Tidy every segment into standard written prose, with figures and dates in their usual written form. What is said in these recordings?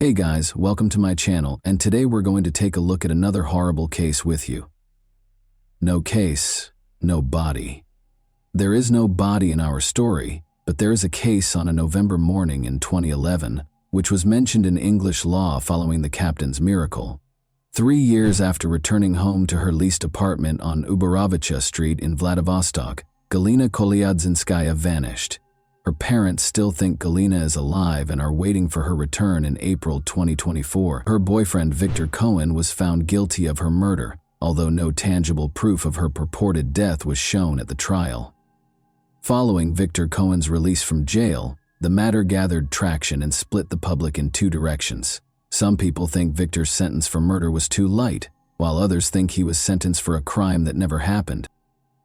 Hey guys, welcome to my channel, and today we're going to take a look at another horrible case with you. No case, no body. There is no body in our story, but there is a case on a November morning in 2011, which was mentioned in English law following the captain's miracle. 3 years after returning home to her leased apartment on Ubarovicha Street in Vladivostok, Galina Kolyadzinskaya vanished. Her parents still think Galina is alive and are waiting for her return in April 2024. Her boyfriend Victor Cohen was found guilty of her murder, although no tangible proof of her purported death was shown at the trial. Following Victor Cohen's release from jail, the matter gathered traction and split the public in two directions. Some people think Victor's sentence for murder was too light, while others think he was sentenced for a crime that never happened.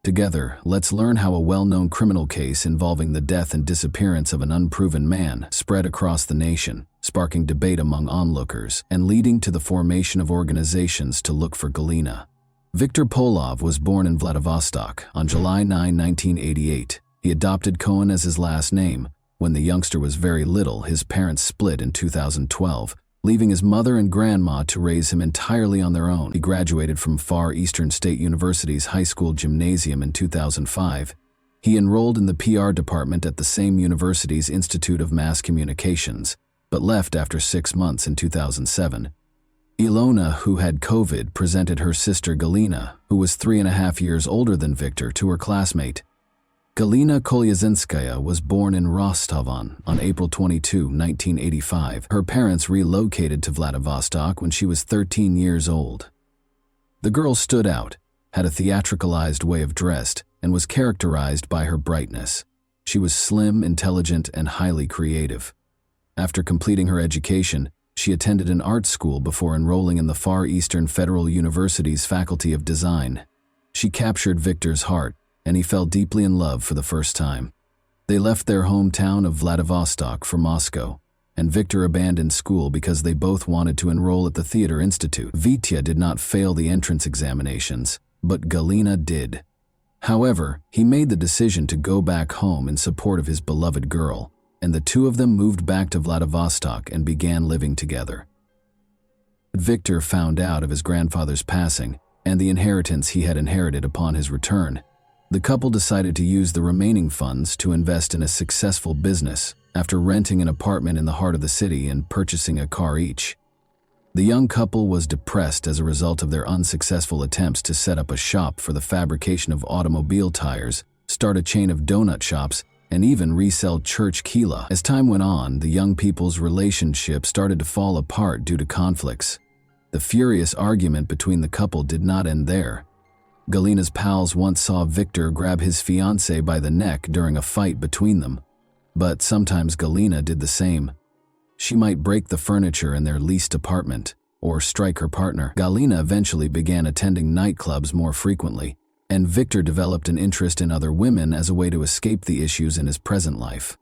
Together, let's learn how a well-known criminal case involving the death and disappearance of an unproven man spread across the nation, sparking debate among onlookers and leading to the formation of organizations to look for Galina. Viktor Polov was born in Vladivostok on July 9, 1988. He adopted Cohen as his last name. When the youngster was very little, his parents split in 2012, leaving his mother and grandma to raise him entirely on their own. He graduated from Far Eastern State University's high school gymnasium in 2005. He enrolled in the PR department at the same university's Institute of Mass Communications, but left after 6 months in 2007. Ilona, who had COVID, presented her sister Galina, who was 3.5 years older than Victor, to her classmate. Galina Kolyadzinskaya was born in Rostov-on April 22, 1985. Her parents relocated to Vladivostok when she was 13 years old. The girl stood out, had a theatricalized way of dress, and was characterized by her brightness. She was slim, intelligent, and highly creative. After completing her education, she attended an art school before enrolling in the Far Eastern Federal University's Faculty of Design. She captured Victor's heart, and he fell deeply in love for the first time. They left their hometown of Vladivostok for Moscow, and Victor abandoned school because they both wanted to enroll at the Theater Institute. Vitya did not fail the entrance examinations, but Galina did. However, he made the decision to go back home in support of his beloved girl, and the two of them moved back to Vladivostok and began living together. Victor found out of his grandfather's passing and the inheritance he had inherited upon his return. The couple decided to use the remaining funds to invest in a successful business after renting an apartment in the heart of the city and purchasing a car each. The young couple was depressed as a result of their unsuccessful attempts to set up a shop for the fabrication of automobile tires, start a chain of donut shops, and even resell church kila. As time went on, the young people's relationship started to fall apart due to conflicts. The furious argument between the couple did not end there. Galina's pals once saw Victor grab his fiancée by the neck during a fight between them, but sometimes Galina did the same. She might break the furniture in their leased apartment or strike her partner. Galina eventually began attending nightclubs more frequently, and Victor developed an interest in other women as a way to escape the issues in his present life.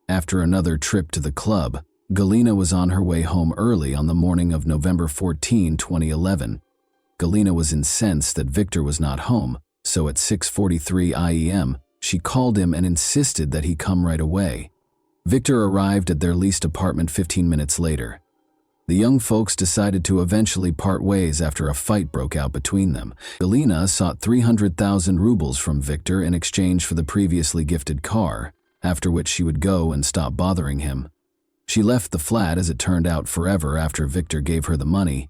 After another trip to the club, Galina was on her way home early on the morning of November 14, 2011. Galina was incensed that Victor was not home, so at 6:43 IEM, she called him and insisted that he come right away. Victor arrived at their leased apartment 15 minutes later. The young folks decided to eventually part ways after a fight broke out between them. Galina sought 300,000 rubles from Victor in exchange for the previously gifted car, after which she would go and stop bothering him. She left the flat, as it turned out, forever after Victor gave her the money.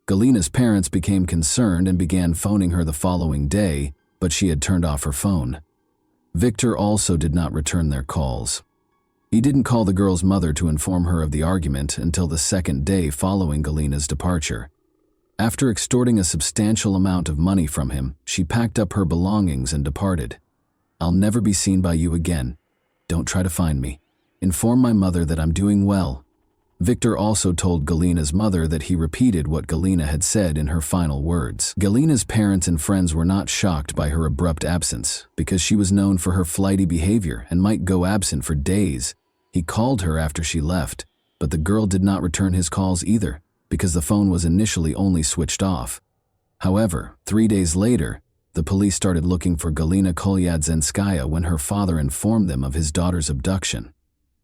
Galina's parents became concerned and began phoning her the following day, but she had turned off her phone. Victor also did not return their calls. He didn't call the girl's mother to inform her of the argument until the second day following Galina's departure. After extorting a substantial amount of money from him, she packed up her belongings and departed. "I'll never be seen by you again. Don't try to find me. Inform my mother that I'm doing well." Victor also told Galina's mother that he repeated what Galina had said in her final words. Galina's parents and friends were not shocked by her abrupt absence, because she was known for her flighty behavior and might go absent for days. He called her after she left, but the girl did not return his calls either, because the phone was initially only switched off. However, 3 days later, the police started looking for Galina Kolyadzinskaya when her father informed them of his daughter's abduction.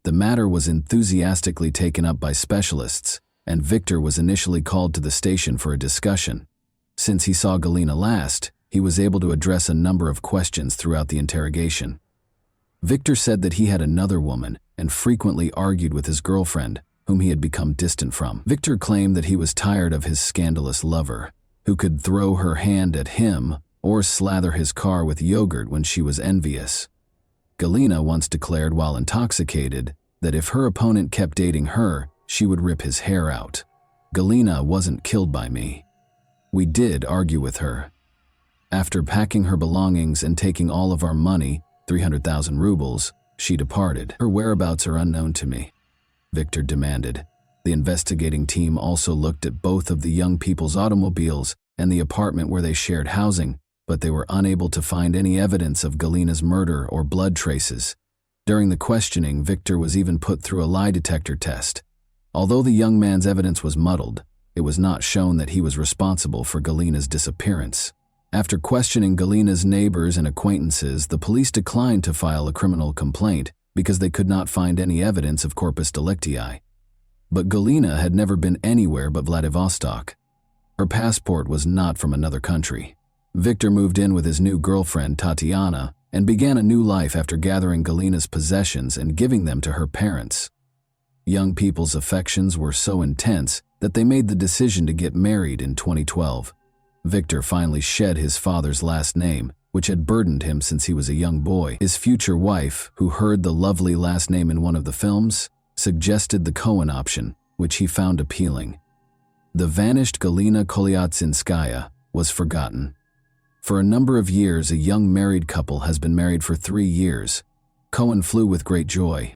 The matter was enthusiastically taken up by specialists, and Victor was initially called to the station for a discussion. Since he saw Galina last, he was able to address a number of questions throughout the interrogation. Victor said that he had another woman and frequently argued with his girlfriend, whom he had become distant from. Victor claimed that he was tired of his scandalous lover, who could throw her hand at him or slather his car with yogurt when she was envious. Galina once declared while intoxicated that if her opponent kept dating her, she would rip his hair out. Galina wasn't killed by me. We did argue with her. After packing her belongings and taking all of our money, 300,000 rubles, she departed. Her whereabouts are unknown to me, Victor demanded. The investigating team also looked at both of the young people's automobiles and the apartment where they shared housing, but they were unable to find any evidence of Galina's murder or blood traces. During the questioning, Victor was even put through a lie detector test. Although the young man's evidence was muddled, it was not shown that he was responsible for Galina's disappearance. After questioning Galina's neighbors and acquaintances, the police declined to file a criminal complaint because they could not find any evidence of corpus delicti. But Galina had never been anywhere but Vladivostok. Her passport was not from another country. Victor moved in with his new girlfriend, Tatiana, and began a new life after gathering Galina's possessions and giving them to her parents. Young people's affections were so intense that they made the decision to get married in 2012. Victor finally shed his father's last name, which had burdened him since he was a young boy. His future wife, who heard the lovely last name in one of the films, suggested the Cohen option, which he found appealing. The vanished Galina Kolyatsinskaya was forgotten. For a number of years, a young married couple has been married for 3 years. Cohen flew with great joy.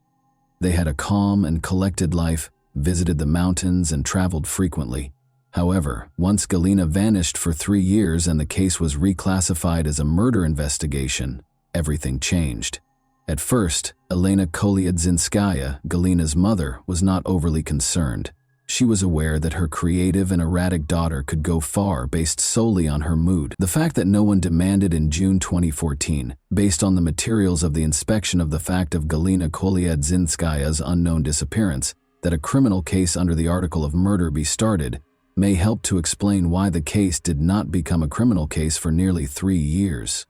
They had a calm and collected life, visited the mountains, and traveled frequently. However, once Galina vanished for 3 years and the case was reclassified as a murder investigation, everything changed. At first, Elena Kolyadzinskaya, Galina's mother, was not overly concerned. She was aware that her creative and erratic daughter could go far based solely on her mood. The fact that no one demanded in June 2014, based on the materials of the inspection of the fact of Galina Kolyadzinskaya's unknown disappearance, that a criminal case under the article of murder be started, may help to explain why the case did not become a criminal case for nearly 3 years.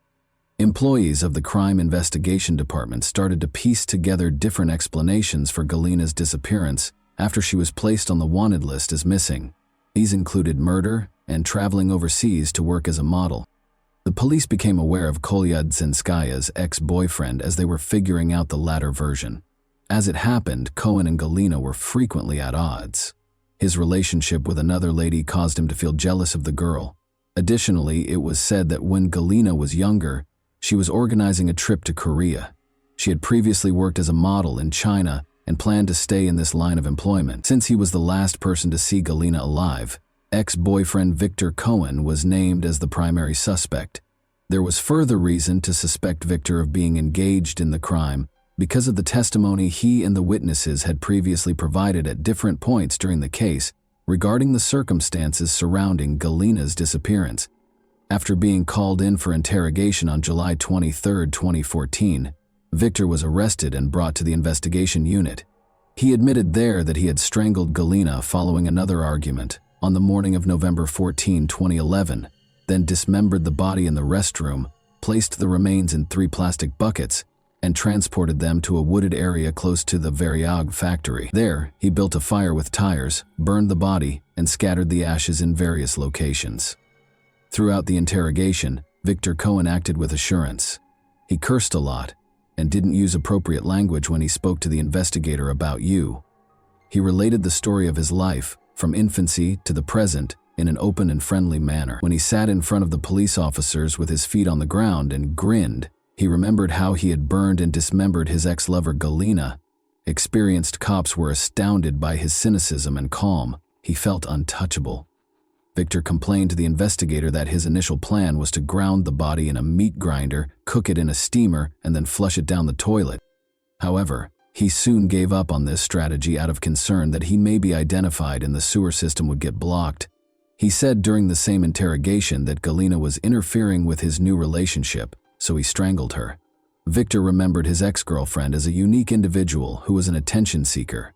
Employees of the Crime Investigation Department started to piece together different explanations for Galina's disappearance after she was placed on the wanted list as missing. These included murder and traveling overseas to work as a model. The police became aware of Kolyadzinskaya's ex-boyfriend as they were figuring out the latter version. As it happened, Cohen and Galina were frequently at odds. His relationship with another lady caused him to feel jealous of the girl. Additionally, it was said that when Galina was younger, she was organizing a trip to Korea. She had previously worked as a model in China and planned to stay in this line of employment. Since he was the last person to see Galina alive, ex-boyfriend Victor Cohen was named as the primary suspect. There was further reason to suspect Victor of being engaged in the crime because of the testimony he and the witnesses had previously provided at different points during the case regarding the circumstances surrounding Galina's disappearance. After being called in for interrogation on July 23, 2014, Victor was arrested and brought to the investigation unit. He admitted there that he had strangled Galina following another argument on the morning of November 14, 2011, then dismembered the body in the restroom, placed the remains in 3 plastic buckets, and transported them to a wooded area close to the Variag factory. There, he built a fire with tires, burned the body, and scattered the ashes in various locations. Throughout the interrogation, Victor Cohen acted with assurance. He cursed a lot and didn't use appropriate language when he spoke to the investigator about you. He related the story of his life, from infancy to the present, in an open and friendly manner. When he sat in front of the police officers with his feet on the ground and grinned, he remembered how he had burned and dismembered his ex-lover Galina. Experienced cops were astounded by his cynicism and calm. He felt untouchable. Victor complained to the investigator that his initial plan was to ground the body in a meat grinder, cook it in a steamer, and then flush it down the toilet. However, he soon gave up on this strategy out of concern that he may be identified and the sewer system would get blocked. He said during the same interrogation that Galina was interfering with his new relationship, so he strangled her. Victor remembered his ex-girlfriend as a unique individual who was an attention seeker.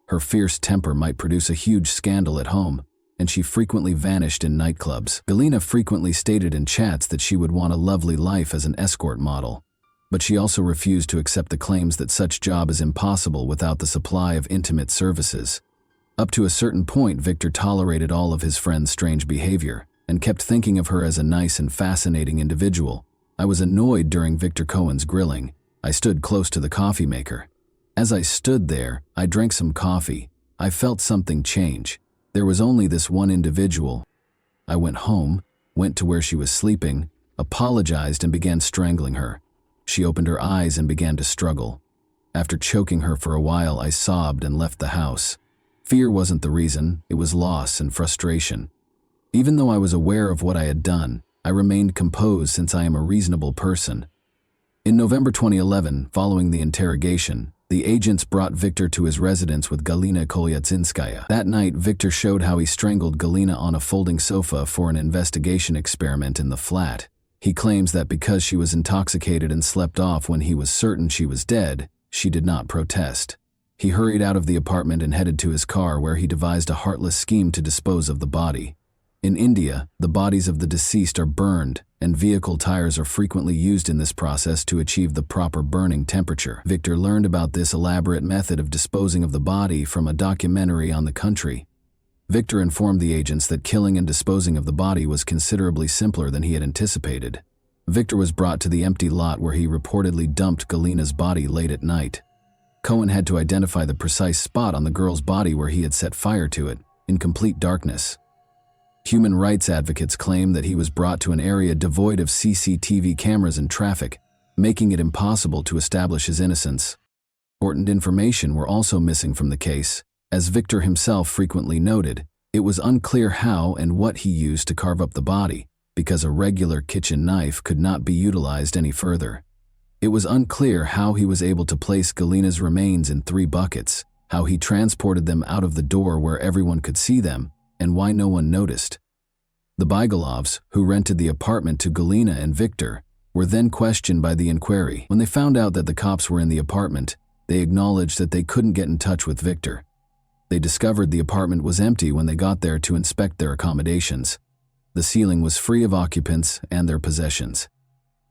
Her fierce temper might produce a huge scandal at home, and she frequently vanished in nightclubs. Galina frequently stated in chats that she would want a lovely life as an escort model, but she also refused to accept the claims that such job is impossible without the supply of intimate services. Up to a certain point, Victor tolerated all of his friend's strange behavior and kept thinking of her as a nice and fascinating individual. I was annoyed during Victor Cohen's grilling. I stood close to the coffee maker. As I stood there, I drank some coffee. I felt something change. There was only this one individual. I went home, went to where she was sleeping, apologized and began strangling her. She opened her eyes and began to struggle. After choking her for a while, I sobbed and left the house. Fear wasn't the reason, it was loss and frustration. Even though I was aware of what I had done, I remained composed since I am a reasonable person. In November 2011, following the interrogation, the agents brought Victor to his residence with Galina Kolyatsinskaya. That night, Victor showed how he strangled Galina on a folding sofa for an investigation experiment in the flat. He claims that because she was intoxicated and slept off when he was certain she was dead, she did not protest. He hurried out of the apartment and headed to his car, where he devised a heartless scheme to dispose of the body. In India, the bodies of the deceased are burned, and vehicle tires are frequently used in this process to achieve the proper burning temperature. Victor learned about this elaborate method of disposing of the body from a documentary on the country. Victor informed the agents that killing and disposing of the body was considerably simpler than he had anticipated. Victor was brought to the empty lot where he reportedly dumped Galina's body late at night. Cohen had to identify the precise spot on the girl's body where he had set fire to it, in complete darkness. Human rights advocates claim that he was brought to an area devoid of CCTV cameras and traffic, making it impossible to establish his innocence. Important information were also missing from the case. As Victor himself frequently noted, it was unclear how and what he used to carve up the body, because a regular kitchen knife could not be utilized any further. It was unclear how he was able to place Galina's remains in 3 buckets, how he transported them out of the door where everyone could see them, and why no one noticed. The Bygalovs, who rented the apartment to Galina and Victor, were then questioned by the inquiry. When they found out that the cops were in the apartment, they acknowledged that they couldn't get in touch with Victor. They discovered the apartment was empty when they got there to inspect their accommodations. The ceiling was free of occupants and their possessions.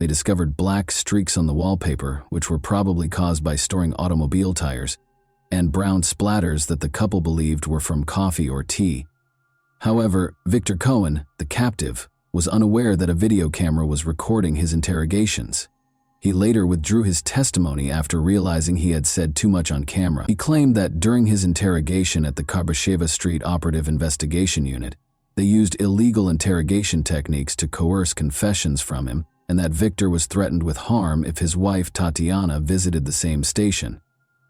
They discovered black streaks on the wallpaper, which were probably caused by storing automobile tires, and brown splatters that the couple believed were from coffee or tea. However, Victor Cohen, the captive, was unaware that a video camera was recording his interrogations. He later withdrew his testimony after realizing he had said too much on camera. He claimed that during his interrogation at the Karbasheva Street Operative Investigation Unit, they used illegal interrogation techniques to coerce confessions from him, and that Victor was threatened with harm if his wife Tatiana visited the same station.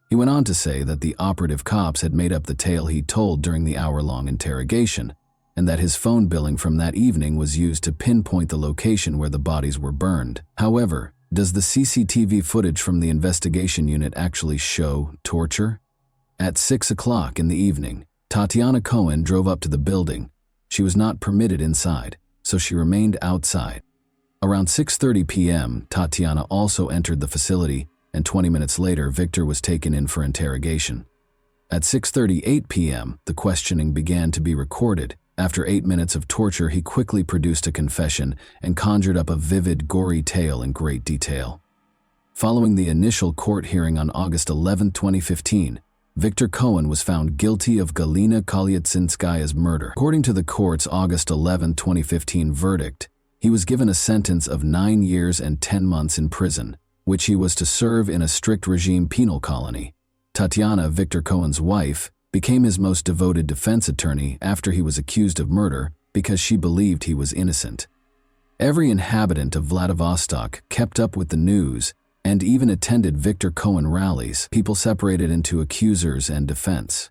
He went on to say that the operative cops had made up the tale he told during the hour-long interrogation, and that his phone billing from that evening was used to pinpoint the location where the bodies were burned. However, does the CCTV footage from the investigation unit actually show torture? At 6 o'clock in the evening, Tatiana Cohen drove up to the building. She was not permitted inside, so she remained outside. Around 6:30 p.m., Tatiana also entered the facility, and 20 minutes later, Victor was taken in for interrogation. At 6:38 p.m., the questioning began to be recorded. After 8 minutes of torture, he quickly produced a confession and conjured up a vivid, gory tale in great detail. Following the initial court hearing on August 11, 2015, Victor Cohen was found guilty of Galina Kolyatsinskaya's murder. According to the court's August 11, 2015 verdict, he was given a sentence of 9 years and 10 months in prison, which he was to serve in a strict regime penal colony. Tatiana, Victor Cohen's wife, became his most devoted defense attorney after he was accused of murder because she believed he was innocent. Every inhabitant of Vladivostok kept up with the news and even attended Victor Cohen rallies. People separated into accusers and defense.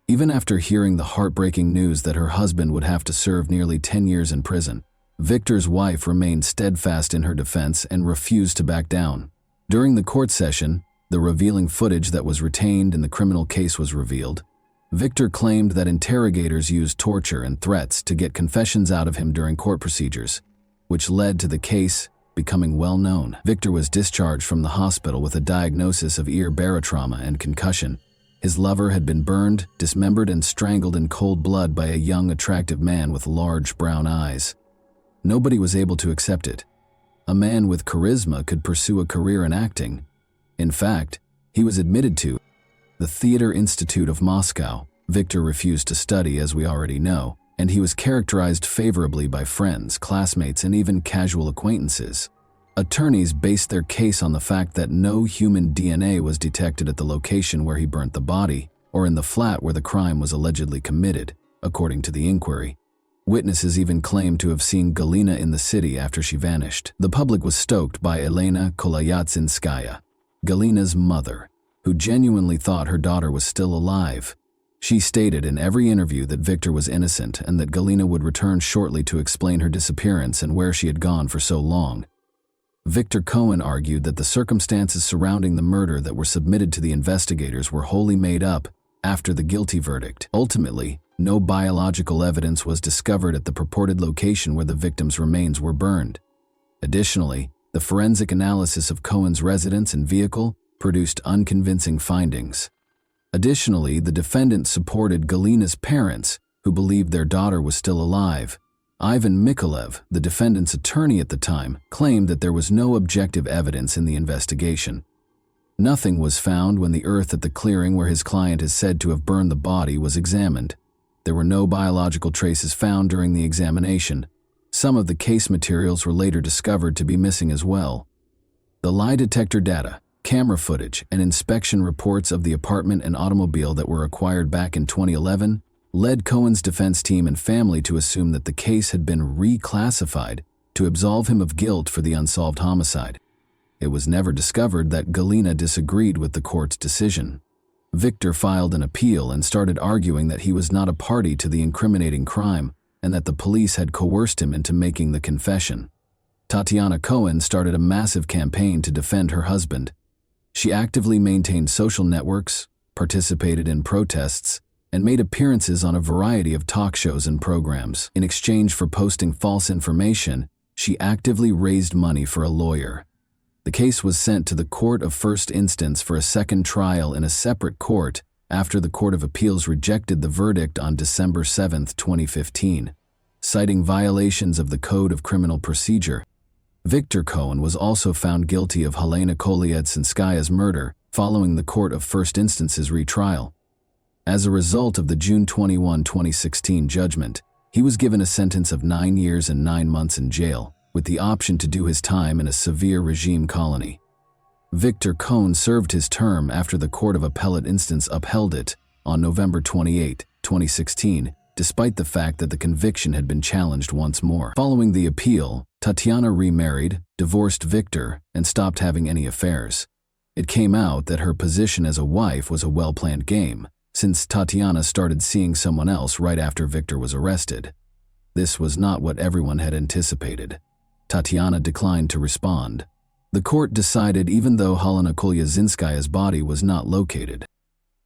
Even after hearing the heartbreaking news that her husband would have to serve nearly 10 years in prison, Victor's wife remained steadfast in her defense and refused to back down. During the court session, the revealing footage that was retained in the criminal case was revealed. Victor claimed that interrogators used torture and threats to get confessions out of him during court procedures, which led to the case becoming well known. Victor was discharged from the hospital with a diagnosis of ear barotrauma and concussion. His lover had been burned, dismembered, and strangled in cold blood by a young, attractive man with large brown eyes. Nobody was able to accept it. A man with charisma could pursue a career in acting. In fact, he was admitted to the Theater Institute of Moscow. Victor refused to study, as we already know, and he was characterized favorably by friends, classmates, and even casual acquaintances. Attorneys based their case on the fact that no human DNA was detected at the location where he burnt the body, or in the flat where the crime was allegedly committed, according to the inquiry. Witnesses even claimed to have seen Galina in the city after she vanished. The public was stoked by Elena Kolyazynskaya, Galina's mother, who genuinely thought her daughter was still alive. She stated in every interview that Victor was innocent and that Galina would return shortly to explain her disappearance and where she had gone for so long. Victor Cohen argued that the circumstances surrounding the murder that were submitted to the investigators were wholly made up after the guilty verdict. Ultimately, no biological evidence was discovered at the purported location where the victim's remains were burned. Additionally, the forensic analysis of Cohen's residence and vehicle produced unconvincing findings. Additionally, the defendant supported Galina's parents, who believed their daughter was still alive. Ivan Mikolev, the defendant's attorney at the time, claimed that there was no objective evidence in the investigation. Nothing was found when the earth at the clearing where his client is said to have burned the body was examined. There were no biological traces found during the examination. Some of the case materials were later discovered to be missing as well. The lie detector data, camera footage, and inspection reports of the apartment and automobile that were acquired back in 2011 led Cohen's defense team and family to assume that the case had been reclassified to absolve him of guilt for the unsolved homicide. It was never discovered that Galina disagreed with the court's decision. Victor filed an appeal and started arguing that he was not a party to the incriminating crime and that the police had coerced him into making the confession. Tatiana Cohen started a massive campaign to defend her husband. She actively maintained social networks, participated in protests, and made appearances on a variety of talk shows and programs. In exchange for posting false information, she actively raised money for a lawyer. The case was sent to the Court of First Instance for a second trial in a separate court after the Court of Appeals rejected the verdict on December 7, 2015, citing violations of the Code of Criminal Procedure. Victor Cohen was also found guilty of Helena Kolyazynskaya's murder following the Court of First Instance's retrial. As a result of the June 21, 2016 judgment, he was given a sentence of 9 years and 9 months in jail, with the option to do his time in a severe regime colony. Victor Cohen served his term after the Court of Appellate Instance upheld it on November 28, 2016, despite the fact that the conviction had been challenged once more. Following the appeal, Tatiana remarried, divorced Victor, and stopped having any affairs. It came out that her position as a wife was a well-planned game, since Tatiana started seeing someone else right after Victor was arrested. This was not what everyone had anticipated. Tatiana declined to respond. The court decided even though Helena Kolyazynskaya's body was not located.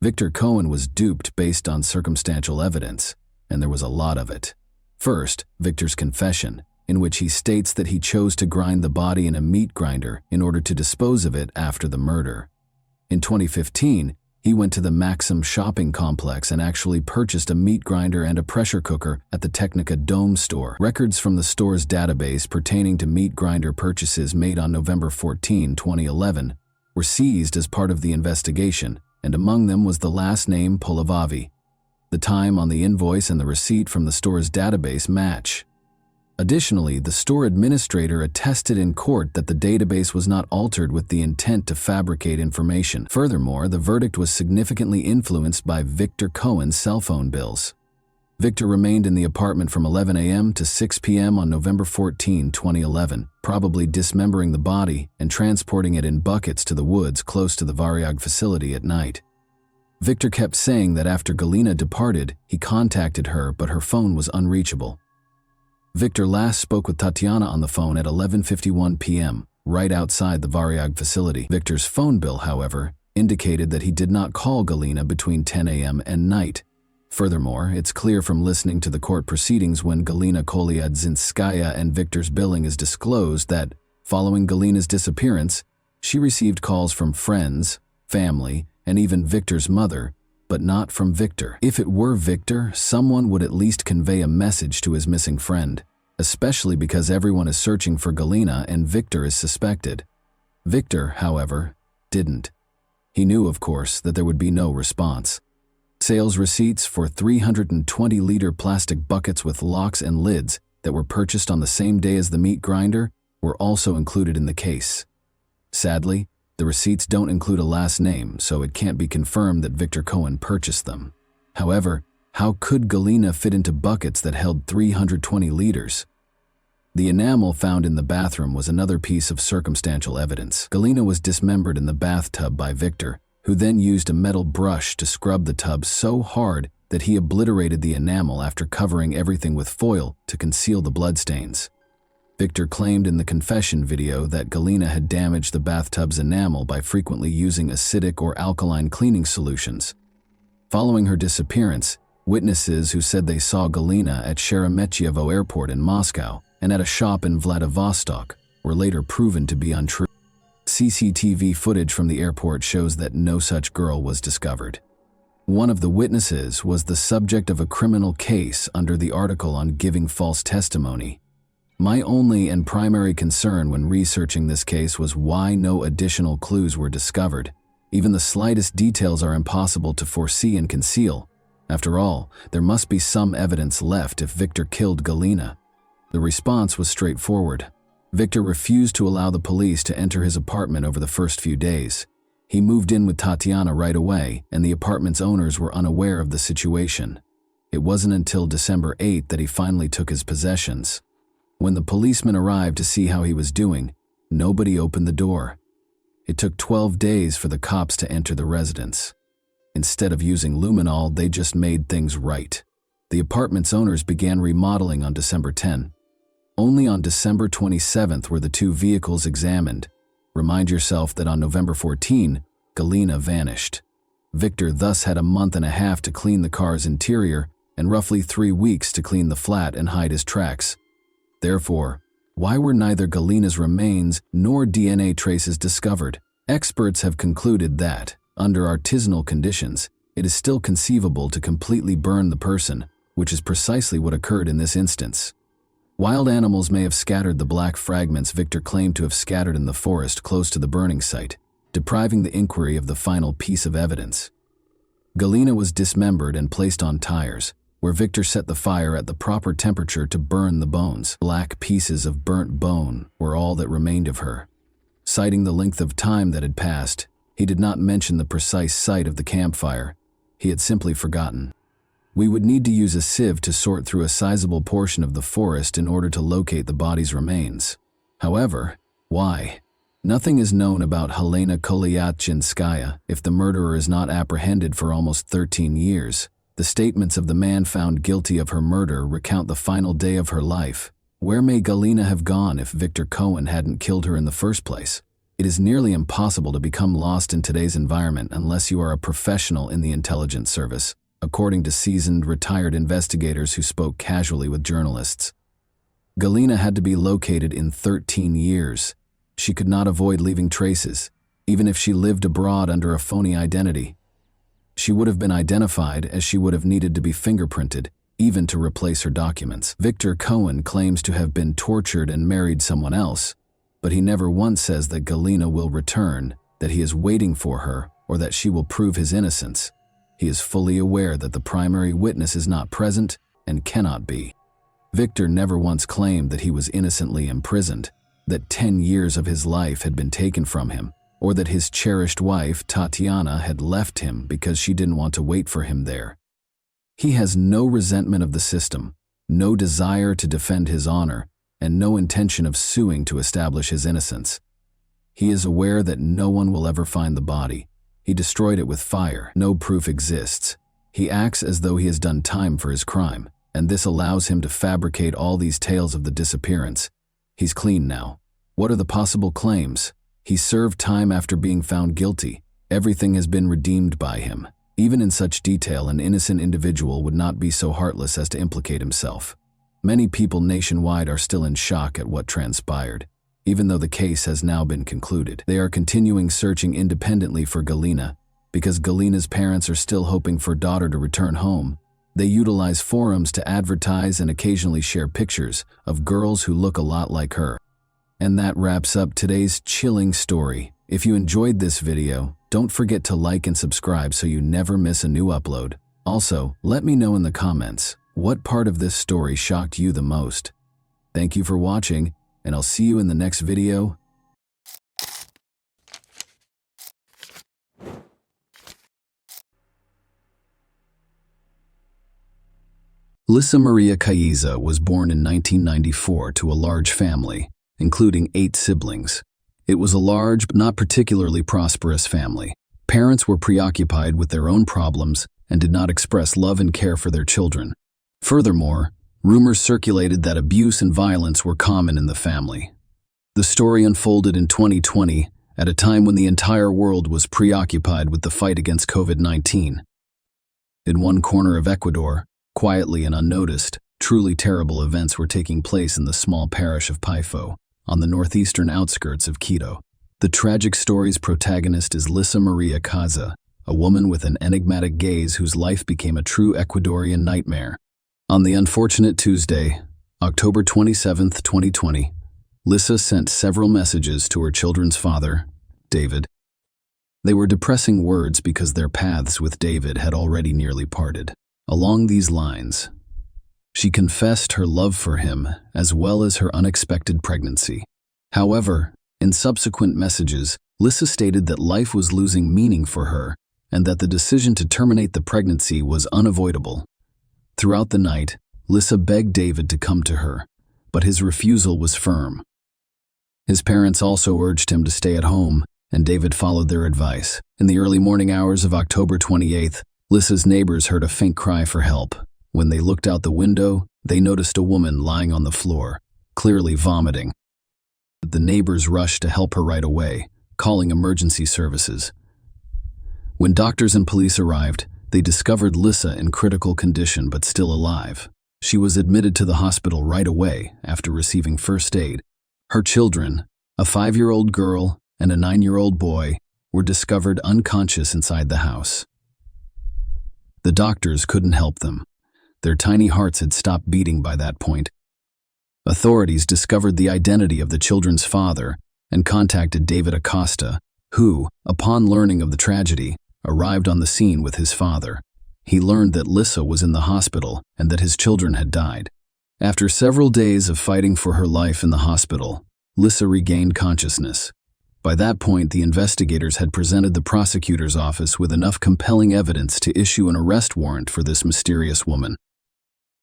Victor Cohen was duped based on circumstantial evidence, and there was a lot of it. First, Victor's confession, in which he states that he chose to grind the body in a meat grinder in order to dispose of it after the murder. In 2015, he went to the Maxim shopping complex and actually purchased a meat grinder and a pressure cooker at the Technica Dome store. Records from the store's database pertaining to meat grinder purchases made on November 14, 2011, were seized as part of the investigation, and among them was the last name Polivavi. The time on the invoice and the receipt from the store's database match. Additionally, the store administrator attested in court that the database was not altered with the intent to fabricate information. Furthermore, the verdict was significantly influenced by Victor Cohen's cell phone bills. Victor remained in the apartment from 11 a.m. to 6 p.m. on November 14, 2011, probably dismembering the body and transporting it in buckets to the woods close to the Varyag facility at night. Victor kept saying that after Galina departed, he contacted her, but her phone was unreachable. Victor last spoke with Tatiana on the phone at 11:51 p.m., right outside the Varyag facility. Victor's phone bill, however, indicated that he did not call Galina between 10 a.m. and night. Furthermore, it's clear from listening to the court proceedings when Galina Kolyazynskaya and Victor's billing is disclosed that, following Galina's disappearance, she received calls from friends, family, and even Victor's mother, but not from Victor. If it were Victor, someone would at least convey a message to his missing friend, especially because everyone is searching for Galina and Victor is suspected. Victor, however, didn't. He knew, of course, that there would be no response. Sales receipts for 320-liter plastic buckets with locks and lids that were purchased on the same day as the meat grinder were also included in the case. Sadly, the receipts don't include a last name, so it can't be confirmed that Victor Cohen purchased them. However, how could Galina fit into buckets that held 320 liters? The enamel found in the bathroom was another piece of circumstantial evidence. Galina was dismembered in the bathtub by Victor, who then used a metal brush to scrub the tub so hard that he obliterated the enamel after covering everything with foil to conceal the bloodstains. Victor claimed in the confession video that Galina had damaged the bathtub's enamel by frequently using acidic or alkaline cleaning solutions. Following her disappearance, witnesses who said they saw Galina at Sheremetyevo Airport in Moscow and at a shop in Vladivostok were later proven to be untrue. CCTV footage from the airport shows that no such girl was discovered. One of the witnesses was the subject of a criminal case under the article on giving false testimony. My only and primary concern when researching this case was why no additional clues were discovered. Even the slightest details are impossible to foresee and conceal. After all, there must be some evidence left if Victor killed Galina. The response was straightforward. Victor refused to allow the police to enter his apartment over the first few days. He moved in with Tatiana right away, and the apartment's owners were unaware of the situation. It wasn't until December 8th that he finally took his possessions. When the policemen arrived to see how he was doing, nobody opened the door. It took 12 days for the cops to enter the residence. Instead of using luminol, they just made things right. The apartment's owners began remodeling on December 10. Only on December 27th were the two vehicles examined. Remind yourself that on November 14, Galina vanished. Victor thus had a month and a half to clean the car's interior and roughly 3 weeks to clean the flat and hide his tracks. Therefore, why were neither Galina's remains nor DNA traces discovered? Experts have concluded that, under artisanal conditions, it is still conceivable to completely burn the person, which is precisely what occurred in this instance. Wild animals may have scattered the black fragments Victor claimed to have scattered in the forest close to the burning site, depriving the inquiry of the final piece of evidence. Galina was dismembered and placed on tires, where Victor set the fire at the proper temperature to burn the bones. Black pieces of burnt bone were all that remained of her. Citing the length of time that had passed, he did not mention the precise site of the campfire. He had simply forgotten. We would need to use a sieve to sort through a sizable portion of the forest in order to locate the body's remains. However, why? Nothing is known about Helena Kolyatchinskaya if the murderer is not apprehended for almost 13 years. The statements of the man found guilty of her murder recount the final day of her life. Where may Galina have gone if Victor Cohen hadn't killed her in the first place? It is nearly impossible to become lost in today's environment unless you are a professional in the intelligence service, according to seasoned retired investigators who spoke casually with journalists. Galina had to be located in 13 years. She could not avoid leaving traces, even if she lived abroad under a phony identity. She would have been identified as she would have needed to be fingerprinted, even to replace her documents. Victor Cohen claims to have been tortured and married someone else, but he never once says that Galina will return, that he is waiting for her, or that she will prove his innocence. He is fully aware that the primary witness is not present and cannot be. Victor never once claimed that he was innocently imprisoned, that 10 years of his life had been taken from him, or that his cherished wife, Tatiana, had left him because she didn't want to wait for him there. He has no resentment of the system, no desire to defend his honor, and no intention of suing to establish his innocence. He is aware that no one will ever find the body. He destroyed it with fire. No proof exists. He acts as though he has done time for his crime, and this allows him to fabricate all these tales of the disappearance. He's clean now. What are the possible claims? He served time after being found guilty. Everything has been redeemed by him. Even in such detail, an innocent individual would not be so heartless as to implicate himself. Many people nationwide are still in shock at what transpired. Even though the case has now been concluded, they are continuing searching independently for Galina Because Galina's parents are still hoping for daughter to return home, they utilize forums to advertise and occasionally share pictures of girls who look a lot like her. And that wraps up today's chilling story. If you enjoyed this video, don't forget to like and subscribe so you never miss a new upload. Also, let me know in the comments, what part of this story shocked you the most? Thank you for watching, and I'll see you in the next video. Lisa Maria Caiza was born in 1994 to a large family, including 8 siblings. It was a large but not particularly prosperous family. Parents were preoccupied with their own problems and did not express love and care for their children. Furthermore, rumors circulated that abuse and violence were common in the family. The story unfolded in 2020, at a time when the entire world was preoccupied with the fight against COVID-19. In one corner of Ecuador, quietly and unnoticed, truly terrible events were taking place in the small parish of Paifo, on the northeastern outskirts of Quito. The tragic story's protagonist is Lisa Maria Caiza, a woman with an enigmatic gaze whose life became a true Ecuadorian nightmare. On the unfortunate Tuesday, October 27, 2020, Lisa sent several messages to her children's father, David. They were depressing words because their paths with David had already nearly parted. Along these lines, she confessed her love for him as well as her unexpected pregnancy. However, in subsequent messages, Lisa stated that life was losing meaning for her and that the decision to terminate the pregnancy was unavoidable. Throughout the night, Lisa begged David to come to her, but his refusal was firm. His parents also urged him to stay at home, and David followed their advice. In the early morning hours of October 28th, Lisa's neighbors heard a faint cry for help. When they looked out the window, they noticed a woman lying on the floor, clearly vomiting. The neighbors rushed to help her right away, calling emergency services. When doctors and police arrived, they discovered Lisa in critical condition but still alive. She was admitted to the hospital right away after receiving first aid. Her children, a 5-year-old girl and a 9-year-old boy, were discovered unconscious inside the house. The doctors couldn't help them. Their tiny hearts had stopped beating by that point. Authorities discovered the identity of the children's father and contacted David Acosta, who, upon learning of the tragedy, arrived on the scene with his father. He learned that Lisa was in the hospital and that his children had died. After several days of fighting for her life in the hospital, Lisa regained consciousness. By that point, the investigators had presented the prosecutor's office with enough compelling evidence to issue an arrest warrant for this mysterious woman.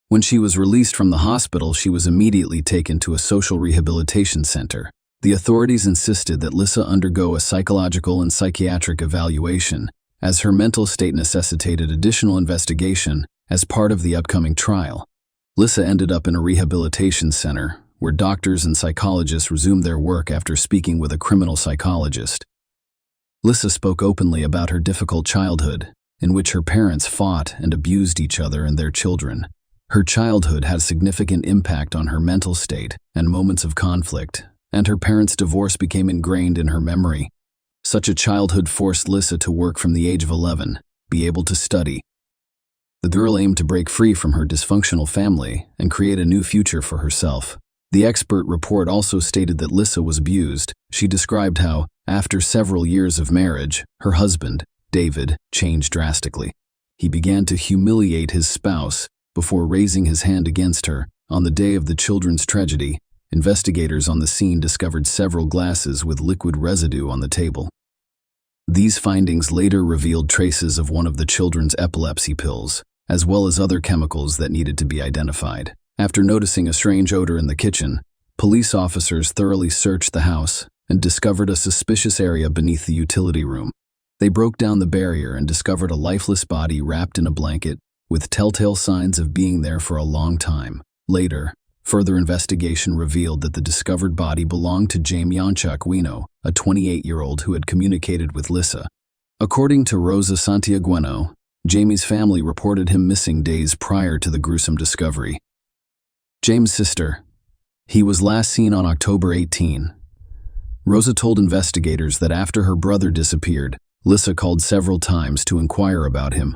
When she was released from the hospital, she was immediately taken to a social rehabilitation center. The authorities insisted that Lisa undergo a psychological and psychiatric evaluation, as her mental state necessitated additional investigation as part of the upcoming trial. Lisa ended up in a rehabilitation center, where doctors and psychologists resumed their work after speaking with a criminal psychologist. Lisa spoke openly about her difficult childhood, in which her parents fought and abused each other and their children. Her childhood had a significant impact on her mental state and moments of conflict, and her parents' divorce became ingrained in her memory. Such a childhood forced Lisa to work from the age of 11, be able to study. The girl aimed to break free from her dysfunctional family and create a new future for herself. The expert report also stated that Lisa was abused. She described how, after several years of marriage, her husband, David, changed drastically. He began to humiliate his spouse before raising his hand against her. On the day of the children's tragedy, investigators on the scene discovered several glasses with liquid residue on the table. These findings later revealed traces of one of the children's epilepsy pills, as well as other chemicals that needed to be identified. After noticing a strange odor in the kitchen, police officers thoroughly searched the house and discovered a suspicious area beneath the utility room. They broke down the barrier and discovered a lifeless body wrapped in a blanket, with telltale signs of being there for a long time. Later, further investigation revealed that the discovered body belonged to Jaime Aquino, a 28-year-old who had communicated with Lisa. According to Rosa Santiagueno, Jamie's family reported him missing days prior to the gruesome discovery. James' sister. He was last seen on October 18. Rosa told investigators that after her brother disappeared, Lissa called several times to inquire about him.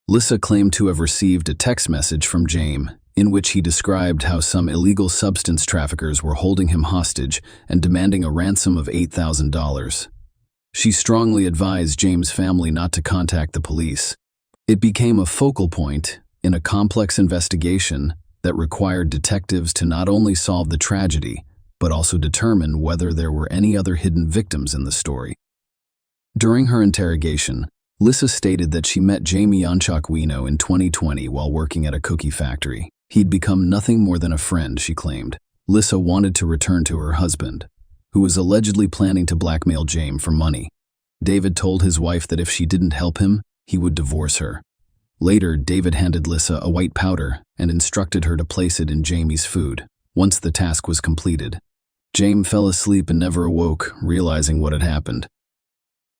Lissa claimed to have received a text message from James in which he described how some illegal substance traffickers were holding him hostage and demanding a ransom of $8,000. She strongly advised James' family not to contact the police. It became a focal point in a complex investigation that required detectives to not only solve the tragedy, but also determine whether there were any other hidden victims in the story. During her interrogation, Lissa stated that she met Jamie Yanchakwino in 2020 while working at a cookie factory. He'd become nothing more than a friend, she claimed. Lissa wanted to return to her husband, who was allegedly planning to blackmail James for money. David told his wife that if she didn't help him, he would divorce her. Later, David handed Lissa a white powder and instructed her to place it in Jamie's food. Once the task was completed, James fell asleep and never awoke, realizing what had happened.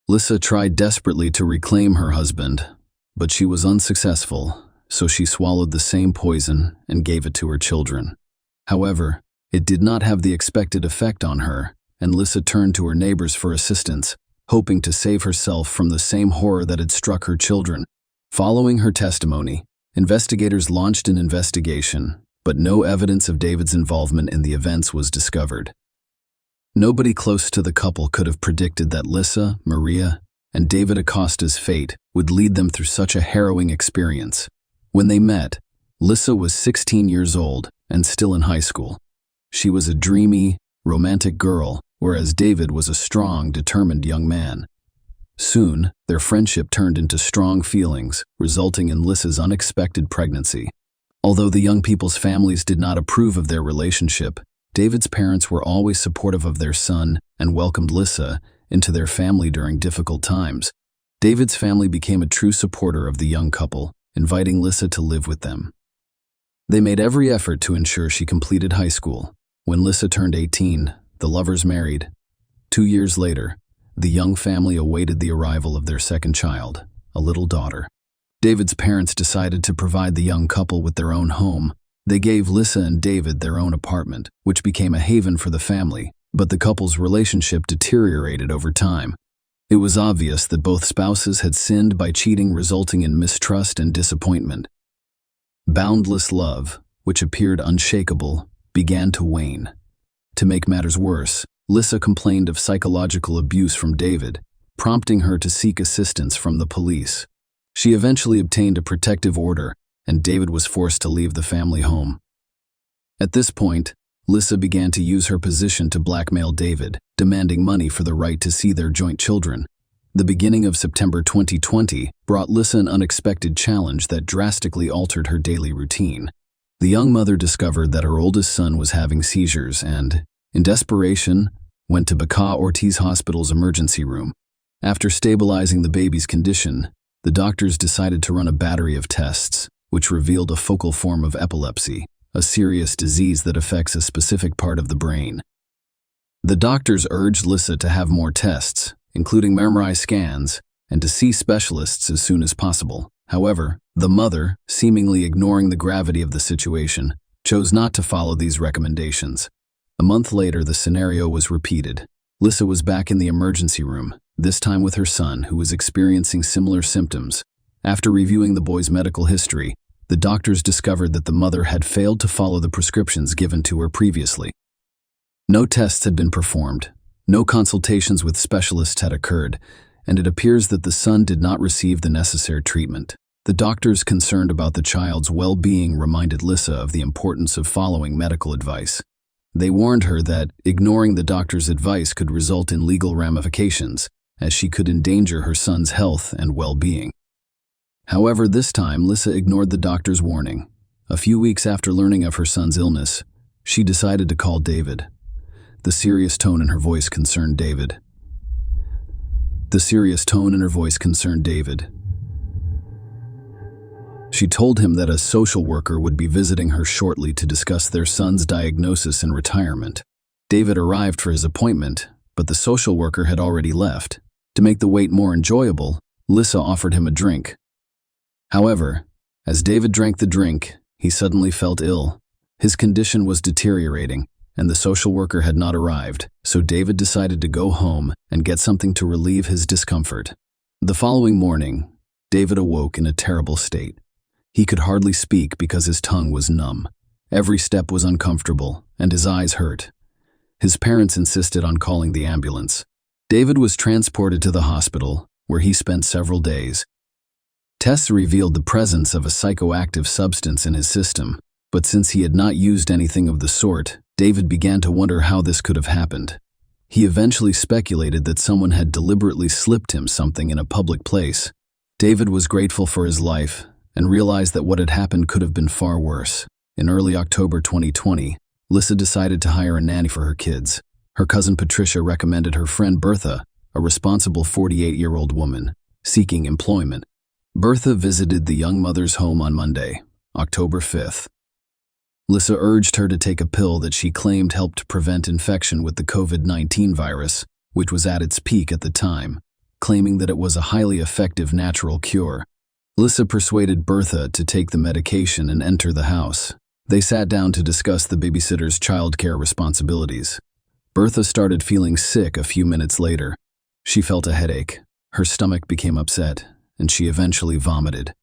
Lissa tried desperately to reclaim her husband, but she was unsuccessful, so she swallowed the same poison and gave it to her children. However, it did not have the expected effect on her, and Lissa turned to her neighbors for assistance, hoping to save herself from the same horror that had struck her children. Following her testimony, investigators launched an investigation, but no evidence of David's involvement in the events was discovered. Nobody close to the couple could have predicted that Lissa, Maria, and David Acosta's fate would lead them through such a harrowing experience. When they met, Lissa was 16 years old and still in high school. She was a dreamy, romantic girl, whereas David was a strong, determined young man. Soon, their friendship turned into strong feelings, resulting in Lissa's unexpected pregnancy. Although the young people's families did not approve of their relationship, David's parents were always supportive of their son and welcomed Lissa into their family during difficult times. David's family became a true supporter of the young couple, inviting Lissa to live with them. They made every effort to ensure she completed high school. When Lissa turned 18, the lovers married. 2 years later, the young family awaited the arrival of their second child, a little daughter. David's parents decided to provide the young couple with their own home. They gave Lissa and David their own apartment, which became a haven for the family, but the couple's relationship deteriorated over time. It was obvious that both spouses had sinned by cheating, resulting in mistrust and disappointment. Boundless love, which appeared unshakable, began to wane. To make matters worse, Lissa complained of psychological abuse from David, prompting her to seek assistance from the police. She eventually obtained a protective order, and David was forced to leave the family home. At this point, Lissa began to use her position to blackmail David, demanding money for the right to see their joint children. The beginning of September 2020 brought Lissa an unexpected challenge that drastically altered her daily routine. The young mother discovered that her oldest son was having seizures and, in desperation, went to Baca Ortiz Hospital's emergency room. After stabilizing the baby's condition, the doctors decided to run a battery of tests, which revealed a focal form of epilepsy, a serious disease that affects a specific part of the brain. The doctors urged Lissa to have more tests, including MRI scans, and to see specialists as soon as possible. However, the mother, seemingly ignoring the gravity of the situation, chose not to follow these recommendations. A month later, the scenario was repeated. Lissa was back in the emergency room, this time with her son, who was experiencing similar symptoms. After reviewing the boy's medical history, the doctors discovered that the mother had failed to follow the prescriptions given to her previously. No tests had been performed, no consultations with specialists had occurred, and it appears that the son did not receive the necessary treatment. The doctors concerned about the child's well-being reminded Lissa of the importance of following medical advice. They warned her that ignoring the doctor's advice could result in legal ramifications, as she could endanger her son's health and well-being. However, this time, Lissa ignored the doctor's warning. A few weeks after learning of her son's illness, she decided to call David. The serious tone in her voice concerned David. She told him that a social worker would be visiting her shortly to discuss their son's diagnosis and retirement. David arrived for his appointment, but the social worker had already left. To make the wait more enjoyable, Lissa offered him a drink. However, as David drank the drink, he suddenly felt ill. His condition was deteriorating, and the social worker had not arrived, so David decided to go home and get something to relieve his discomfort. The following morning, David awoke in a terrible state. He could hardly speak because his tongue was numb. Every step was uncomfortable, and his eyes hurt. His parents insisted on calling the ambulance. David was transported to the hospital, where he spent several days. Tests revealed the presence of a psychoactive substance in his system, but since he had not used anything of the sort, David began to wonder how this could have happened. He eventually speculated that someone had deliberately slipped him something in a public place. David was grateful for his life and realized that what had happened could have been far worse. In early October 2020, Lissa decided to hire a nanny for her kids. Her cousin Patricia recommended her friend Bertha, a responsible 48-year-old woman, seeking employment. Bertha visited the young mother's home on Monday, October 5th. Lissa urged her to take a pill that she claimed helped prevent infection with the COVID-19 virus, which was at its peak at the time, claiming that it was a highly effective natural cure. Lissa persuaded Bertha to take the medication and enter the house. They sat down to discuss the babysitter's childcare responsibilities. Bertha started feeling sick a few minutes later. She felt a headache, her stomach became upset, and she eventually vomited.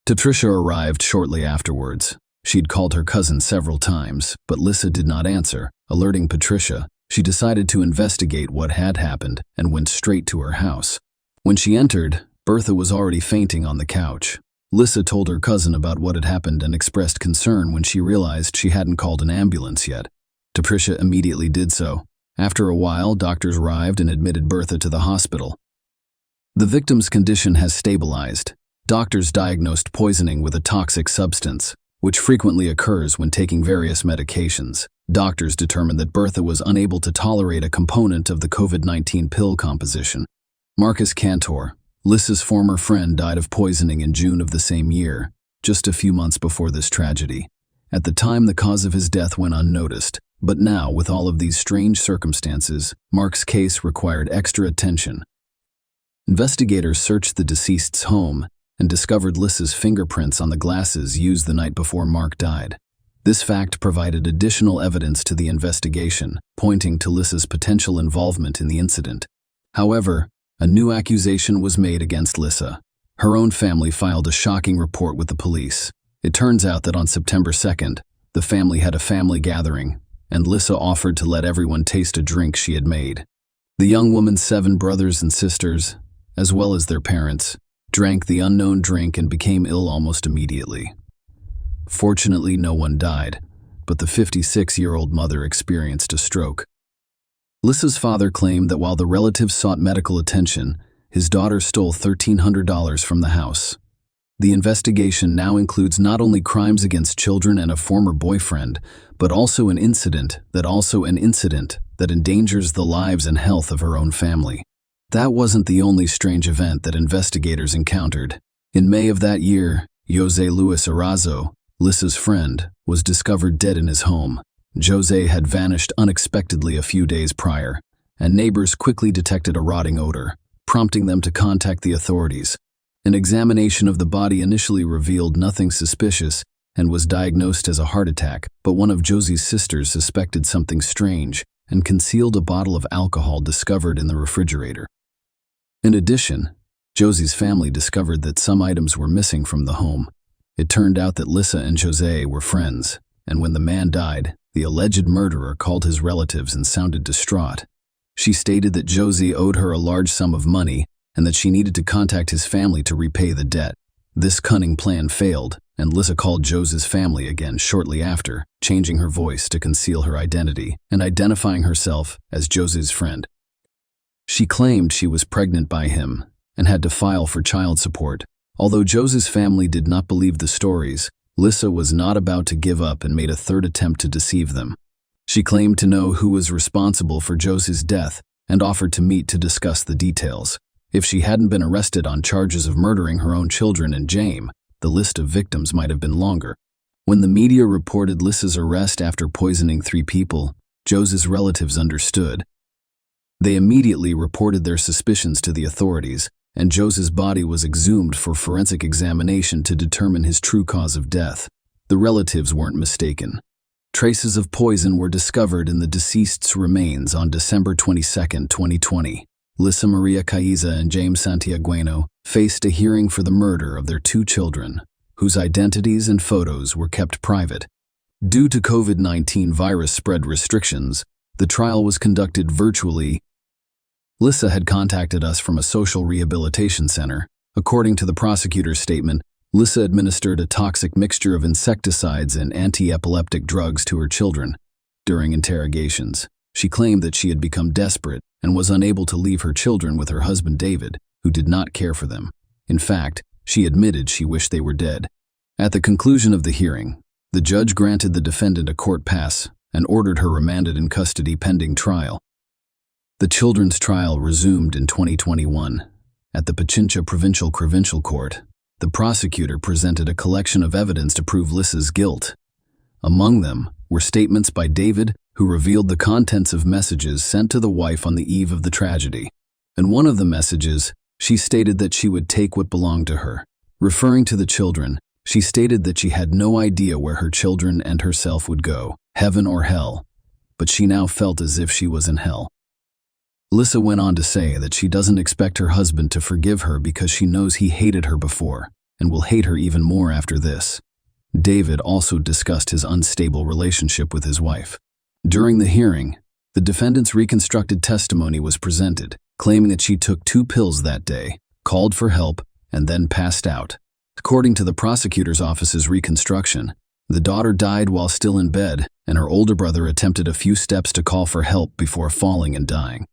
Patricia arrived shortly afterwards. She'd called her cousin several times, but Lissa did not answer. Alerting Patricia, she decided to investigate what had happened and went straight to her house. When she entered, Bertha was already fainting on the couch. Lissa told her cousin about what had happened and expressed concern when she realized she hadn't called an ambulance yet. Patricia immediately did so. After a while, doctors arrived and admitted Bertha to the hospital. The victim's condition has stabilized. Doctors diagnosed poisoning with a toxic substance, which frequently occurs when taking various medications. Doctors determined that Bertha was unable to tolerate a component of the COVID-19 pill composition. Marcus Cantor, Lissa's former friend, died of poisoning in June of the same year, just a few months before this tragedy. At the time, the cause of his death went unnoticed, but now, with all of these strange circumstances, Mark's case required extra attention. Investigators searched the deceased's home and discovered Lissa's fingerprints on the glasses used the night before Mark died. This fact provided additional evidence to the investigation, pointing to Lissa's potential involvement in the incident. However, a new accusation was made against Lissa. Her own family filed a shocking report with the police. It turns out that on September 2nd, the family had a family gathering, and Lissa offered to let everyone taste a drink she had made. The young woman's 7 brothers and sisters, as well as their parents, drank the unknown drink and became ill almost immediately. Fortunately, no one died, but the 56-year-old mother experienced a stroke. Lissa's father claimed that while the relatives sought medical attention, his daughter stole $1,300 from the house. The investigation now includes not only crimes against children and a former boyfriend, but also an incident that endangers the lives and health of her own family. That wasn't the only strange event that investigators encountered. In May of that year, Jose Luis Arazo, Lissa's friend, was discovered dead in his home. Jose had vanished unexpectedly a few days prior, and neighbors quickly detected a rotting odor, prompting them to contact the authorities. An examination of the body initially revealed nothing suspicious and was diagnosed as a heart attack, but one of Josie's sisters suspected something strange and concealed a bottle of alcohol discovered in the refrigerator. In addition, Josie's family discovered that some items were missing from the home. It turned out that Lissa and Jose were friends, and when the man died, the alleged murderer called his relatives and sounded distraught. She stated that Josie owed her a large sum of money and that she needed to contact his family to repay the debt. This cunning plan failed, and Lissa called Jose's family again shortly after, changing her voice to conceal her identity and identifying herself as Jose's friend. She claimed she was pregnant by him and had to file for child support. Although Jose's family did not believe the stories, Lissa was not about to give up and made a third attempt to deceive them. She claimed to know who was responsible for Jose's death and offered to meet to discuss the details. If she hadn't been arrested on charges of murdering her own children and James, the list of victims might have been longer. When the media reported Lissa's arrest after poisoning 3 people, Jose's relatives understood. They immediately reported their suspicions to the authorities, and Jose's body was exhumed for forensic examination to determine his true cause of death. The relatives weren't mistaken. Traces of poison were discovered in the deceased's remains on December 22, 2020. Lisa Maria Caiza and James Santiagueno faced a hearing for the murder of their 2 children, whose identities and photos were kept private. Due to COVID-19 virus spread restrictions, the trial was conducted virtually. Lisa had contacted us from a social rehabilitation center. According to the prosecutor's statement, Lisa administered a toxic mixture of insecticides and anti-epileptic drugs to her children. During interrogations, she claimed that she had become desperate and was unable to leave her children with her husband David, who did not care for them. In fact, she admitted she wished they were dead. At the conclusion of the hearing, the judge granted the defendant a court pass and ordered her remanded in custody pending trial. The children's trial resumed in 2021. At the Pichincha Provincial Court, the prosecutor presented a collection of evidence to prove Lisa's guilt. Among them were statements by David, who revealed the contents of messages sent to the wife on the eve of the tragedy. In one of the messages, she stated that she would take what belonged to her. Referring to the children, she stated that she had no idea where her children and herself would go, heaven or hell, but she now felt as if she was in hell. Lisa went on to say that she doesn't expect her husband to forgive her because she knows he hated her before and will hate her even more after this. David also discussed his unstable relationship with his wife. During the hearing, the defendant's reconstructed testimony was presented, claiming that she took 2 pills that day, called for help, and then passed out. According to the prosecutor's office's reconstruction, the daughter died while still in bed, and her older brother attempted a few steps to call for help before falling and dying.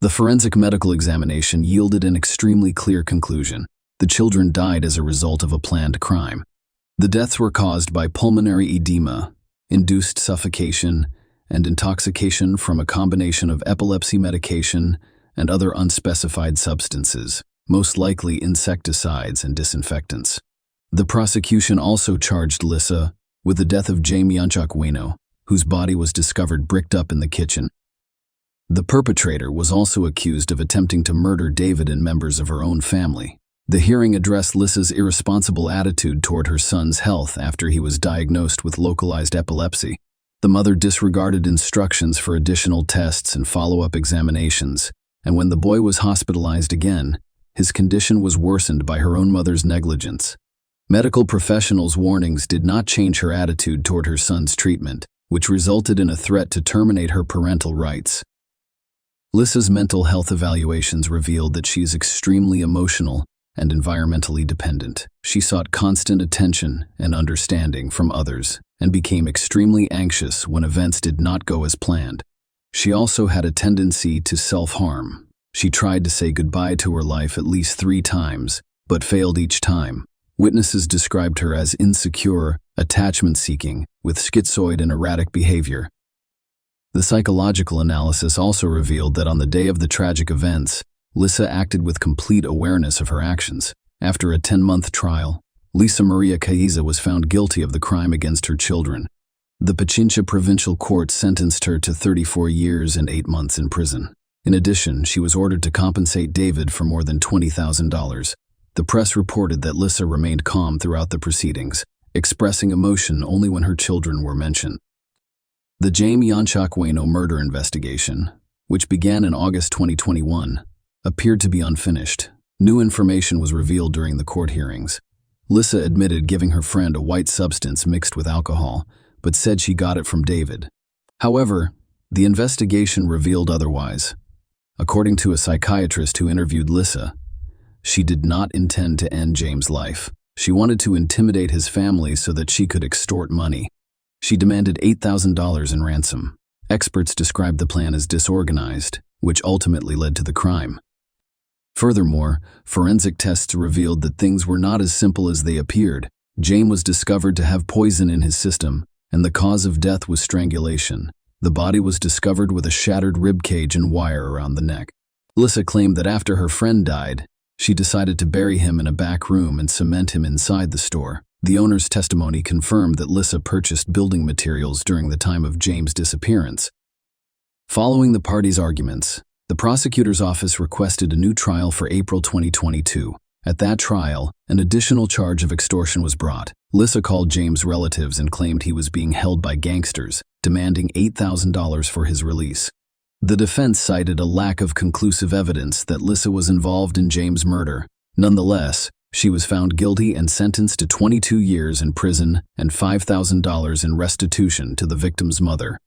The forensic medical examination yielded an extremely clear conclusion. The children died as a result of a planned crime. The deaths were caused by pulmonary edema, induced suffocation, and intoxication from a combination of epilepsy medication and other unspecified substances, most likely insecticides and disinfectants. The prosecution also charged Lisa with the death of James Santiagueno, whose body was discovered bricked up in the kitchen. The perpetrator was also accused of attempting to murder David and members of her own family. The hearing addressed Lisa's irresponsible attitude toward her son's health after he was diagnosed with localized epilepsy. The mother disregarded instructions for additional tests and follow-up examinations, and when the boy was hospitalized again, his condition was worsened by her own mother's negligence. Medical professionals' warnings did not change her attitude toward her son's treatment, which resulted in a threat to terminate her parental rights. Lisa's mental health evaluations revealed that she is extremely emotional and environmentally dependent. She sought constant attention and understanding from others and became extremely anxious when events did not go as planned. She also had a tendency to self-harm. She tried to say goodbye to her life at least 3 times, but failed each time. Witnesses described her as insecure, attachment-seeking, with schizoid and erratic behavior. The psychological analysis also revealed that on the day of the tragic events, Lisa acted with complete awareness of her actions. After a 10-month trial, Lisa Maria Caiza was found guilty of the crime against her children. The Pichincha Provincial Court sentenced her to 34 years and 8 months in prison. In addition, she was ordered to compensate David for more than $20,000. The press reported that Lisa remained calm throughout the proceedings, expressing emotion only when her children were mentioned. The James Santiagueno murder investigation, which began in August 2021, appeared to be unfinished. New information was revealed during the court hearings. Lisa admitted giving her friend a white substance mixed with alcohol, but said she got it from David. However, the investigation revealed otherwise. According to a psychiatrist who interviewed Lisa, she did not intend to end James' life. She wanted to intimidate his family so that she could extort money. She demanded $8,000 in ransom. Experts described the plan as disorganized, which ultimately led to the crime. Furthermore, forensic tests revealed that things were not as simple as they appeared. James was discovered to have poison in his system, and the cause of death was strangulation. The body was discovered with a shattered rib cage and wire around the neck. Lisa claimed that after her friend died, she decided to bury him in a back room and cement him inside the store. The owner's testimony confirmed that Lisa purchased building materials during the time of James' disappearance. Following the parties' arguments, the prosecutor's office requested a new trial for April 2022. At that trial, an additional charge of extortion was brought. Lisa called James' relatives and claimed he was being held by gangsters, demanding $8,000 for his release. The defense cited a lack of conclusive evidence that Lissa was involved in James' murder. Nonetheless, she was found guilty and sentenced to 22 years in prison and $5,000 in restitution to the victim's mother.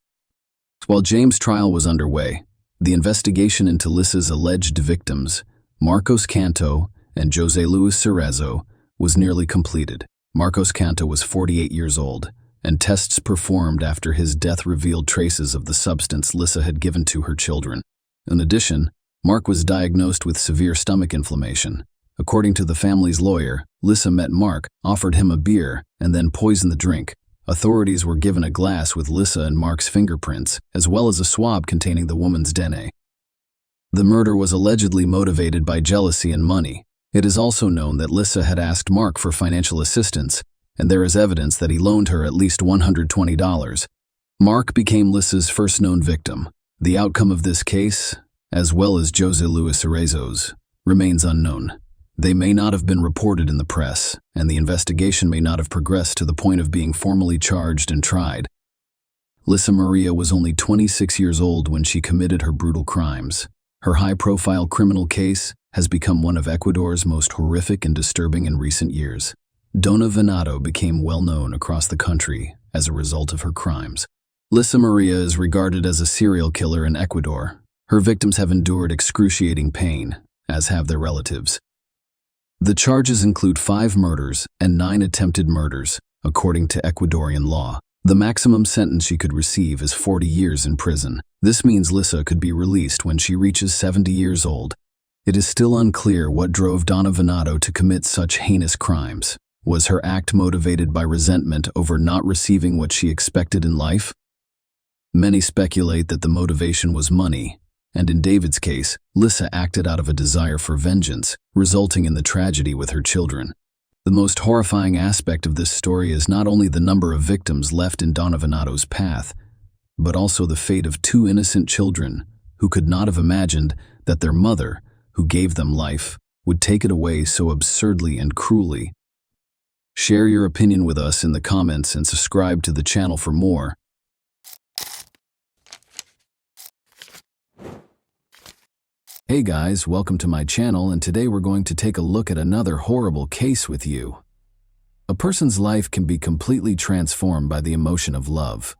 While James' trial was underway, the investigation into Lissa's alleged victims, Marcos Canto and José Luis Cerezo, was nearly completed. Marcos Canto was 48 years old, and tests performed after his death revealed traces of the substance Lissa had given to her children. In addition, Mark was diagnosed with severe stomach inflammation. According to the family's lawyer, Lissa met Mark, offered him a beer, and then poisoned the drink. Authorities were given a glass with Lissa and Mark's fingerprints, as well as a swab containing the woman's DNA. The murder was allegedly motivated by jealousy and money. It is also known that Lissa had asked Mark for financial assistance, and there is evidence that he loaned her at least $120. Mark became Lissa's first known victim. The outcome of this case, as well as José Luis Cerezo's, remains unknown. They may not have been reported in the press, and the investigation may not have progressed to the point of being formally charged and tried. Lissa Maria was only 26 years old when she committed her brutal crimes. Her high-profile criminal case has become one of Ecuador's most horrific and disturbing in recent years. Dona Venado became well-known across the country as a result of her crimes. Lissa Maria is regarded as a serial killer in Ecuador. Her victims have endured excruciating pain, as have their relatives. The charges include 5 murders and 9 attempted murders, according to Ecuadorian law. The maximum sentence she could receive is 40 years in prison. This means Lissa could be released when she reaches 70 years old. It is still unclear what drove Dona Venado to commit such heinous crimes. Was her act motivated by resentment over not receiving what she expected in life? Many speculate that the motivation was money, and in David's case, Lissa acted out of a desire for vengeance, resulting in the tragedy with her children. The most horrifying aspect of this story is not only the number of victims left in Dona Venado's path, but also the fate of 2 innocent children who could not have imagined that their mother, who gave them life, would take it away so absurdly and cruelly. Share your opinion with us in the comments and subscribe to the channel for more. Hey guys, welcome to my channel, and today we're going to take a look at another horrible case with you. A person's life can be completely transformed by the emotion of love.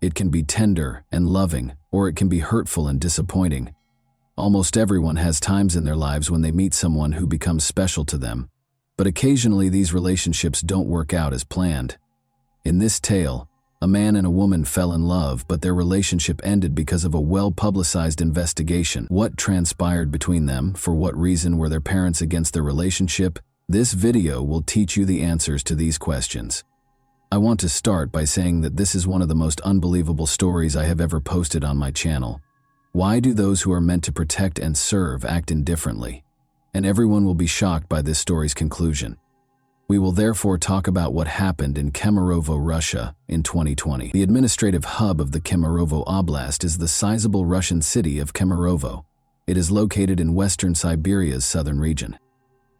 It can be tender and loving, or it can be hurtful and disappointing. Almost everyone has times in their lives when they meet someone who becomes special to them, but occasionally these relationships don't work out as planned. In this tale, a man and a woman fell in love, but their relationship ended because of a well-publicized investigation. What transpired between them? For what reason were their parents against their relationship? This video will teach you the answers to these questions. I want to start by saying that this is one of the most unbelievable stories I have ever posted on my channel. Why do those who are meant to protect and serve act indifferently? And everyone will be shocked by this story's conclusion. We will therefore talk about what happened in Kemerovo, Russia, in 2020. The administrative hub of the Kemerovo Oblast is the sizable Russian city of Kemerovo. It is located in western Siberia's southern region.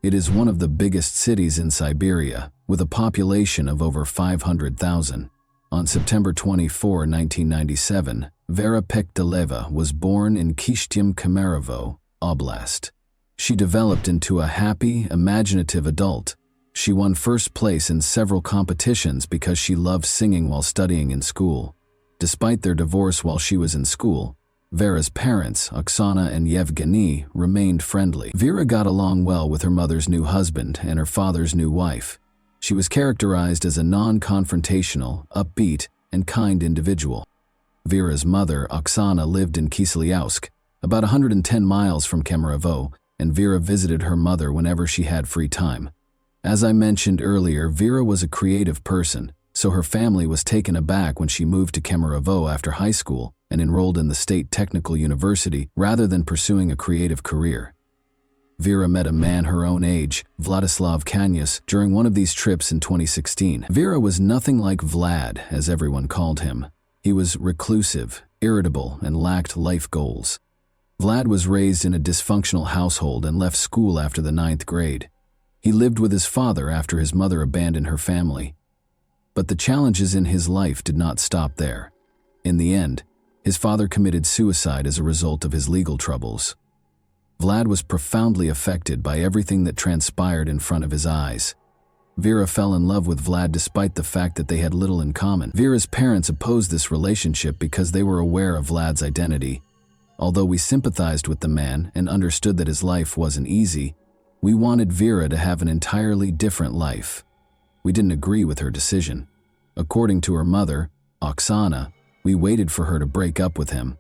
It is one of the biggest cities in Siberia, with a population of over 500,000. On September 24, 1997, Vera Pekdeleva was born in Kishtym, Kemerovo Oblast. She developed into a happy, imaginative adult. She won first place in several competitions because she loved singing while studying in school. Despite their divorce while she was in school, Vera's parents, Oksana and Yevgeny, remained friendly. Vera got along well with her mother's new husband and her father's new wife. She was characterized as a non-confrontational, upbeat, and kind individual. Vera's mother, Oksana, lived in Kiselyausk, about 110 miles from Kemerovo, and Vera visited her mother whenever she had free time. As I mentioned earlier, Vera was a creative person, so her family was taken aback when she moved to Kemerovo after high school and enrolled in the State Technical University rather than pursuing a creative career. Vera met a man her own age, Vladislav Kanyas, during one of these trips in 2016. Vera was nothing like Vlad, as everyone called him. He was reclusive, irritable, and lacked life goals. Vlad was raised in a dysfunctional household and left school after the 9th grade. He lived with his father after his mother abandoned her family. But the challenges in his life did not stop there. In the end, His father committed suicide as a result of his legal troubles. Vlad was profoundly affected by everything that transpired in front of his eyes. Vera fell in love with Vlad despite the fact that they had little in common. Vera's parents opposed this relationship because they were aware of Vlad's identity. Although we sympathized with the man and understood that his life wasn't easy, we wanted Vera to have an entirely different life. We didn't agree with her decision. According to her mother, Oksana, we waited for her to break up with him.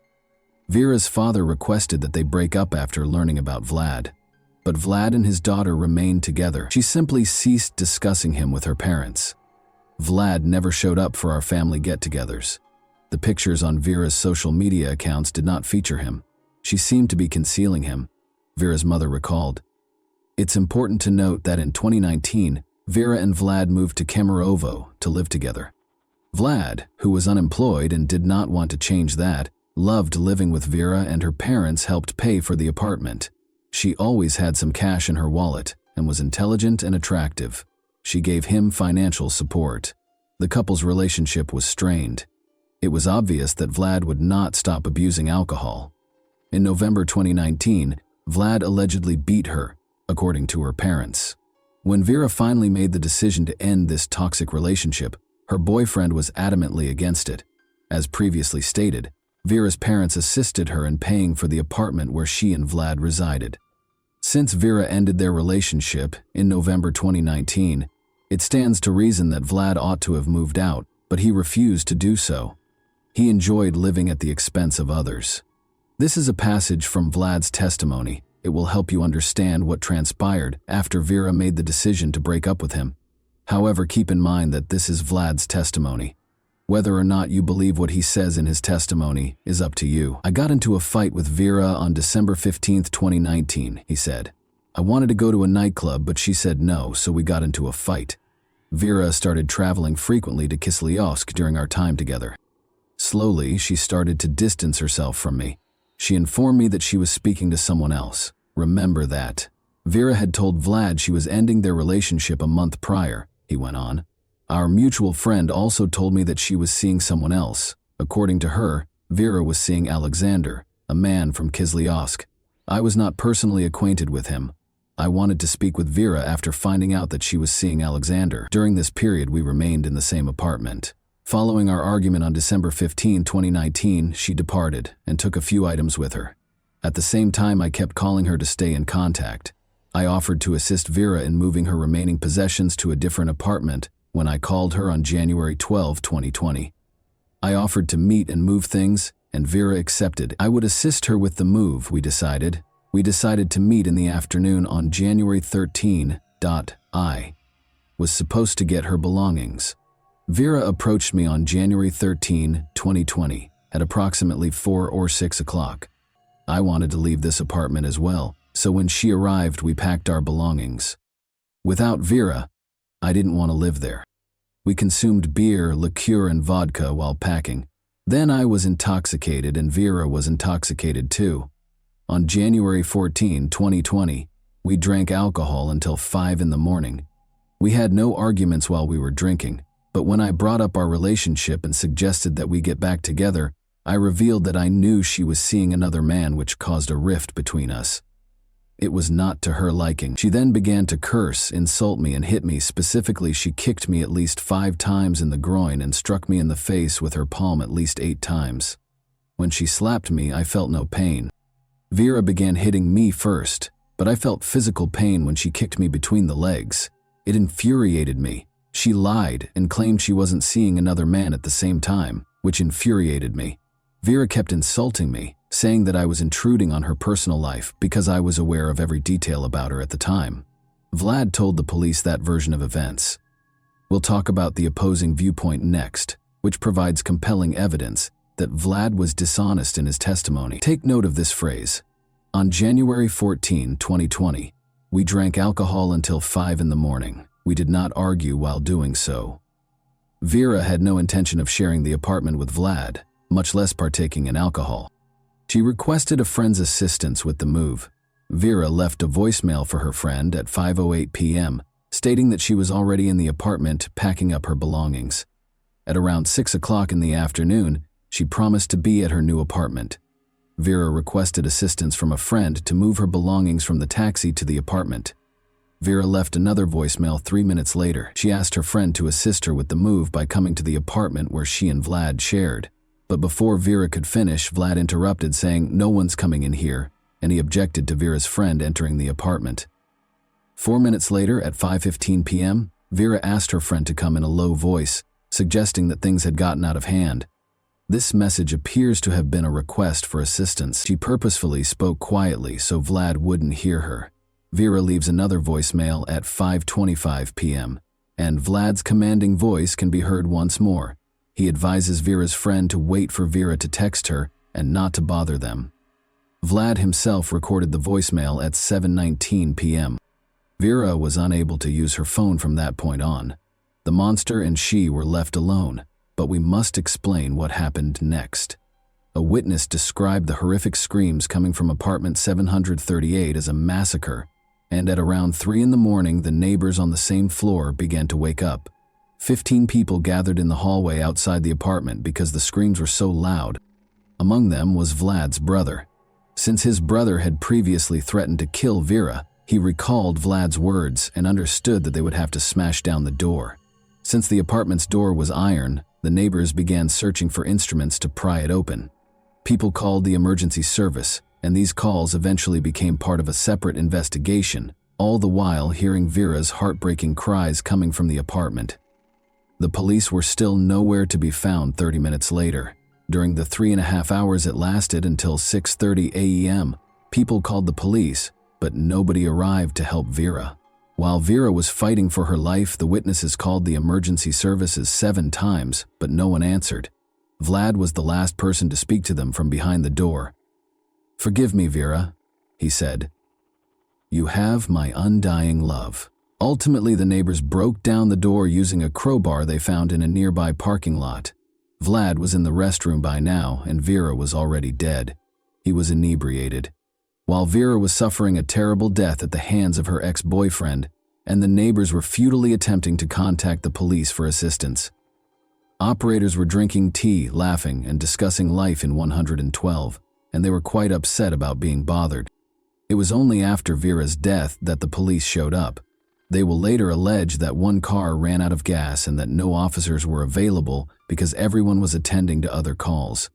Vera's father requested that they break up after learning about Vlad. But Vlad and his daughter remained together. She simply ceased discussing him with her parents. Vlad never showed up for our family get-togethers. The pictures on Vera's social media accounts did not feature him. She seemed to be concealing him, Vera's mother recalled. It's important to note that in 2019, Vera and Vlad moved to Kemerovo to live together. Vlad, who was unemployed and did not want to change that, loved living with Vera, and her parents helped pay for the apartment. She always had some cash in her wallet and was intelligent and attractive. She gave him financial support. The couple's relationship was strained. It was obvious that Vlad would not stop abusing alcohol. In November 2019, Vlad allegedly beat her, according to her parents. When Vera finally made the decision to end this toxic relationship, her boyfriend was adamantly against it. As previously stated, Vera's parents assisted her in paying for the apartment where she and Vlad resided. Since Vera ended their relationship in November 2019, it stands to reason that Vlad ought to have moved out, but he refused to do so. He enjoyed living at the expense of others. This is a passage from Vlad's testimony. It will help you understand what transpired after Vera made the decision to break up with him. However, keep in mind that this is Vlad's testimony. Whether or not you believe what he says in his testimony is up to you. I got into a fight with Vera on December 15, 2019, he said. I wanted to go to a nightclub, but she said no, so we got into a fight. Vera started traveling frequently to Kislyovsk during our time together. Slowly, she started to distance herself from me. She informed me that she was speaking to someone else. Remember that. Vera had told Vlad she was ending their relationship a month prior, he went on. Our mutual friend also told me that she was seeing someone else. According to her, Vera was seeing Alexander, a man from Kislyovsk. I was not personally acquainted with him. I wanted to speak with Vera after finding out that she was seeing Alexander. During this period, we remained in the same apartment. Following our argument on December 15, 2019, she departed and took a few items with her. At the same time, I kept calling her to stay in contact. I offered to assist Vera in moving her remaining possessions to a different apartment when I called her on January 12, 2020. I offered to meet and move things, and Vera accepted. I would assist her with the move, we decided. We decided to meet in the afternoon on January 13. I was supposed to get her belongings. Vera approached me on January 13, 2020, at approximately 4 or 6 o'clock. I wanted to leave this apartment as well, so when she arrived, we packed our belongings. Without Vera, I didn't want to live there. We consumed beer, liqueur, and vodka while packing. Then I was intoxicated and Vera was intoxicated too. On January 14, 2020, we drank alcohol until 5 in the morning. We had no arguments while we were drinking, but when I brought up our relationship and suggested that we get back together, I revealed that I knew she was seeing another man, which caused a rift between us. It was not to her liking. She then began to curse, insult me, and hit me. Specifically, she kicked me at least 5 times in the groin and struck me in the face with her palm at least 8 times. When she slapped me, I felt no pain. Vera began hitting me first, but I felt physical pain when she kicked me between the legs. It infuriated me. She lied and claimed she wasn't seeing another man at the same time, which infuriated me. Vera kept insulting me, saying that I was intruding on her personal life because I was aware of every detail about her at the time. Vlad told the police that version of events. We'll talk about the opposing viewpoint next, which provides compelling evidence that Vlad was dishonest in his testimony. Take note of this phrase. On January 14, 2020, we drank alcohol until 5 in the morning. We did not argue while doing so. Vera had no intention of sharing the apartment with Vlad, much less partaking in alcohol. She requested a friend's assistance with the move. Vera left a voicemail for her friend at 5:08 p.m., stating that she was already in the apartment packing up her belongings. At around 6 o'clock in the afternoon, She promised to be at her new apartment. Vera requested assistance from a friend to move her belongings from the taxi to the apartment. Vera left another voicemail 3 minutes later. She asked her friend to assist her with the move by coming to the apartment where she and Vlad shared. But before Vera could finish, Vlad interrupted, saying, "No one's coming in here," and he objected to Vera's friend entering the apartment. 4 minutes later, at 5:15 p.m., Vera asked her friend to come in a low voice, suggesting that things had gotten out of hand. This message appears to have been a request for assistance. She purposefully spoke quietly so Vlad wouldn't hear her. Vera leaves another voicemail at 5:25 p.m., and Vlad's commanding voice can be heard once more. He advises Vera's friend to wait for Vera to text her and not to bother them. Vlad himself recorded the voicemail at 7:19 p.m. Vera was unable to use her phone from that point on. The monster and she were left alone, but we must explain what happened next. A witness described the horrific screams coming from apartment 738 as a massacre, and at around 3 in the morning, the neighbors on the same floor began to wake up. 15 people gathered in the hallway outside the apartment because the screams were so loud. Among them was Vlad's brother. Since his brother had previously threatened to kill Vera, he recalled Vlad's words and understood that they would have to smash down the door. Since the apartment's door was iron, the neighbors began searching for instruments to pry it open. People called the emergency service, and these calls eventually became part of a separate investigation, all the while hearing Vera's heartbreaking cries coming from the apartment. The police were still nowhere to be found 30 minutes later. During the 3.5 hours it lasted until 6:30 a.m., people called the police, but nobody arrived to help Vera. While Vera was fighting for her life, the witnesses called the emergency services 7 times, but no one answered. Vlad was the last person to speak to them from behind the door. "Forgive me, Vera," he said. "You have my undying love." Ultimately, the neighbors broke down the door using a crowbar they found in a nearby parking lot. Vlad was in the restroom by now, and Vera was already dead. He was inebriated. While Vera was suffering a terrible death at the hands of her ex-boyfriend, and the neighbors were futilely attempting to contact the police for assistance. Operators were drinking tea, laughing, and discussing life in 112, and they were quite upset about being bothered. It was only after Vera's death that the police showed up. They will later allege that one car ran out of gas and that no officers were available because everyone was attending to other calls.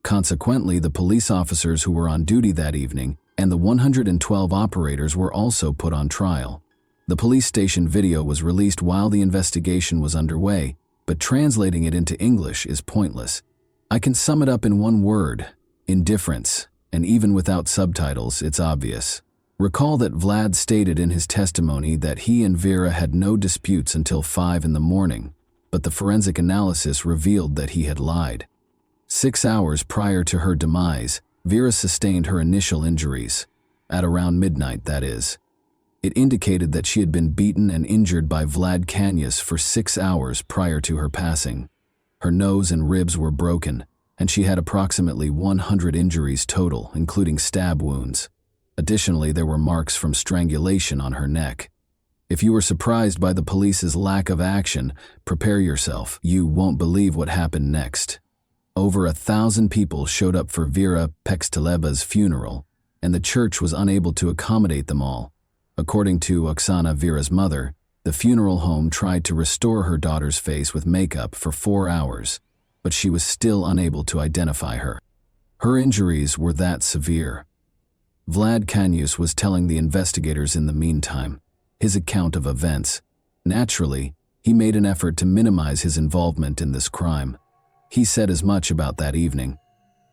Consequently, the police officers who were on duty that evening and the 112 operators were also put on trial. The police station video was released while the investigation was underway, but translating it into English is pointless. I can sum it up in one word: indifference, and even without subtitles, it's obvious. Recall that Vlad stated in his testimony that he and Vera had no disputes until 5 in the morning, but the forensic analysis revealed that he had lied. 6 hours prior to her demise, Vera sustained her initial injuries, at around midnight, that is. It indicated that she had been beaten and injured by Vlad Kanyas for 6 hours prior to her passing. Her nose and ribs were broken, and she had approximately 100 injuries total, including stab wounds. Additionally, there were marks from strangulation on her neck. If you were surprised by the police's lack of action, prepare yourself. You won't believe what happened next. Over 1,000 people showed up for Vera Pexteleba's funeral, and the church was unable to accommodate them all. According to Oksana, Vera's mother, the funeral home tried to restore her daughter's face with makeup for 4 hours, but she was still unable to identify her. Her injuries were that severe. Vlad Kanyus was telling the investigators in the meantime his account of events. Naturally, he made an effort to minimize his involvement in this crime. He said as much about that evening.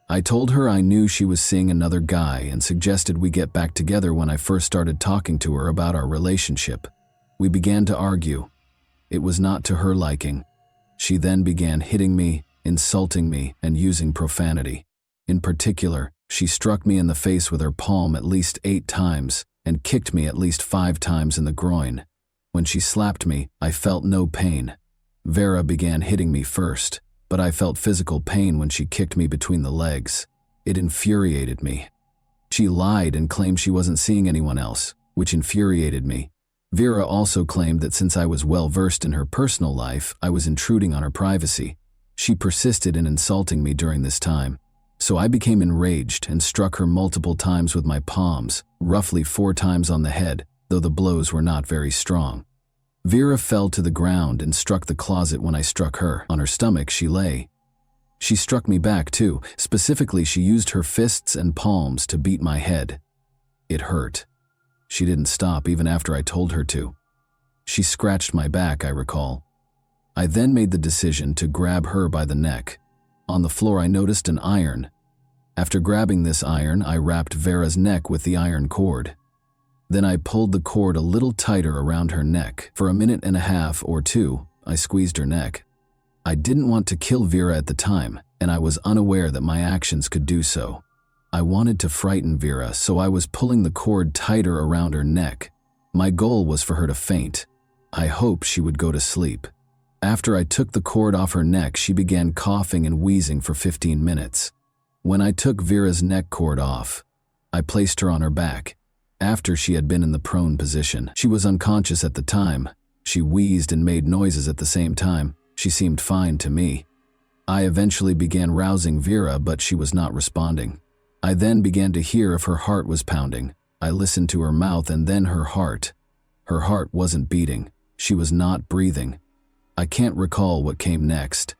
"I told her I knew she was seeing another guy and suggested we get back together when I first started talking to her about our relationship. We began to argue. It was not to her liking. She then began hitting me, insulting me, and using profanity. In particular, she struck me in the face with her palm at least 8 times and kicked me at least 5 times in the groin. When she slapped me, I felt no pain. Vera began hitting me first, but I felt physical pain when she kicked me between the legs. It infuriated me. She lied and claimed she wasn't seeing anyone else, which infuriated me. Vera also claimed that since I was well versed in her personal life, I was intruding on her privacy. She persisted in insulting me during this time, so I became enraged and struck her multiple times with my palms, roughly 4 times on the head, though the blows were not very strong. Vera fell to the ground and struck the closet when I struck her. On her stomach she lay. She struck me back too. Specifically, she used her fists and palms to beat my head. It hurt. She didn't stop even after I told her to. She scratched my back, I recall. I then made the decision to grab her by the neck. On the floor I noticed an iron. After grabbing this iron, I wrapped Vera's neck with the iron cord. Then I pulled the cord a little tighter around her neck. For a minute and a half or 2, I squeezed her neck. I didn't want to kill Vera at the time, and I was unaware that my actions could do so. I wanted to frighten Vera, so I was pulling the cord tighter around her neck. My goal was for her to faint. I hoped she would go to sleep. After I took the cord off her neck, she began coughing and wheezing for 15 minutes. When I took Vera's neck cord off, I placed her on her back. After she had been in the prone position, she was unconscious at the time. She wheezed and made noises at the same time. She seemed fine to me. I eventually began rousing Vera, but she was not responding. I then began to hear if her heart was pounding. I listened to her mouth and then her heart. Her heart wasn't beating. She was not breathing. I can't recall what came next.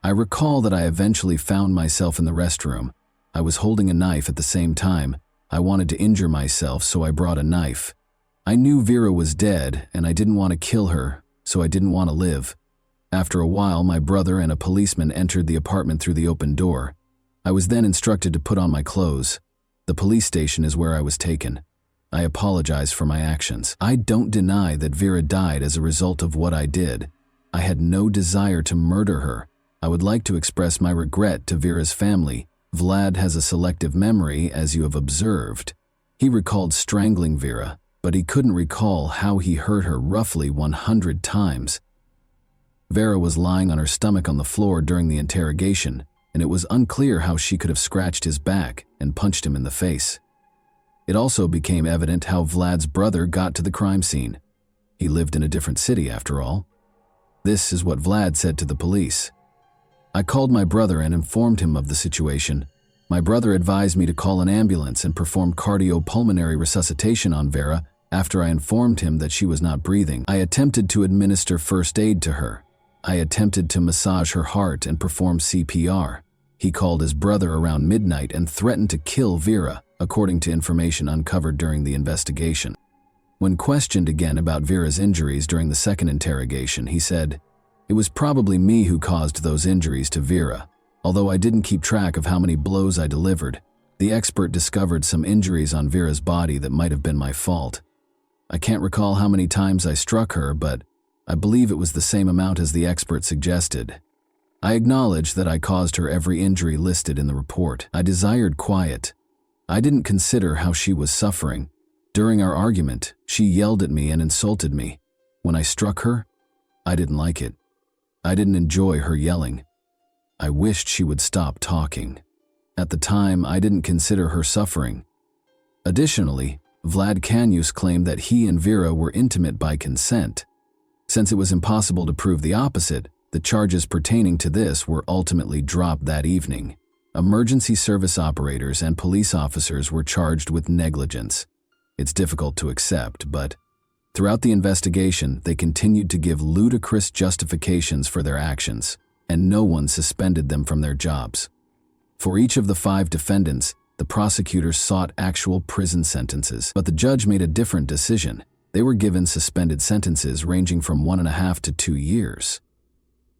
I recall that I eventually found myself in the restroom. I was holding a knife at the same time. I wanted to injure myself, so I brought a knife. I knew Vera was dead, and I didn't want to kill her, so I didn't want to live. After a while, my brother and a policeman entered the apartment through the open door. I was then instructed to put on my clothes. The police station is where I was taken. I apologize for my actions. I don't deny that Vera died as a result of what I did. I had no desire to murder her. I would like to express my regret to Vera's family. Vlad has a selective memory, as you have observed. He recalled strangling Vera, but he couldn't recall how he hurt her roughly 100 times. Vera was lying on her stomach on the floor during the interrogation, and it was unclear how she could have scratched his back and punched him in the face. It also became evident how Vlad's brother got to the crime scene. He lived in a different city, after all. This is what Vlad said to the police. I called my brother and informed him of the situation. My brother advised me to call an ambulance and perform cardiopulmonary resuscitation on Vera. After I informed him that she was not breathing, I attempted to administer first aid to her. I attempted to massage her heart and perform CPR. He called his brother around midnight and threatened to kill Vera, according to information uncovered during the investigation. When questioned again about Vera's injuries during the second interrogation, he said, "It was probably me who caused those injuries to Vera. Although I didn't keep track of how many blows I delivered, the expert discovered some injuries on Vera's body that might have been my fault. I can't recall how many times I struck her, but I believe it was the same amount as the expert suggested. I acknowledge that I caused her every injury listed in the report. I desired quiet. I didn't consider how she was suffering. During our argument, she yelled at me and insulted me. When I struck her, I didn't like it. I didn't enjoy her yelling. I wished she would stop talking. At the time, I didn't consider her suffering. Additionally, Vlad Kanyus claimed that he and Vera were intimate by consent. Since it was impossible to prove the opposite, the charges pertaining to this were ultimately dropped that evening. Emergency service operators and police officers were charged with negligence. It's difficult to accept, but throughout the investigation, they continued to give ludicrous justifications for their actions, and no one suspended them from their jobs. For each of the 5 defendants, the prosecutors sought actual prison sentences, but the judge made a different decision. They were given suspended sentences ranging from 1.5 to 2 years.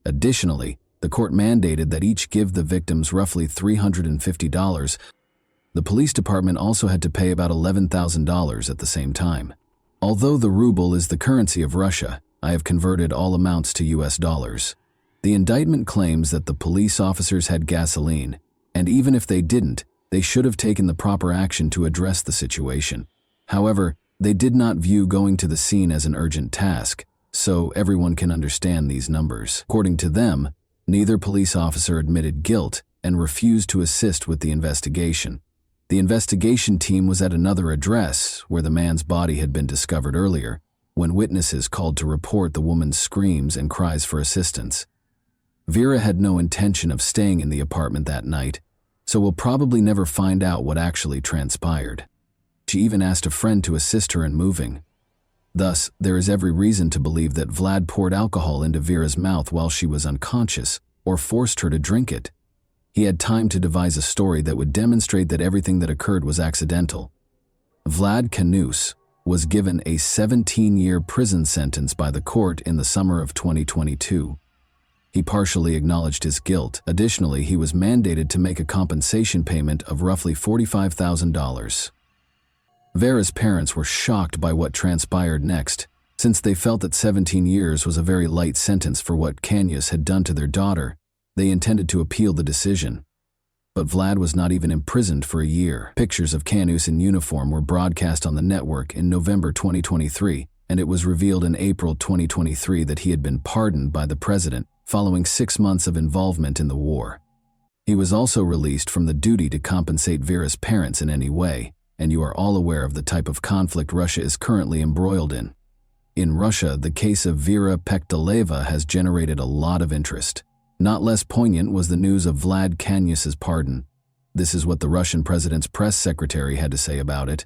Additionally, the court mandated that each give the victims roughly $350. The police department also had to pay about $11,000 at the same time. Although the ruble is the currency of Russia, I have converted all amounts to US dollars. The indictment claims that the police officers had gasoline, and even if they didn't, they should have taken the proper action to address the situation. However, they did not view going to the scene as an urgent task, so everyone can understand these numbers. According to them, neither police officer admitted guilt and refused to assist with the investigation. The investigation team was at another address where the man's body had been discovered earlier, when witnesses called to report the woman's screams and cries for assistance. Vera had no intention of staying in the apartment that night, so we'll probably never find out what actually transpired. She even asked a friend to assist her in moving. Thus, there is every reason to believe that Vlad poured alcohol into Vera's mouth while she was unconscious or forced her to drink it. He had time to devise a story that would demonstrate that everything that occurred was accidental. Vlad Kanus was given a 17-year prison sentence by the court in the summer of 2022. He partially acknowledged his guilt. Additionally, he was mandated to make a compensation payment of roughly $45,000. Vera's parents were shocked by what transpired next, since they felt that 17 years was a very light sentence for what Kanus had done to their daughter. They intended to appeal the decision. But Vlad was not even imprisoned for a year. Pictures of Kanus in uniform were broadcast on the network in November 2023, and it was revealed in April 2023 that he had been pardoned by the president following 6 months of involvement in the war. He was also released from the duty to compensate Vera's parents in any way, and you are all aware of the type of conflict Russia is currently embroiled in. In Russia, the case of Vera Pekteleva has generated a lot of interest. Not less poignant was the news of Vlad Kanus's pardon. This is what the Russian president's press secretary had to say about it.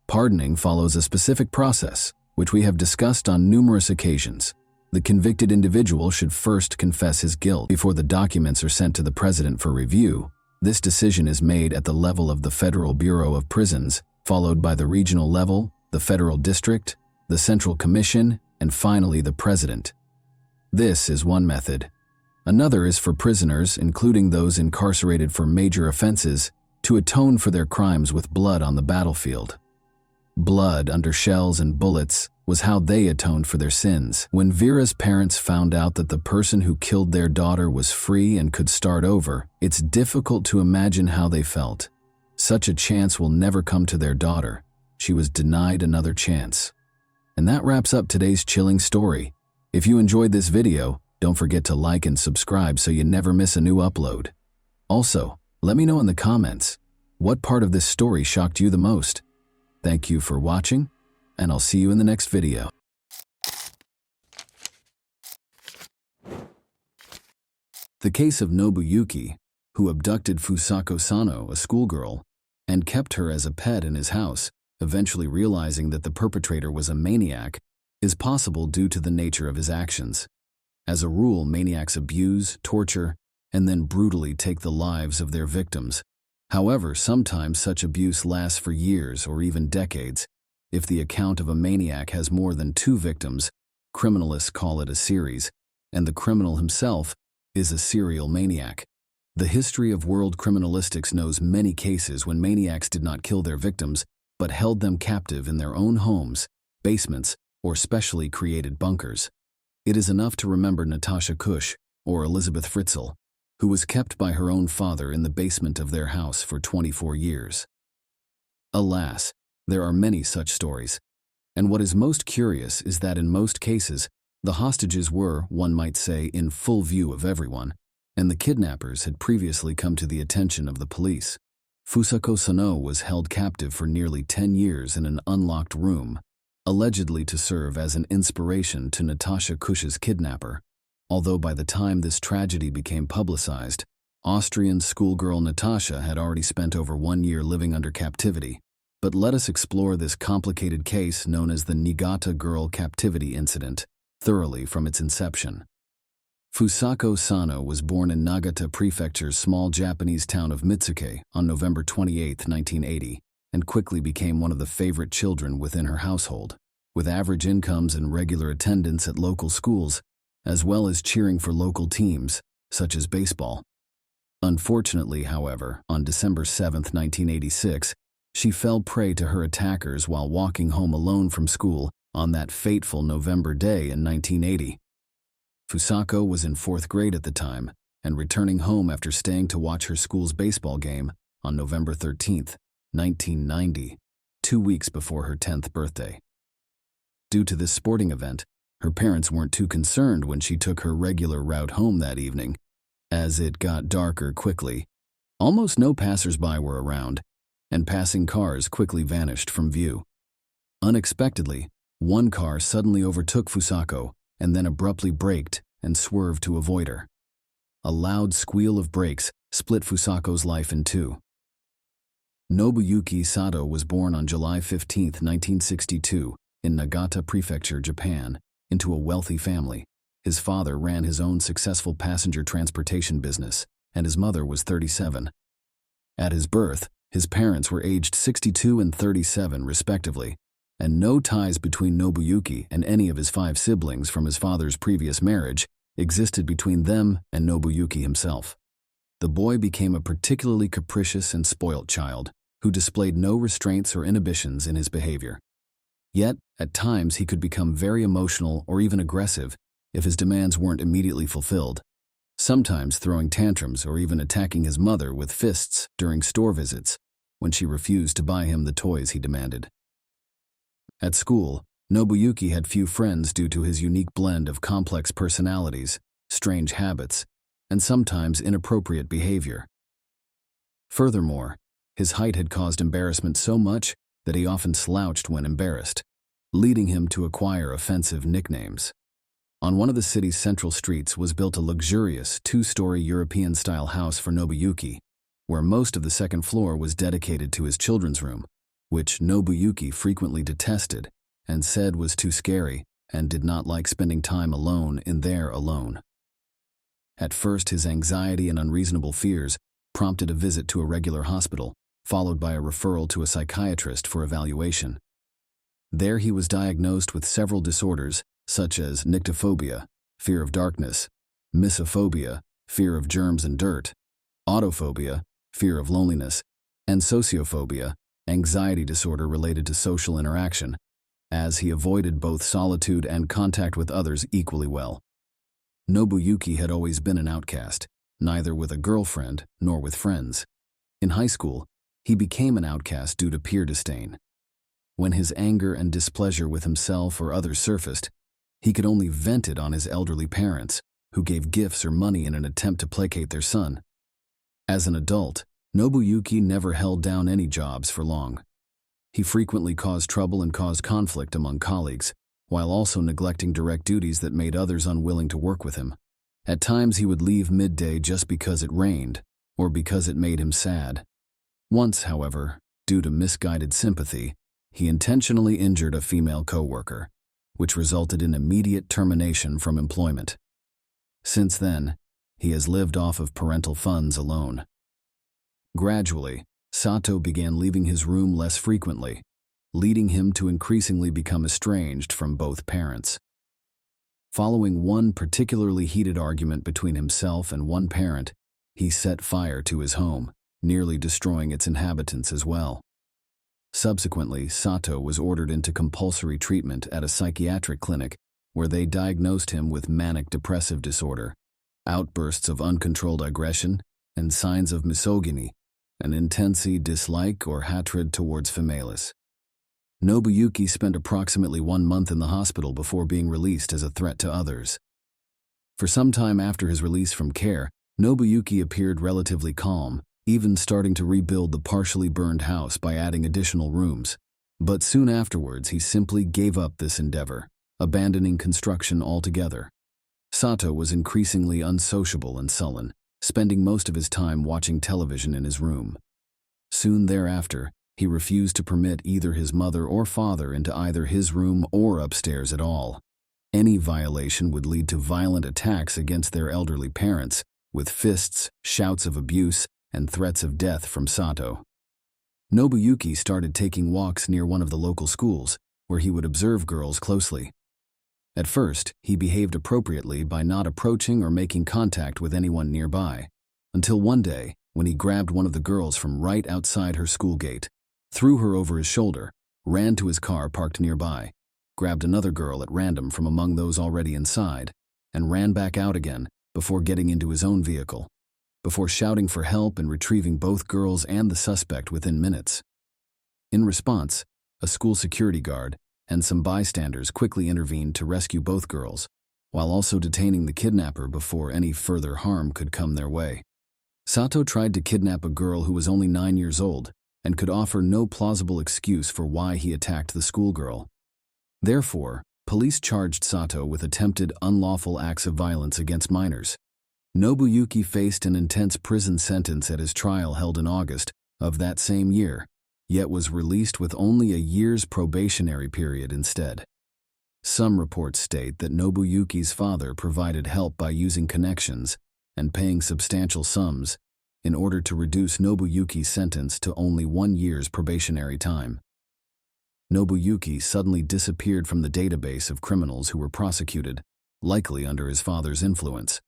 Pardoning follows a specific process, which we have discussed on numerous occasions. The convicted individual should first confess his guilt before the documents are sent to the president for review. This decision is made at the level of the Federal Bureau of Prisons, followed by the regional level, the federal district, the Central Commission, and finally the president. This is one method. Another is for prisoners, including those incarcerated for major offenses, to atone for their crimes with blood on the battlefield. Blood under shells and bullets was how they atoned for their sins. When Vera's parents found out that the person who killed their daughter was free and could start over, it's difficult to imagine how they felt. Such a chance will never come to their daughter. She was denied another chance. And that wraps up today's chilling story. If you enjoyed this video, don't forget to like and subscribe so you never miss a new upload. Also, let me know in the comments, what part of this story shocked you the most? Thank you for watching, and I'll see you in the next video. The case of Nobuyuki, who abducted Fusako Sano, a schoolgirl, and kept her as a pet in his house, eventually realizing that the perpetrator was a maniac, is possible due to the nature of his actions. As a rule, maniacs abuse, torture, and then brutally take the lives of their victims. However, sometimes such abuse lasts for years or even decades. If the account of a maniac has more than 2 victims, criminalists call it a series, and the criminal himself is a serial maniac. The history of world criminalistics knows many cases when maniacs did not kill their victims, but held them captive in their own homes, basements, or specially created bunkers. It is enough to remember Natasha Kush, or Elizabeth Fritzl, who was kept by her own father in the basement of their house for 24 years. Alas, there are many such stories, and what is most curious is that in most cases, the hostages were, one might say, in full view of everyone, and the kidnappers had previously come to the attention of the police. Fusako Sano was held captive for nearly 10 years in an unlocked room, allegedly to serve as an inspiration to Natasha Kush's kidnapper. Although by the time this tragedy became publicized, Austrian schoolgirl Natasha had already spent over 1 year living under captivity. But let us explore this complicated case known as the Niigata girl captivity incident thoroughly from its inception. Fusako Sano was born in Nagata Prefecture's small Japanese town of Mitsuke on November 28, 1980, and quickly became one of the favorite children within her household, with average incomes and regular attendance at local schools, as well as cheering for local teams, such as baseball. Unfortunately, however, on December 7, 1986, she fell prey to her attackers while walking home alone from school on that fateful November day in 1980. Fusako was in 4th grade at the time and returning home after staying to watch her school's baseball game on November 13, 1990, 2 weeks before her 10th birthday. Due to this sporting event, her parents weren't too concerned when she took her regular route home that evening. As it got darker quickly, almost no passers-by were around, and passing cars quickly vanished from view. Unexpectedly, one car suddenly overtook Fusako and then abruptly braked and swerved to avoid her. A loud squeal of brakes split Fusako's life in two. Nobuyuki Sato was born on July 15, 1962, in Nagata Prefecture, Japan, into a wealthy family. His father ran his own successful passenger transportation business, and his mother was 37. At his birth, his parents were aged 62 and 37 respectively, and no ties between Nobuyuki and any of his 5 siblings from his father's previous marriage existed between them and Nobuyuki himself. The boy became a particularly capricious and spoilt child who displayed no restraints or inhibitions in his behavior. Yet, at times he could become very emotional or even aggressive if his demands weren't immediately fulfilled, sometimes throwing tantrums or even attacking his mother with fists during store visits when she refused to buy him the toys he demanded. At school, Nobuyuki had few friends due to his unique blend of complex personalities, strange habits, and sometimes inappropriate behavior. Furthermore, his height had caused embarrassment so much that he often slouched when embarrassed, leading him to acquire offensive nicknames. On one of the city's central streets was built a luxurious 2-story European-style house for Nobuyuki, where most of the second floor was dedicated to his children's room, which Nobuyuki frequently detested and said was too scary and did not like spending time alone in there alone. At first, his anxiety and unreasonable fears prompted a visit to a regular hospital, followed by a referral to a psychiatrist for evaluation. There he was diagnosed with several disorders such as nyctophobia, fear of darkness, misophobia, fear of germs and dirt, autophobia, fear of loneliness, and sociophobia, anxiety disorder related to social interaction, as he avoided both solitude and contact with others equally well. Nobuyuki had always been an outcast, neither with a girlfriend nor with friends. In high school, he became an outcast due to peer disdain. When his anger and displeasure with himself or others surfaced, he could only vent it on his elderly parents, who gave gifts or money in an attempt to placate their son. As an adult, Nobuyuki never held down any jobs for long. He frequently caused trouble and caused conflict among colleagues, while also neglecting direct duties that made others unwilling to work with him. At times he would leave midday just because it rained, or because it made him sad. Once, however, due to misguided sympathy, he intentionally injured a female coworker, which resulted in immediate termination from employment. Since then, he has lived off of parental funds alone. Gradually, Sato began leaving his room less frequently, leading him to increasingly become estranged from both parents. Following one particularly heated argument between himself and one parent, he set fire to his home, nearly destroying its inhabitants as well. Subsequently, Sato was ordered into compulsory treatment at a psychiatric clinic where they diagnosed him with manic depressive disorder, outbursts of uncontrolled aggression, and signs of misogyny, an intense dislike or hatred towards females. Nobuyuki spent approximately 1 month in the hospital before being released as a threat to others. For some time after his release from care, Nobuyuki appeared relatively calm, even starting to rebuild the partially burned house by adding additional rooms. But soon afterwards, he simply gave up this endeavor, abandoning construction altogether. Sato was increasingly unsociable and sullen, spending most of his time watching television in his room. Soon thereafter, he refused to permit either his mother or father into either his room or upstairs at all. Any violation would lead to violent attacks against their elderly parents, with fists, shouts of abuse, and threats of death from Sato. Nobuyuki started taking walks near one of the local schools, where he would observe girls closely. At first, he behaved appropriately by not approaching or making contact with anyone nearby, until one day, when he grabbed one of the girls from right outside her school gate, threw her over his shoulder, ran to his car parked nearby, grabbed another girl at random from among those already inside, and ran back out again before getting into his own vehicle, before shouting for help and retrieving both girls and the suspect within minutes. In response, a school security guard and some bystanders quickly intervened to rescue both girls, while also detaining the kidnapper before any further harm could come their way. Sato tried to kidnap a girl who was only 9 years old and could offer no plausible excuse for why he attacked the schoolgirl. Therefore, police charged Sato with attempted unlawful acts of violence against minors. Nobuyuki faced an intense prison sentence at his trial held in August of that same year, yet was released with only a year's probationary period instead. Some reports state that Nobuyuki's father provided help by using connections and paying substantial sums in order to reduce Nobuyuki's sentence to only 1 year's probationary time. Nobuyuki suddenly disappeared from the database of criminals who were prosecuted, likely under his father's influence.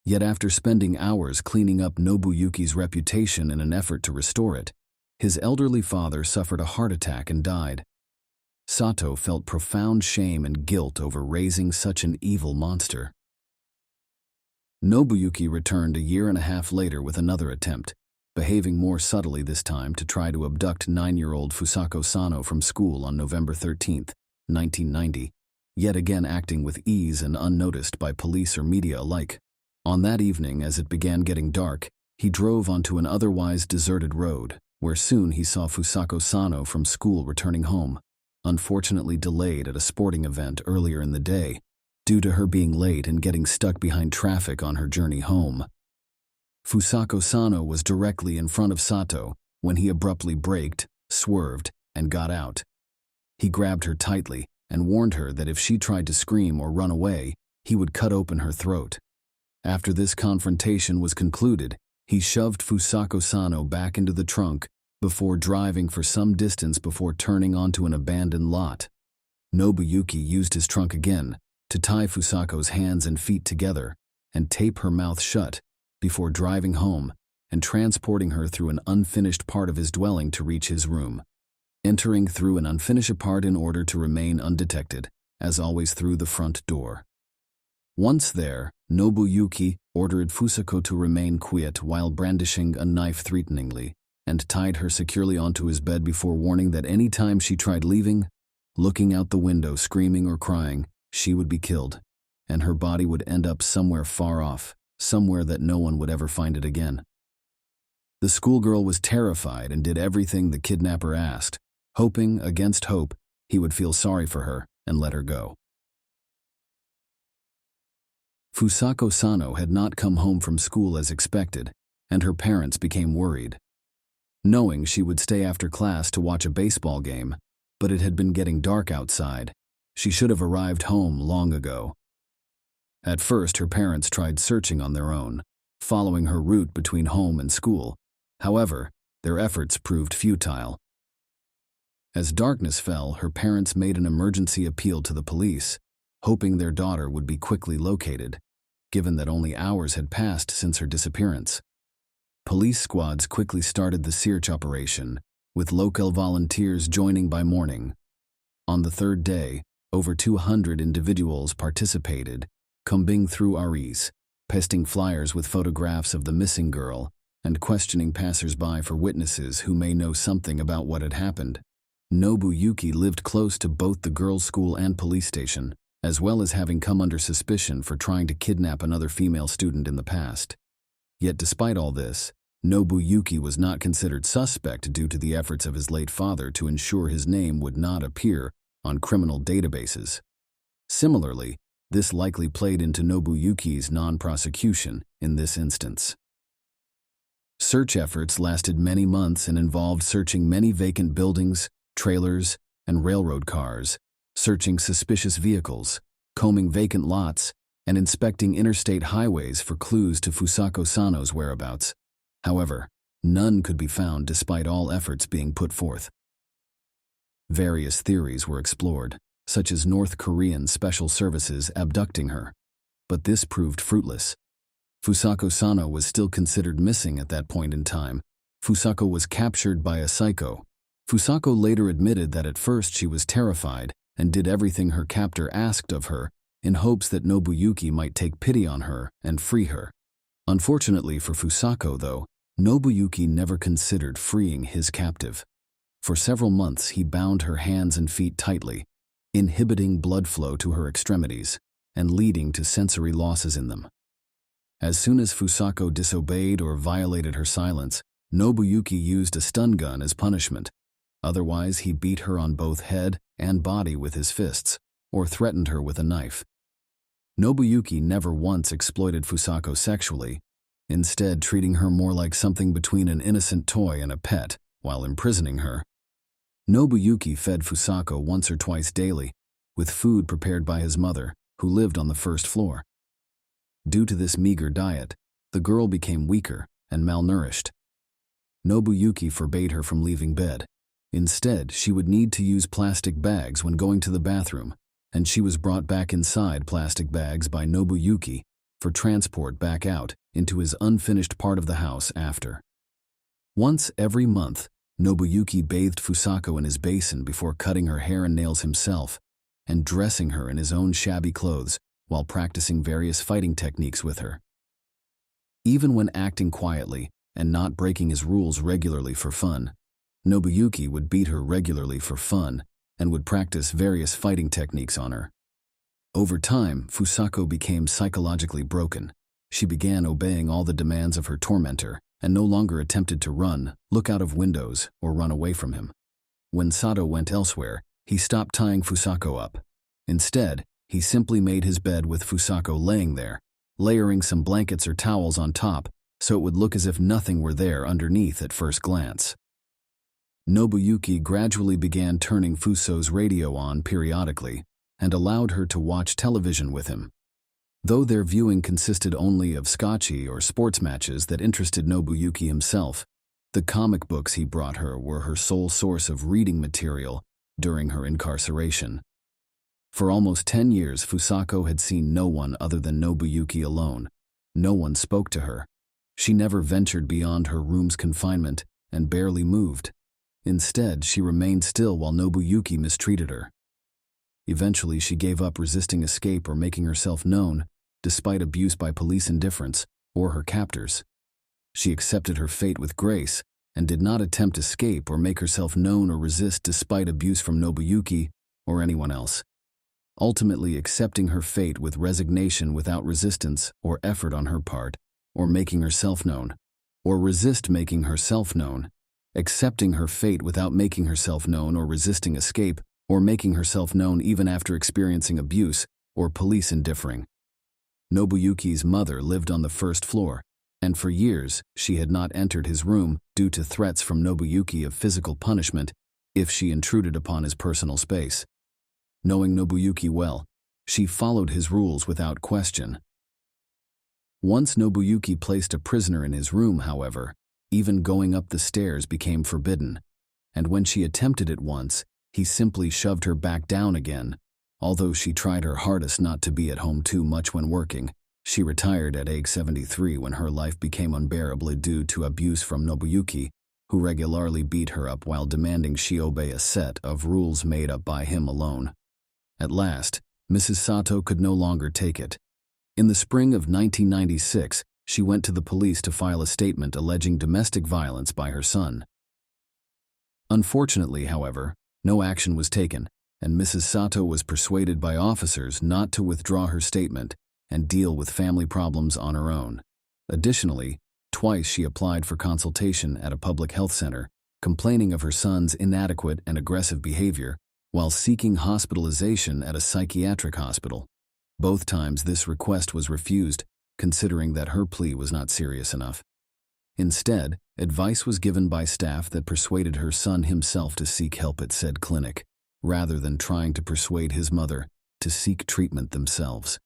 Yet after spending hours cleaning up Nobuyuki's reputation in an effort to restore it, his elderly father suffered a heart attack and died. Sato felt profound shame and guilt over raising such an evil monster. Nobuyuki returned a year and a half later with another attempt, behaving more subtly this time to try to abduct 9-year-old Fusako Sano from school on November 13, 1990, yet again acting with ease and unnoticed by police or media alike. On that evening, as it began getting dark, he drove onto an otherwise deserted road, where soon he saw Fusako Sano from school returning home, unfortunately delayed at a sporting event earlier in the day, due to her being late and getting stuck behind traffic on her journey home. Fusako Sano was directly in front of Sato when he abruptly braked, swerved, and got out. He grabbed her tightly and warned her that if she tried to scream or run away, he would cut open her throat. After this confrontation was concluded, he shoved Fusako Sano back into the trunk before driving for some distance before turning onto an abandoned lot. Nobuyuki used his trunk again to tie Fusako's hands and feet together and tape her mouth shut before driving home and transporting her through an unfinished part of his dwelling to reach his room, entering through an unfinished part in order to remain undetected, as always through the front door. Once there, Nobuyuki ordered Fusako to remain quiet while brandishing a knife threateningly, and tied her securely onto his bed before warning that any time she tried leaving, looking out the window, screaming or crying, she would be killed, and her body would end up somewhere far off, somewhere that no one would ever find it again. The schoolgirl was terrified and did everything the kidnapper asked, hoping, against hope, he would feel sorry for her and let her go. Fusako Sano had not come home from school as expected, and her parents became worried. Knowing she would stay after class to watch a baseball game, but it had been getting dark outside, she should have arrived home long ago. At first, her parents tried searching on their own, following her route between home and school. However, their efforts proved futile. As darkness fell, her parents made an emergency appeal to the police, hoping their daughter would be quickly located, given that only hours had passed since her disappearance. Police squads quickly started the search operation, with local volunteers joining by morning. On the third day, over 200 individuals participated, combing through REs, pasting flyers with photographs of the missing girl, and questioning passers-by for witnesses who may know something about what had happened. Nobuyuki lived close to both the girls' school and police station, as well as having come under suspicion for trying to kidnap another female student in the past. Yet despite all this, Nobuyuki was not considered suspect due to the efforts of his late father to ensure his name would not appear on criminal databases. Similarly, this likely played into Nobuyuki's non-prosecution in this instance. Search efforts lasted many months and involved searching many vacant buildings, trailers, and railroad cars, searching suspicious vehicles, combing vacant lots, and inspecting interstate highways for clues to Fusako Sano's whereabouts. However, none could be found despite all efforts being put forth. Various theories were explored, such as North Korean special services abducting her, but this proved fruitless. Fusako Sano was still considered missing at that point in time. Fusako was captured by a psycho. Fusako later admitted that at first she was terrified and did everything her captor asked of her in hopes that Nobuyuki might take pity on her and free her. Unfortunately for Fusako, though, Nobuyuki never considered freeing his captive. For several months he bound her hands and feet tightly, inhibiting blood flow to her extremities and leading to sensory losses in them. As soon as Fusako disobeyed or violated her silence, Nobuyuki used a stun gun as punishment. Otherwise, he beat her on both head and body with his fists, or threatened her with a knife. Nobuyuki never once exploited Fusako sexually, instead treating her more like something between an innocent toy and a pet while imprisoning her. Nobuyuki fed Fusako once or twice daily, with food prepared by his mother, who lived on the first floor. Due to this meager diet, the girl became weaker and malnourished. Nobuyuki forbade her from leaving bed. Instead, she would need to use plastic bags when going to the bathroom, and she was brought back inside plastic bags by Nobuyuki for transport back out into his unfinished part of the house after. Once every month, Nobuyuki bathed Fusako in his basin before cutting her hair and nails himself and dressing her in his own shabby clothes while practicing various fighting techniques with her. Even when acting quietly and not breaking his rules regularly for fun, Nobuyuki would beat her regularly for fun and would practice various fighting techniques on her. Over time, Fusako became psychologically broken. She began obeying all the demands of her tormentor and no longer attempted to run, look out of windows, or run away from him. When Sato went elsewhere, he stopped tying Fusako up. Instead, he simply made his bed with Fusako laying there, layering some blankets or towels on top so it would look as if nothing were there underneath at first glance. Nobuyuki gradually began turning Fuso's radio on periodically and allowed her to watch television with him. Though their viewing consisted only of scotchy or sports matches that interested Nobuyuki himself, the comic books he brought her were her sole source of reading material during her incarceration. For almost 10 years, Fusako had seen no one other than Nobuyuki alone. No one spoke to her. She never ventured beyond her room's confinement and barely moved. Instead, she remained still while Nobuyuki mistreated her. Eventually, she gave up resisting escape or making herself known, despite abuse by police indifference or her captors. She accepted her fate with grace and did not attempt escape or make herself known or resist despite abuse from Nobuyuki or anyone else. Ultimately accepting her fate with resignation without resistance or effort on her part, or making herself known, or resist making herself known, accepting her fate without making herself known or resisting escape, or making herself known even after experiencing abuse or police indifference. Nobuyuki's mother lived on the first floor, and for years she had not entered his room due to threats from Nobuyuki of physical punishment if she intruded upon his personal space. Knowing Nobuyuki well, she followed his rules without question. Once Nobuyuki placed a prisoner in his room, however, even going up the stairs became forbidden, and when she attempted it once, he simply shoved her back down again. Although she tried her hardest not to be at home too much when working, she retired at age 73 when her life became unbearable due to abuse from Nobuyuki, who regularly beat her up while demanding she obey a set of rules made up by him alone. At last, Mrs. Sato could no longer take it. In the spring of 1996, she went to the police to file a statement alleging domestic violence by her son. Unfortunately, however, no action was taken, and Mrs. Sato was persuaded by officers not to withdraw her statement and deal with family problems on her own. Additionally, twice she applied for consultation at a public health center, complaining of her son's inadequate and aggressive behavior while seeking hospitalization at a psychiatric hospital. Both times this request was refused, considering that her plea was not serious enough. Instead, advice was given by staff that persuaded her son himself to seek help at said clinic, rather than trying to persuade his mother to seek treatment themselves.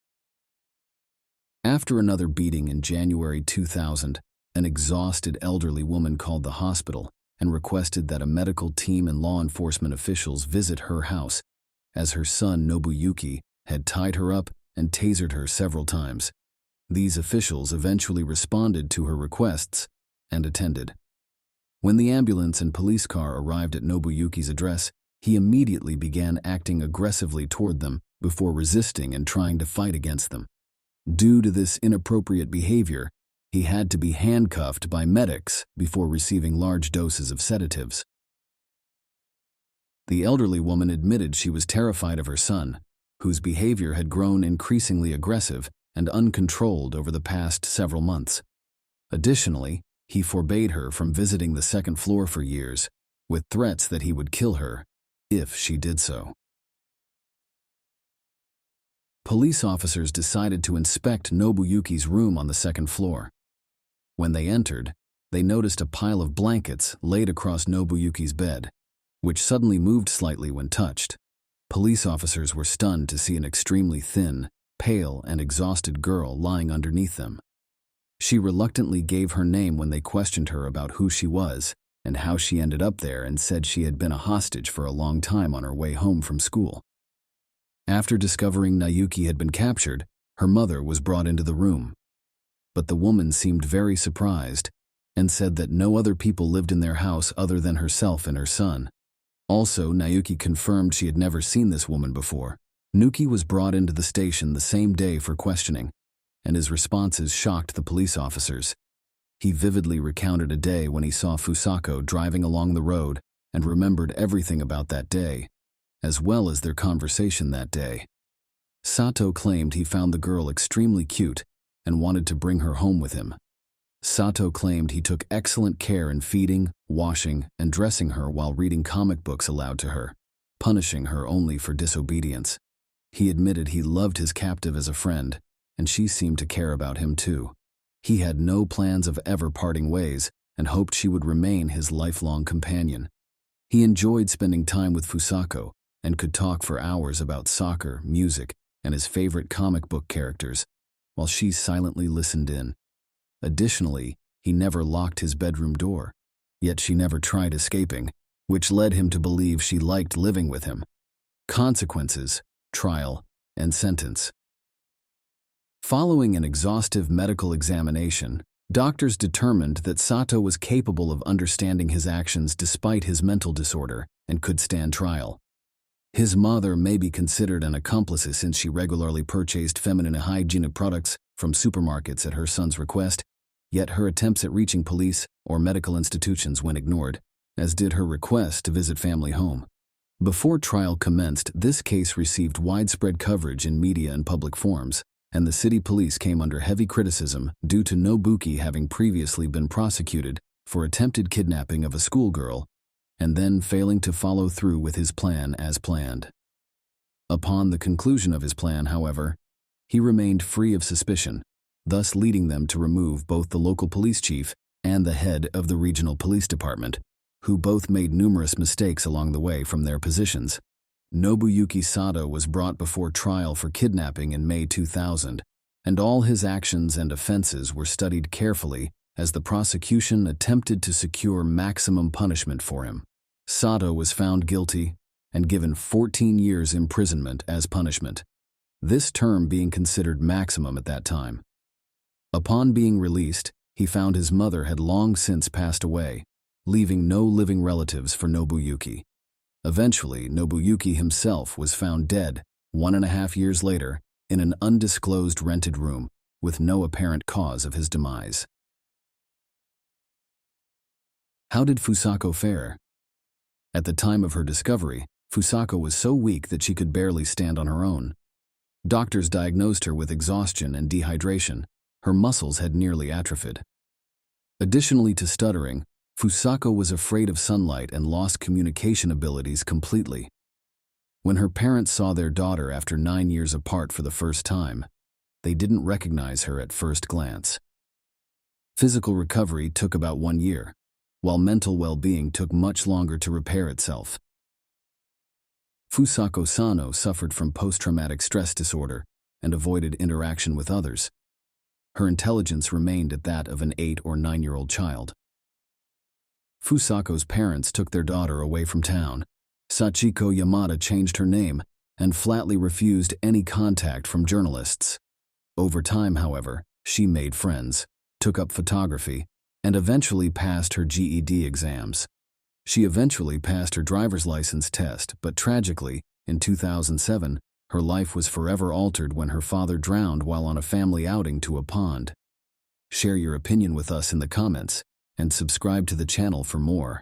After another beating in January 2000, an exhausted elderly woman called the hospital and requested that a medical team and law enforcement officials visit her house, as her son Nobuyuki had tied her up and tasered her several times. These officials eventually responded to her requests and attended. When the ambulance and police car arrived at Nobuyuki's address, he immediately began acting aggressively toward them before resisting and trying to fight against them. Due to this inappropriate behavior, he had to be handcuffed by medics before receiving large doses of sedatives. The elderly woman admitted she was terrified of her son, whose behavior had grown increasingly aggressive and uncontrolled over the past several months. Additionally, he forbade her from visiting the second floor for years, with threats that he would kill her if she did so. Police officers decided to inspect Nobuyuki's room on the second floor. When they entered, they noticed a pile of blankets laid across Nobuyuki's bed, which suddenly moved slightly when touched. Police officers were stunned to see an extremely thin, pale, and exhausted girl lying underneath them. She reluctantly gave her name when they questioned her about who she was and how she ended up there, and said she had been a hostage for a long time on her way home from school. After discovering Nayuki had been captured, her mother was brought into the room. But the woman seemed very surprised and said that no other people lived in their house other than herself and her son. Also, Nayuki confirmed she had never seen this woman before. Nuki was brought into the station the same day for questioning, and his responses shocked the police officers. He vividly recounted a day when he saw Fusako driving along the road and remembered everything about that day, as well as their conversation that day. Sato claimed he found the girl extremely cute and wanted to bring her home with him. Sato claimed he took excellent care in feeding, washing, and dressing her while reading comic books aloud to her, punishing her only for disobedience. He admitted he loved his captive as a friend, and she seemed to care about him too. He had no plans of ever parting ways and hoped she would remain his lifelong companion. He enjoyed spending time with Fusako and could talk for hours about soccer, music, and his favorite comic book characters, while she silently listened in. Additionally, he never locked his bedroom door, yet she never tried escaping, which led him to believe she liked living with him. Consequences, trial, and sentence. Following an exhaustive medical examination, doctors determined that Sato was capable of understanding his actions despite his mental disorder and could stand trial. His mother may be considered an accomplice since she regularly purchased feminine hygienic products from supermarkets at her son's request, yet her attempts at reaching police or medical institutions went ignored, as did her request to visit family home. Before trial commenced, this case received widespread coverage in media and public forums, and the city police came under heavy criticism due to Nobuki having previously been prosecuted for attempted kidnapping of a schoolgirl and then failing to follow through with his plan as planned. Upon the conclusion of his plan, however, he remained free of suspicion, thus leading them to remove both the local police chief and the head of the regional police department, who both made numerous mistakes along the way from their positions. Nobuyuki Sato was brought before trial for kidnapping in May 2000, and all his actions and offenses were studied carefully as the prosecution attempted to secure maximum punishment for him. Sato was found guilty and given 14 years imprisonment as punishment, this term being considered maximum at that time. Upon being released, he found his mother had long since passed away, leaving no living relatives for Nobuyuki. Eventually, Nobuyuki himself was found dead 1.5 years later in an undisclosed rented room with no apparent cause of his demise. How did Fusako fare? At the time of her discovery, Fusako was so weak that she could barely stand on her own. Doctors diagnosed her with exhaustion and dehydration. Her muscles had nearly atrophied. Additionally to stuttering, Fusako was afraid of sunlight and lost communication abilities completely. When her parents saw their daughter after 9 years apart for the first time, they didn't recognize her at first glance. Physical recovery took about 1 year, while mental well-being took much longer to repair itself. Fusako Sano suffered from post-traumatic stress disorder and avoided interaction with others. Her intelligence remained at that of an 8 or 9-year-old child. Fusako's parents took their daughter away from town. Sachiko Yamada changed her name and flatly refused any contact from journalists. Over time, however, she made friends, took up photography, and eventually passed her GED exams. She eventually passed her driver's license test, but tragically, in 2007, her life was forever altered when her father drowned while on a family outing to a pond. Share your opinion with us in the comments, and subscribe to the channel for more.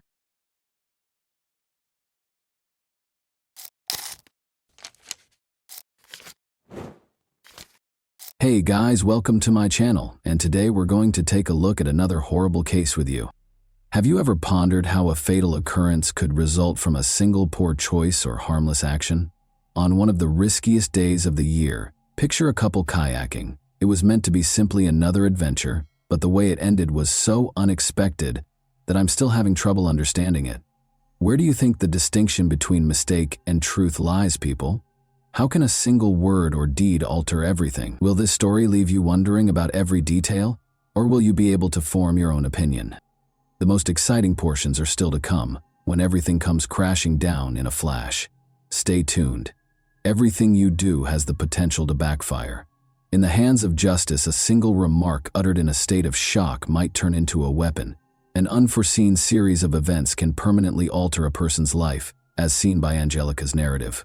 Hey guys, welcome to my channel, and today we're going to take a look at another horrible case with you. Have you ever pondered how a fatal occurrence could result from a single poor choice or harmless action? On one of the riskiest days of the year, Picture a couple kayaking. It was meant to be simply another adventure, but the way it ended was so unexpected that I'm still having trouble understanding it. Where do you think the distinction between mistake and truth lies, people? How can a single word or deed alter everything? Will this story leave you wondering about every detail, or will you be able to form your own opinion? The most exciting portions are still to come, when everything comes crashing down in a flash. Stay tuned. Everything you do has the potential to backfire. In the hands of justice, a single remark uttered in a state of shock might turn into a weapon. An unforeseen series of events can permanently alter a person's life, as seen by Angelica's narrative.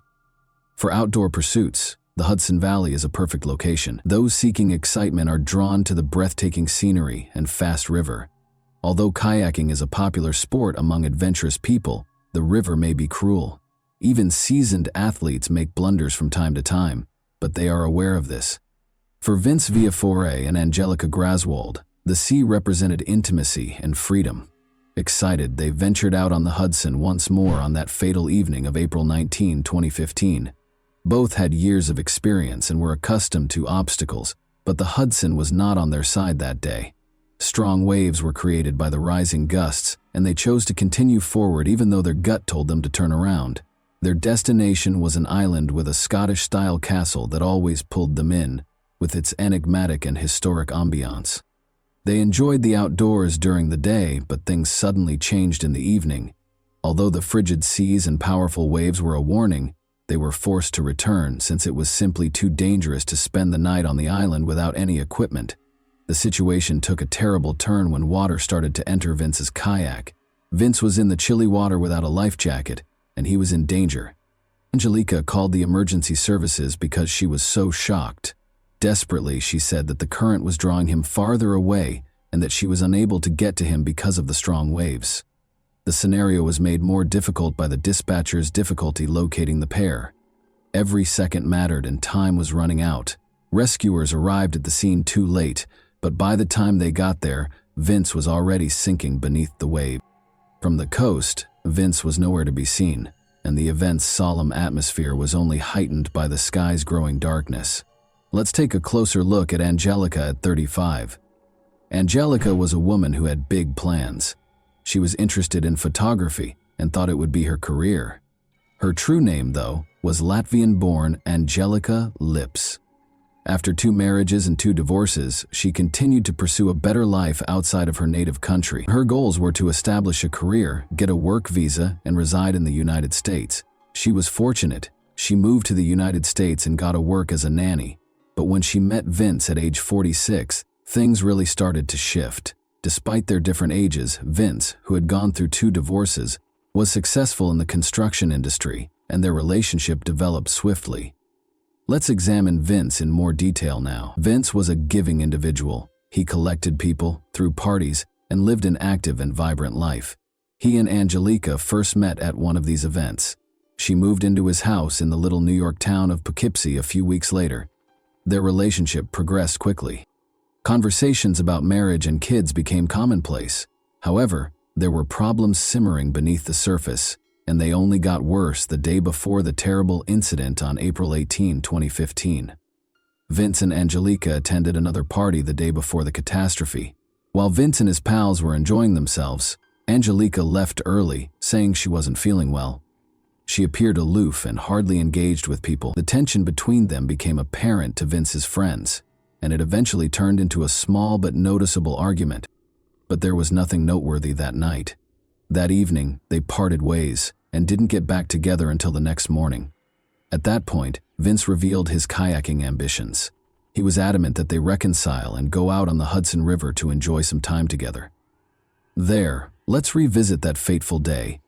For outdoor pursuits, the Hudson Valley is a perfect location. Those seeking excitement are drawn to the breathtaking scenery and fast river. Although kayaking is a popular sport among adventurous people, the river may be cruel. Even seasoned athletes make blunders from time to time, but they are aware of this. For Vince Viafore and Angelica Graswald, the sea represented intimacy and freedom. Excited, they ventured out on the Hudson once more on that fatal evening of April 19, 2015. Both had years of experience and were accustomed to obstacles, but the Hudson was not on their side that day. Strong waves were created by the rising gusts, and they chose to continue forward even though their gut told them to turn around. Their destination was an island with a Scottish-style castle that always pulled them in, with its enigmatic and historic ambiance. They enjoyed the outdoors during the day, but things suddenly changed in the evening. Although the frigid seas and powerful waves were a warning, they were forced to return since it was simply too dangerous to spend the night on the island without any equipment. The situation took a terrible turn when water started to enter Vince's kayak. Vince was in the chilly water without a life jacket, and he was in danger. Angelica called the emergency services because she was so shocked. Desperately, she said that the current was drawing him farther away and that she was unable to get to him because of the strong waves. The scenario was made more difficult by the dispatcher's difficulty locating the pair. Every second mattered and time was running out. Rescuers arrived at the scene too late, but by the time they got there, Vince was already sinking beneath the wave. From the coast, Vince was nowhere to be seen, and the event's solemn atmosphere was only heightened by the sky's growing darkness. Let's take a closer look at Angelica at 35. Angelica was a woman who had big plans. She was interested in photography and thought it would be her career. Her true name, though, was Latvian-born Angelica Lips. After 2 marriages and 2 divorces, she continued to pursue a better life outside of her native country. Her goals were to establish a career, get a work visa, and reside in the United States. She was fortunate. She moved to the United States and got a work as a nanny. But when she met Vince at age 46, things really started to shift. Despite their different ages, Vince, who had gone through 2 divorces, was successful in the construction industry, and their relationship developed swiftly. Let's examine Vince in more detail now. Vince was a giving individual. He collected people, threw parties, and lived an active and vibrant life. He and Angelica first met at one of these events. She moved into his house in the little New York town of Poughkeepsie a few weeks later. Their relationship progressed quickly. Conversations about marriage and kids became commonplace. However, there were problems simmering beneath the surface, and they only got worse the day before the terrible incident on April 18, 2015. Vince and Angelica attended another party the day before the catastrophe. While Vince and his pals were enjoying themselves, Angelica left early, saying she wasn't feeling well. She appeared aloof and hardly engaged with people. The tension between them became apparent to Vince's friends, and it eventually turned into a small but noticeable argument. But there was nothing noteworthy that night. That evening, they parted ways and didn't get back together until the next morning. At that point, Vince revealed his kayaking ambitions. He was adamant that they reconcile and go out on the Hudson River to enjoy some time together. Let's revisit that fateful day.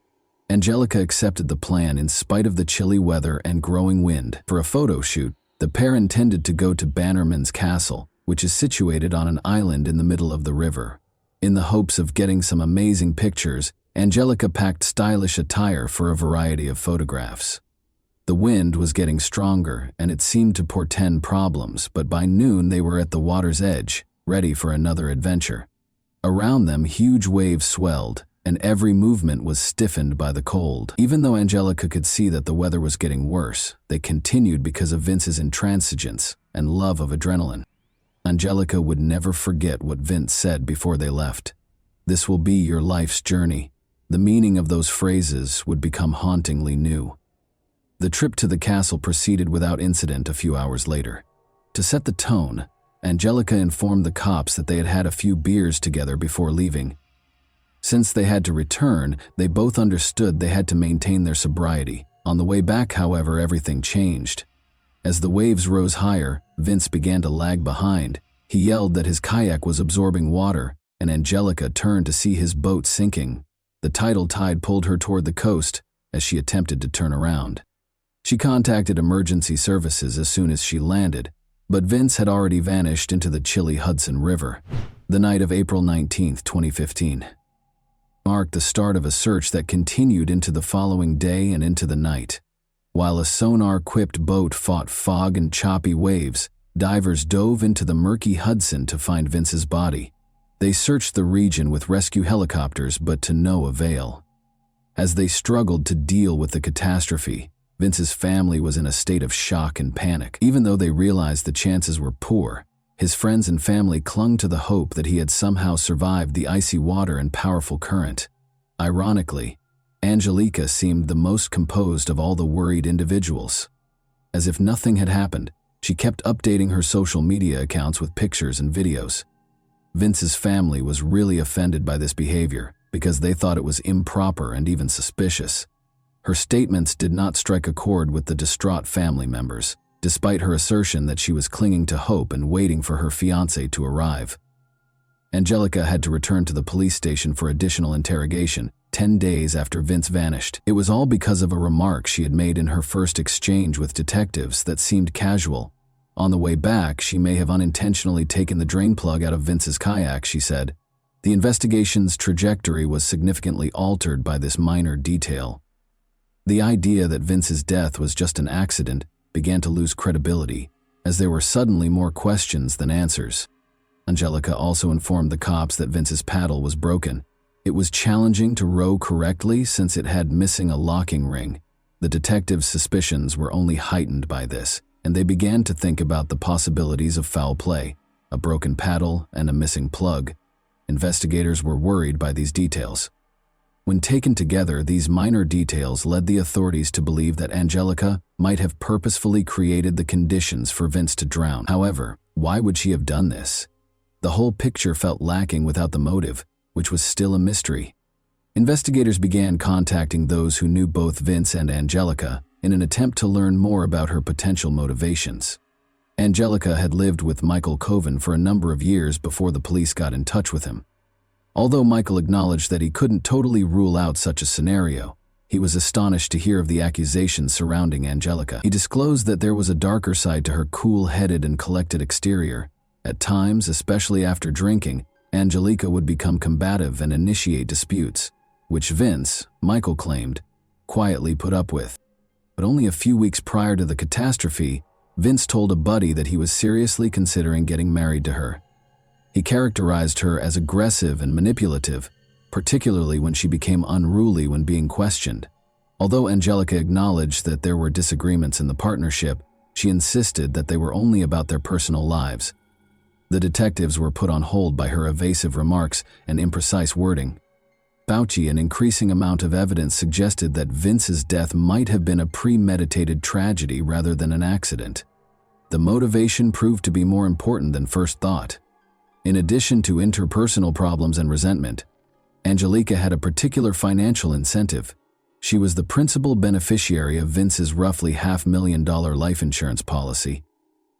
Angelica accepted the plan in spite of the chilly weather and growing wind. For a photo shoot, the pair intended to go to Bannerman's Castle, which is situated on an island in the middle of the river. In the hopes of getting some amazing pictures, Angelica packed stylish attire for a variety of photographs. The wind was getting stronger, and it seemed to portend problems, but by noon they were at the water's edge, ready for another adventure. Around them, huge waves swelled, and every movement was stiffened by the cold. Even though Angelica could see that the weather was getting worse, they continued because of Vince's intransigence and love of adrenaline. Angelica would never forget what Vince said before they left. "This will be your life's journey." The meaning of those phrases would become hauntingly new. The trip to the castle proceeded without incident a few hours later. To set the tone, Angelica informed the cops that they had had a few beers together before leaving. Since they had to return, they both understood they had to maintain their sobriety. On the way back, however, everything changed. As the waves rose higher, Vince began to lag behind. He yelled that his kayak was absorbing water, and Angelica turned to see his boat sinking. The tidal tide pulled her toward the coast as she attempted to turn around. She contacted emergency services as soon as she landed, but Vince had already vanished into the chilly Hudson River. The night of April 19, 2015, marked the start of a search that continued into the following day and into the night. While a sonar-equipped boat fought fog and choppy waves, divers dove into the murky Hudson to find Vince's body. They searched the region with rescue helicopters, but to no avail. As they struggled to deal with the catastrophe, Vince's family was in a state of shock and panic. Even though they realized the chances were poor, his friends and family clung to the hope that he had somehow survived the icy water and powerful current. Ironically, Angelica seemed the most composed of all the worried individuals. As if nothing had happened, she kept updating her social media accounts with pictures and videos. Vince's family was really offended by this behavior because they thought it was improper and even suspicious. Her statements did not strike a chord with the distraught family members, despite her assertion that she was clinging to hope and waiting for her fiancé to arrive. Angelica had to return to the police station for additional interrogation, 10 days after Vince vanished. It was all because of a remark she had made in her first exchange with detectives that seemed casual. On the way back, she may have unintentionally taken the drain plug out of Vince's kayak, she said. The investigation's trajectory was significantly altered by this minor detail. The idea that Vince's death was just an accident began to lose credibility, as there were suddenly more questions than answers. Angelica also informed the cops that Vince's paddle was broken. It was challenging to row correctly since it had missing a locking ring. The detectives' suspicions were only heightened by this, and they began to think about the possibilities of foul play, a broken paddle, and a missing plug. Investigators were worried by these details. When taken together, these minor details led the authorities to believe that Angelica might have purposefully created the conditions for Vince to drown. However, why would she have done this? The whole picture felt lacking without the motive, which was still a mystery. Investigators began contacting those who knew both Vince and Angelica in an attempt to learn more about her potential motivations. Angelica had lived with Michael Coven for a number of years before the police got in touch with him. Although Michael acknowledged that he couldn't totally rule out such a scenario, he was astonished to hear of the accusations surrounding Angelica. He disclosed that there was a darker side to her cool-headed and collected exterior. At times, especially after drinking, Angelica would become combative and initiate disputes, which Vince, Michael claimed, quietly put up with. But only a few weeks prior to the catastrophe, Vince told a buddy that he was seriously considering getting married to her. He characterized her as aggressive and manipulative, particularly when she became unruly when being questioned. Although Angelica acknowledged that there were disagreements in the partnership, she insisted that they were only about their personal lives. The detectives were put on hold by her evasive remarks and imprecise wording. An increasing amount of evidence suggested that Vince's death might have been a premeditated tragedy rather than an accident. The motivation proved to be more important than first thought. In addition to interpersonal problems and resentment, Angelica had a particular financial incentive. She was the principal beneficiary of Vince's roughly $500,000 life insurance policy.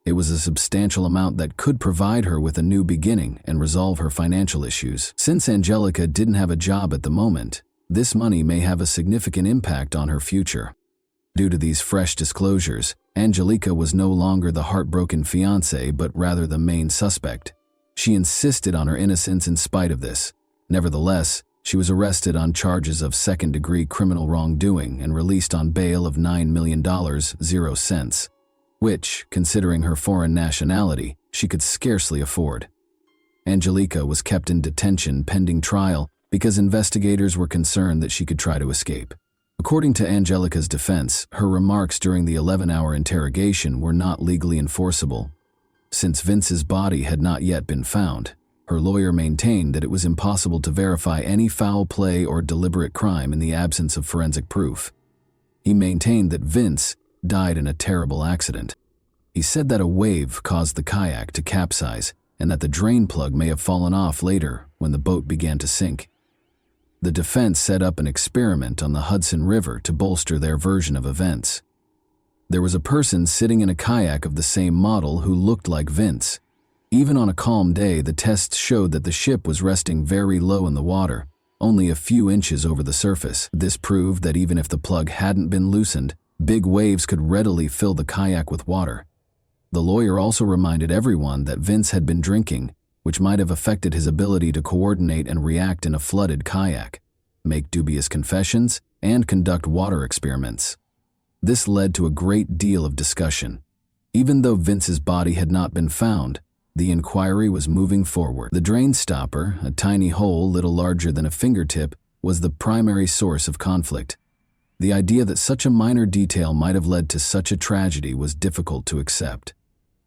It was a substantial amount that could provide her with a new beginning and resolve her financial issues. Since Angelica didn't have a job at the moment, this money may have a significant impact on her future. Due to these fresh disclosures, Angelica was no longer the heartbroken fiancé but rather the main suspect. She insisted on her innocence in spite of this. Nevertheless, she was arrested on charges of second-degree criminal wrongdoing and released on bail of $9 million, 0 cents, which, considering her foreign nationality, she could scarcely afford. Angelica was kept in detention pending trial because investigators were concerned that she could try to escape. According to Angelica's defense, her remarks during the 11-hour interrogation were not legally enforceable. Since Vince's body had not yet been found, her lawyer maintained that it was impossible to verify any foul play or deliberate crime in the absence of forensic proof. He maintained that Vince died in a terrible accident. He said that a wave caused the kayak to capsize and that the drain plug may have fallen off later when the boat began to sink. The defense set up an experiment on the Hudson River to bolster their version of events. There was a person sitting in a kayak of the same model who looked like Vince. Even on a calm day, the tests showed that the ship was resting very low in the water, only a few inches over the surface. This proved that even if the plug hadn't been loosened, big waves could readily fill the kayak with water. The lawyer also reminded everyone that Vince had been drinking, which might have affected his ability to coordinate and react in a flooded kayak, make dubious confessions, and conduct water experiments. This led to a great deal of discussion. Even though Vince's body had not been found, the inquiry was moving forward. The drain stopper, a tiny hole little larger than a fingertip, was the primary source of conflict. The idea that such a minor detail might have led to such a tragedy was difficult to accept.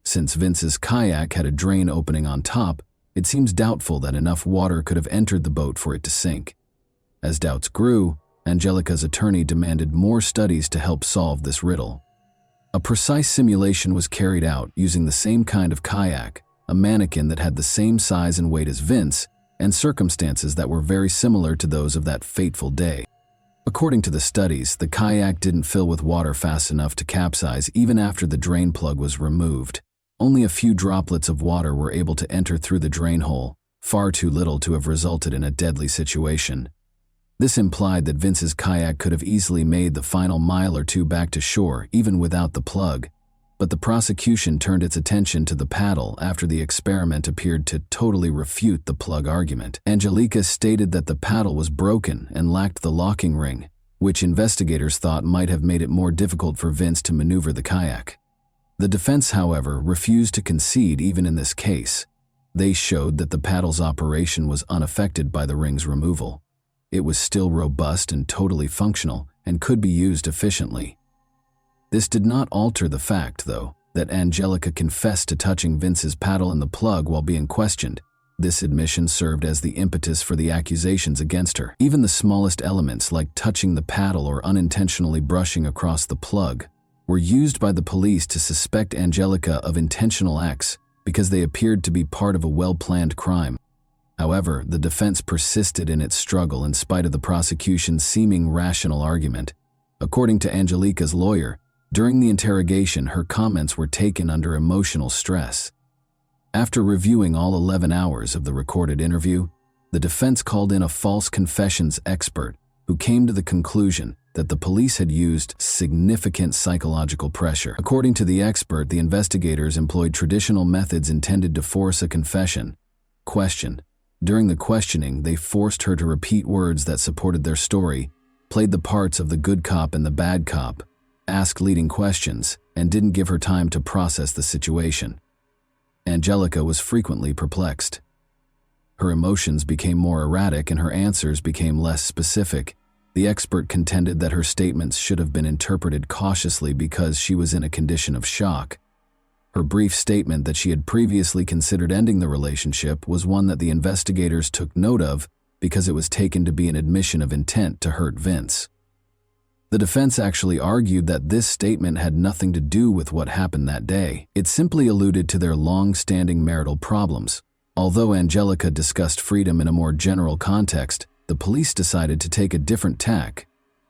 Since Vince's kayak had a drain opening on top, it seems doubtful that enough water could have entered the boat for it to sink. As doubts grew, Angelica's attorney demanded more studies to help solve this riddle. A precise simulation was carried out using the same kind of kayak, a mannequin that had the same size and weight as Vince, and circumstances that were very similar to those of that fateful day. According to the studies, the kayak didn't fill with water fast enough to capsize even after the drain plug was removed. Only a few droplets of water were able to enter through the drain hole, far too little to have resulted in a deadly situation. This implied that Vince's kayak could have easily made the final mile or two back to shore even without the plug, but the prosecution turned its attention to the paddle after the experiment appeared to totally refute the plug argument. Angelica stated that the paddle was broken and lacked the locking ring, which investigators thought might have made it more difficult for Vince to maneuver the kayak. The defense, however, refused to concede even in this case. They showed that the paddle's operation was unaffected by the ring's removal. It was still robust and totally functional and could be used efficiently. This did not alter the fact, though, that Angelica confessed to touching Vince's paddle and the plug while being questioned. This admission served as the impetus for the accusations against her. Even the smallest elements, like touching the paddle or unintentionally brushing across the plug, were used by the police to suspect Angelica of intentional acts because they appeared to be part of a well-planned crime. However, the defense persisted in its struggle in spite of the prosecution's seeming rational argument. According to Angelica's lawyer, during the interrogation, her comments were taken under emotional stress. After reviewing all 11 hours of the recorded interview, the defense called in a false confessions expert who came to the conclusion that the police had used significant psychological pressure. According to the expert, the investigators employed traditional methods intended to force a confession. Question. During the questioning, they forced her to repeat words that supported their story, played the parts of the good cop and the bad cop, asked leading questions, and didn't give her time to process the situation. Angelica was frequently perplexed. Her emotions became more erratic and her answers became less specific. The expert contended that her statements should have been interpreted cautiously because she was in a condition of shock. Her brief statement that she had previously considered ending the relationship was one that the investigators took note of because it was taken to be an admission of intent to hurt Vince. The defense actually argued that this statement had nothing to do with what happened that day. It simply alluded to their long-standing marital problems. Although Angelica discussed freedom in a more general context, the police decided to take a different tack.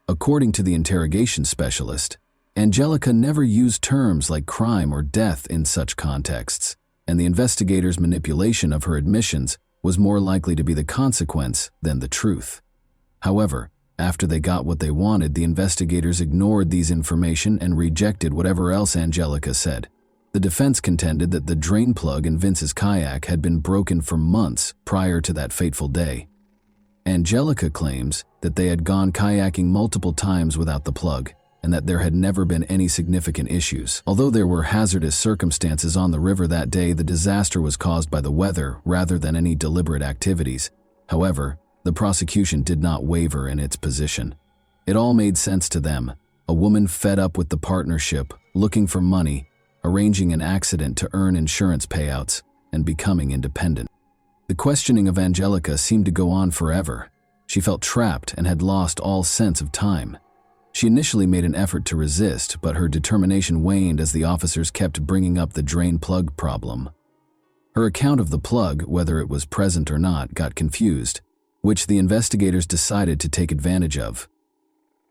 According to the interrogation specialist, Angelica never used terms like crime or death in such contexts, and the investigators' manipulation of her admissions was more likely to be the consequence than the truth. However, after they got what they wanted, the investigators ignored these information and rejected whatever else Angelica said. The defense contended that the drain plug in Vince's kayak had been broken for months prior to that fateful day. Angelica claims that they had gone kayaking multiple times without the plug, and that there had never been any significant issues. Although there were hazardous circumstances on the river that day, the disaster was caused by the weather rather than any deliberate activities. However, The prosecution did not waver in its position. It all made sense to them. A woman fed up with the partnership, looking for money, arranging an accident to earn insurance payouts, and becoming independent. The questioning of Angelica seemed to go on forever. She felt trapped and had lost all sense of time. She initially made an effort to resist, but her determination waned as the officers kept bringing up the drain plug problem. Her account of the plug, whether it was present or not, got confused, which the investigators decided to take advantage of.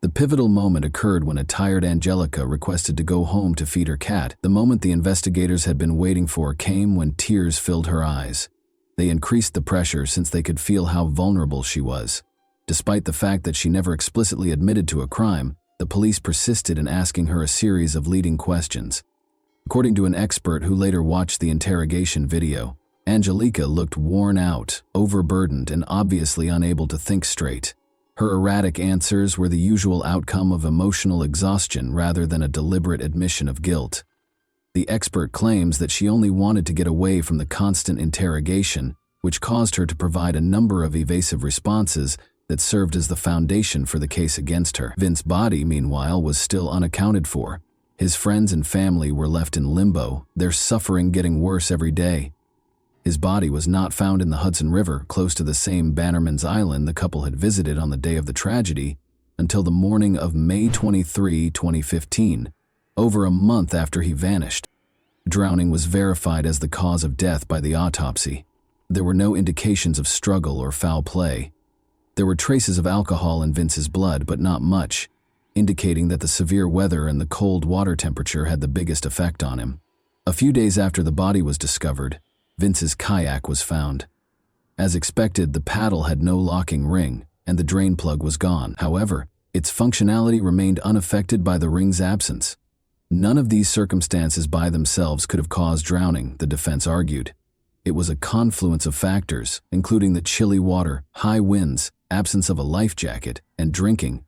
The pivotal moment occurred when a tired Angelica requested to go home to feed her cat. The moment the investigators had been waiting for came when tears filled her eyes. They increased the pressure since they could feel how vulnerable she was. Despite the fact that she never explicitly admitted to a crime, the police persisted in asking her a series of leading questions. According to an expert who later watched the interrogation video, Angelica looked worn out, overburdened, and obviously unable to think straight. Her erratic answers were the usual outcome of emotional exhaustion rather than a deliberate admission of guilt. The expert claims that she only wanted to get away from the constant interrogation, which caused her to provide a number of evasive responses that served as the foundation for the case against her. Vince's body, meanwhile, was still unaccounted for. His friends and family were left in limbo, their suffering getting worse every day. His body was not found in the Hudson River, close to the same Bannerman's Island the couple had visited on the day of the tragedy, until the morning of May 23, 2015, over a month after he vanished. Drowning was verified as the cause of death by the autopsy. There were no indications of struggle or foul play. There were traces of alcohol in Vince's blood, but not much, indicating that the severe weather and the cold water temperature had the biggest effect on him. A few days after the body was discovered, Vince's kayak was found. As expected, the paddle had no locking ring, and the drain plug was gone. However, its functionality remained unaffected by the ring's absence. None of these circumstances by themselves could have caused drowning, the defense argued. It was a confluence of factors, including the chilly water, high winds, absence of a life jacket, and drinking.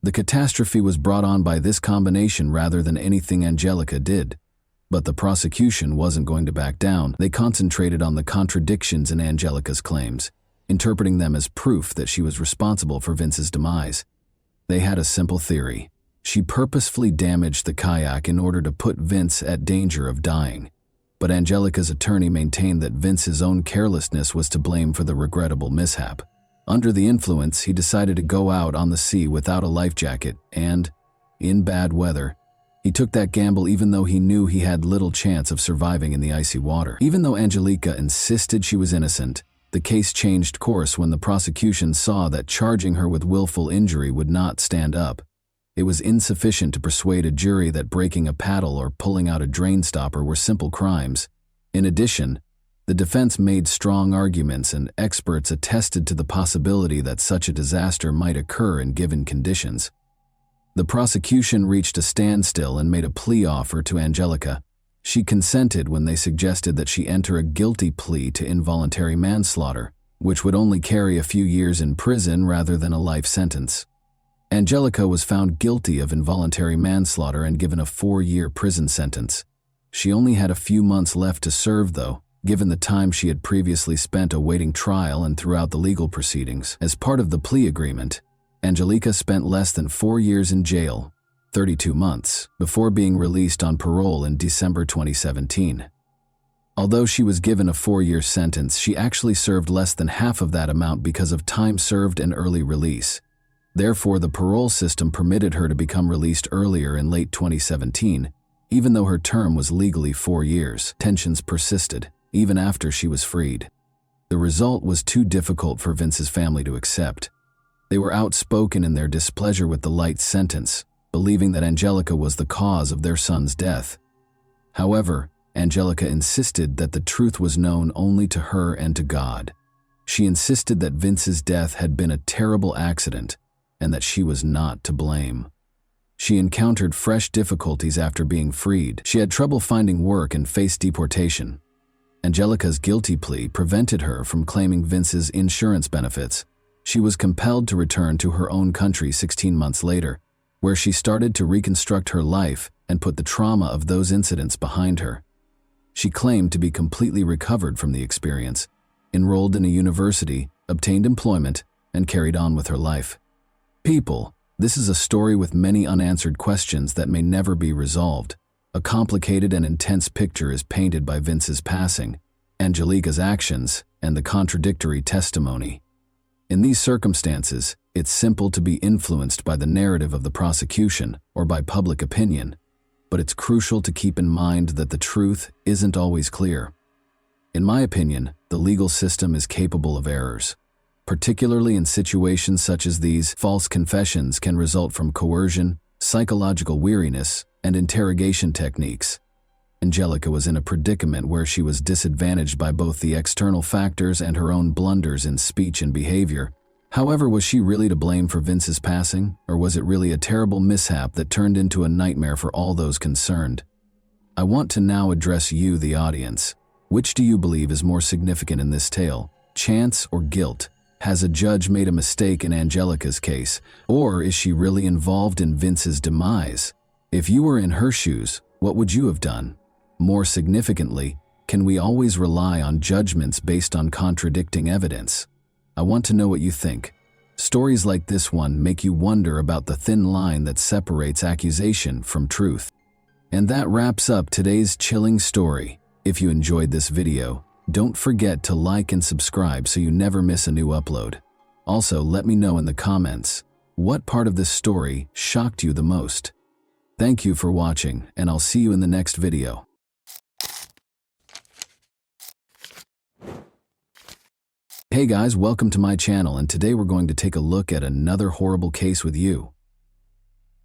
The catastrophe was brought on by this combination rather than anything Angelica did. But the prosecution wasn't going to back down. They concentrated on the contradictions in Angelica's claims, interpreting them as proof that she was responsible for Vince's demise. They had a simple theory. She purposefully damaged the kayak in order to put Vince at danger of dying. But Angelica's attorney maintained that Vince's own carelessness was to blame for the regrettable mishap. Under the influence, he decided to go out on the sea without a life jacket and, in bad weather, he took that gamble even though he knew he had little chance of surviving in the icy water. Even though Angelica insisted she was innocent, the case changed course when the prosecution saw that charging her with willful injury would not stand up. It was insufficient to persuade a jury that breaking a paddle or pulling out a drain stopper were simple crimes. In addition, the defense made strong arguments and experts attested to the possibility that such a disaster might occur in given conditions. The prosecution reached a standstill and made a plea offer to Angelica. She consented when they suggested that she enter a guilty plea to involuntary manslaughter, which would only carry a few years in prison rather than a life sentence. Angelica was found guilty of involuntary manslaughter and given a 4-year prison sentence. She only had a few months left to serve, though, given the time she had previously spent awaiting trial and throughout the legal proceedings. As part of the plea agreement, Angelica spent less than 4 years in jail, 32 months, before being released on parole in December 2017. Although she was given a 4-year sentence, she actually served less than half of that amount because of time served and early release. Therefore, the parole system permitted her to become released earlier in late 2017, even though her term was legally 4 years. Tensions persisted, even after she was freed. The result was too difficult for Vince's family to accept. They were outspoken in their displeasure with the light sentence, believing that Angelica was the cause of their son's death. However, Angelica insisted that the truth was known only to her and to God. She insisted that Vince's death had been a terrible accident and that she was not to blame. She encountered fresh difficulties after being freed. She had trouble finding work and faced deportation. Angelica's guilty plea prevented her from claiming Vince's insurance benefits. She was compelled to return to her own country 16 months later, where she started to reconstruct her life and put the trauma of those incidents behind her. She claimed to be completely recovered from the experience, enrolled in a university, obtained employment, and carried on with her life. People, this is a story with many unanswered questions that may never be resolved. A complicated and intense picture is painted by Vince's passing, Angelica's actions, and the contradictory testimony. In these circumstances, it's simple to be influenced by the narrative of the prosecution or by public opinion, but it's crucial to keep in mind that the truth isn't always clear. In my opinion, the legal system is capable of errors. Particularly in situations such as these, false confessions can result from coercion, psychological weariness, and interrogation techniques. Angelica was in a predicament where she was disadvantaged by both the external factors and her own blunders in speech and behavior. However, was she really to blame for Vince's passing, or was it really a terrible mishap that turned into a nightmare for all those concerned? I want to now address you, the audience. Which do you believe is more significant in this tale, chance or guilt? Has a judge made a mistake in Angelica's case, or is she really involved in Vince's demise? If you were in her shoes, what would you have done? More significantly, can we always rely on judgments based on contradicting evidence? I want to know what you think. Stories like this one make you wonder about the thin line that separates accusation from truth. And that wraps up today's chilling story. If you enjoyed this video, don't forget to like and subscribe so you never miss a new upload. Also, let me know in the comments, what part of this story shocked you the most? Thank you for watching, and I'll see you in the next video. Hey guys, welcome to my channel, and today we're going to take a look at another horrible case with you.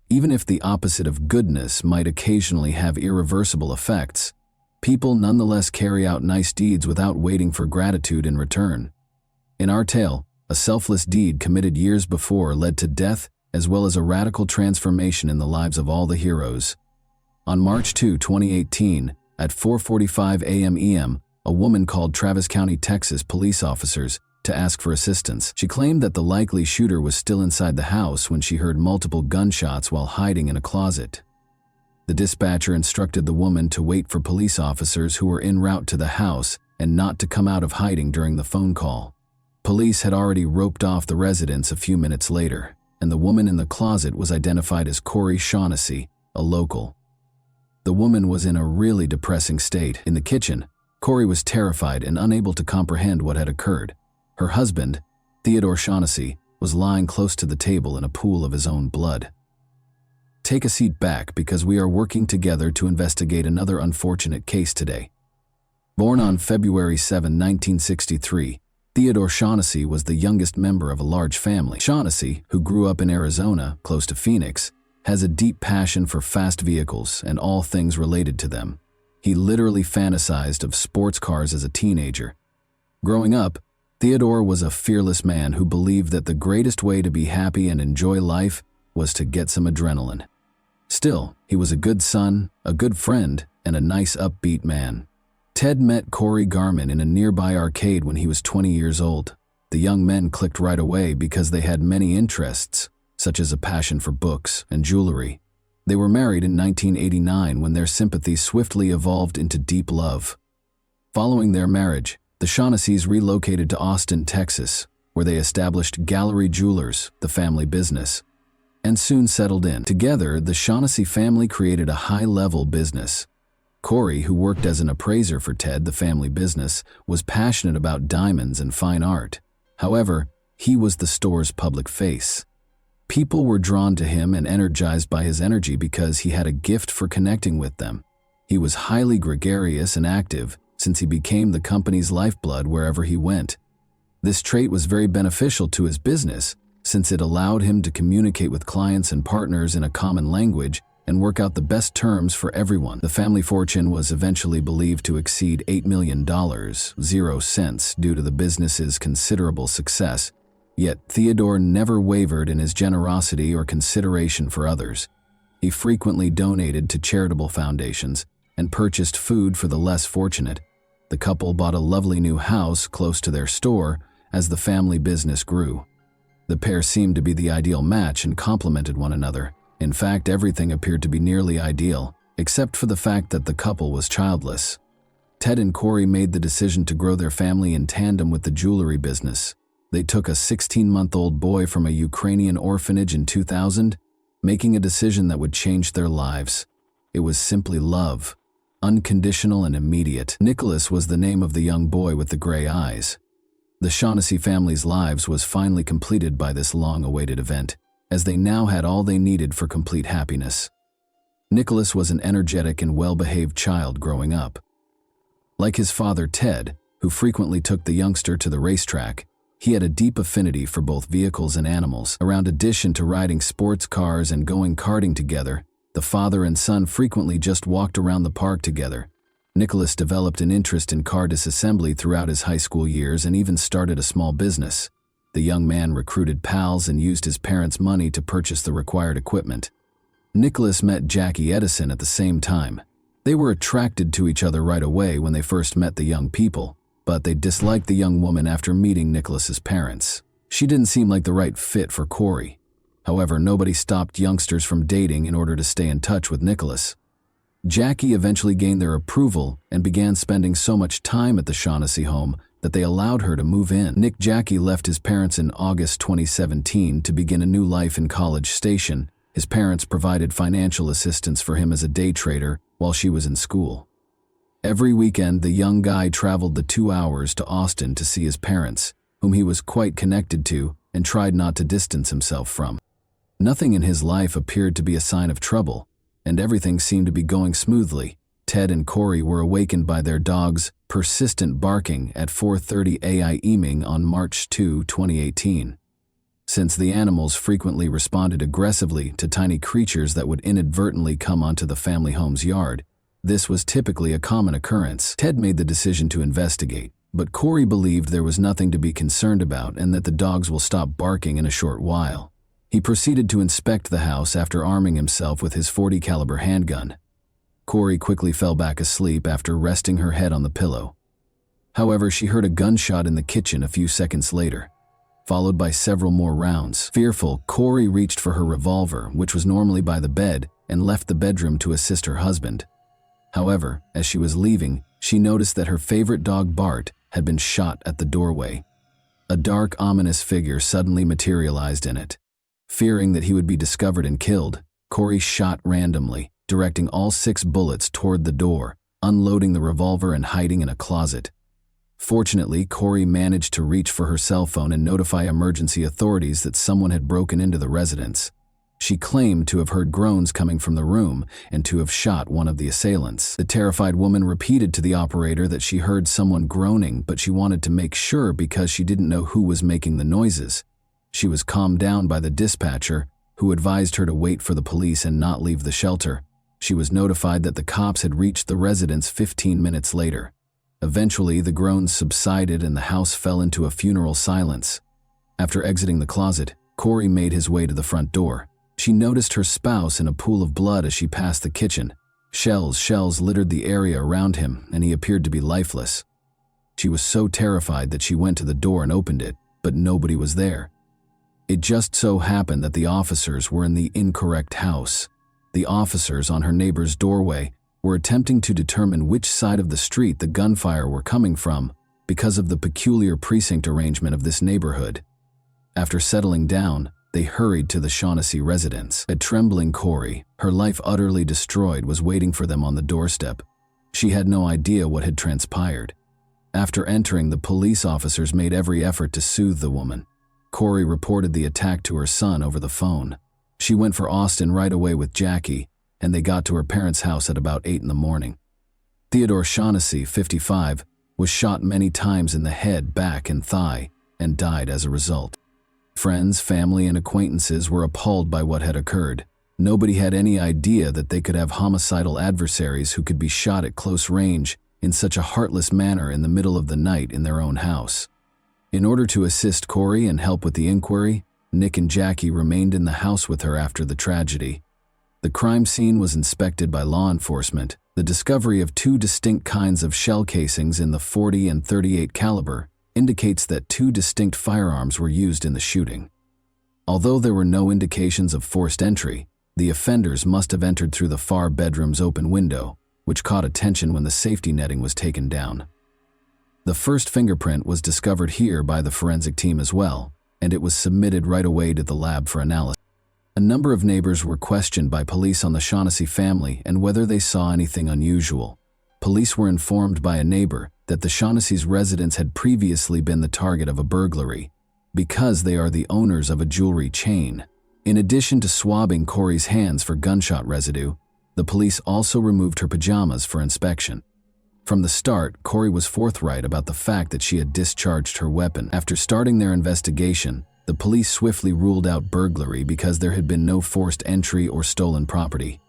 Even if the opposite of goodness might occasionally have irreversible effects, people nonetheless carry out nice deeds without waiting for gratitude in return. In our tale, a selfless deed committed years before led to death as well as a radical transformation in the lives of all the heroes. On March 2, 2018, at 4:45 a.m. a woman called Travis County, Texas police officers to ask for assistance. She claimed that the likely shooter was still inside the house when she heard multiple gunshots while hiding in a closet. The dispatcher instructed the woman to wait for police officers who were en route to the house and not to come out of hiding during the phone call. Police had already roped off the residents a few minutes later, and the woman in the closet was identified as Corey Shaughnessy, a local. The woman was in a really depressing state. In the kitchen, Corey was terrified and unable to comprehend what had occurred. Her husband, Theodore Shaughnessy, was lying close to the table in a pool of his own blood. Take a seat back because we are working together to investigate another unfortunate case today. Born on February 7, 1963, Theodore Shaughnessy was the youngest member of a large family. Shaughnessy, who grew up in Arizona, close to Phoenix, has a deep passion for fast vehicles and all things related to them. He literally fantasized of sports cars as a teenager. Growing up, Theodore was a fearless man who believed that the greatest way to be happy and enjoy life was to get some adrenaline. Still, he was a good son, a good friend, and a nice upbeat man. Ted met Corey Garman in a nearby arcade when he was 20 years old. The young men clicked right away because they had many interests, such as a passion for books and jewelry. They were married in 1989 when their sympathy swiftly evolved into deep love. Following their marriage, the Shaughnesseys relocated to Austin, Texas, where they established Gallery Jewelers, the family business, and soon settled in. Together, the Shaughnessy family created a high-level business. Corey, who worked as an appraiser for Ted, the family business, was passionate about diamonds and fine art. However, he was the store's public face. People were drawn to him and energized by his energy because he had a gift for connecting with them. He was highly gregarious and active since he became the company's lifeblood wherever he went. This trait was very beneficial to his business since it allowed him to communicate with clients and partners in a common language and work out the best terms for everyone. The family fortune was eventually believed to exceed $8 million, 0 cents, due to the business's considerable success. Yet Theodore never wavered in his generosity or consideration for others. He frequently donated to charitable foundations and purchased food for the less fortunate. The couple bought a lovely new house close to their store as the family business grew. The pair seemed to be the ideal match and complemented one another. In fact, everything appeared to be nearly ideal, except for the fact that the couple was childless. Ted and Corey made the decision to grow their family in tandem with the jewelry business. They took a 16-month-old boy from a Ukrainian orphanage in 2000, making a decision that would change their lives. It was simply love, unconditional and immediate. Nicholas was the name of the young boy with the gray eyes. The Shaughnessy family's lives was finally completed by this long-awaited event, as they now had all they needed for complete happiness. Nicholas was an energetic and well-behaved child growing up. Like his father Ted, who frequently took the youngster to the racetrack, he had a deep affinity for both vehicles and animals. Around addition to riding sports cars and going karting together, the father and son frequently just walked around the park together. Nicholas developed an interest in car disassembly throughout his high school years and even started a small business. The young man recruited pals and used his parents' money to purchase the required equipment. Nicholas met Jackie Edison at the same time. They were attracted to each other right away when they first met the young people, but they disliked the young woman after meeting Nicholas's parents. She didn't seem like the right fit for Corey. However, nobody stopped youngsters from dating in order to stay in touch with Nicholas. Jackie eventually gained their approval and began spending so much time at the Shaughnessy home that they allowed her to move in. Jackie left his parents in August 2017 to begin a new life in College Station. His parents provided financial assistance for him as a day trader while she was in school. Every weekend, the young guy traveled the 2 hours to Austin to see his parents, whom he was quite connected to and tried not to distance himself from. Nothing in his life appeared to be a sign of trouble, and everything seemed to be going smoothly. Ted and Corey were awakened by their dog's persistent barking at 4:30 a.m. on March 2, 2018. Since the animals frequently responded aggressively to tiny creatures that would inadvertently come onto the family home's yard, this was typically a common occurrence. Ted made the decision to investigate, but Corey believed there was nothing to be concerned about and that the dogs will stop barking in a short while. He proceeded to inspect the house after arming himself with his .40 caliber handgun. Corey quickly fell back asleep after resting her head on the pillow. However, she heard a gunshot in the kitchen a few seconds later, followed by several more rounds. Fearful, Corey reached for her revolver, which was normally by the bed, and left the bedroom to assist her husband. However, as she was leaving, she noticed that her favorite dog Bart had been shot at the doorway. A dark, ominous figure suddenly materialized in it. Fearing that he would be discovered and killed, Corey shot randomly, directing all 6 bullets toward the door, unloading the revolver and hiding in a closet. Fortunately, Corey managed to reach for her cell phone and notify emergency authorities that someone had broken into the residence. She claimed to have heard groans coming from the room and to have shot one of the assailants. The terrified woman repeated to the operator that she heard someone groaning, but she wanted to make sure because she didn't know who was making the noises. She was calmed down by the dispatcher, who advised her to wait for the police and not leave the shelter. She was notified that the cops had reached the residence 15 minutes later. Eventually, the groans subsided and the house fell into a funeral silence. After exiting the closet, Corey made his way to the front door. She noticed her spouse in a pool of blood as she passed the kitchen. Shells littered the area around him, and he appeared to be lifeless. She was so terrified that she went to the door and opened it, but nobody was there. It just so happened that the officers were in the incorrect house. The officers on her neighbor's doorway were attempting to determine which side of the street the gunfire were coming from because of the peculiar precinct arrangement of this neighborhood. After settling down, they hurried to the Shaughnessy residence. A trembling Corey, her life utterly destroyed, was waiting for them on the doorstep. She had no idea what had transpired. After entering, the police officers made every effort to soothe the woman. Corey reported the attack to her son over the phone. She went for Austin right away with Jackie, and they got to her parents' house at about 8 in the morning. Theodore Shaughnessy, 55, was shot many times in the head, back, and thigh, and died as a result. Friends, family, and acquaintances were appalled by what had occurred. Nobody had any idea that they could have homicidal adversaries who could be shot at close range in such a heartless manner in the middle of the night in their own house. In order to assist Corey and help with the inquiry, Nick and Jackie remained in the house with her after the tragedy. The crime scene was inspected by law enforcement. The discovery of 2 distinct kinds of shell casings in the .40 and .38 caliber indicates that 2 distinct firearms were used in the shooting. Although there were no indications of forced entry, the offenders must have entered through the far bedroom's open window, which caught attention when the safety netting was taken down. The first fingerprint was discovered here by the forensic team as well, and it was submitted right away to the lab for analysis. A number of neighbors were questioned by police on the Shaughnessy family and whether they saw anything unusual. Police were informed by a neighbor that the Shaughnessy's residence had previously been the target of a burglary, because they are the owners of a jewelry chain. In addition to swabbing Corey's hands for gunshot residue, the police also removed her pajamas for inspection. From the start, Corey was forthright about the fact that she had discharged her weapon. After starting their investigation, the police swiftly ruled out burglary because there had been no forced entry or stolen property.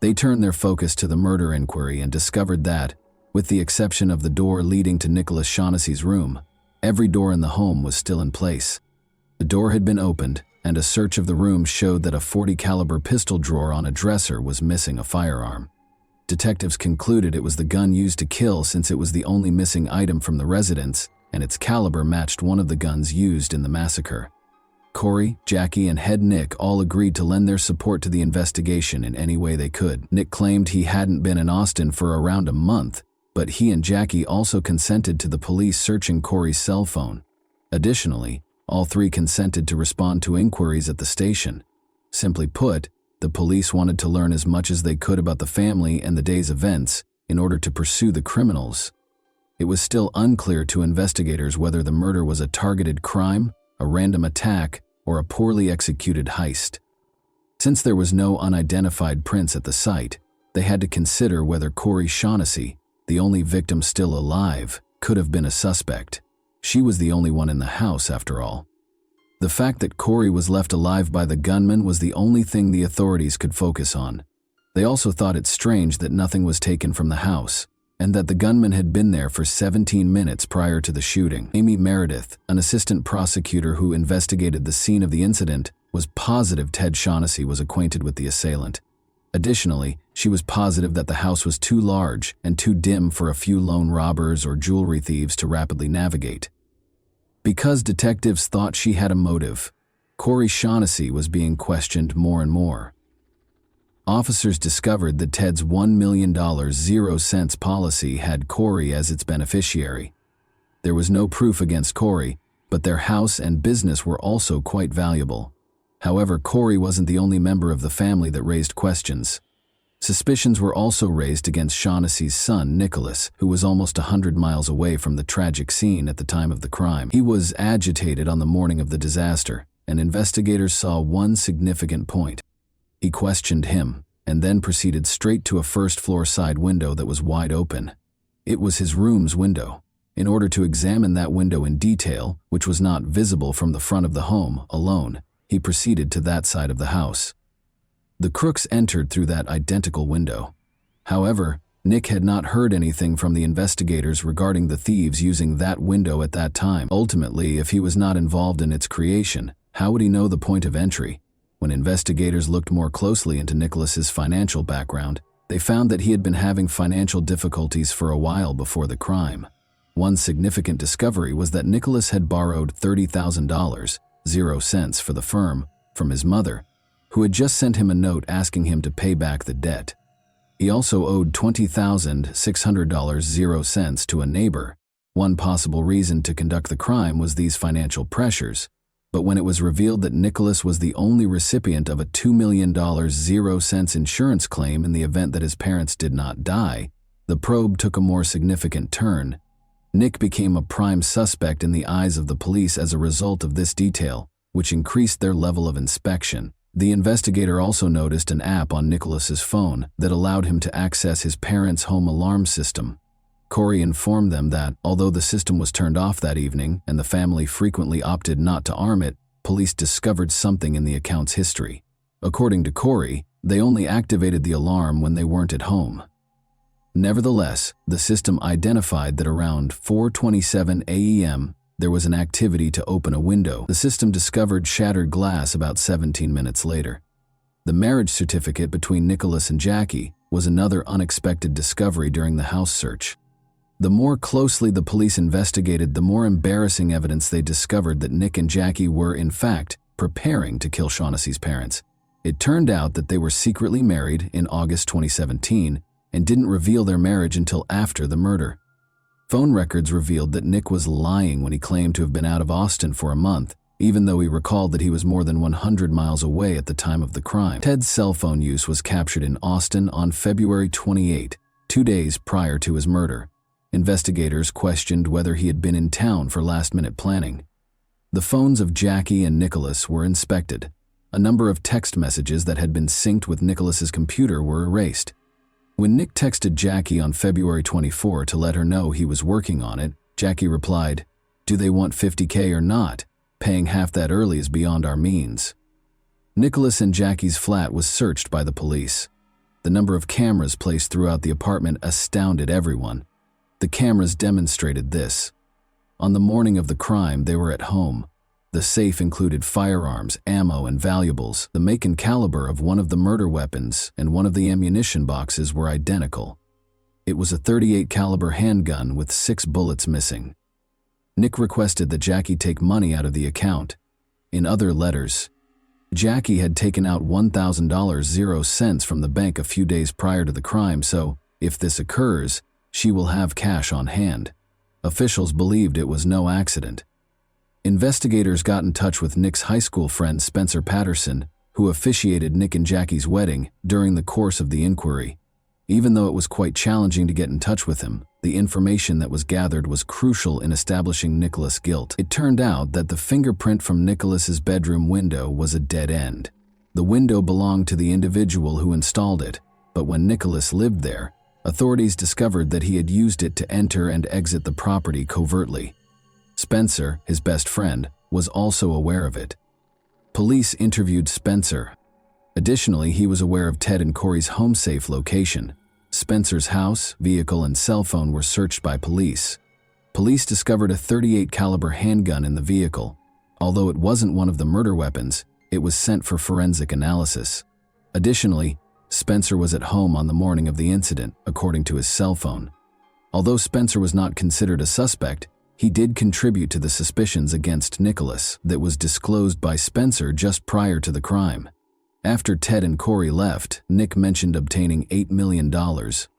They turned their focus to the murder inquiry and discovered that, with the exception of the door leading to Nicholas Shaughnessy's room, every door in the home was still in place. The door had been opened, and a search of the room showed that a .40 caliber pistol drawer on a dresser was missing a firearm. Detectives concluded it was the gun used to kill since it was the only missing item from the residence, and its caliber matched one of the guns used in the massacre. Corey, Jackie, and head Nick all agreed to lend their support to the investigation in any way they could. Nick claimed he hadn't been in Austin for around a month, but he and Jackie also consented to the police searching Corey's cell phone. Additionally, all three consented to respond to inquiries at the station. Simply put, the police wanted to learn as much as they could about the family and the day's events in order to pursue the criminals. It was still unclear to investigators whether the murder was a targeted crime, a random attack, or a poorly executed heist. Since there was no unidentified prints at the site, they had to consider whether Corey Shaughnessy, the only victim still alive, could have been a suspect. She was the only one in the house, after all. The fact that Corey was left alive by the gunman was the only thing the authorities could focus on. They also thought it strange that nothing was taken from the house, and that the gunman had been there for 17 minutes prior to the shooting. Amy Meredith, an assistant prosecutor who investigated the scene of the incident, was positive Ted Shaughnessy was acquainted with the assailant. Additionally, she was positive that the house was too large and too dim for a few lone robbers or jewelry thieves to rapidly navigate. Because detectives thought she had a motive, Corey Shaughnessy was being questioned more and more. Officers discovered that Ted's $1 million 0-cents policy had Corey as its beneficiary. There was no proof against Corey, but their house and business were also quite valuable. However, Corey wasn't the only member of the family that raised questions. Suspicions were also raised against Shaughnessy's son, Nicholas, who was almost 100 miles away from the tragic scene at the time of the crime. He was agitated on the morning of the disaster, and investigators saw one significant point. He questioned him, and then proceeded straight to a first-floor side window that was wide open. It was his room's window. In order to examine that window in detail, which was not visible from the front of the home alone, he proceeded to that side of the house. The crooks entered through that identical window. However, Nick had not heard anything from the investigators regarding the thieves using that window at that time. Ultimately, if he was not involved in its creation, how would he know the point of entry? When investigators looked more closely into Nicholas's financial background, they found that he had been having financial difficulties for a while before the crime. One significant discovery was that Nicholas had borrowed $30,000, 0 cents for the firm, from his mother, who had just sent him a note asking him to pay back the debt. He also owed $20,600, 0 cents to a neighbor. One possible reason to conduct the crime was these financial pressures, but when it was revealed that Nicholas was the only recipient of a $2 million 0 cents insurance claim in the event that his parents did not die, the probe took a more significant turn. Nick became a prime suspect in the eyes of the police as a result of this detail, which increased their level of inspection. The investigator also noticed an app on Nicholas's phone that allowed him to access his parents' home alarm system. Corey informed them that, although the system was turned off that evening and the family frequently opted not to arm it, police discovered something in the account's history. According to Corey, they only activated the alarm when they weren't at home. Nevertheless, the system identified that around 4:27 a.m., there was an activity to open a window. The system discovered shattered glass about 17 minutes later. The marriage certificate between Nicholas and Jackie was another unexpected discovery during the house search. The more closely the police investigated, the more embarrassing evidence they discovered that Nick and Jackie were, in fact, preparing to kill Shaughnessy's parents. It turned out that they were secretly married in August 2017 and didn't reveal their marriage until after the murder. Phone records revealed that Nick was lying when he claimed to have been out of Austin for a month, even though he recalled that he was more than 100 miles away at the time of the crime. Ted's cell phone use was captured in Austin on February 28, 2 days prior to his murder. Investigators questioned whether he had been in town for last-minute planning. The phones of Jackie and Nicholas were inspected. A number of text messages that had been synced with Nicholas's computer were erased. When Nick texted Jackie on February 24 to let her know he was working on it, Jackie replied, "Do they want $50K or not? Paying half that early is beyond our means." Nicholas and Jackie's flat was searched by the police. The number of cameras placed throughout the apartment astounded everyone. The cameras demonstrated this. On the morning of the crime, they were at home. The safe included firearms, ammo, and valuables. The make and caliber of one of the murder weapons and one of the ammunition boxes were identical. It was a .38 caliber handgun with 6 bullets missing. Nick requested that Jackie take money out of the account. In other letters, Jackie had taken out $1,000 from the bank a few days prior to the crime, so if this occurs, she will have cash on hand. Officials believed it was no accident. Investigators got in touch with Nick's high school friend Spencer Patterson, who officiated Nick and Jackie's wedding during the course of the inquiry. Even though it was quite challenging to get in touch with him, the information that was gathered was crucial in establishing Nicholas' guilt. It turned out that the fingerprint from Nicholas's bedroom window was a dead end. The window belonged to the individual who installed it, but when Nicholas lived there, authorities discovered that he had used it to enter and exit the property covertly. Spencer, his best friend, was also aware of it. Police interviewed Spencer. Additionally, he was aware of Ted and Corey's home safe location. Spencer's house, vehicle, and cell phone were searched by police. Police discovered a .38 caliber handgun in the vehicle. Although it wasn't one of the murder weapons, it was sent for forensic analysis. Additionally, Spencer was at home on the morning of the incident, according to his cell phone. Although Spencer was not considered a suspect, he did contribute to the suspicions against Nicholas that was disclosed by Spencer just prior to the crime. After Ted and Corey left, Nick mentioned obtaining $8 million,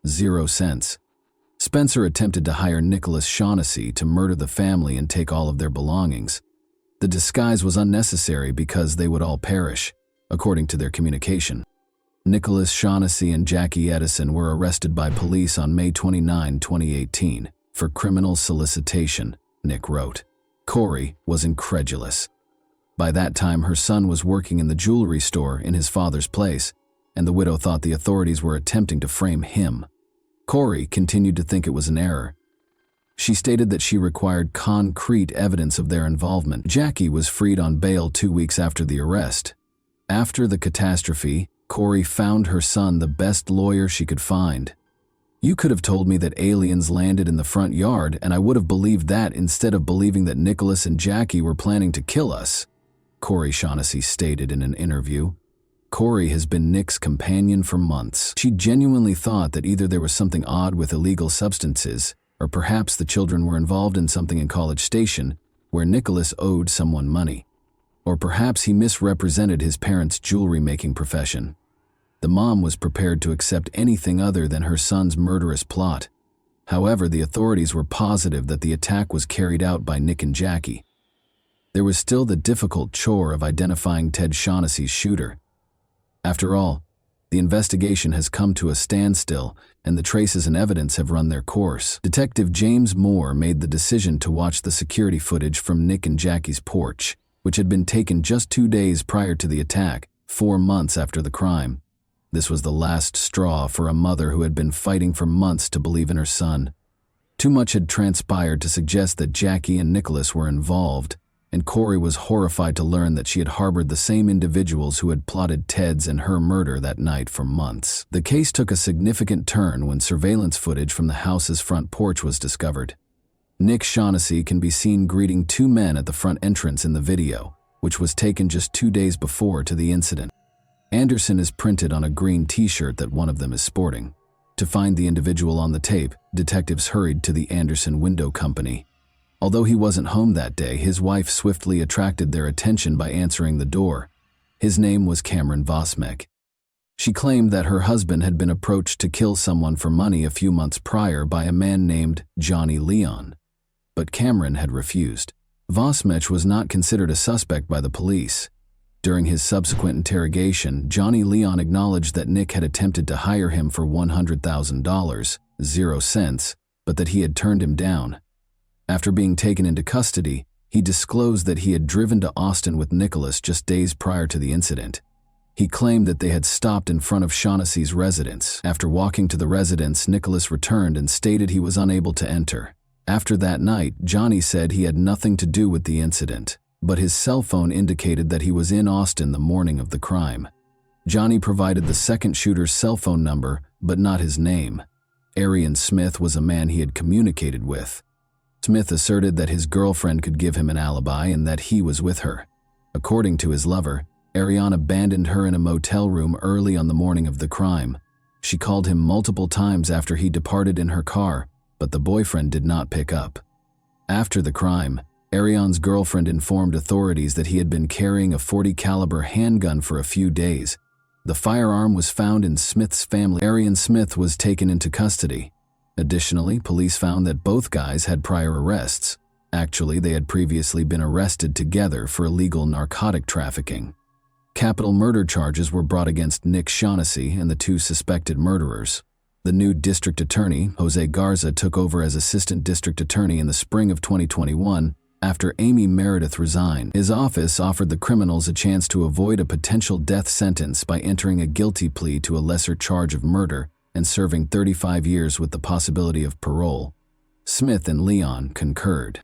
0 cents. Spencer attempted to hire Nicholas Shaughnessy to murder the family and take all of their belongings. The disguise was unnecessary because they would all perish, according to their communication. Nicholas Shaughnessy and Jackie Edison were arrested by police on May 29, 2018, for criminal solicitation, Nick wrote. Corey was incredulous. By that time, her son was working in the jewelry store in his father's place, and the widow thought the authorities were attempting to frame him. Corey continued to think it was an error. She stated that she required concrete evidence of their involvement. Jackie was freed on bail 2 weeks after the arrest. After the catastrophe, Corey found her son the best lawyer she could find. "You could have told me that aliens landed in the front yard, and I would have believed that instead of believing that Nicholas and Jackie were planning to kill us," Corey Shaughnessy stated in an interview. Corey has been Nick's companion for months. She genuinely thought that either there was something odd with illegal substances, or perhaps the children were involved in something in College Station where Nicholas owed someone money. Or perhaps he misrepresented his parents' jewelry-making profession. The mom was prepared to accept anything other than her son's murderous plot. However, the authorities were positive that the attack was carried out by Nick and Jackie. There was still the difficult chore of identifying Ted Shaughnessy's shooter. After all, the investigation has come to a standstill, and the traces and evidence have run their course. Detective James Moore made the decision to watch the security footage from Nick and Jackie's porch, which had been taken just 2 days prior to the attack, 4 months after the crime. This was the last straw for a mother who had been fighting for months to believe in her son. Too much had transpired to suggest that Jackie and Nicholas were involved, and Corey was horrified to learn that she had harbored the same individuals who had plotted Ted's and her murder that night for months. The case took a significant turn when surveillance footage from the house's front porch was discovered. Nick Shaughnessy can be seen greeting 2 men at the front entrance in the video, which was taken just 2 days before to the incident. Anderson is printed on a green t-shirt that one of them is sporting. To find the individual on the tape, detectives hurried to the Anderson Window Company. Although he wasn't home that day, his wife swiftly attracted their attention by answering the door. His name was Cameron Vosmek. She claimed that her husband had been approached to kill someone for money a few months prior by a man named Johnny Leon, but Cameron had refused. Vosmech was not considered a suspect by the police. During his subsequent interrogation, Johnny Leon acknowledged that Nick had attempted to hire him for $100,000, 0 cents, but that he had turned him down. After being taken into custody, he disclosed that he had driven to Austin with Nicholas just days prior to the incident. He claimed that they had stopped in front of Shaughnessy's residence. After walking to the residence, Nicholas returned and stated he was unable to enter. After that night, Johnny said he had nothing to do with the incident, but his cell phone indicated that he was in Austin the morning of the crime. Johnny provided the second shooter's cell phone number, but not his name. Arian Smith was a man he had communicated with. Smith asserted that his girlfriend could give him an alibi and that he was with her. According to his lover, Arian abandoned her in a motel room early on the morning of the crime. She called him multiple times after he departed in her car, but the boyfriend did not pick up. After the crime, Arian's girlfriend informed authorities that he had been carrying a .40 caliber handgun for a few days. The firearm was found in Smith's family. Arian Smith was taken into custody. Additionally, police found that both guys had prior arrests. Actually, they had previously been arrested together for illegal narcotic trafficking. Capital murder charges were brought against Nick Shaughnessy and the two suspected murderers. The new district attorney, Jose Garza, took over as assistant district attorney in the spring of 2021 after Amy Meredith resigned. His office offered the criminals a chance to avoid a potential death sentence by entering a guilty plea to a lesser charge of murder and serving 35 years with the possibility of parole. Smith and Leon concurred.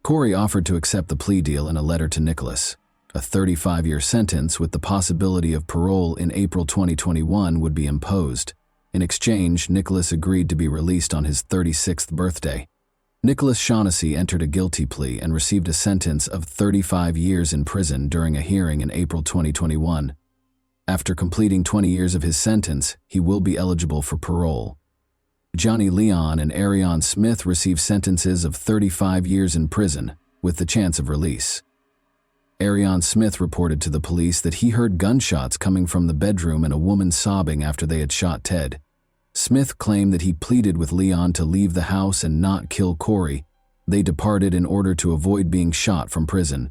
Corey offered to accept the plea deal in a letter to Nicholas. A 35-year sentence with the possibility of parole in April 2021 would be imposed. In exchange, Nicholas agreed to be released on his 36th birthday. Nicholas Shaughnessy entered a guilty plea and received a sentence of 35 years in prison during a hearing in April 2021. After completing 20 years of his sentence, he will be eligible for parole. Johnny Leon and Arian Smith received sentences of 35 years in prison, with the chance of release. Arian Smith reported to the police that he heard gunshots coming from the bedroom and a woman sobbing after they had shot Ted. Smith claimed that he pleaded with Leon to leave the house and not kill Corey. They departed in order to avoid being shot from prison.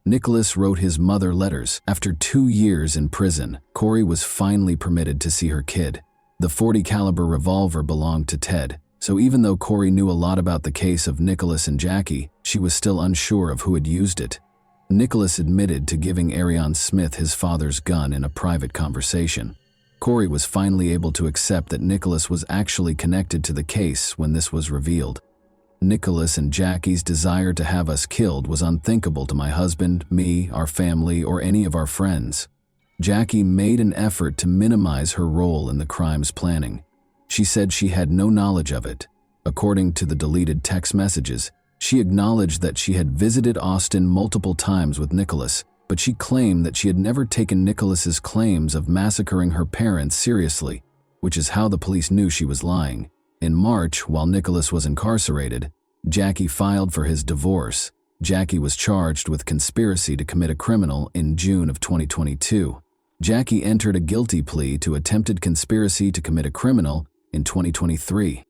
Nicholas wrote his mother letters. After 2 years in prison, Corey was finally permitted to see her kid. The .40 caliber revolver belonged to Ted, so even though Corey knew a lot about the case of Nicholas and Jackie, she was still unsure of who had used it. Nicholas admitted to giving Arian Smith his father's gun in a private conversation. Corey was finally able to accept that Nicholas was actually connected to the case when this was revealed. Nicholas and Jackie's desire to have us killed was unthinkable to my husband, me, our family, or any of our friends. Jackie made an effort to minimize her role in the crime's planning. She said she had no knowledge of it. According to the deleted text messages, she acknowledged that she had visited Austin multiple times with Nicholas, but she claimed that she had never taken Nicholas's claims of massacring her parents seriously, which is how the police knew she was lying. In March, while Nicholas was incarcerated, Jackie filed for his divorce. Jackie was charged with conspiracy to commit a criminal in June of 2022. Jackie entered a guilty plea to attempted conspiracy to commit a criminal in 2023.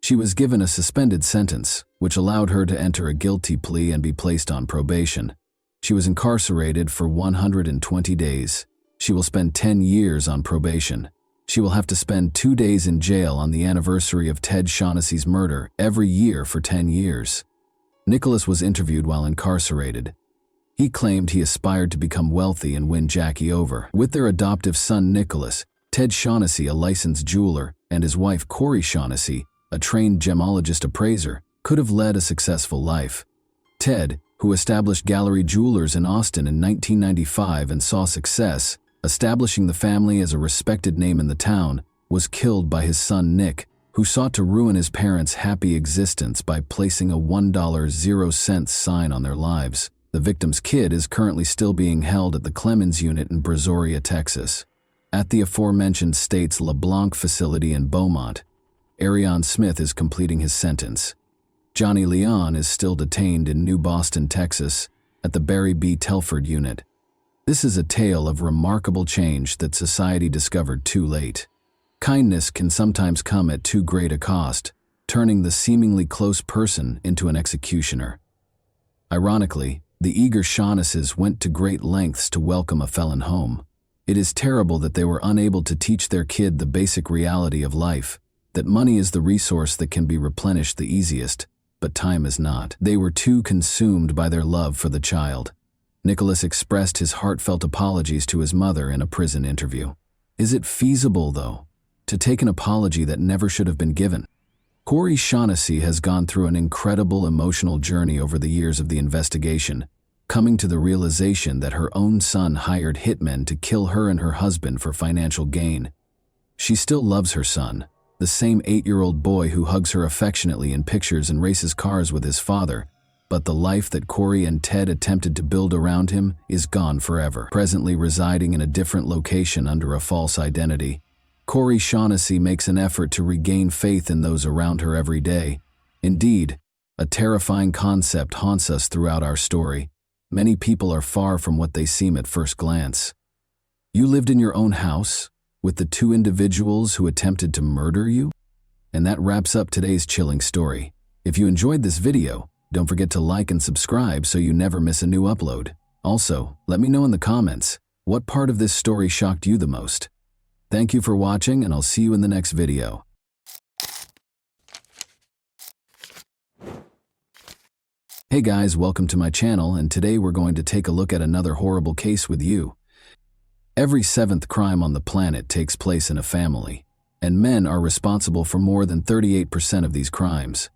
She was given a suspended sentence, which allowed her to enter a guilty plea and be placed on probation. She was incarcerated for 120 days. She will spend 10 years on probation. She will have to spend 2 days in jail on the anniversary of Ted Shaughnessy's murder every year for 10 years. Nicholas was interviewed while incarcerated. He claimed he aspired to become wealthy and win Jackie over. With their adoptive son Nicholas, Ted Shaughnessy, a licensed jeweler, and his wife Corey Shaughnessy, a trained gemologist appraiser, could have led a successful life. Ted, who established Gallery Jewelers in Austin in 1995 and saw success, establishing the family as a respected name in the town, was killed by his son Nick, who sought to ruin his parents' happy existence by placing a $1.00 sign on their lives. The victim's kid is currently still being held at the Clemens unit in Brazoria, Texas. At the aforementioned state's LeBlanc facility in Beaumont, Arian Smith is completing his sentence. Johnny Leon is still detained in New Boston, Texas, at the Barry B. Telford unit. This is a tale of remarkable change that society discovered too late. Kindness can sometimes come at too great a cost, turning the seemingly close person into an executioner. Ironically, the eager Shaughnesses went to great lengths to welcome a felon home. It is terrible that they were unable to teach their kid the basic reality of life, that money is the resource that can be replenished the easiest, but time is not. They were too consumed by their love for the child. Nicholas expressed his heartfelt apologies to his mother in a prison interview. Is it feasible, though, to take an apology that never should have been given? Corey Shaughnessy has gone through an incredible emotional journey over the years of the investigation, coming to the realization that her own son hired hitmen to kill her and her husband for financial gain. She still loves her son, the same 8-year-old boy who hugs her affectionately in pictures and races cars with his father, but the life that Corey and Ted attempted to build around him is gone forever. Presently residing in a different location under a false identity, Corey Shaughnessy makes an effort to regain faith in those around her every day. Indeed, a terrifying concept haunts us throughout our story. Many people are far from what they seem at first glance. You lived in your own house with the 2 individuals who attempted to murder you? And that wraps up today's chilling story. If you enjoyed this video, don't forget to like and subscribe so you never miss a new upload. Also, let me know in the comments, what part of this story shocked you the most? Thank you for watching, and I'll see you in the next video. Hey guys, welcome to my channel, and today we're going to take a look at another horrible case with you. Every 7th crime on the planet takes place in a family, and men are responsible for more than 38% of these crimes.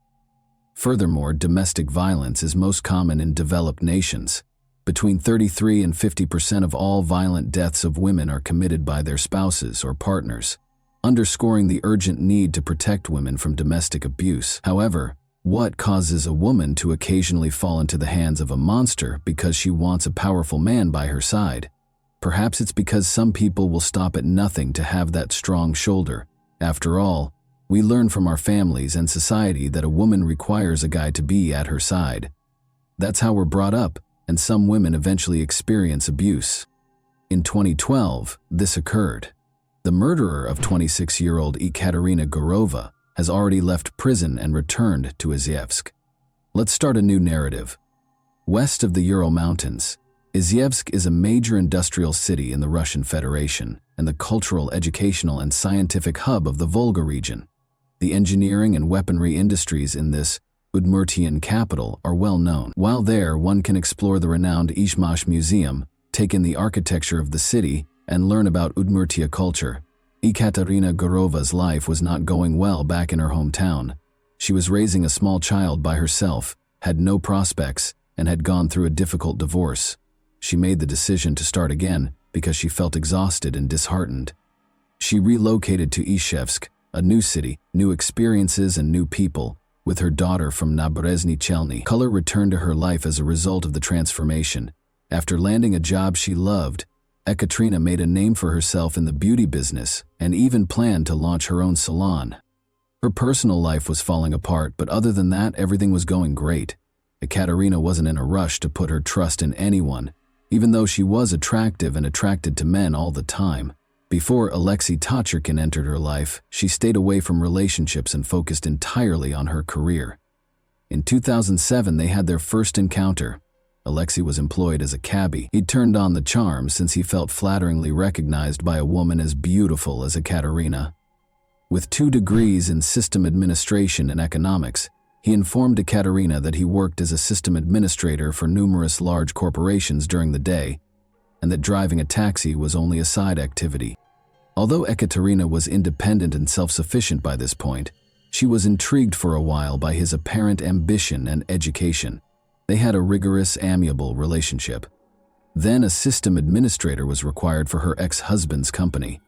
Furthermore, domestic violence is most common in developed nations. Between 33 and 50% of all violent deaths of women are committed by their spouses or partners, underscoring the urgent need to protect women from domestic abuse. However, what causes a woman to occasionally fall into the hands of a monster because she wants a powerful man by her side? Perhaps it's because some people will stop at nothing to have that strong shoulder. After all, we learn from our families and society that a woman requires a guy to be at her side. That's how we're brought up, and some women eventually experience abuse. In 2012, this occurred. The murderer of 26-year-old Ekaterina Gurova has already left prison and returned to Izhevsk. Let's start a new narrative. West of the Ural Mountains, Izhevsk is a major industrial city in the Russian Federation and the cultural, educational, and scientific hub of the Volga region. The engineering and weaponry industries in this Udmurtian capital are well known. While there, one can explore the renowned Izhmash Museum, take in the architecture of the city, and learn about Udmurtia culture. Ekaterina Gurova's life was not going well back in her hometown. She was raising a small child by herself, had no prospects, and had gone through a difficult divorce. She made the decision to start again because she felt exhausted and disheartened. She relocated to Izhevsk, a new city, new experiences, and new people, with her daughter from Naberezhny Chelny. Color returned to her life as a result of the transformation. After landing a job she loved, Ekaterina made a name for herself in the beauty business and even planned to launch her own salon. Her personal life was falling apart, but other than that, everything was going great. Ekaterina wasn't in a rush to put her trust in anyone, even though she was attractive and attracted to men all the time. Before Alexei Tachurkin entered her life, she stayed away from relationships and focused entirely on her career. In 2007, they had their first encounter. Alexei was employed as a cabbie. He turned on the charm since he felt flatteringly recognized by a woman as beautiful as Ekaterina. With 2 degrees in system administration and economics, he informed Ekaterina that he worked as a system administrator for numerous large corporations during the day, and that driving a taxi was only a side activity. Although Ekaterina was independent and self-sufficient by this point, she was intrigued for a while by his apparent ambition and education. They had a rigorous, amiable relationship. Then a system administrator was required for her ex-husband's company.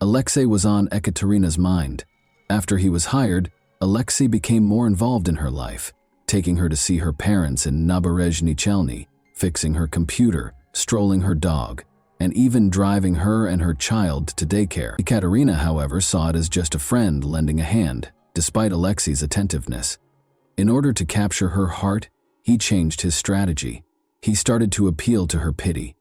Alexei was on Ekaterina's mind. After he was hired, Alexei became more involved in her life, taking her to see her parents in Naberezhny Chelny, fixing her computer, strolling her dog, and even driving her and her child to daycare. Ekaterina, however, saw it as just a friend lending a hand, despite Alexei's attentiveness. In order to capture her heart, he changed his strategy. He started to appeal to her pity.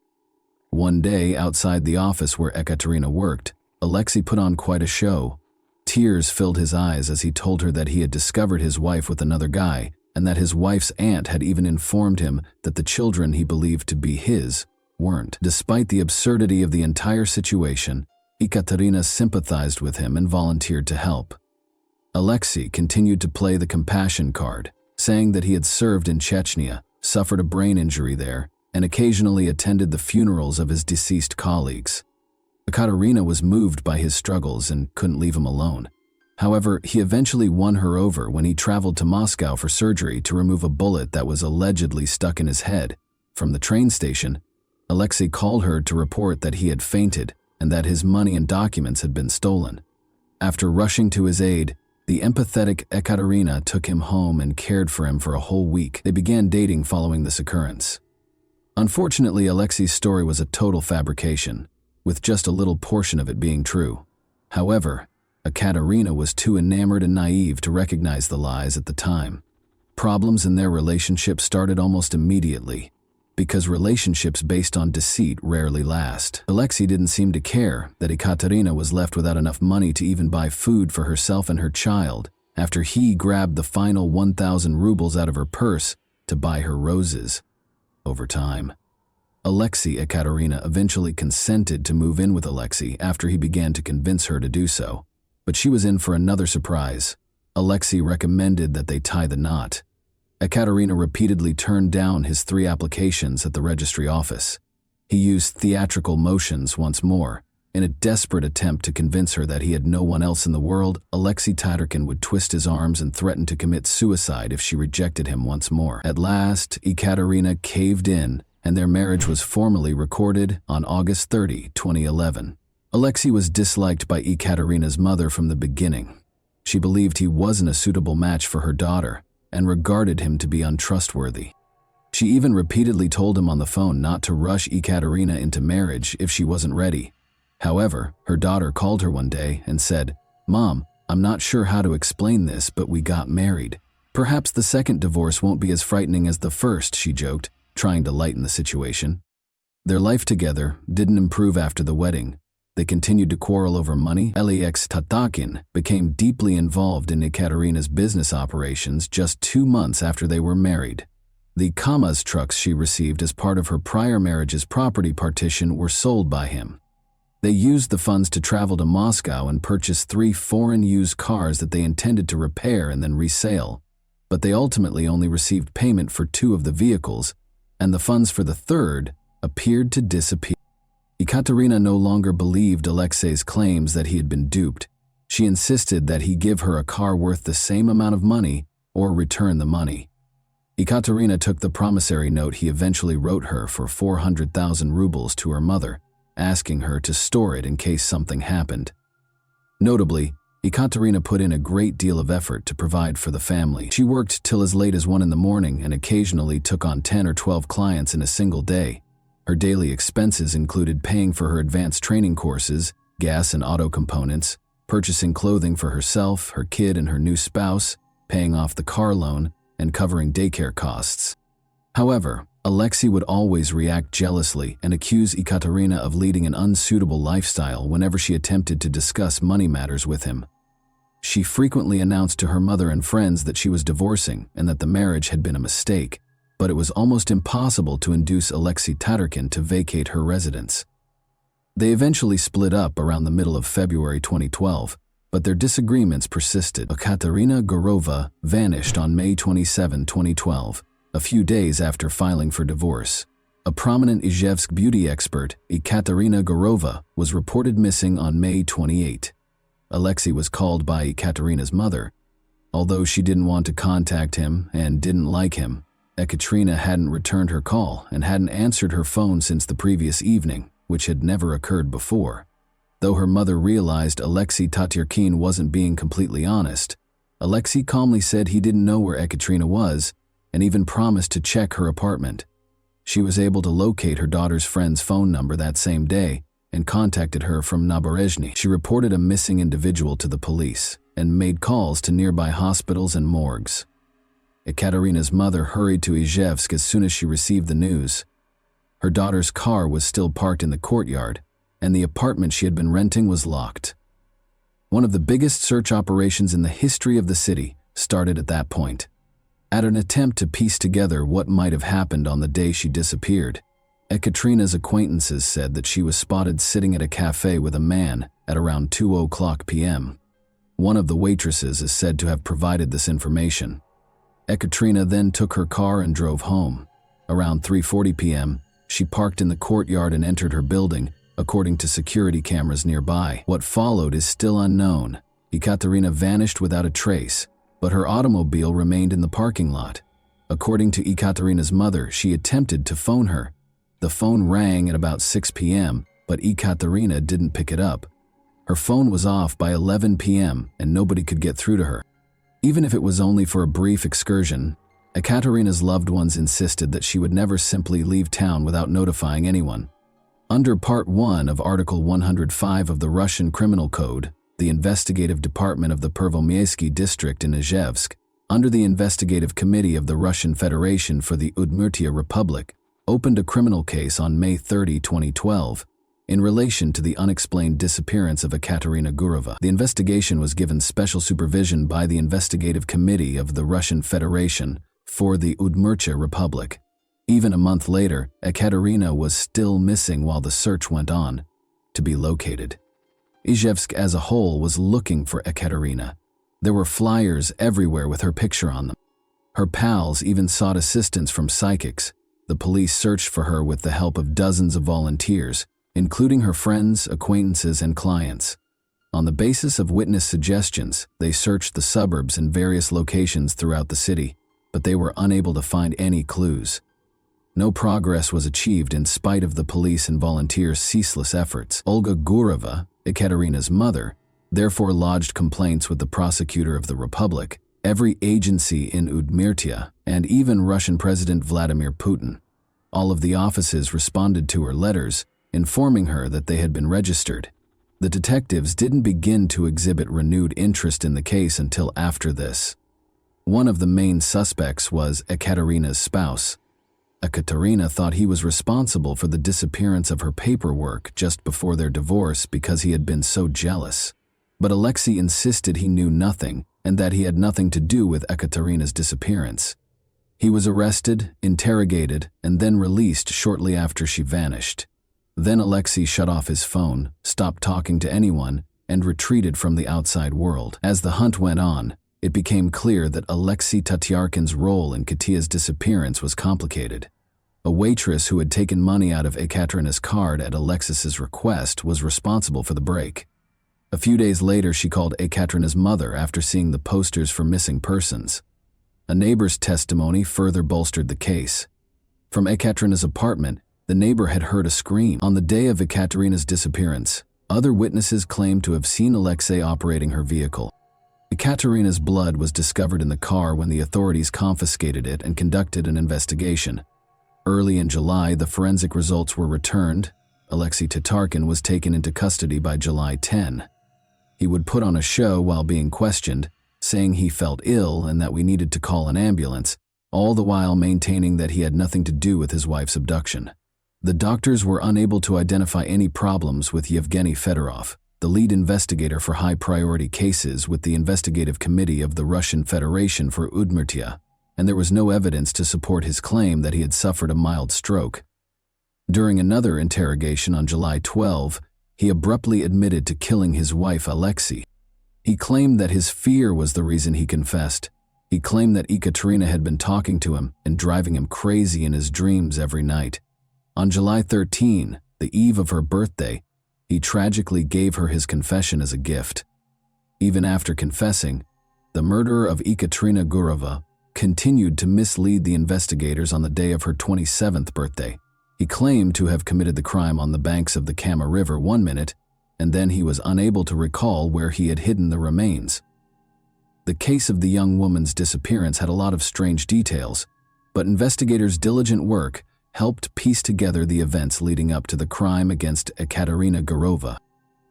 One day, outside the office where Ekaterina worked, Alexei put on quite a show. Tears filled his eyes as he told her that he had discovered his wife with another guy, and that his wife's aunt had even informed him that the children he believed to be his weren't. Despite the absurdity of the entire situation, Ekaterina sympathized with him and volunteered to help. Alexei continued to play the compassion card, saying that he had served in Chechnya, suffered a brain injury there, and occasionally attended the funerals of his deceased colleagues. Ekaterina was moved by his struggles and couldn't leave him alone. However, he eventually won her over when he traveled to Moscow for surgery to remove a bullet that was allegedly stuck in his head. From the train station, Alexei called her to report that he had fainted and that his money and documents had been stolen. After rushing to his aid, the empathetic Ekaterina took him home and cared for him for a whole week. They began dating following this occurrence. Unfortunately, Alexei's story was a total fabrication, with just a little portion of it being true. However, Ekaterina was too enamored and naive to recognize the lies at the time. Problems in their relationship started almost immediately, because relationships based on deceit rarely last. Alexei didn't seem to care that Ekaterina was left without enough money to even buy food for herself and her child after he grabbed the final 1,000 rubles out of her purse to buy her roses. Over time, Ekaterina eventually consented to move in with Alexei after he began to convince her to do so. But she was in for another surprise. Alexei recommended that they tie the knot. Ekaterina repeatedly turned down his 3 applications at the registry office. He used theatrical motions once more. In a desperate attempt to convince her that he had no one else in the world, Alexei Tatarkin would twist his arms and threaten to commit suicide if she rejected him once more. At last, Ekaterina caved in, and their marriage was formally recorded on August 30, 2011. Alexei was disliked by Ekaterina's mother from the beginning. She believed he wasn't a suitable match for her daughter and regarded him to be untrustworthy. She even repeatedly told him on the phone not to rush Ekaterina into marriage if she wasn't ready. However, her daughter called her one day and said, "Mom, I'm not sure how to explain this, but we got married. Perhaps the second divorce won't be as frightening as the first," she joked, trying to lighten the situation. Their life together didn't improve after the wedding. They continued to quarrel over money. Alexei Tatarkin became deeply involved in Ekaterina's business operations just 2 months after they were married. The Kamaz trucks she received as part of her prior marriage's property partition were sold by him. They used the funds to travel to Moscow and purchase 3 foreign used cars that they intended to repair and then resale. But they ultimately only received payment for 2 of the vehicles, and the funds for the third appeared to disappear. Ekaterina no longer believed Alexei's claims that he had been duped. She insisted that he give her a car worth the same amount of money or return the money. Ekaterina took the promissory note he eventually wrote her for 400,000 rubles to her mother, asking her to store it in case something happened. Notably, Ekaterina put in a great deal of effort to provide for the family. She worked till as late as 1 in the morning and occasionally took on 10 or 12 clients in a single day. Her daily expenses included paying for her advanced training courses, gas and auto components, purchasing clothing for herself, her kid, and her new spouse, paying off the car loan, and covering daycare costs. However, Alexei would always react jealously and accuse Ekaterina of leading an unsuitable lifestyle whenever she attempted to discuss money matters with him. She frequently announced to her mother and friends that she was divorcing and that the marriage had been a mistake, but it was almost impossible to induce Alexei Tatarkin to vacate her residence. They eventually split up around the middle of February 2012, but their disagreements persisted. Ekaterina Gurova vanished on May 27, 2012, a few days after filing for divorce. A prominent Izhevsk beauty expert, Ekaterina Gurova, was reported missing on May 28. Alexei was called by Ekaterina's mother. Although she didn't want to contact him and didn't like him, Ekaterina hadn't returned her call and hadn't answered her phone since the previous evening, which had never occurred before. Though her mother realized Alexei Tatarkin wasn't being completely honest, Alexei calmly said he didn't know where Ekaterina was and even promised to check her apartment. She was able to locate her daughter's friend's phone number that same day and contacted her from Naberezhny. She reported a missing individual to the police and made calls to nearby hospitals and morgues. Ekaterina's mother hurried to Izhevsk as soon as she received the news. Her daughter's car was still parked in the courtyard, and the apartment she had been renting was locked. One of the biggest search operations in the history of the city started at that point. At an attempt to piece together what might have happened on the day she disappeared, Ekaterina's acquaintances said that she was spotted sitting at a cafe with a man at around 2:00 p.m. One of the waitresses is said to have provided this information. Ekaterina then took her car and drove home. Around 3:40 p.m., she parked in the courtyard and entered her building, according to security cameras nearby. What followed is still unknown. Ekaterina vanished without a trace, but her automobile remained in the parking lot. According to Ekaterina's mother, she attempted to phone her. The phone rang at about 6 p.m., but Ekaterina didn't pick it up. Her phone was off by 11 p.m. and nobody could get through to her. Even if it was only for a brief excursion, Ekaterina's loved ones insisted that she would never simply leave town without notifying anyone. Under Part 1 of Article 105 of the Russian Criminal Code, the investigative department of the Pervomiaysky district in Izhevsk, under the investigative committee of the Russian Federation for the Udmurtia Republic, opened a criminal case on May 30, 2012, in relation to the unexplained disappearance of Ekaterina Gurova. The investigation was given special supervision by the investigative committee of the Russian Federation for the Udmurtia Republic. Even a month later, Ekaterina was still missing while the search went on to be located. Izhevsk as a whole was looking for Ekaterina. There were flyers everywhere with her picture on them. Her pals even sought assistance from psychics. The police searched for her with the help of dozens of volunteers, including her friends, acquaintances, and clients. On the basis of witness suggestions, they searched the suburbs and various locations throughout the city, but they were unable to find any clues. No progress was achieved in spite of the police and volunteers' ceaseless efforts. Olga Gurova, Ekaterina's mother, therefore lodged complaints with the prosecutor of the Republic, every agency in Udmurtia, and even Russian President Vladimir Putin. All of the offices responded to her letters, informing her that they had been registered. The detectives didn't begin to exhibit renewed interest in the case until after this. One of the main suspects was Ekaterina's spouse. Ekaterina thought he was responsible for the disappearance of her paperwork just before their divorce because he had been so jealous. But Alexei insisted he knew nothing and that he had nothing to do with Ekaterina's disappearance. He was arrested, interrogated, and then released shortly after she vanished. Then Alexei shut off his phone, stopped talking to anyone, and retreated from the outside world. As the hunt went on, it became clear that Alexei Tatyarkin's role in Katia's disappearance was complicated. A waitress who had taken money out of Ekaterina's card at Alexis's request was responsible for the break. A few days later, she called Ekaterina's mother after seeing the posters for missing persons. A neighbor's testimony further bolstered the case. From Ekaterina's apartment, the neighbor had heard a scream. On the day of Ekaterina's disappearance, other witnesses claimed to have seen Alexei operating her vehicle. Ekaterina's blood was discovered in the car when the authorities confiscated it and conducted an investigation. Early in July, the forensic results were returned. Alexei Tatarkin was taken into custody by July 10. He would put on a show while being questioned, saying he felt ill and that we needed to call an ambulance, all the while maintaining that he had nothing to do with his wife's abduction. The doctors were unable to identify any problems with Yevgeny Fedorov, the lead investigator for high-priority cases with the investigative committee of the Russian Federation for Udmurtia, and there was no evidence to support his claim that he had suffered a mild stroke. During another interrogation on July 12, he abruptly admitted to killing his wife Alexei. He claimed that his fear was the reason he confessed. He claimed that Ekaterina had been talking to him and driving him crazy in his dreams every night. On July 13, the eve of her birthday, he tragically gave her his confession as a gift. Even after confessing, the murderer of Ekaterina Gurova continued to mislead the investigators on the day of her 27th birthday. He claimed to have committed the crime on the banks of the Kama River 1 minute, and then he was unable to recall where he had hidden the remains. The case of the young woman's disappearance had a lot of strange details, but investigators' diligent work helped piece together the events leading up to the crime against Ekaterina Gurova.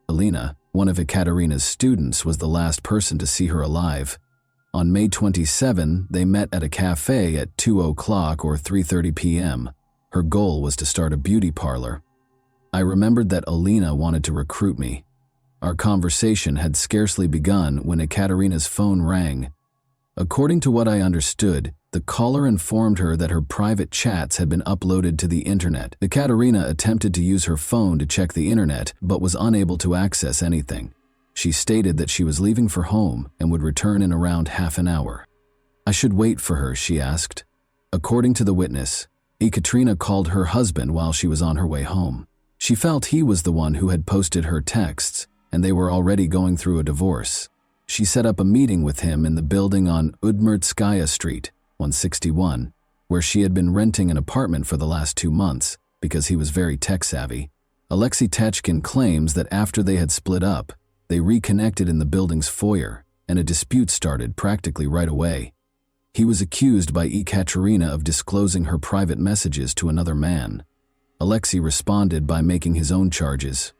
Alina, one of Ekaterina's students, was the last person to see her alive. On May 27, they met at a cafe at 2:00 or 3:30 p.m. Her goal was to start a beauty parlor. I remembered that Alina wanted to recruit me. Our conversation had scarcely begun when Ekaterina's phone rang. According to what I understood, the caller informed her that her private chats had been uploaded to the internet. Ekaterina attempted to use her phone to check the internet, but was unable to access anything. She stated that she was leaving for home and would return in around half an hour. I should wait for her, she asked. According to the witness, Ekaterina called her husband while she was on her way home. She felt he was the one who had posted her texts, and they were already going through a divorce. She set up a meeting with him in the building on Udmurtskaya Street, 161, where she had been renting an apartment for the last 2 months because he was very tech-savvy. Alexei Techkin claims that after they had split up, they reconnected in the building's foyer, and a dispute started practically right away. He was accused by Ekaterina of disclosing her private messages to another man. Alexei responded by making his own charges.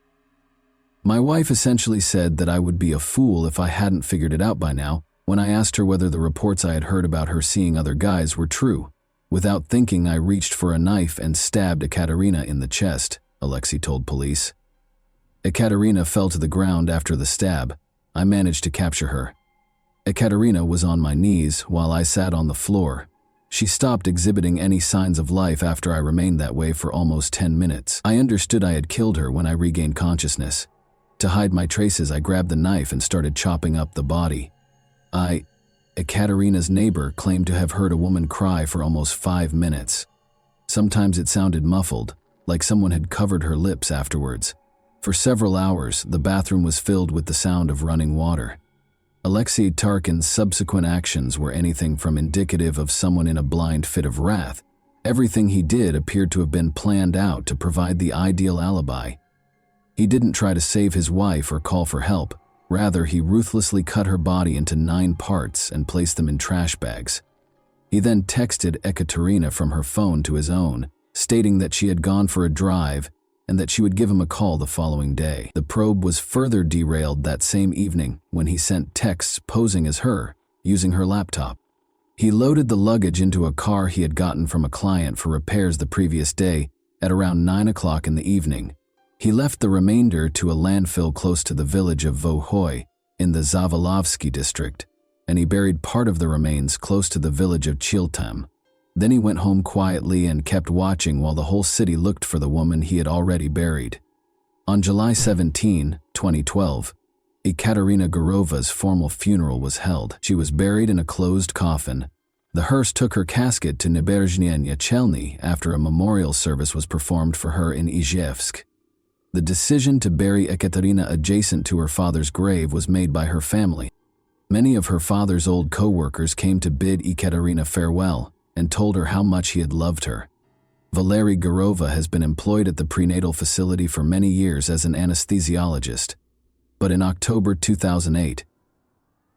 My wife essentially said that I would be a fool if I hadn't figured it out by now when I asked her whether the reports I had heard about her seeing other guys were true. Without thinking, I reached for a knife and stabbed Ekaterina in the chest, Alexei told police. Ekaterina fell to the ground after the stab. I managed to capture her. Ekaterina was on my knees while I sat on the floor. She stopped exhibiting any signs of life after I remained that way for almost 10 minutes. I understood I had killed her when I regained consciousness. To hide my traces, I grabbed the knife and started chopping up the body. Ekaterina's neighbor claimed to have heard a woman cry for almost 5 minutes. Sometimes it sounded muffled, like someone had covered her lips afterwards. For several hours, the bathroom was filled with the sound of running water. Alexei Tarkin's subsequent actions were anything from indicative of someone in a blind fit of wrath. Everything he did appeared to have been planned out to provide the ideal alibi. He didn't try to save his wife or call for help. Rather, he ruthlessly cut her body into 9 parts and placed them in trash bags. He then texted Ekaterina from her phone to his own, stating that she had gone for a drive and that she would give him a call the following day. The probe was further derailed that same evening when he sent texts posing as her, using her laptop. He loaded the luggage into a car he had gotten from a client for repairs the previous day at around 9 o'clock in the evening. He left the remainder to a landfill close to the village of Vohoy in the Zavolovsky district, and he buried part of the remains close to the village of Chiltam. Then he went home quietly and kept watching while the whole city looked for the woman he had already buried. On July 17, 2012, Ekaterina Gurova's formal funeral was held. She was buried in a closed coffin. The hearse took her casket to Naberezhnya Chelny after a memorial service was performed for her in Izhevsk. The decision to bury Ekaterina adjacent to her father's grave was made by her family. Many of her father's old co-workers came to bid Ekaterina farewell and told her how much he had loved her. Valery Gurova has been employed at the prenatal facility for many years as an anesthesiologist, but in October 2008,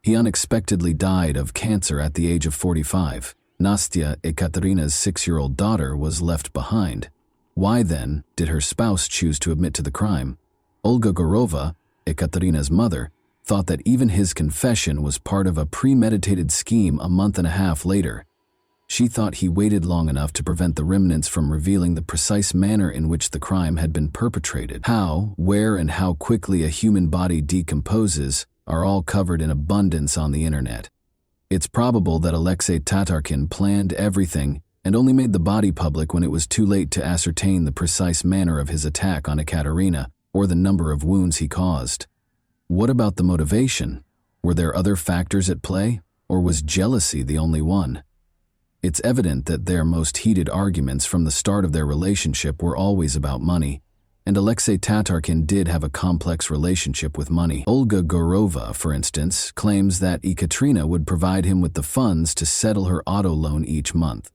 he unexpectedly died of cancer at the age of 45. Nastya, Ekaterina's 6-year-old daughter, was left behind. Why then did her spouse choose to admit to the crime? Olga Gurova, Ekaterina's mother, thought that even his confession was part of a premeditated scheme a month and a half later. She thought he waited long enough to prevent the remnants from revealing the precise manner in which the crime had been perpetrated. How, where, and how quickly a human body decomposes are all covered in abundance on the internet. It's probable that Alexei Tatarkin planned everything and only made the body public when it was too late to ascertain the precise manner of his attack on Ekaterina or the number of wounds he caused. What about the motivation? Were there other factors at play, or was jealousy the only one? It's evident that their most heated arguments from the start of their relationship were always about money, and Alexei Tatarkin did have a complex relationship with money. Olga Gurova, for instance, claims that Ekaterina would provide him with the funds to settle her auto loan each month.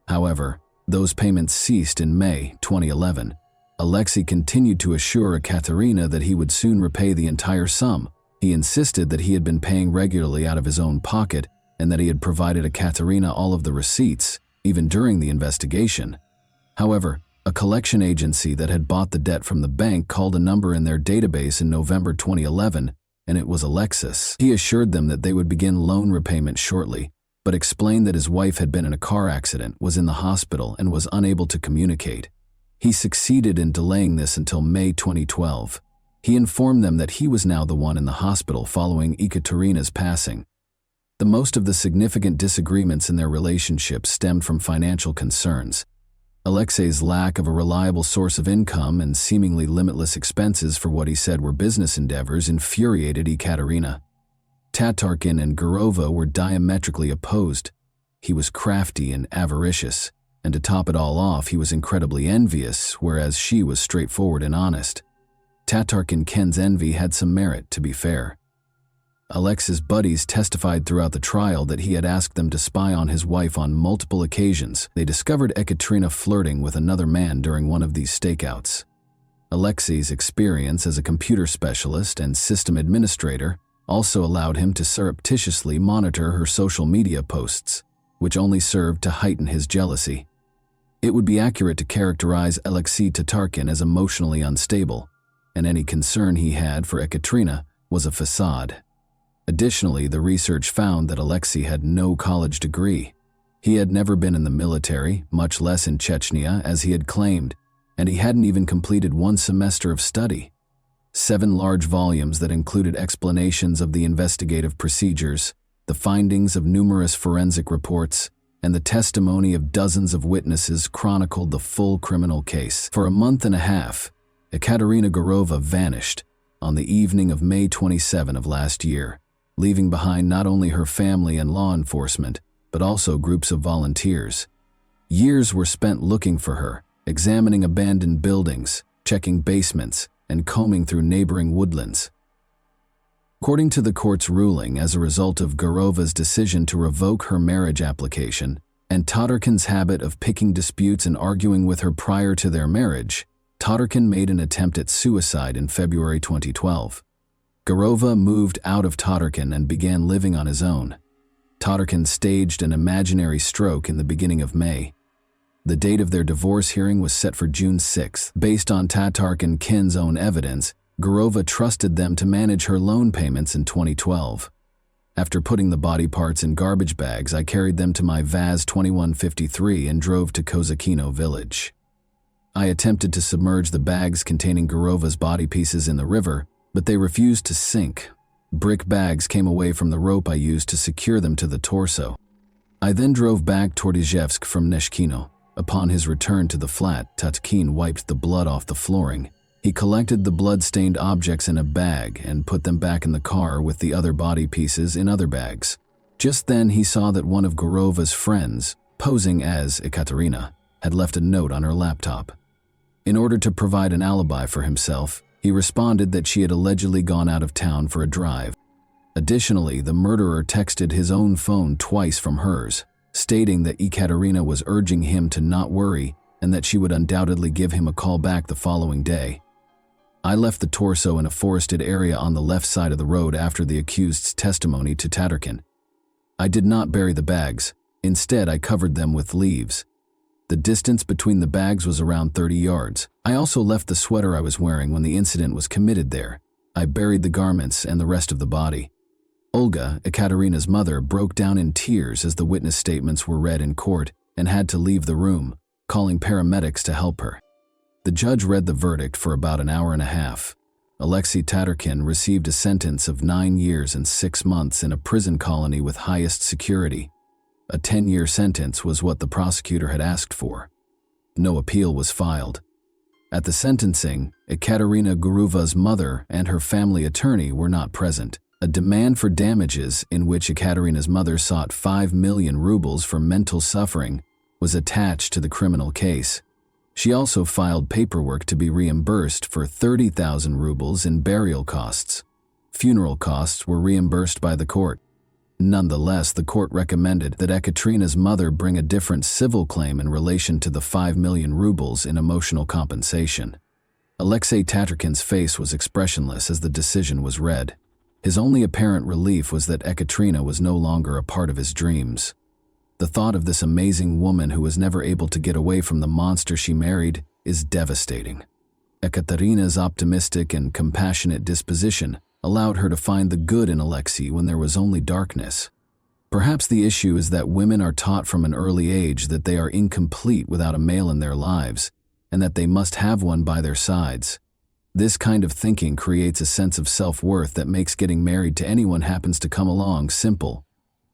However, those payments ceased in May 2011. Alexei continued to assure Ekaterina that he would soon repay the entire sum. He insisted that he had been paying regularly out of his own pocket and that he had provided Ekaterina all of the receipts, even during the investigation. However, a collection agency that had bought the debt from the bank called a number in their database in November 2011, and it was Alexis. He assured them that they would begin loan repayment shortly, but explained that his wife had been in a car accident, was in the hospital, and was unable to communicate. He succeeded in delaying this until May 2012. He informed them that he was now the one in the hospital following Ekaterina's passing. The most of the significant disagreements in their relationship stemmed from financial concerns. Alexei's lack of a reliable source of income and seemingly limitless expenses for what he said were business endeavors infuriated Ekaterina. Tatarkin and Gurova were diametrically opposed. He was crafty and avaricious, and to top it all off, he was incredibly envious, whereas she was straightforward and honest. Tatarkin Ken's envy had some merit, to be fair. Alexei's buddies testified throughout the trial that he had asked them to spy on his wife on multiple occasions. They discovered Ekaterina flirting with another man during one of these stakeouts. Alexei's experience as a computer specialist and system administrator also allowed him to surreptitiously monitor her social media posts, which only served to heighten his jealousy. It would be accurate to characterize Alexei Tatarkin as emotionally unstable, and any concern he had for Ekaterina was a facade. Additionally, the research found that Alexei had no college degree. He had never been in the military, much less in Chechnya, as he had claimed, and he hadn't even completed one semester of study. 7 large volumes that included explanations of the investigative procedures, the findings of numerous forensic reports, and the testimony of dozens of witnesses chronicled the full criminal case. For a month and a half, Ekaterina Gurova vanished on the evening of May 27 of last year, leaving behind not only her family and law enforcement, but also groups of volunteers. Years were spent looking for her, examining abandoned buildings, checking basements, and combing through neighboring woodlands. According to the court's ruling, as a result of Gurova's decision to revoke her marriage application and Tatarkin's habit of picking disputes and arguing with her prior to their marriage, Tatarkin made an attempt at suicide in February 2012. Gurova moved out of Tatarkin and began living on his own. Tatarkin staged an imaginary stroke in the beginning of May. The date of their divorce hearing was set for June 6. Based on Tatarkin Ken's own evidence, Gurova trusted them to manage her loan payments in 2012. After putting the body parts in garbage bags, I carried them to my Vaz 2153 and drove to Kozakino village. I attempted to submerge the bags containing Gurova's body pieces in the river, but they refused to sink. Brick bags came away from the rope I used to secure them to the torso. I then drove back toward Izhevsk from Neshkino. Upon his return to the flat, Tatkin wiped the blood off the flooring. He collected the blood-stained objects in a bag and put them back in the car with the other body pieces in other bags. Just then he saw that one of Gurova's friends, posing as Ekaterina, had left a note on her laptop. In order to provide an alibi for himself, he responded that she had allegedly gone out of town for a drive. Additionally, the murderer texted his own phone twice from hers, stating that Ekaterina was urging him to not worry and that she would undoubtedly give him a call back the following day. I left the torso in a forested area on the left side of the road after the accused's testimony to Tatarkin. I did not bury the bags. Instead, I covered them with leaves. The distance between the bags was around 30 yards. I also left the sweater I was wearing when the incident was committed there. I buried the garments and the rest of the body. Olga, Ekaterina's mother, broke down in tears as the witness statements were read in court and had to leave the room, calling paramedics to help her. The judge read the verdict for about an hour and a half. Alexei Tatarkin received a sentence of 9 years and 6 months in a prison colony with highest security. A 10-year sentence was what the prosecutor had asked for. No appeal was filed. At the sentencing, Ekaterina Gurova's mother and her family attorney were not present. A demand for damages, in which Ekaterina's mother sought 5 million rubles for mental suffering, was attached to the criminal case. She also filed paperwork to be reimbursed for 30,000 rubles in burial costs. Funeral costs were reimbursed by the court. Nonetheless, the court recommended that Ekaterina's mother bring a different civil claim in relation to the 5 million rubles in emotional compensation. Alexei Tatarkin's face was expressionless as the decision was read. His only apparent relief was that Ekaterina was no longer a part of his dreams. The thought of this amazing woman who was never able to get away from the monster she married is devastating. Ekaterina's optimistic and compassionate disposition allowed her to find the good in Alexei when there was only darkness. Perhaps the issue is that women are taught from an early age that they are incomplete without a male in their lives, and that they must have one by their sides. This kind of thinking creates a sense of self-worth that makes getting married to anyone happens to come along simple.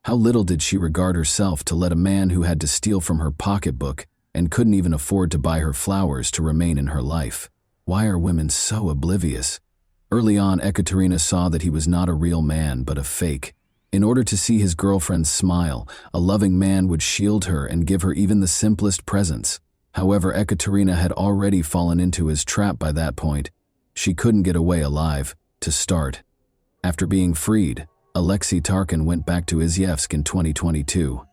How little did she regard herself to let a man who had to steal from her pocketbook and couldn't even afford to buy her flowers to remain in her life? Why are women so oblivious? Early on, Ekaterina saw that he was not a real man, but a fake. In order to see his girlfriend smile, a loving man would shield her and give her even the simplest presents. However, Ekaterina had already fallen into his trap by that point. She couldn't get away alive. To start, after being freed, Alexei Tarkin went back to Izhevsk in 2022.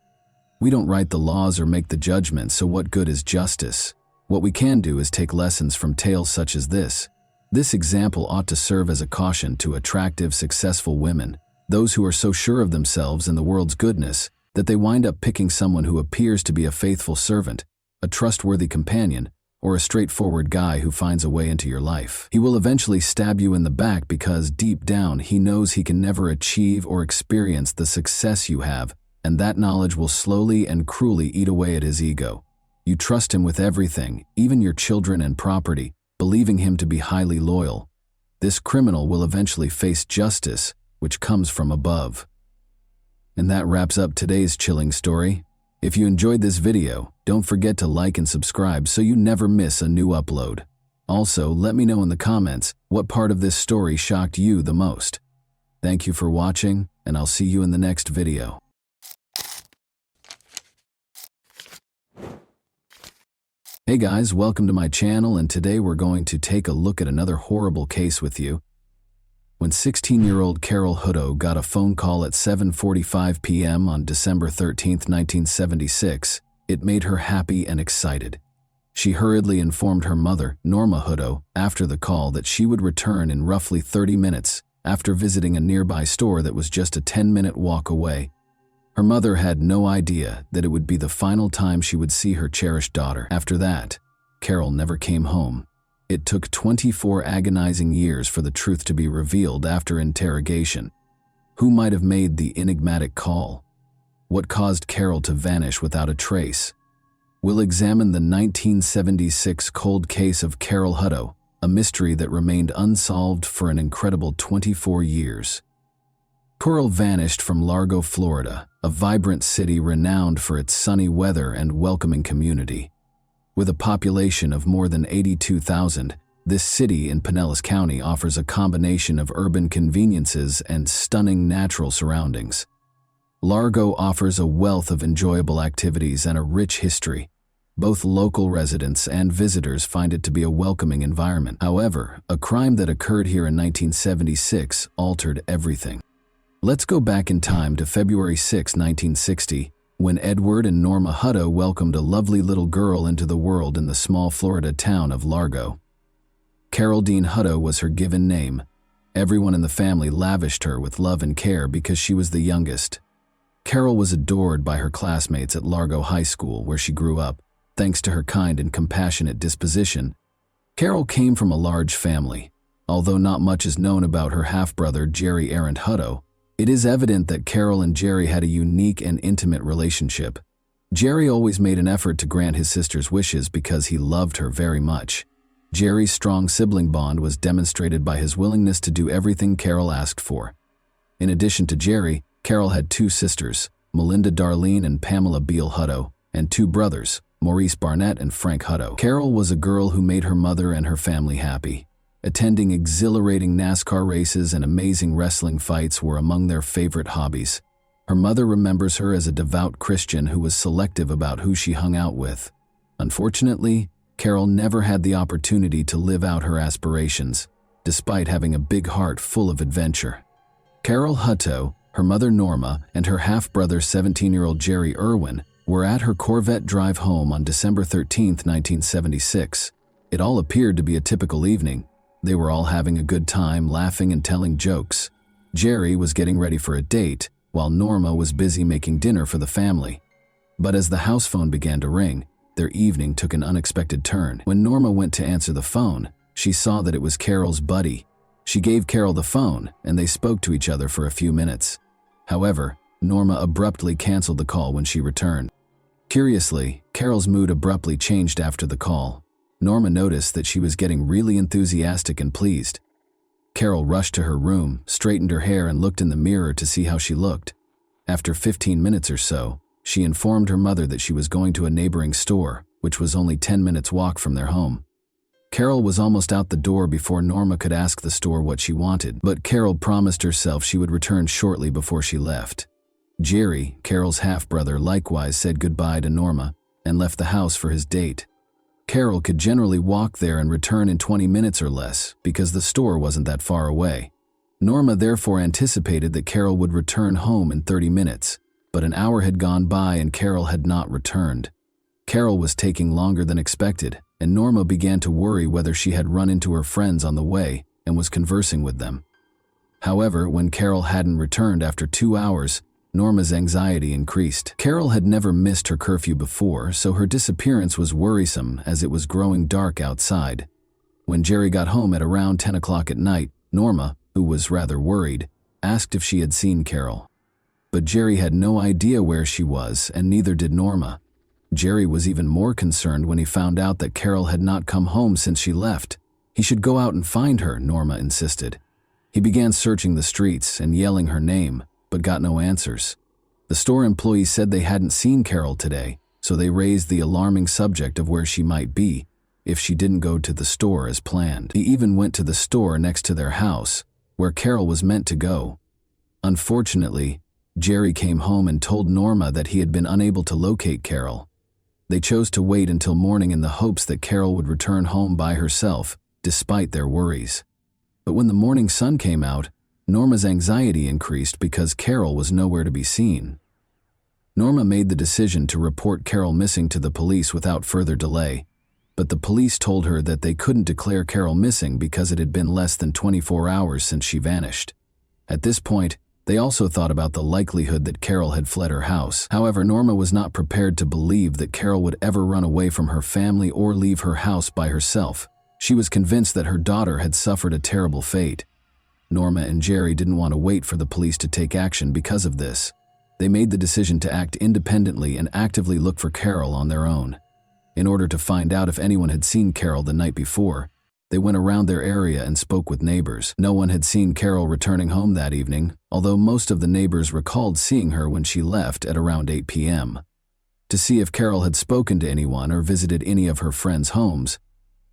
We don't write the laws or make the judgments, so what good is justice? What we can do is take lessons from tales such as this. This example ought to serve as a caution to attractive, successful women, those who are so sure of themselves and the world's goodness that they wind up picking someone who appears to be a faithful servant, a trustworthy companion, or a straightforward guy who finds a way into your life. He will eventually stab you in the back because deep down he knows he can never achieve or experience the success you have, and that knowledge will slowly and cruelly eat away at his ego. You trust him with everything, even your children and property, believing him to be highly loyal. This criminal will eventually face justice, which comes from above. And that wraps up today's chilling story. If you enjoyed this video, don't forget to like and subscribe so you never miss a new upload. Also, let me know in the comments what part of this story shocked you the most. Thank you for watching, and I'll see you in the next video. Hey guys, welcome to my channel, and today we're going to take a look at another horrible case with you. When 16-year-old Carol Hutto got a phone call at 7:45 p.m. on December 13, 1976, it made her happy and excited. She hurriedly informed her mother, Norma Hutto, after the call that she would return in roughly 30 minutes after visiting a nearby store that was just a 10-minute walk away. Her mother had no idea that it would be the final time she would see her cherished daughter. After that, Carol never came home. It took 24 agonizing years for the truth to be revealed after interrogation. Who might have made the enigmatic call? What caused Carol to vanish without a trace? We'll examine the 1976 cold case of Carol Hutto, a mystery that remained unsolved for an incredible 24 years. Carol vanished from Largo, Florida, a vibrant city renowned for its sunny weather and welcoming community. With a population of more than 82,000, this city in Pinellas County offers a combination of urban conveniences and stunning natural surroundings. Largo offers a wealth of enjoyable activities and a rich history. Both local residents and visitors find it to be a welcoming environment. However, a crime that occurred here in 1976 altered everything. Let's go back in time to February 6, 1960, when Edward and Norma Hutto welcomed a lovely little girl into the world in the small Florida town of Largo. Carol Dean Hutto was her given name. Everyone in the family lavished her with love and care because she was the youngest. Carol was adored by her classmates at Largo High School, where she grew up, thanks to her kind and compassionate disposition. Carol came from a large family. Although not much is known about her half-brother Jerry Arent Hutto, it is evident that Carol and Jerry had a unique and intimate relationship. Jerry always made an effort to grant his sister's wishes because he loved her very much. Jerry's strong sibling bond was demonstrated by his willingness to do everything Carol asked for. In addition to Jerry, Carol had two sisters, Melinda Darlene and Pamela Beale Hutto, and two brothers, Maurice Barnett and Frank Hutto. Carol was a girl who made her mother and her family happy. Attending exhilarating NASCAR races and amazing wrestling fights were among their favorite hobbies. Her mother remembers her as a devout Christian who was selective about who she hung out with. Unfortunately, Carol never had the opportunity to live out her aspirations, despite having a big heart full of adventure. Carol Hutto, her mother Norma, and her half-brother 17-year-old Jerry Irwin were at her Corvette drive home on December 13, 1976. It all appeared to be a typical evening. They were all having a good time, laughing and telling jokes. Jerry was getting ready for a date, while Norma was busy making dinner for the family. But as the house phone began to ring, their evening took an unexpected turn. When Norma went to answer the phone, she saw that it was Carol's buddy. She gave Carol the phone, and they spoke to each other for a few minutes. However, Norma abruptly canceled the call when she returned. Curiously, Carol's mood abruptly changed after the call. Norma noticed that she was getting really enthusiastic and pleased. Carol rushed to her room, straightened her hair, and looked in the mirror to see how she looked. After 15 minutes or so, she informed her mother that she was going to a neighboring store, which was only 10 minutes' walk from their home. Carol was almost out the door before Norma could ask the store what she wanted, but Carol promised herself she would return shortly before she left. Jerry, Carol's half-brother, likewise said goodbye to Norma and left the house for his date. Carol could generally walk there and return in 20 minutes or less because the store wasn't that far away. Norma therefore anticipated that Carol would return home in 30 minutes, but an hour had gone by and Carol had not returned. Carol was taking longer than expected, and Norma began to worry whether she had run into her friends on the way and was conversing with them. However, when Carol hadn't returned after 2 hours, Norma's anxiety increased. Carol had never missed her curfew before, so her disappearance was worrisome as it was growing dark outside. When Jerry got home at around 10 o'clock at night, Norma, who was rather worried, asked if she had seen Carol. But Jerry had no idea where she was, and neither did Norma. Jerry was even more concerned when he found out that Carol had not come home since she left. He should go out and find her, Norma insisted. He began searching the streets and yelling her name, but got no answers. The store employees said they hadn't seen Carol today, so they raised the alarming subject of where she might be if she didn't go to the store as planned. He even went to the store next to their house, where Carol was meant to go. Unfortunately, Jerry came home and told Norma that he had been unable to locate Carol. They chose to wait until morning in the hopes that Carol would return home by herself, despite their worries. But when the morning sun came out, Norma's anxiety increased because Carol was nowhere to be seen. Norma made the decision to report Carol missing to the police without further delay, but the police told her that they couldn't declare Carol missing because it had been less than 24 hours since she vanished. At this point, they also thought about the likelihood that Carol had fled her house. However, Norma was not prepared to believe that Carol would ever run away from her family or leave her house by herself. She was convinced that her daughter had suffered a terrible fate. Norma and Jerry didn't want to wait for the police to take action because of this. They made the decision to act independently and actively look for Carol on their own. In order to find out if anyone had seen Carol the night before, they went around their area and spoke with neighbors. No one had seen Carol returning home that evening, although most of the neighbors recalled seeing her when she left at around 8 p.m. To see if Carol had spoken to anyone or visited any of her friends' homes,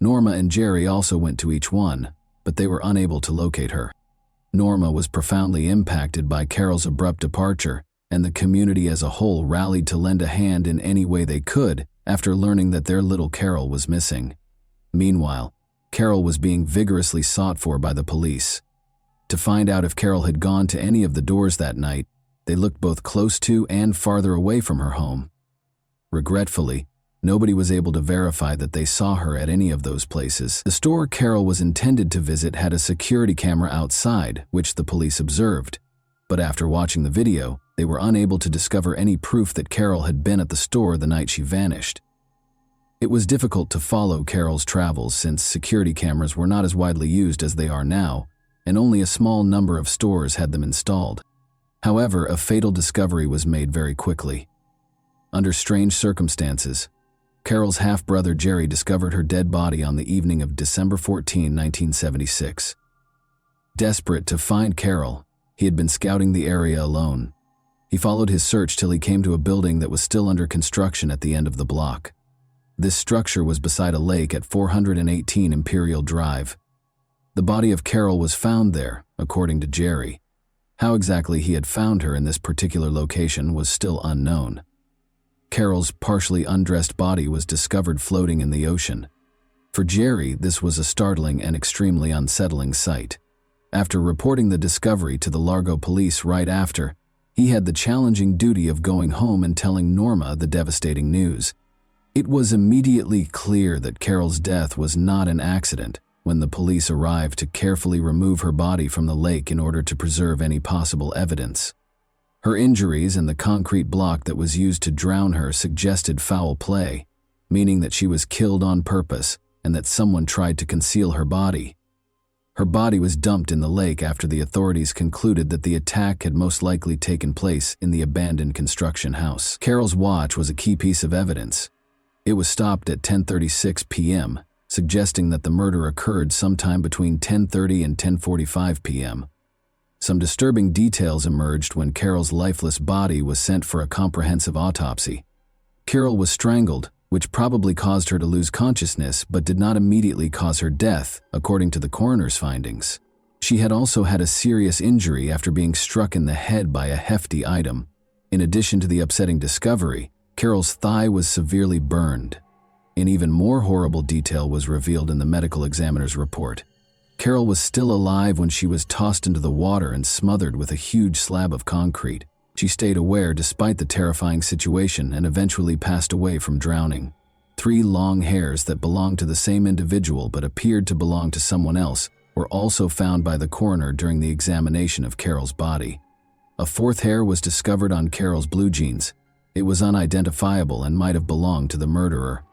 Norma and Jerry also went to each one, but they were unable to locate her. Norma was profoundly impacted by Carol's abrupt departure, and the community as a whole rallied to lend a hand in any way they could after learning that their little Carol was missing. Meanwhile, Carol was being vigorously sought for by the police. To find out if Carol had gone to any of the doors that night, they looked both close to and farther away from her home. Regretfully, nobody was able to verify that they saw her at any of those places. The store Carol was intended to visit had a security camera outside, which the police observed. But after watching the video, they were unable to discover any proof that Carol had been at the store the night she vanished. It was difficult to follow Carol's travels since security cameras were not as widely used as they are now, and only a small number of stores had them installed. However, a fatal discovery was made very quickly. Under strange circumstances, Carol's half-brother Jerry discovered her dead body on the evening of December 14, 1976. Desperate to find Carol, he had been scouting the area alone. He followed his search till he came to a building that was still under construction at the end of the block. This structure was beside a lake at 418 Imperial Drive. The body of Carol was found there, according to Jerry. How exactly he had found her in this particular location was still unknown. Carol's partially undressed body was discovered floating in the ocean. For Jerry, this was a startling and extremely unsettling sight. After reporting the discovery to the Largo police right after, he had the challenging duty of going home and telling Norma the devastating news. It was immediately clear that Carol's death was not an accident when the police arrived to carefully remove her body from the lake in order to preserve any possible evidence. Her injuries and the concrete block that was used to drown her suggested foul play, meaning that she was killed on purpose and that someone tried to conceal her body. Her body was dumped in the lake after the authorities concluded that the attack had most likely taken place in the abandoned construction house. Carol's watch was a key piece of evidence. It was stopped at 10:36 p.m., suggesting that the murder occurred sometime between 10:30 and 10:45 p.m. Some disturbing details emerged when Carol's lifeless body was sent for a comprehensive autopsy. Carol was strangled, which probably caused her to lose consciousness but did not immediately cause her death, according to the coroner's findings. She had also had a serious injury after being struck in the head by a hefty item. In addition to the upsetting discovery, Carol's thigh was severely burned. An even more horrible detail was revealed in the medical examiner's report. Carol was still alive when she was tossed into the water and smothered with a huge slab of concrete. She stayed aware despite the terrifying situation and eventually passed away from drowning. 3 long hairs that belonged to the same individual but appeared to belong to someone else were also found by the coroner during the examination of Carol's body. A 4th hair was discovered on Carol's blue jeans. It was unidentifiable and might have belonged to the murderer.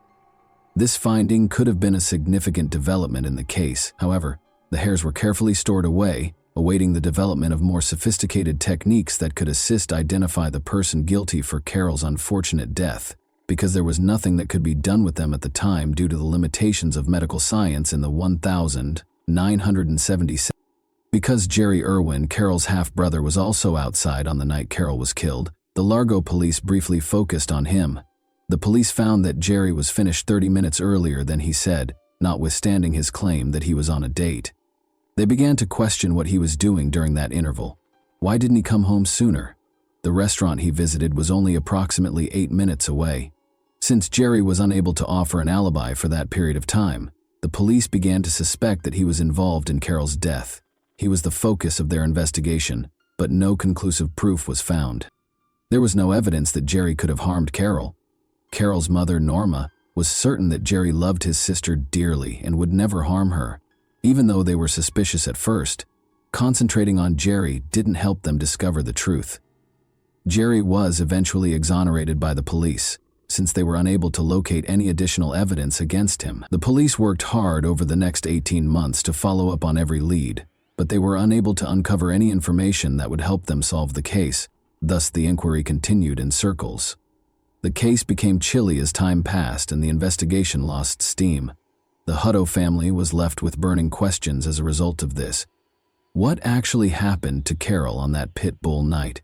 This finding could have been a significant development in the case. However, the hairs were carefully stored away, awaiting the development of more sophisticated techniques that could assist identify the person guilty for Carol's unfortunate death, because there was nothing that could be done with them at the time due to the limitations of medical science in the 1977. Because Jerry Irwin, Carol's half-brother, was also outside on the night Carol was killed, the Largo police briefly focused on him. The police found that Jerry was finished 30 minutes earlier than he said, notwithstanding his claim that he was on a date. They began to question what he was doing during that interval. Why didn't he come home sooner? The restaurant he visited was only approximately 8 minutes away. Since Jerry was unable to offer an alibi for that period of time, the police began to suspect that he was involved in Carol's death. He was the focus of their investigation, but no conclusive proof was found. There was no evidence that Jerry could have harmed Carol. Carol's mother, Norma, was certain that Jerry loved his sister dearly and would never harm her. Even though they were suspicious at first, concentrating on Jerry didn't help them discover the truth. Jerry was eventually exonerated by the police, since they were unable to locate any additional evidence against him. The police worked hard over the next 18 months to follow up on every lead, but they were unable to uncover any information that would help them solve the case. Thus, the inquiry continued in circles. The case became chilly as time passed and the investigation lost steam. The Hutto family was left with burning questions as a result of this. What actually happened to Carol on that pit bull night?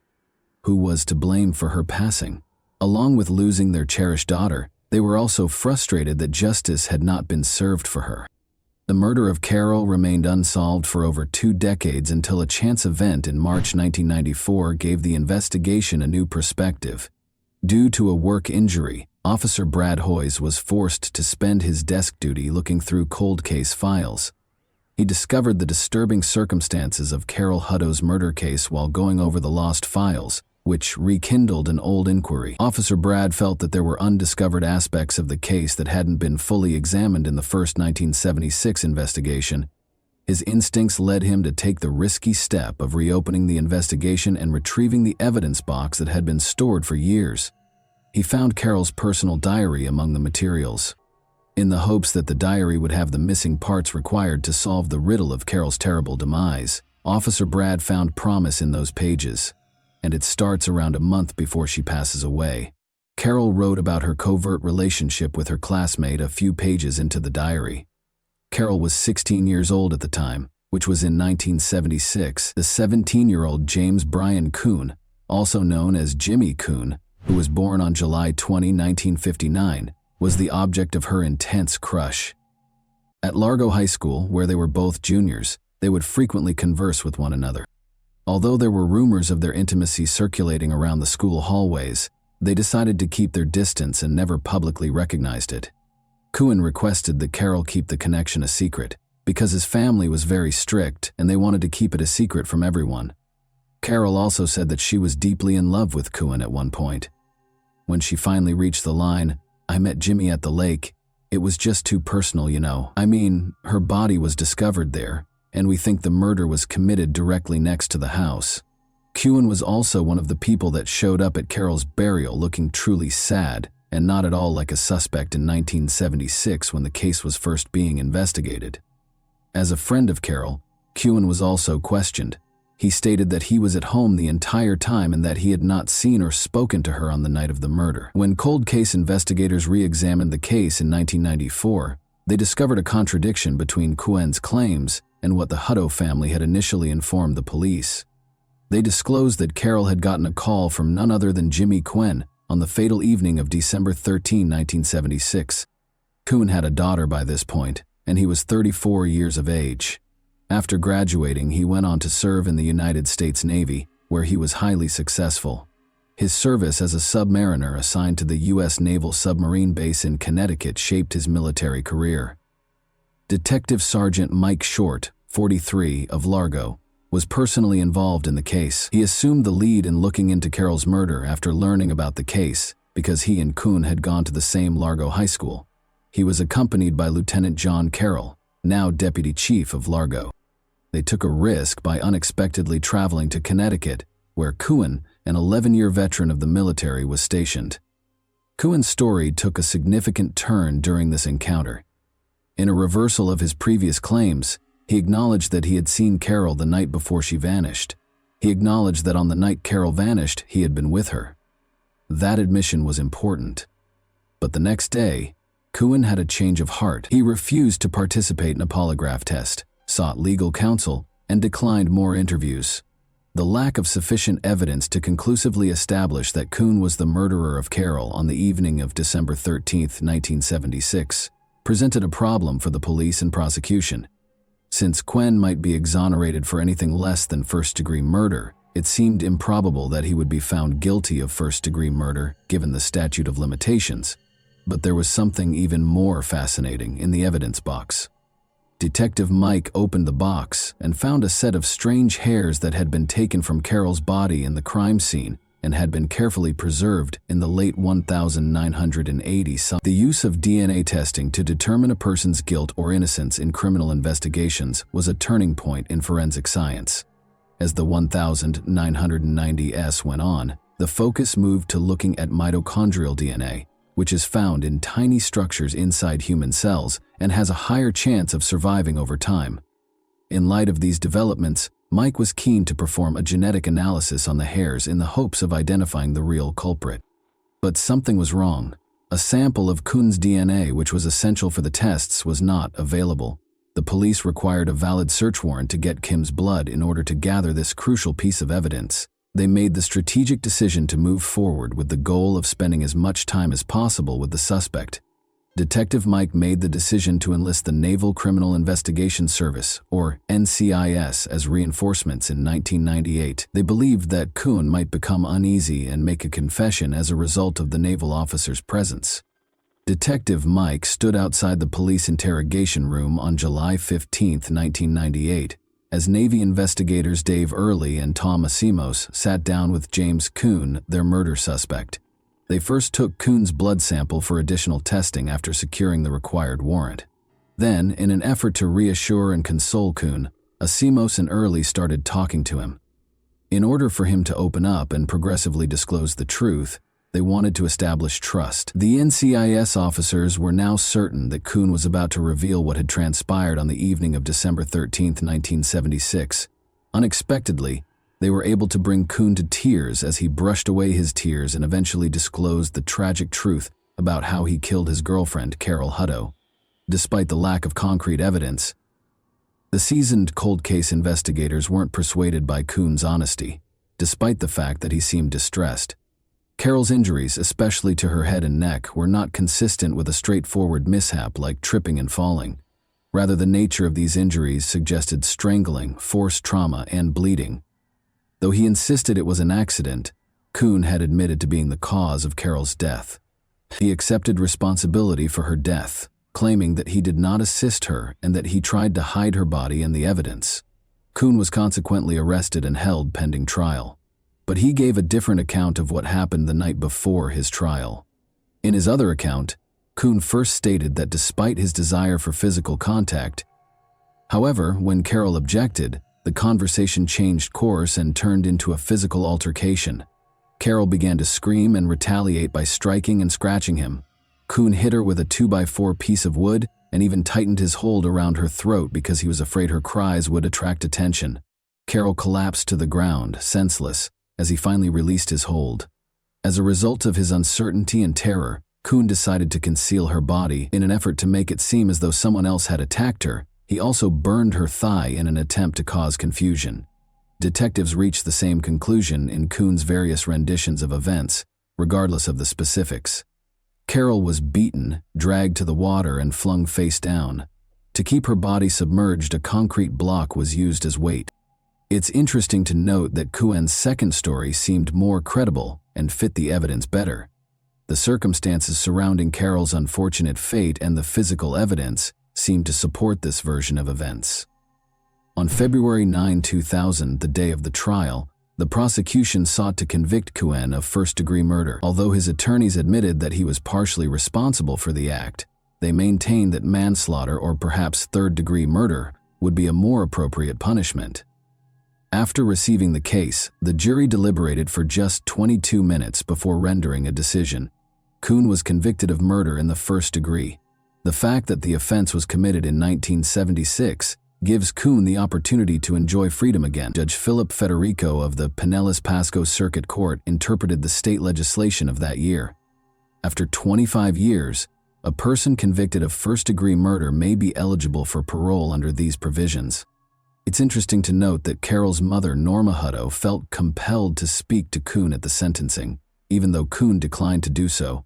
Who was to blame for her passing? Along with losing their cherished daughter, they were also frustrated that justice had not been served for her. The murder of Carol remained unsolved for over 2 decades until a chance event in March 1994 gave the investigation a new perspective. Due to a work injury, Officer Brad Hoyes was forced to spend his desk duty looking through cold case files. He discovered the disturbing circumstances of Carol Hutto's murder case while going over the lost files, which rekindled an old inquiry. Officer Brad felt that there were undiscovered aspects of the case that hadn't been fully examined in the first 1976 investigation. His instincts led him to take the risky step of reopening the investigation and retrieving the evidence box that had been stored for years. He found Carol's personal diary among the materials. In the hopes that the diary would have the missing parts required to solve the riddle of Carol's terrible demise, Officer Brad found promise in those pages, and it starts around a month before she passes away. Carol wrote about her covert relationship with her classmate a few pages into the diary. Carol was 16 years old at the time, which was in 1976. The 17-year-old James Brian Kuhn, also known as Jimmy Kuhn, who was born on July 20, 1959, was the object of her intense crush. At Largo High School, where they were both juniors, they would frequently converse with one another. Although there were rumors of their intimacy circulating around the school hallways, they decided to keep their distance and never publicly recognized it. Kuhn requested that Carol keep the connection a secret, because his family was very strict and they wanted to keep it a secret from everyone. Carol also said that she was deeply in love with Kuhn at one point. When she finally reached the line, "I met Jimmy at the lake," it was just too personal, you know. I mean, her body was discovered there, and we think the murder was committed directly next to the house. Kuhn was also one of the people that showed up at Carol's burial looking truly sad, and not at all like a suspect in 1976 when the case was first being investigated. As a friend of Carol, Kuhn was also questioned. He stated that he was at home the entire time and that he had not seen or spoken to her on the night of the murder. When cold case investigators re-examined the case in 1994, they discovered a contradiction between Kuhn's claims and what the Hutto family had initially informed the police. They disclosed that Carol had gotten a call from none other than Jimmy Quinn on the fatal evening of December 13, 1976. Kuhn had a daughter by this point, and he was 34 years of age. After graduating, he went on to serve in the United States Navy, where he was highly successful. His service as a submariner assigned to the U.S. Naval Submarine Base in Connecticut shaped his military career. Detective Sergeant Mike Short, 43, of Largo, was personally involved in the case. He assumed the lead in looking into Carol's murder after learning about the case because he and Kuhn had gone to the same Largo high school. He was accompanied by Lieutenant John Carroll, now Deputy Chief of Largo. They took a risk by unexpectedly traveling to Connecticut, where Kuhn, an 11-year veteran of the military, was stationed. Kuhn's story took a significant turn during this encounter. In a reversal of his previous claims, he acknowledged that he had seen Carol the night before she vanished. He acknowledged that on the night Carol vanished, he had been with her. That admission was important. But the next day, Kuhn had a change of heart. He refused to participate in a polygraph test, sought legal counsel, and declined more interviews. The lack of sufficient evidence to conclusively establish that Kuhn was the murderer of Carol on the evening of December 13, 1976, presented a problem for the police and prosecution. Since Quinn might be exonerated for anything less than first-degree murder, it seemed improbable that he would be found guilty of first-degree murder, given the statute of limitations. But there was something even more fascinating in the evidence box. Detective Mike opened the box and found a set of strange hairs that had been taken from Carol's body in the crime scene and had been carefully preserved in the late 1980s. The use of DNA testing to determine a person's guilt or innocence in criminal investigations was a turning point in forensic science. As the 1990s went on, the focus moved to looking at mitochondrial DNA, which is found in tiny structures inside human cells and has a higher chance of surviving over time. In light of these developments, Mike was keen to perform a genetic analysis on the hairs in the hopes of identifying the real culprit. But something was wrong. A sample of Kuhn's DNA, which was essential for the tests, was not available. The police required a valid search warrant to get Kim's blood in order to gather this crucial piece of evidence. They made the strategic decision to move forward with the goal of spending as much time as possible with the suspect. Detective Mike made the decision to enlist the Naval Criminal Investigation Service, or NCIS, as reinforcements in 1998. They believed that Kuhn might become uneasy and make a confession as a result of the naval officer's presence. Detective Mike stood outside the police interrogation room on July 15, 1998, as Navy investigators Dave Early and Tom Asimos sat down with James Kuhn, their murder suspect. They first took Kuhn's blood sample for additional testing after securing the required warrant. Then, in an effort to reassure and console Kuhn, Asimos and Early started talking to him. In order for him to open up and progressively disclose the truth, they wanted to establish trust. The NCIS officers were now certain that Kuhn was about to reveal what had transpired on the evening of December 13, 1976. Unexpectedly, they were able to bring Kuhn to tears as he brushed away his tears and eventually disclosed the tragic truth about how he killed his girlfriend, Carol Hutto. Despite the lack of concrete evidence, the seasoned cold case investigators weren't persuaded by Kuhn's honesty, despite the fact that he seemed distressed. Carol's injuries, especially to her head and neck, were not consistent with a straightforward mishap like tripping and falling. Rather, the nature of these injuries suggested strangling, forced trauma, and bleeding. Though he insisted it was an accident, Kuhn had admitted to being the cause of Carol's death. He accepted responsibility for her death, claiming that he did not assist her and that he tried to hide her body and the evidence. Kuhn was consequently arrested and held pending trial. But he gave a different account of what happened the night before his trial. In his other account, Kuhn first stated that despite his desire for physical contact, however, when Carol objected, the conversation changed course and turned into a physical altercation. Carol began to scream and retaliate by striking and scratching him. Kuhn hit her with a 2x4 piece of wood and even tightened his hold around her throat because he was afraid her cries would attract attention. Carol collapsed to the ground, senseless, as he finally released his hold. As a result of his uncertainty and terror, Kuhn decided to conceal her body in an effort to make it seem as though someone else had attacked her. He also burned her thigh in an attempt to cause confusion. Detectives reached the same conclusion in Kuhn's various renditions of events, regardless of the specifics. Carol was beaten, dragged to the water, and flung face down. To keep her body submerged, a concrete block was used as weight. It's interesting to note that Kuhn's second story seemed more credible and fit the evidence better. The circumstances surrounding Carol's unfortunate fate and the physical evidence seemed to support this version of events. On February 9, 2000, the day of the trial, the prosecution sought to convict Kuhn of first-degree murder. Although his attorneys admitted that he was partially responsible for the act, they maintained that manslaughter or perhaps third-degree murder would be a more appropriate punishment. After receiving the case, the jury deliberated for just 22 minutes before rendering a decision. Kuhn was convicted of murder in the first degree. The fact that the offense was committed in 1976 gives Kuhn the opportunity to enjoy freedom again. Judge Philip Federico of the Pinellas Pasco Circuit Court interpreted the state legislation of that year. After 25 years, a person convicted of first-degree murder may be eligible for parole under these provisions. It's interesting to note that Carol's mother, Norma Hutto, felt compelled to speak to Kuhn at the sentencing, even though Kuhn declined to do so.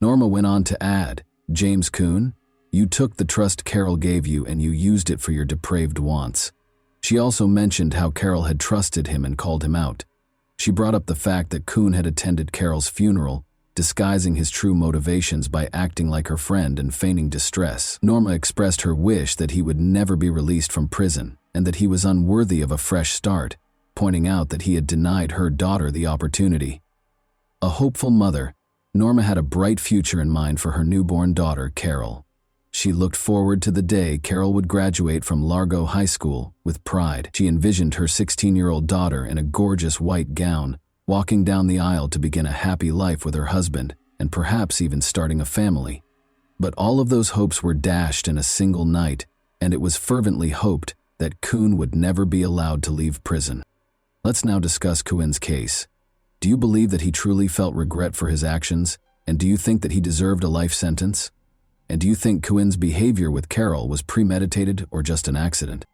Norma went on to add, "James Kuhn, you took the trust Carol gave you and you used it for your depraved wants." She also mentioned how Carol had trusted him and called him out. She brought up the fact that Kuhn had attended Carol's funeral, disguising his true motivations by acting like her friend and feigning distress. Norma expressed her wish that he would never be released from prison and that he was unworthy of a fresh start, pointing out that he had denied her daughter the opportunity. A hopeful mother, Norma had a bright future in mind for her newborn daughter, Carol. She looked forward to the day Carol would graduate from Largo High School with pride. She envisioned her 16-year-old daughter in a gorgeous white gown, walking down the aisle to begin a happy life with her husband and perhaps even starting a family. But all of those hopes were dashed in a single night, and it was fervently hoped that Kuhn would never be allowed to leave prison. Let's now discuss Kuhn's case. Do you believe that he truly felt regret for his actions, and do you think that he deserved a life sentence? And do you think Kuhn's behavior with Carol was premeditated or just an accident?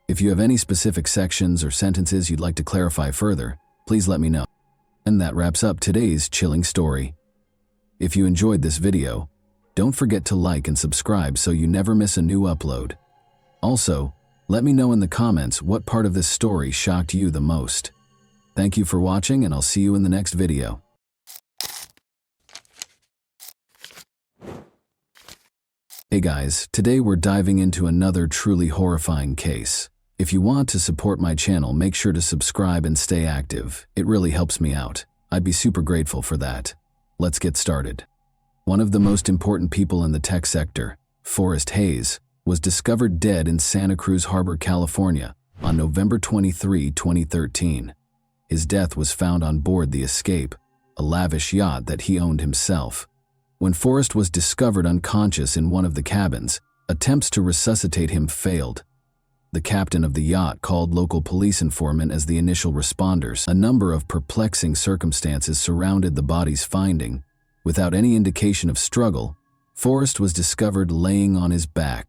If you have any specific sections or sentences you'd like to clarify further, please let me know. And that wraps up today's chilling story. If you enjoyed this video, don't forget to like and subscribe so you never miss a new upload. Also, let me know in the comments what part of this story shocked you the most. Thank you for watching, and I'll see you in the next video. Hey guys, today we're diving into another truly horrifying case. If you want to support my channel, make sure to subscribe and stay active. It really helps me out. I'd be super grateful for that. Let's get started. One of the most important people in the tech sector, Forrest Hayes, was discovered dead in Santa Cruz Harbor, California, on November 23, 2013. His death was found on board the Escape, a lavish yacht that he owned himself. When Forrest was discovered unconscious in one of the cabins, attempts to resuscitate him failed. The captain of the yacht called local police informant as the initial responders. A number of perplexing circumstances surrounded the body's finding. Without any indication of struggle, Forrest was discovered laying on his back.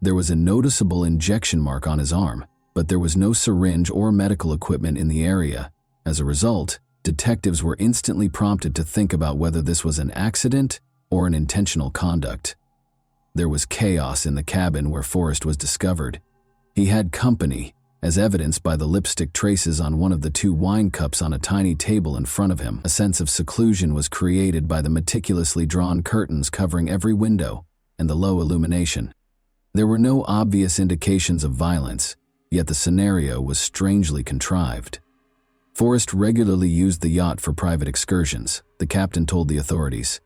There was a noticeable injection mark on his arm, but there was no syringe or medical equipment in the area. As a result, detectives were instantly prompted to think about whether this was an accident or an intentional conduct. There was chaos in the cabin where Forrest was discovered. He had company, as evidenced by the lipstick traces on one of the two wine cups on a tiny table in front of him. A sense of seclusion was created by the meticulously drawn curtains covering every window and the low illumination. There were no obvious indications of violence, yet the scenario was strangely contrived. Forrest regularly used the yacht for private excursions, the captain told the authorities.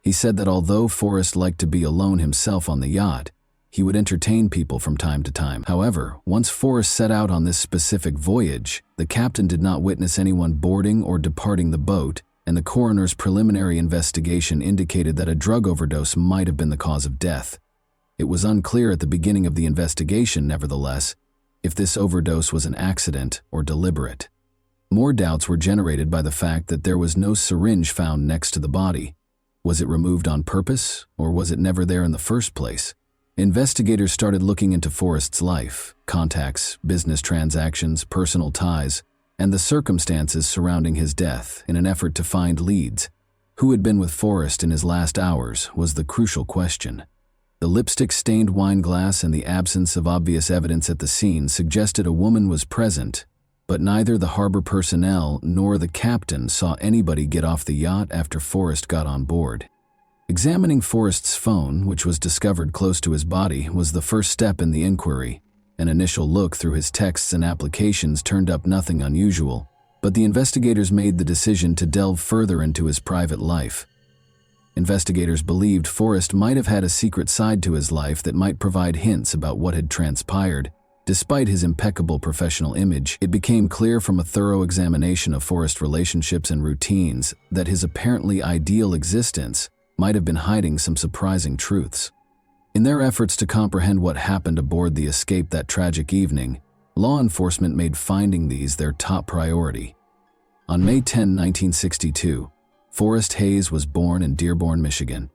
He said that although Forrest liked to be alone himself on the yacht, he would entertain people from time to time. However, once Forrest set out on this specific voyage, the captain did not witness anyone boarding or departing the boat, and the coroner's preliminary investigation indicated that a drug overdose might have been the cause of death. It was unclear at the beginning of the investigation, nevertheless, if this overdose was an accident or deliberate. More doubts were generated by the fact that there was no syringe found next to the body. Was it removed on purpose, or was it never there in the first place? Investigators started looking into Forrest's life, contacts, business transactions, personal ties, and the circumstances surrounding his death in an effort to find leads. Who had been with Forrest in his last hours was the crucial question. The lipstick-stained wine glass and the absence of obvious evidence at the scene suggested a woman was present, but neither the harbor personnel nor the captain saw anybody get off the yacht after Forrest got on board. Examining Forrest's phone, which was discovered close to his body, was the first step in the inquiry. An initial look through his texts and applications turned up nothing unusual, but the investigators made the decision to delve further into his private life. Investigators believed Forrest might have had a secret side to his life that might provide hints about what had transpired. Despite his impeccable professional image, it became clear from a thorough examination of Forrest's relationships and routines that his apparently ideal existence might have been hiding some surprising truths. In their efforts to comprehend what happened aboard the Escape that tragic evening, law enforcement made finding these their top priority. On May 10, 1962, Forrest Hayes was born in Dearborn, Michigan.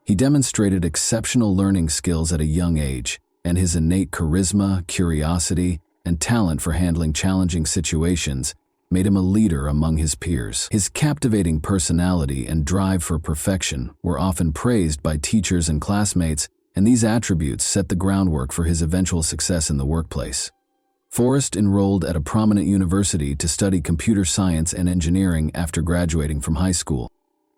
He demonstrated exceptional learning skills at a young age, and his innate charisma, curiosity, and talent for handling challenging situations made him a leader among his peers. His captivating personality and drive for perfection were often praised by teachers and classmates, and these attributes set the groundwork for his eventual success in the workplace. Forrest enrolled at a prominent university to study computer science and engineering after graduating from high school.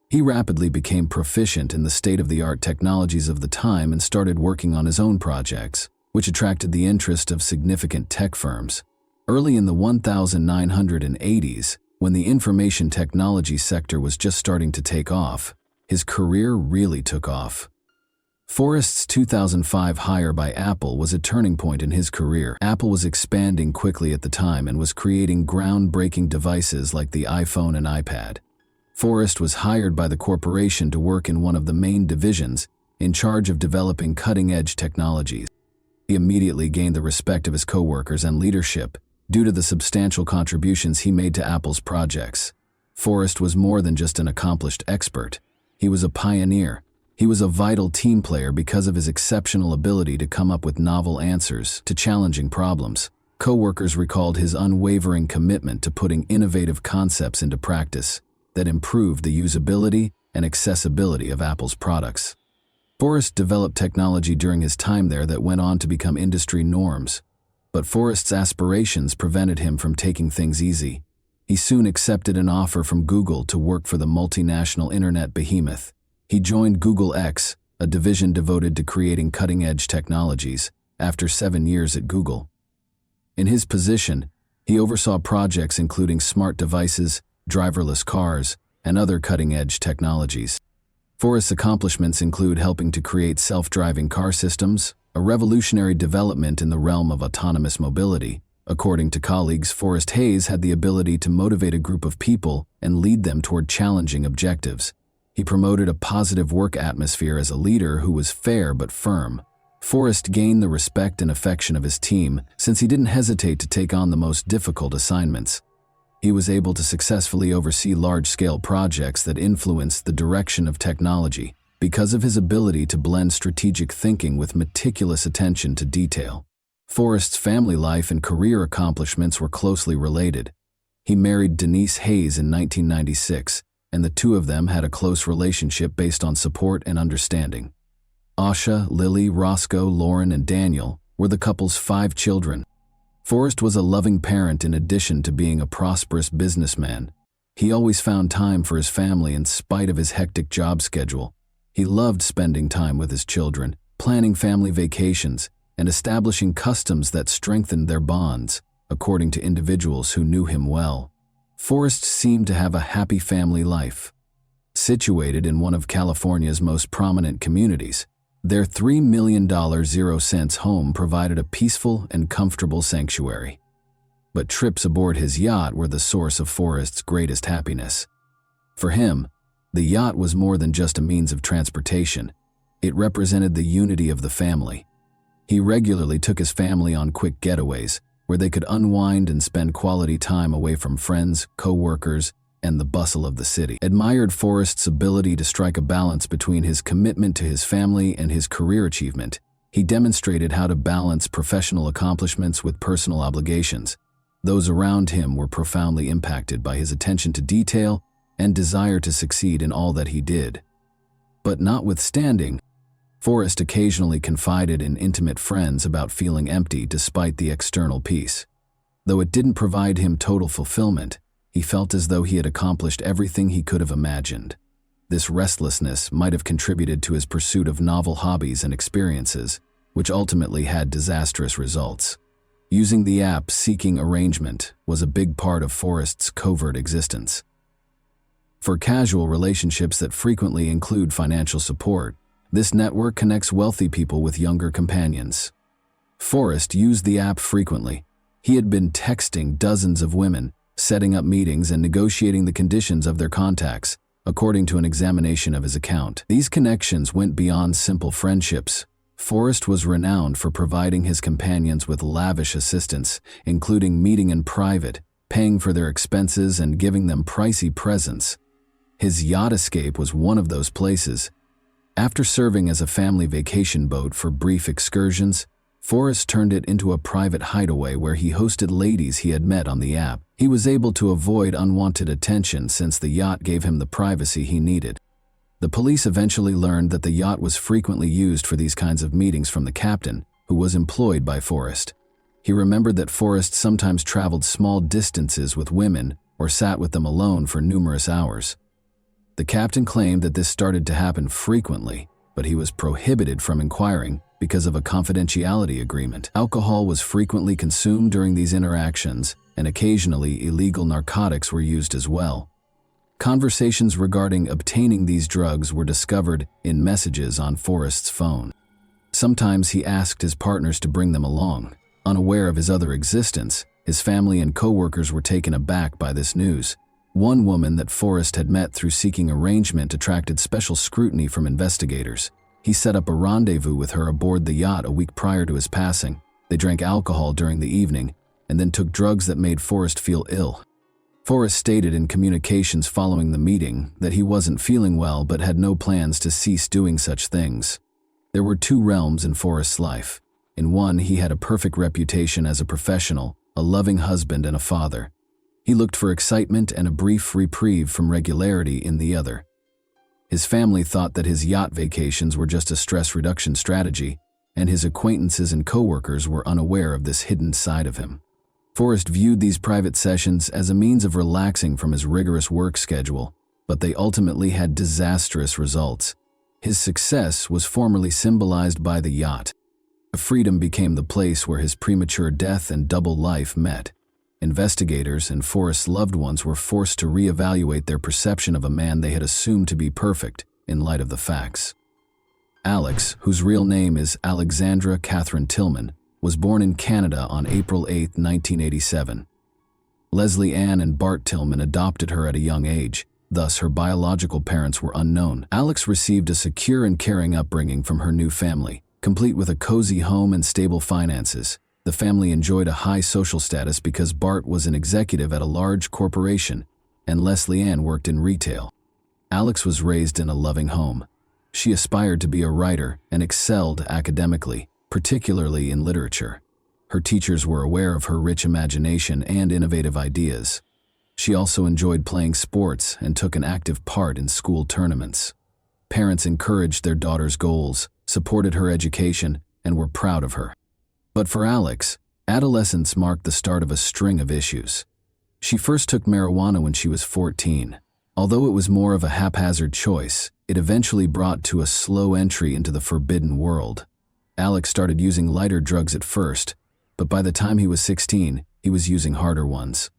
He rapidly became proficient in the state-of-the-art technologies of the time and started working on his own projects, which attracted the interest of significant tech firms. Early in the 1980s, when the information technology sector was just starting to take off, his career really took off. Forrest's 2005 hire by Apple was a turning point in his career. Apple was expanding quickly at the time and was creating groundbreaking devices like the iPhone and iPad. Forrest was hired by the corporation to work in one of the main divisions, in charge of developing cutting-edge technologies. He immediately gained the respect of his coworkers and leadership due to the substantial contributions he made to Apple's projects. Forrest was more than just an accomplished expert. He was a pioneer. He was a vital team player because of his exceptional ability to come up with novel answers to challenging problems. Coworkers recalled his unwavering commitment to putting innovative concepts into practice that improved the usability and accessibility of Apple's products. Forrest developed technology during his time there that went on to become industry norms, but Forrest's aspirations prevented him from taking things easy. He soon accepted an offer from Google to work for the multinational internet behemoth. He joined Google X, a division devoted to creating cutting-edge technologies, after 7 years at Google. In his position, he oversaw projects including smart devices, driverless cars, and other cutting-edge technologies. Forrest's accomplishments include helping to create self-driving car systems, a revolutionary development in the realm of autonomous mobility. According to colleagues, Forrest Hayes had the ability to motivate a group of people and lead them toward challenging objectives. He promoted a positive work atmosphere as a leader who was fair but firm. Forrest gained the respect and affection of his team since he didn't hesitate to take on the most difficult assignments. He was able to successfully oversee large-scale projects that influenced the direction of technology because of his ability to blend strategic thinking with meticulous attention to detail. Forrest's family life and career accomplishments were closely related. He married Denise Hayes in 1996, and the two of them had a close relationship based on support and understanding. Asha, Lily, Roscoe, Lauren, and Daniel were the couple's 5 children. Forrest was a loving parent in addition to being a prosperous businessman. He always found time for his family in spite of his hectic job schedule. He loved spending time with his children, planning family vacations, and establishing customs that strengthened their bonds, according to individuals who knew him well. Forrest seemed to have a happy family life. Situated in one of California's most prominent communities, their $3 million 0-cents home provided a peaceful and comfortable sanctuary. But trips aboard his yacht were the source of Forrest's greatest happiness. For him, the yacht was more than just a means of transportation. It represented the unity of the family. He regularly took his family on quick getaways, where they could unwind and spend quality time away from friends, co-workers, and the bustle of the city. Admired Forrest's ability to strike a balance between his commitment to his family and his career achievement. He demonstrated how to balance professional accomplishments with personal obligations. Those around him were profoundly impacted by his attention to detail and desire to succeed in all that he did. But notwithstanding, Forrest occasionally confided in intimate friends about feeling empty despite the external peace. Though it didn't provide him total fulfillment, he felt as though he had accomplished everything he could have imagined. This restlessness might have contributed to his pursuit of novel hobbies and experiences, which ultimately had disastrous results. Using the app Seeking Arrangement was a big part of Forrest's covert existence. For casual relationships that frequently include financial support, this network connects wealthy people with younger companions. Forrest used the app frequently. He had been texting dozens of women, setting up meetings and negotiating the conditions of their contacts, according to an examination of his account. These connections went beyond simple friendships. Forrest was renowned for providing his companions with lavish assistance, including meeting in private, paying for their expenses, and giving them pricey presents. His yacht escape was one of those places. After serving as a family vacation boat for brief excursions, Forrest turned it into a private hideaway where he hosted ladies he had met on the app. He was able to avoid unwanted attention since the yacht gave him the privacy he needed. The police eventually learned that the yacht was frequently used for these kinds of meetings from the captain, who was employed by Forrest. He remembered that Forrest sometimes traveled small distances with women or sat with them alone for numerous hours. The captain claimed that this started to happen frequently, but he was prohibited from inquiring because of a confidentiality agreement. Alcohol was frequently consumed during these interactions, and occasionally illegal narcotics were used as well. Conversations regarding obtaining these drugs were discovered in messages on Forrest's phone. Sometimes he asked his partners to bring them along. Unaware of his other existence, his family and co-workers were taken aback by this news. One woman that Forrest had met through Seeking Arrangement attracted special scrutiny from investigators. He set up a rendezvous with her aboard the yacht a week prior to his passing. They drank alcohol during the evening and then took drugs that made Forrest feel ill. Forrest stated in communications following the meeting that he wasn't feeling well but had no plans to cease doing such things. There were two realms in Forrest's life. In one, he had a perfect reputation as a professional, a loving husband and a father. He looked for excitement and a brief reprieve from regularity in the other. His family thought that his yacht vacations were just a stress reduction strategy, and his acquaintances and co-workers were unaware of this hidden side of him. Forrest viewed these private sessions as a means of relaxing from his rigorous work schedule, but they ultimately had disastrous results. His success was formerly symbolized by the yacht. Freedom became the place where his premature death and double life met. Investigators and Forrest's loved ones were forced to reevaluate their perception of a man they had assumed to be perfect in light of the facts. Alex, whose real name is Alexandra Catherine Tillman, was born in Canada on April 8, 1987. Leslie Ann and Bart Tillman adopted her at a young age, thus her biological parents were unknown. Alex received a secure and caring upbringing from her new family, complete with a cozy home and stable finances. The family enjoyed a high social status because Bart was an executive at a large corporation and Leslie Ann worked in retail. Alex was raised in a loving home. She aspired to be a writer and excelled academically, particularly in literature. Her teachers were aware of her rich imagination and innovative ideas. She also enjoyed playing sports and took an active part in school tournaments. Parents encouraged their daughter's goals, supported her education, and were proud of her. But for Alex, adolescence marked the start of a string of issues. She first took marijuana when she was 14. Although it was more of a haphazard choice, it eventually brought to a slow entry into the forbidden world. Alex started using lighter drugs at first, but by the time he was 16, he was using harder ones.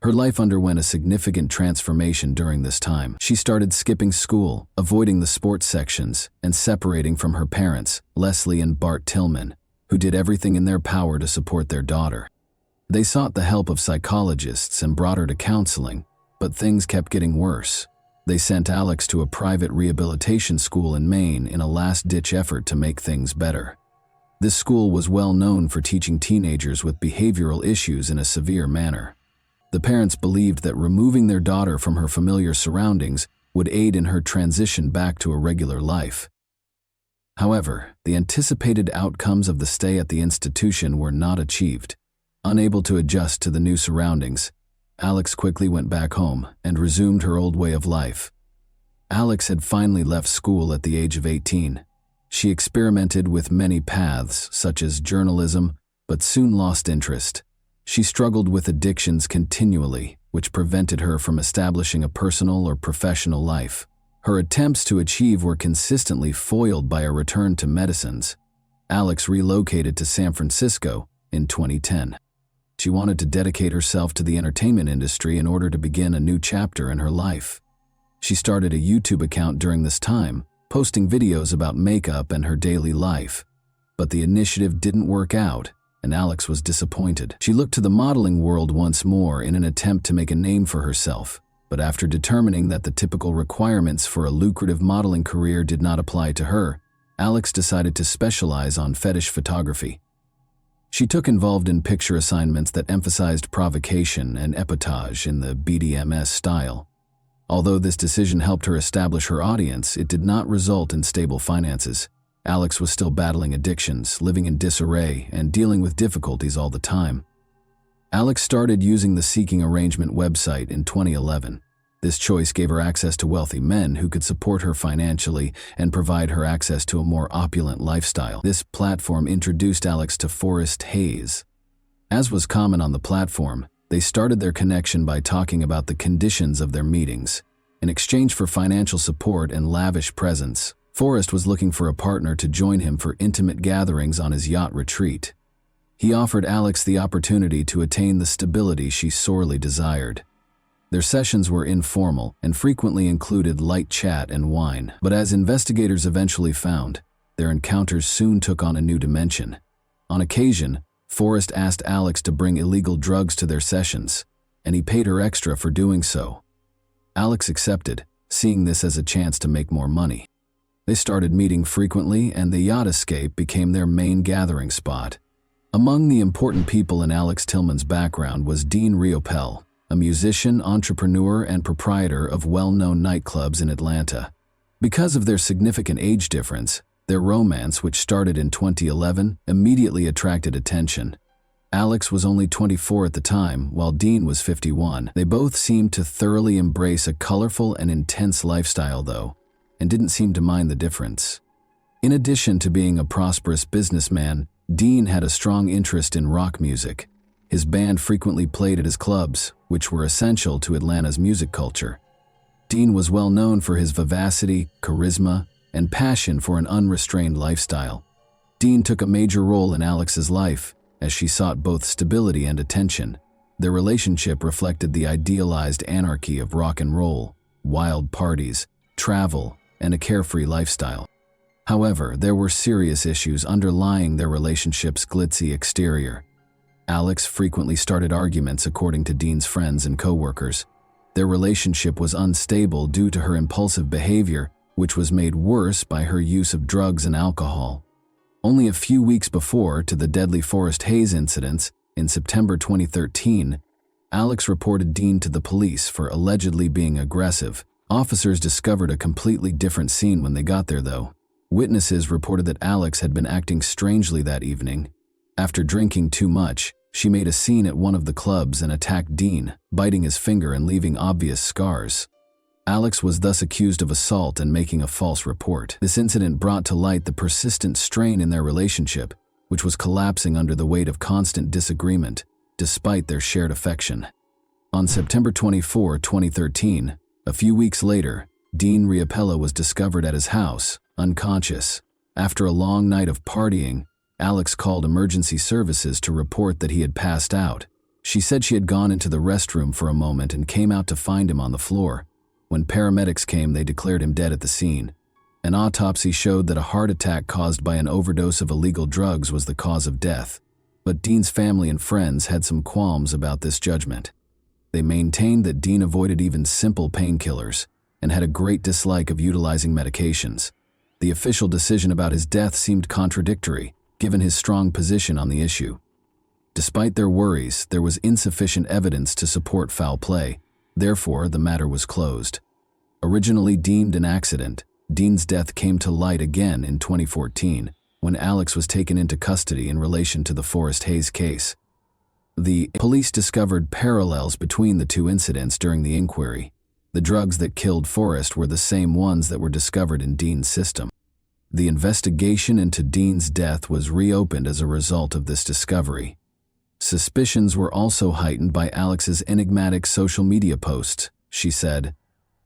Her life underwent a significant transformation during this time. She started skipping school, avoiding the sports sections, and separating from her parents, Leslie and Bart Tillman, who did everything in their power to support their daughter. They sought the help of psychologists and brought her to counseling, but things kept getting worse. They sent Alex to a private rehabilitation school in Maine in a last-ditch effort to make things better. This school was well known for teaching teenagers with behavioral issues in a severe manner. The parents believed that removing their daughter from her familiar surroundings would aid in her transition back to a regular life. However, the anticipated outcomes of the stay at the institution were not achieved. Unable to adjust to the new surroundings, Alex quickly went back home and resumed her old way of life. Alex had finally left school at the age of 18. She experimented with many paths, such as journalism, but soon lost interest. She struggled with addictions continually, which prevented her from establishing a personal or professional life. Her attempts to achieve were consistently foiled by a return to medicines. Alex relocated to San Francisco in 2010. She wanted to dedicate herself to the entertainment industry in order to begin a new chapter in her life. She started a YouTube account during this time, posting videos about makeup and her daily life. But the initiative didn't work out, and Alex was disappointed. She looked to the modeling world once more in an attempt to make a name for herself, but after determining that the typical requirements for a lucrative modeling career did not apply to her, Alex decided to specialize on fetish photography. She took involved in picture assignments that emphasized provocation and epotage in the BDSM style. Although this decision helped her establish her audience, it did not result in stable finances. Alex was still battling addictions, living in disarray, and dealing with difficulties all the time. Alex started using the Seeking Arrangement website in 2011. This choice gave her access to wealthy men who could support her financially and provide her access to a more opulent lifestyle. This platform introduced Alex to Forrest Hayes. As was common on the platform, they started their connection by talking about the conditions of their meetings. In exchange for financial support and lavish presents, Forrest was looking for a partner to join him for intimate gatherings on his yacht retreat. He offered Alex the opportunity to attain the stability she sorely desired. Their sessions were informal and frequently included light chat and wine, but as investigators eventually found, their encounters soon took on a new dimension. On occasion, Forrest asked Alex to bring illegal drugs to their sessions, and he paid her extra for doing so. Alex accepted, seeing this as a chance to make more money. They started meeting frequently, and the yacht escape became their main gathering spot. Among the important people in Alex Tillman's background was Dean Riopelle, a musician, entrepreneur, and proprietor of well-known nightclubs in Atlanta. Because of their significant age difference, their romance, which started in 2011, immediately attracted attention. Alex was only 24 at the time, while Dean was 51. They both seemed to thoroughly embrace a colorful and intense lifestyle, though, and didn't seem to mind the difference. In addition to being a prosperous businessman, Dean had a strong interest in rock music. His band frequently played at his clubs, which were essential to Atlanta's music culture. Dean was well known for his vivacity, charisma, and passion for an unrestrained lifestyle. Dean took a major role in Alex's life, as she sought both stability and attention. Their relationship reflected the idealized anarchy of rock and roll, wild parties, travel, and a carefree lifestyle. However, there were serious issues underlying their relationship's glitzy exterior. Alex frequently started arguments, according to Dean's friends and co-workers. Their relationship was unstable due to her impulsive behavior, which was made worse by her use of drugs and alcohol. Only a few weeks before to the deadly Forrest Hayes incidents, in September 2013, Alex reported Dean to the police for allegedly being aggressive. Officers discovered a completely different scene when they got there, though. Witnesses reported that Alex had been acting strangely that evening. After drinking too much, she made a scene at one of the clubs and attacked Dean, biting his finger and leaving obvious scars. Alex was thus accused of assault and making a false report. This incident brought to light the persistent strain in their relationship, which was collapsing under the weight of constant disagreement, despite their shared affection. On September 24, 2013, a few weeks later, Dean Riopelle was discovered at his house, unconscious. After a long night of partying, Alex called emergency services to report that he had passed out. She said she had gone into the restroom for a moment and came out to find him on the floor. When paramedics came, they declared him dead at the scene. An autopsy showed that a heart attack caused by an overdose of illegal drugs was the cause of death. But Dean's family and friends had some qualms about this judgment. They maintained that Dean avoided even simple painkillers. and had a great dislike of utilizing medications. The official decision about his death seemed contradictory, given his strong position on the issue. Despite their worries, there was insufficient evidence to support foul play. Therefore, the matter was closed. Originally deemed an accident, Dean's death came to light again in 2014, when Alex was taken into custody in relation to the Forrest Hayes case. The police discovered parallels between the two incidents during the inquiry. The drugs that killed Forrest were the same ones that were discovered in Dean's system. The investigation into Dean's death was reopened as a result of this discovery. Suspicions were also heightened by Alex's enigmatic social media posts. She said,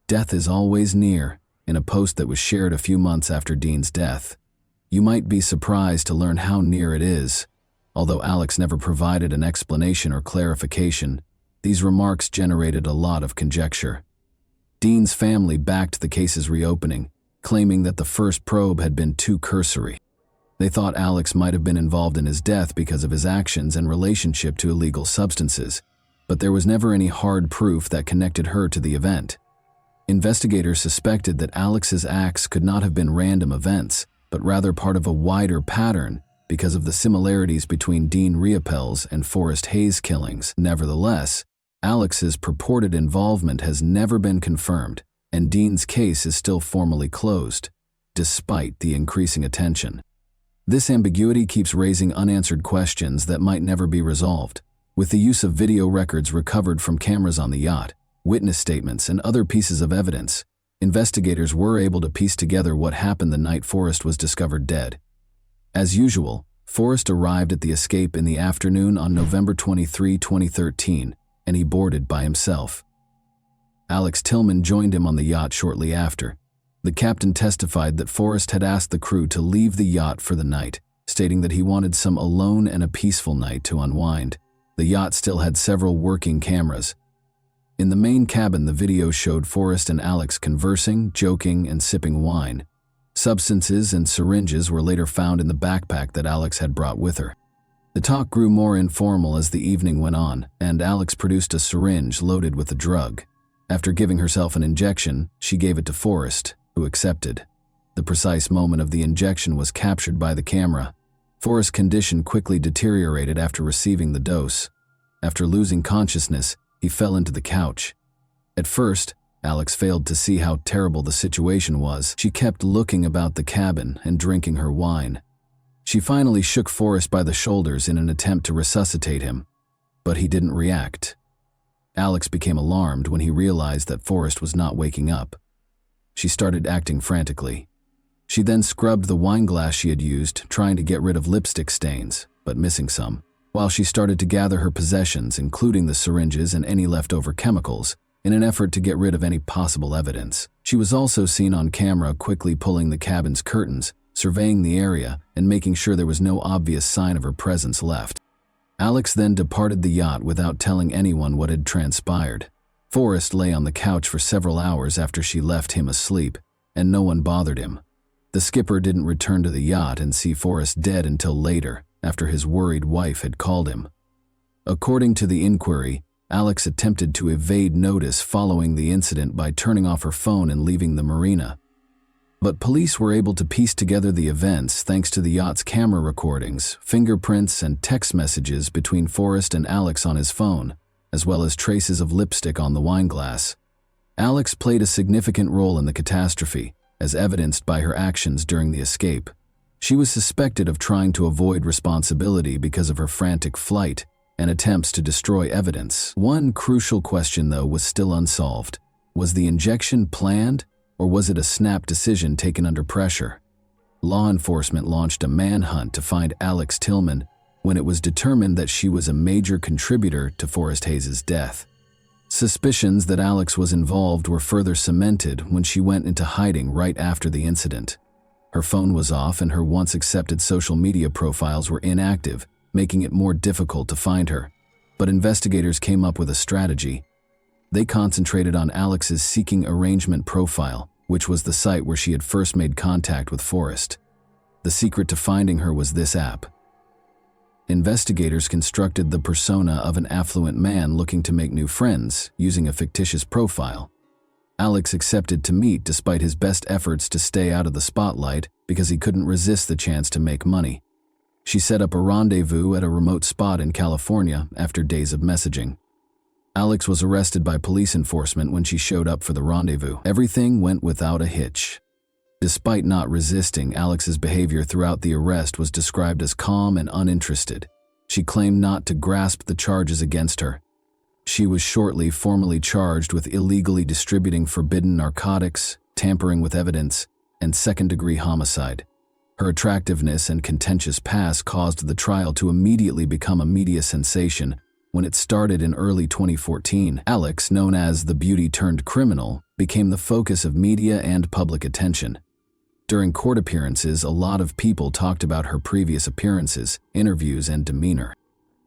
"Death is always near," in a post that was shared a few months after Dean's death. You might be surprised to learn how near it is. Although Alex never provided an explanation or clarification, these remarks generated a lot of conjecture. Dean's family backed the case's reopening, claiming that the first probe had been too cursory. They thought Alex might have been involved in his death because of his actions and relationship to illegal substances, but there was never any hard proof that connected her to the event. Investigators suspected that Alex's acts could not have been random events, but rather part of a wider pattern because of the similarities between Dean Riepel's and Forrest Hayes' killings. Nevertheless, Alex's purported involvement has never been confirmed, and Dean's case is still formally closed, despite the increasing attention. This ambiguity keeps raising unanswered questions that might never be resolved. With the use of video records recovered from cameras on the yacht, witness statements, and other pieces of evidence, investigators were able to piece together what happened the night Forrest was discovered dead. As usual, Forrest arrived at the escape in the afternoon on November 23, 2013, and he boarded by himself. Alex Tillman joined him on the yacht shortly after. The captain testified that Forrest had asked the crew to leave the yacht for the night, stating that he wanted some alone and a peaceful night to unwind. The yacht still had several working cameras. In the main cabin, the video showed Forrest and Alex conversing, joking, and sipping wine. Substances and syringes were later found in the backpack that Alex had brought with her. The talk grew more informal as the evening went on, and Alex produced a syringe loaded with the drug. After giving herself an injection, she gave it to Forrest, who accepted. The precise moment of the injection was captured by the camera. Forrest's condition quickly deteriorated after receiving the dose. After losing consciousness, he fell into the couch. At first, Alex failed to see how terrible the situation was. She kept looking about the cabin and drinking her wine. She finally shook Forrest by the shoulders in an attempt to resuscitate him, but he didn't react. Alex became alarmed when he realized that Forrest was not waking up. She started acting frantically. She then scrubbed the wine glass she had used, trying to get rid of lipstick stains, but missing some, while she started to gather her possessions, including the syringes and any leftover chemicals, in an effort to get rid of any possible evidence. She was also seen on camera quickly pulling the cabin's curtains, surveying the area, and making sure there was no obvious sign of her presence left. Alex then departed the yacht without telling anyone what had transpired. Forrest lay on the couch for several hours after she left him asleep, and no one bothered him. The skipper didn't return to the yacht and see Forrest dead until later, after his worried wife had called him. According to the inquiry, Alex attempted to evade notice following the incident by turning off her phone and leaving the marina. But police were able to piece together the events thanks to the yacht's camera recordings, fingerprints, and text messages between Forrest and Alex on his phone, as well as traces of lipstick on the wine glass. Alex played a significant role in the catastrophe, as evidenced by her actions during the escape. She was suspected of trying to avoid responsibility because of her frantic flight and attempts to destroy evidence. One crucial question, though, was still unsolved. Was the injection planned, or was it a snap decision taken under pressure? Law enforcement launched a manhunt to find Alex Tillman when it was determined that she was a major contributor to Forrest Hayes' death. Suspicions that Alex was involved were further cemented when she went into hiding right after the incident. Her phone was off and her once accepted social media profiles were inactive, making it more difficult to find her. But investigators came up with a strategy. They concentrated on Alex's Seeking Arrangement profile, which was the site where she had first made contact with Forrest. The secret to finding her was this app. Investigators constructed the persona of an affluent man looking to make new friends using a fictitious profile. Alex accepted to meet despite his best efforts to stay out of the spotlight because he couldn't resist the chance to make money. She set up a rendezvous at a remote spot in California after days of messaging. Alex was arrested by police enforcement when she showed up for the rendezvous. Everything went without a hitch. Despite not resisting, Alex's behavior throughout the arrest was described as calm and uninterested. She claimed not to grasp the charges against her. She was shortly formally charged with illegally distributing forbidden narcotics, tampering with evidence, and second-degree homicide. Her attractiveness and contentious past caused the trial to immediately become a media sensation. When it started in early 2014, Alex, known as the beauty-turned-criminal, became the focus of media and public attention. During court appearances, a lot of people talked about her previous appearances, interviews, and demeanor.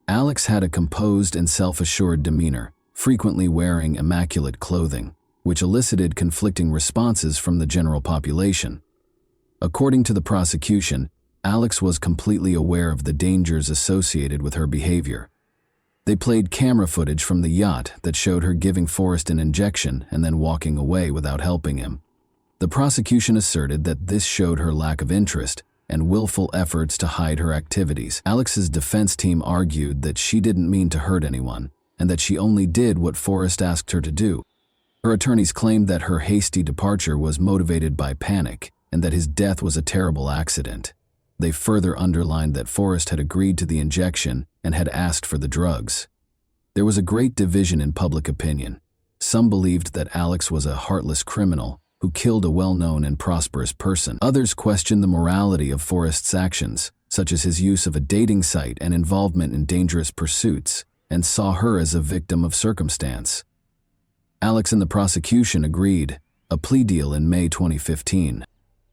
Alex had a composed and self-assured demeanor, frequently wearing immaculate clothing, which elicited conflicting responses from the general population. According to the prosecution, Alex was completely aware of the dangers associated with her behavior. They played camera footage from the yacht that showed her giving Forrest an injection and then walking away without helping him. The prosecution asserted that this showed her lack of interest and willful efforts to hide her activities. Alex's defense team argued that she didn't mean to hurt anyone and that she only did what Forrest asked her to do. Her attorneys claimed that her hasty departure was motivated by panic and that his death was a terrible accident. They further underlined that Forrest had agreed to the injection and had asked for the drugs. There was a great division in public opinion. Some believed that Alex was a heartless criminal who killed a well-known and prosperous person. Others questioned the morality of Forrest's actions, such as his use of a dating site and involvement in dangerous pursuits, and saw her as a victim of circumstance. Alex and the prosecution agreed a plea deal in May 2015.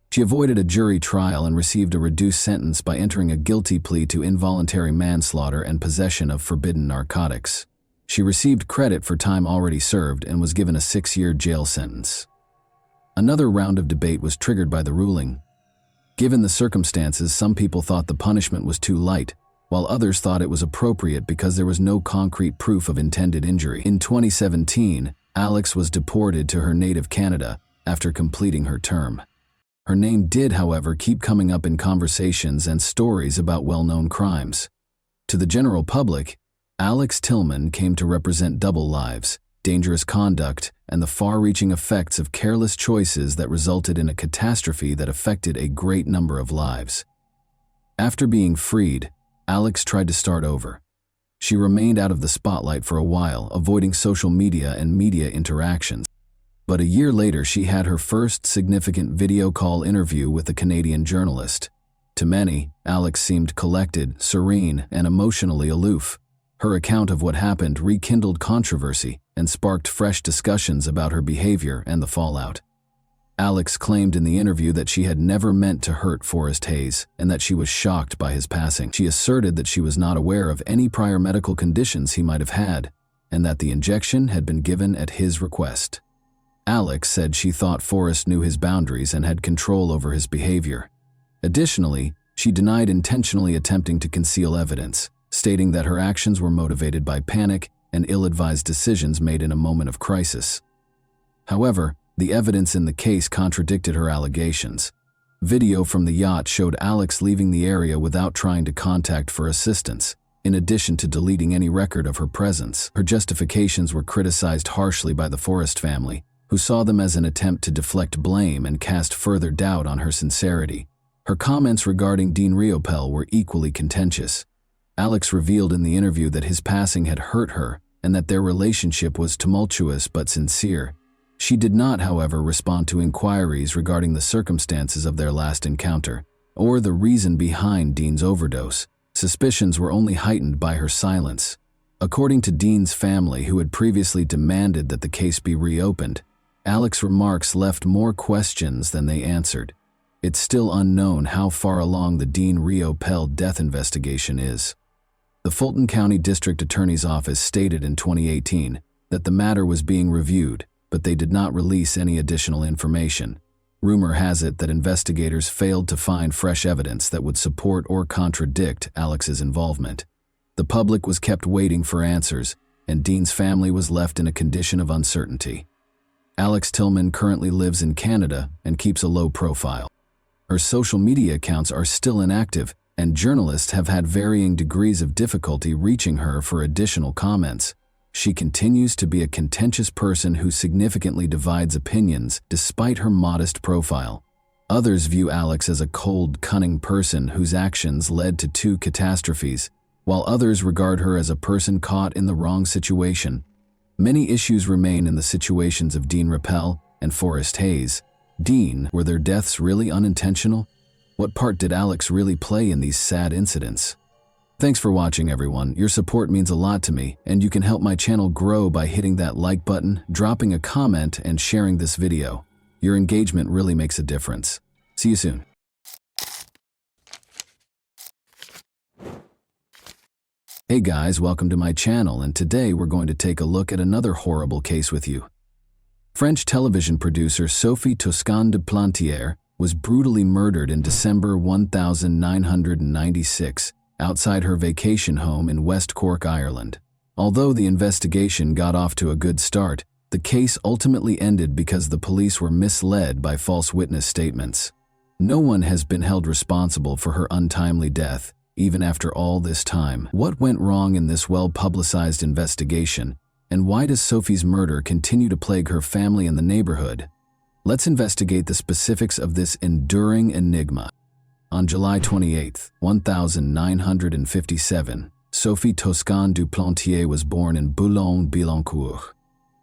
She avoided a jury trial and received a reduced sentence by entering a guilty plea to involuntary manslaughter and possession of forbidden narcotics. She received credit for time already served and was given a 6-year jail sentence. Another round of debate was triggered by the ruling. Given the circumstances, some people thought the punishment was too light, while others thought it was appropriate because there was no concrete proof of intended injury. In 2017, Alex was deported to her native Canada after completing her term. Her name did, however, keep coming up in conversations and stories about well-known crimes. To the general public, Alex Tillman came to represent double lives, dangerous conduct, and the far-reaching effects of careless choices that resulted in a catastrophe that affected a great number of lives. After being freed, Alex tried to start over. She remained out of the spotlight for a while, avoiding social media and media interactions. But a year later, she had her first significant video call interview with a Canadian journalist. To many, Alex seemed collected, serene, and emotionally aloof. Her account of what happened rekindled controversy and sparked fresh discussions about her behavior and the fallout. Alex claimed in the interview that she had never meant to hurt Forrest Hayes and that she was shocked by his passing. She asserted that she was not aware of any prior medical conditions he might have had and that the injection had been given at his request. Alex said she thought Forrest knew his boundaries and had control over his behavior. Additionally, she denied intentionally attempting to conceal evidence, stating that her actions were motivated by panic and ill-advised decisions made in a moment of crisis. However, the evidence in the case contradicted her allegations. Video from the yacht showed Alex leaving the area without trying to contact for assistance, in addition to deleting any record of her presence. Her justifications were criticized harshly by the Forrest family, who saw them as an attempt to deflect blame and cast further doubt on her sincerity. Her comments regarding Dean Riopel were equally contentious. Alex revealed in the interview that his passing had hurt her and that their relationship was tumultuous but sincere. She did not, however, respond to inquiries regarding the circumstances of their last encounter or the reason behind Dean's overdose. Suspicions were only heightened by her silence. According to Dean's family, who had previously demanded that the case be reopened, Alex's remarks left more questions than they answered. It's still unknown how far along the Dean Riopel death investigation is. The Fulton County District Attorney's Office stated in 2018 that the matter was being reviewed, but they did not release any additional information. Rumor has it that investigators failed to find fresh evidence that would support or contradict Alex's involvement. The public was kept waiting for answers, and Dean's family was left in a condition of uncertainty. Alex Tillman currently lives in Canada and keeps a low profile. Her social media accounts are still inactive, and journalists have had varying degrees of difficulty reaching her for additional comments. She continues to be a contentious person who significantly divides opinions despite her modest profile. Others view Alex as a cold, cunning person whose actions led to 2 catastrophes, while others regard her as a person caught in the wrong situation. Many issues remain in the situations of Dean Rappel and Forrest Hayes. Dean, were their deaths really unintentional? What part did Alex really play in these sad incidents? Thanks for watching, everyone. Your support means a lot to me, and you can help my channel grow by hitting that like button, dropping a comment, and sharing this video. Your engagement really makes a difference. See you soon. Hey guys, welcome to my channel, and today we're going to take a look at another horrible case with you. French television producer Sophie Toscan de Plantier was brutally murdered in December 1996 outside her vacation home in West Cork, Ireland. Although the investigation got off to a good start, the case ultimately ended because the police were misled by false witness statements. No one has been held responsible for her untimely death, even after all this time. What went wrong in this well-publicized investigation, and why does Sophie's murder continue to plague her family and the neighborhood? Let's investigate the specifics of this enduring enigma. On July 28, 1957, Sophie Toscan du Plantier was born in Boulogne-Billancourt.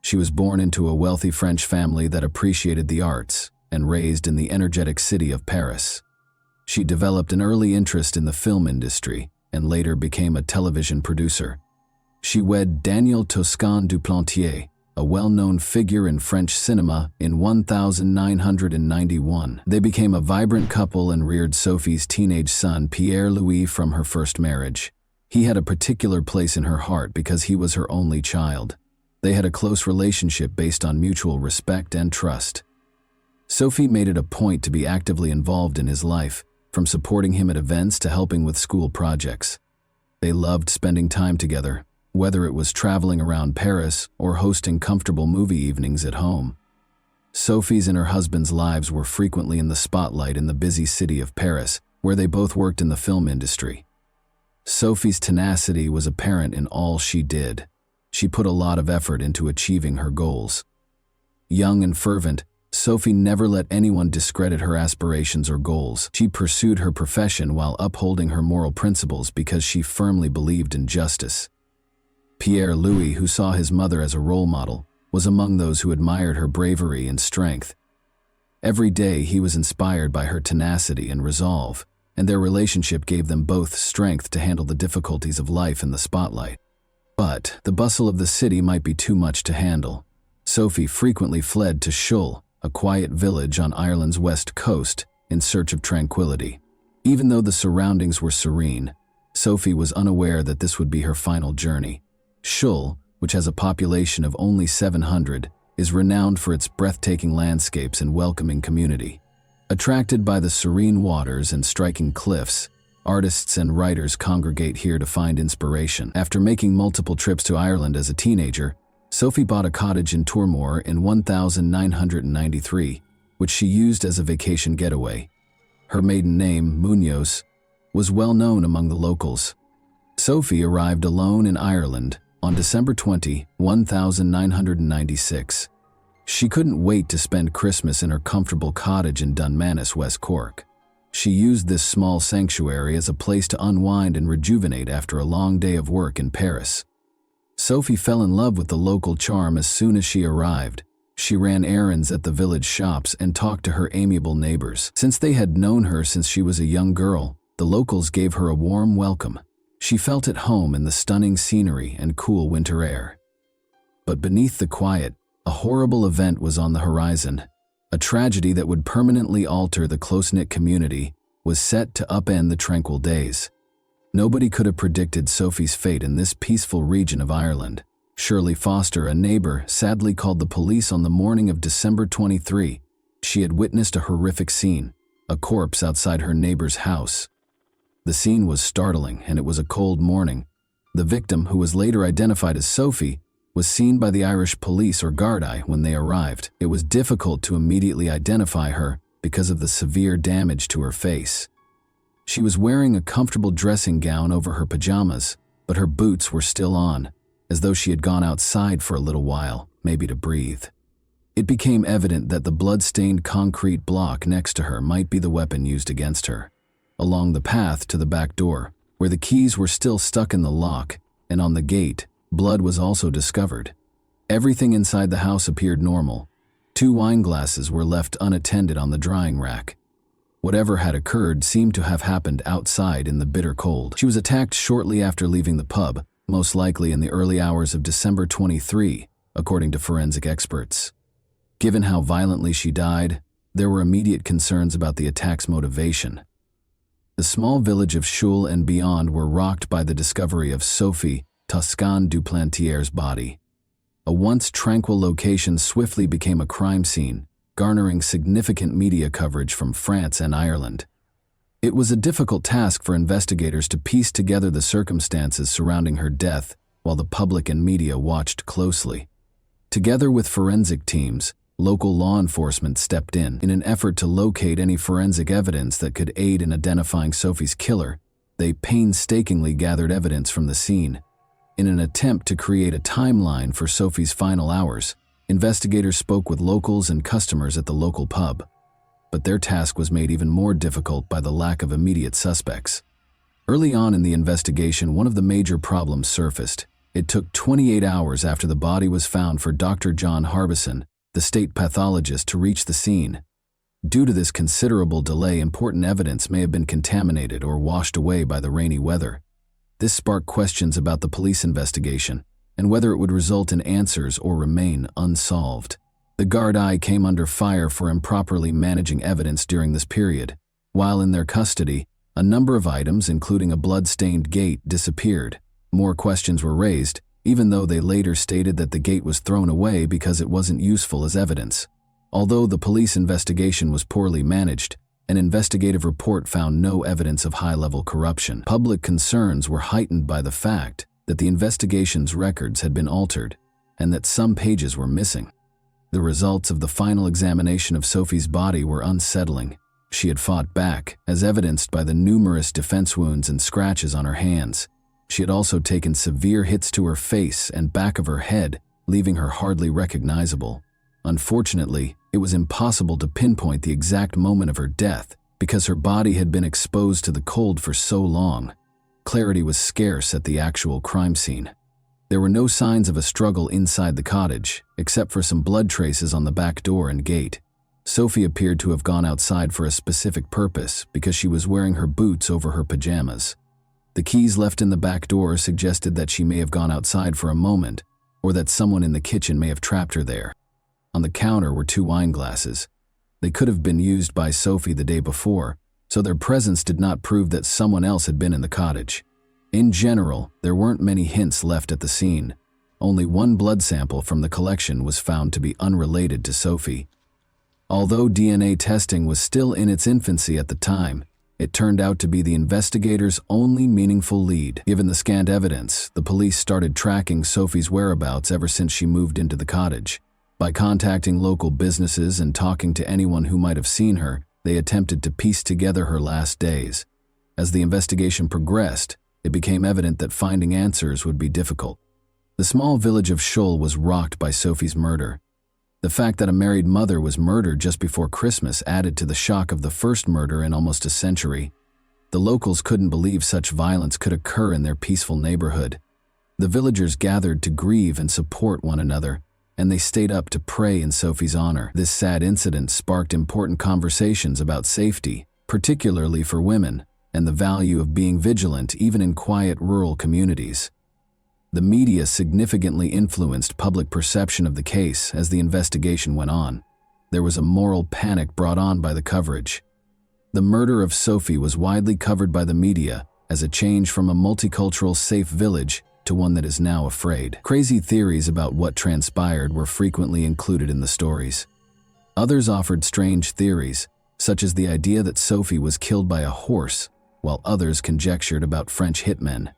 She was born into a wealthy French family that appreciated the arts and raised in the energetic city of Paris. She developed an early interest in the film industry and later became a television producer. She wed Daniel Toscan du Plantier, a well-known figure in French cinema, in 1991. They became a vibrant couple and reared Sophie's teenage son Pierre-Louis from her first marriage. He had a particular place in her heart because he was her only child. They had a close relationship based on mutual respect and trust. Sophie made it a point to be actively involved in his life, from supporting him at events to helping with school projects. They loved spending time together, whether it was traveling around Paris or hosting comfortable movie evenings at home. Sophie's and her husband's lives were frequently in the spotlight in the busy city of Paris, where they both worked in the film industry. Sophie's tenacity was apparent in all she did. She put a lot of effort into achieving her goals. Young and fervent, Sophie never let anyone discredit her aspirations or goals. She pursued her profession while upholding her moral principles because she firmly believed in justice. Pierre-Louis, who saw his mother as a role model, was among those who admired her bravery and strength. Every day he was inspired by her tenacity and resolve, and their relationship gave them both strength to handle the difficulties of life in the spotlight. But the bustle of the city might be too much to handle. Sophie frequently fled to Shull, a quiet village on Ireland's west coast, in search of tranquility. Even though the surroundings were serene, Sophie was unaware that this would be her final journey. Shull, which has a population of only 700, is renowned for its breathtaking landscapes and welcoming community. Attracted by the serene waters and striking cliffs, artists and writers congregate here to find inspiration. After making multiple trips to Ireland as a teenager, Sophie bought a cottage in Toormore in 1993, which she used as a vacation getaway. Her maiden name, Munoz, was well known among the locals. Sophie arrived alone in Ireland on December 20, 1996. She couldn't wait to spend Christmas in her comfortable cottage in Dunmanus, West Cork. She used this small sanctuary as a place to unwind and rejuvenate after a long day of work in Paris. Sophie fell in love with the local charm as soon as she arrived. She ran errands at the village shops and talked to her amiable neighbors. Since they had known her since she was a young girl, the locals gave her a warm welcome. She felt at home in the stunning scenery and cool winter air. But beneath the quiet, a horrible event was on the horizon. A tragedy that would permanently alter the close-knit community was set to upend the tranquil days. Nobody could have predicted Sophie's fate in this peaceful region of Ireland. Shirley Foster, a neighbor, sadly called the police on the morning of December 23. She had witnessed a horrific scene, a corpse outside her neighbor's house. The scene was startling, and it was a cold morning. The victim, who was later identified as Sophie, was seen by the Irish police or Gardaí when they arrived. It was difficult to immediately identify her because of the severe damage to her face. She was wearing a comfortable dressing gown over her pajamas, but her boots were still on, as though she had gone outside for a little while, maybe to breathe. It became evident that the blood-stained concrete block next to her might be the weapon used against her. Along the path to the back door, where the keys were still stuck in the lock, and on the gate, blood was also discovered. Everything inside the house appeared normal. 2 wine glasses were left unattended on the drying rack. Whatever had occurred seemed to have happened outside in the bitter cold. She was attacked shortly after leaving the pub, most likely in the early hours of December 23, according to forensic experts. Given how violently she died, there were immediate concerns about the attack's motivation. The small village of Choules and beyond were rocked by the discovery of Sophie Toscan Duplantier's body. A once tranquil location swiftly became a crime scene, garnering significant media coverage from France and Ireland. It was a difficult task for investigators to piece together the circumstances surrounding her death while the public and media watched closely. Together with forensic teams, local law enforcement stepped in an effort to locate any forensic evidence that could aid in identifying Sophie's killer. They painstakingly gathered evidence from the scene. In an attempt to create a timeline for Sophie's final hours, investigators spoke with locals and customers at the local pub. But their task was made even more difficult by the lack of immediate suspects. Early on in the investigation, one of the major problems surfaced. It took 28 hours after the body was found for Dr. John Harbison, the state pathologist, to reach the scene. Due to this considerable delay, important evidence may have been contaminated or washed away by the rainy weather. This sparked questions about the police investigation and whether it would result in answers or remain unsolved. The Gardaí came under fire for improperly managing evidence during this period. While in their custody, a number of items, including a blood-stained gate, disappeared. More questions were raised, even though they later stated that the gate was thrown away because it wasn't useful as evidence. Although the police investigation was poorly managed, an investigative report found no evidence of high-level corruption. Public concerns were heightened by the fact that the investigation's records had been altered and that some pages were missing. The results of the final examination of Sophie's body were unsettling. She had fought back, as evidenced by the numerous defense wounds and scratches on her hands. She had also taken severe hits to her face and back of her head, leaving her hardly recognizable. Unfortunately, it was impossible to pinpoint the exact moment of her death because her body had been exposed to the cold for so long. Clarity was scarce at the actual crime scene. There were no signs of a struggle inside the cottage, except for some blood traces on the back door and gate. Sophie appeared to have gone outside for a specific purpose because she was wearing her boots over her pajamas. The keys left in the back door suggested that she may have gone outside for a moment, or that someone in the kitchen may have trapped her there. On the counter were 2 wine glasses. They could have been used by Sophie the day before, so their presence did not prove that someone else had been in the cottage. In general, there weren't many hints left at the scene. Only one blood sample from the collection was found to be unrelated to Sophie. Although DNA testing was still in its infancy at the time, it turned out to be the investigators' only meaningful lead. Given the scant evidence, the police started tracking Sophie's whereabouts ever since she moved into the cottage. By contacting local businesses and talking to anyone who might have seen her, they attempted to piece together her last days. As the investigation progressed, it became evident that finding answers would be difficult. The small village of Choules was rocked by Sophie's murder. The fact that a married mother was murdered just before Christmas added to the shock of the first murder in almost a century. The locals couldn't believe such violence could occur in their peaceful neighborhood. The villagers gathered to grieve and support one another, and they stayed up to pray in Sophie's honor. This sad incident sparked important conversations about safety, particularly for women, and the value of being vigilant even in quiet rural communities. The media significantly influenced public perception of the case as the investigation went on. There was a moral panic brought on by the coverage. The murder of Sophie was widely covered by the media as a change from a multicultural safe village to one that is now afraid. Crazy theories about what transpired were frequently included in the stories. Others offered strange theories, such as the idea that Sophie was killed by a horse, while others conjectured about French hitmen.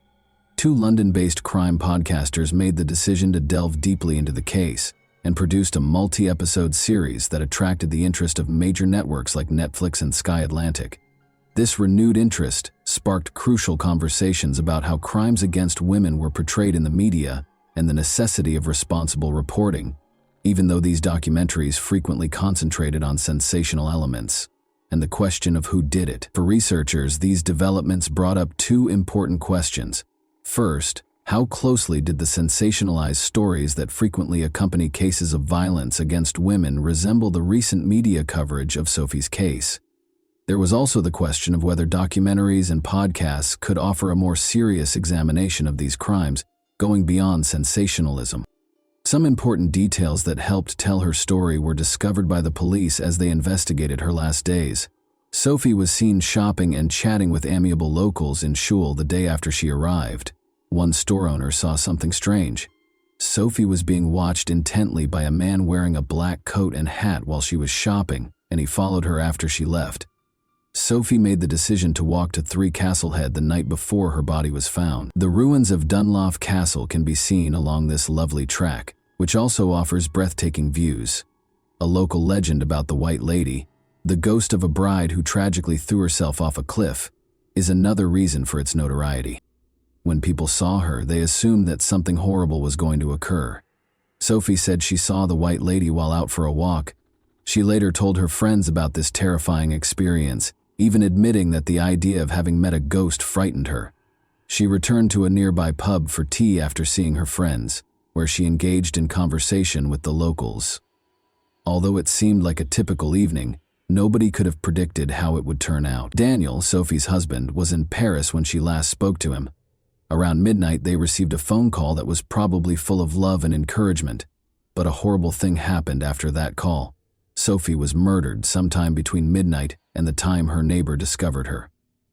Two London-based crime podcasters made the decision to delve deeply into the case and produced a multi-episode series that attracted the interest of major networks like Netflix and Sky Atlantic. This renewed interest sparked crucial conversations about how crimes against women were portrayed in the media and the necessity of responsible reporting, even though these documentaries frequently concentrated on sensational elements and the question of who did it. For researchers, these developments brought up two important questions. First, how closely did the sensationalized stories that frequently accompany cases of violence against women resemble the recent media coverage of Sophie's case? There was also the question of whether documentaries and podcasts could offer a more serious examination of these crimes, going beyond sensationalism. Some important details that helped tell her story were discovered by the police as they investigated her last days. Sophie was seen shopping and chatting with amiable locals in Shul the day after she arrived. One store owner saw something strange. Sophie was being watched intently by a man wearing a black coat and hat while she was shopping, and he followed her after she left. Sophie made the decision to walk to 3 Castlehead the night before her body was found. The ruins of Dunlough Castle can be seen along this lovely track, which also offers breathtaking views. A local legend about the White Lady, the ghost of a bride who tragically threw herself off a cliff, is another reason for its notoriety. When people saw her, they assumed that something horrible was going to occur. Sophie said she saw the White Lady while out for a walk. She later told her friends about this terrifying experience, even admitting that the idea of having met a ghost frightened her. She returned to a nearby pub for tea after seeing her friends, where she engaged in conversation with the locals. Although it seemed like a typical evening, nobody could have predicted how it would turn out. Daniel, Sophie's husband, was in Paris when she last spoke to him. Around midnight, they received a phone call that was probably full of love and encouragement, but a horrible thing happened after that call. Sophie was murdered sometime between midnight and the time her neighbor discovered her.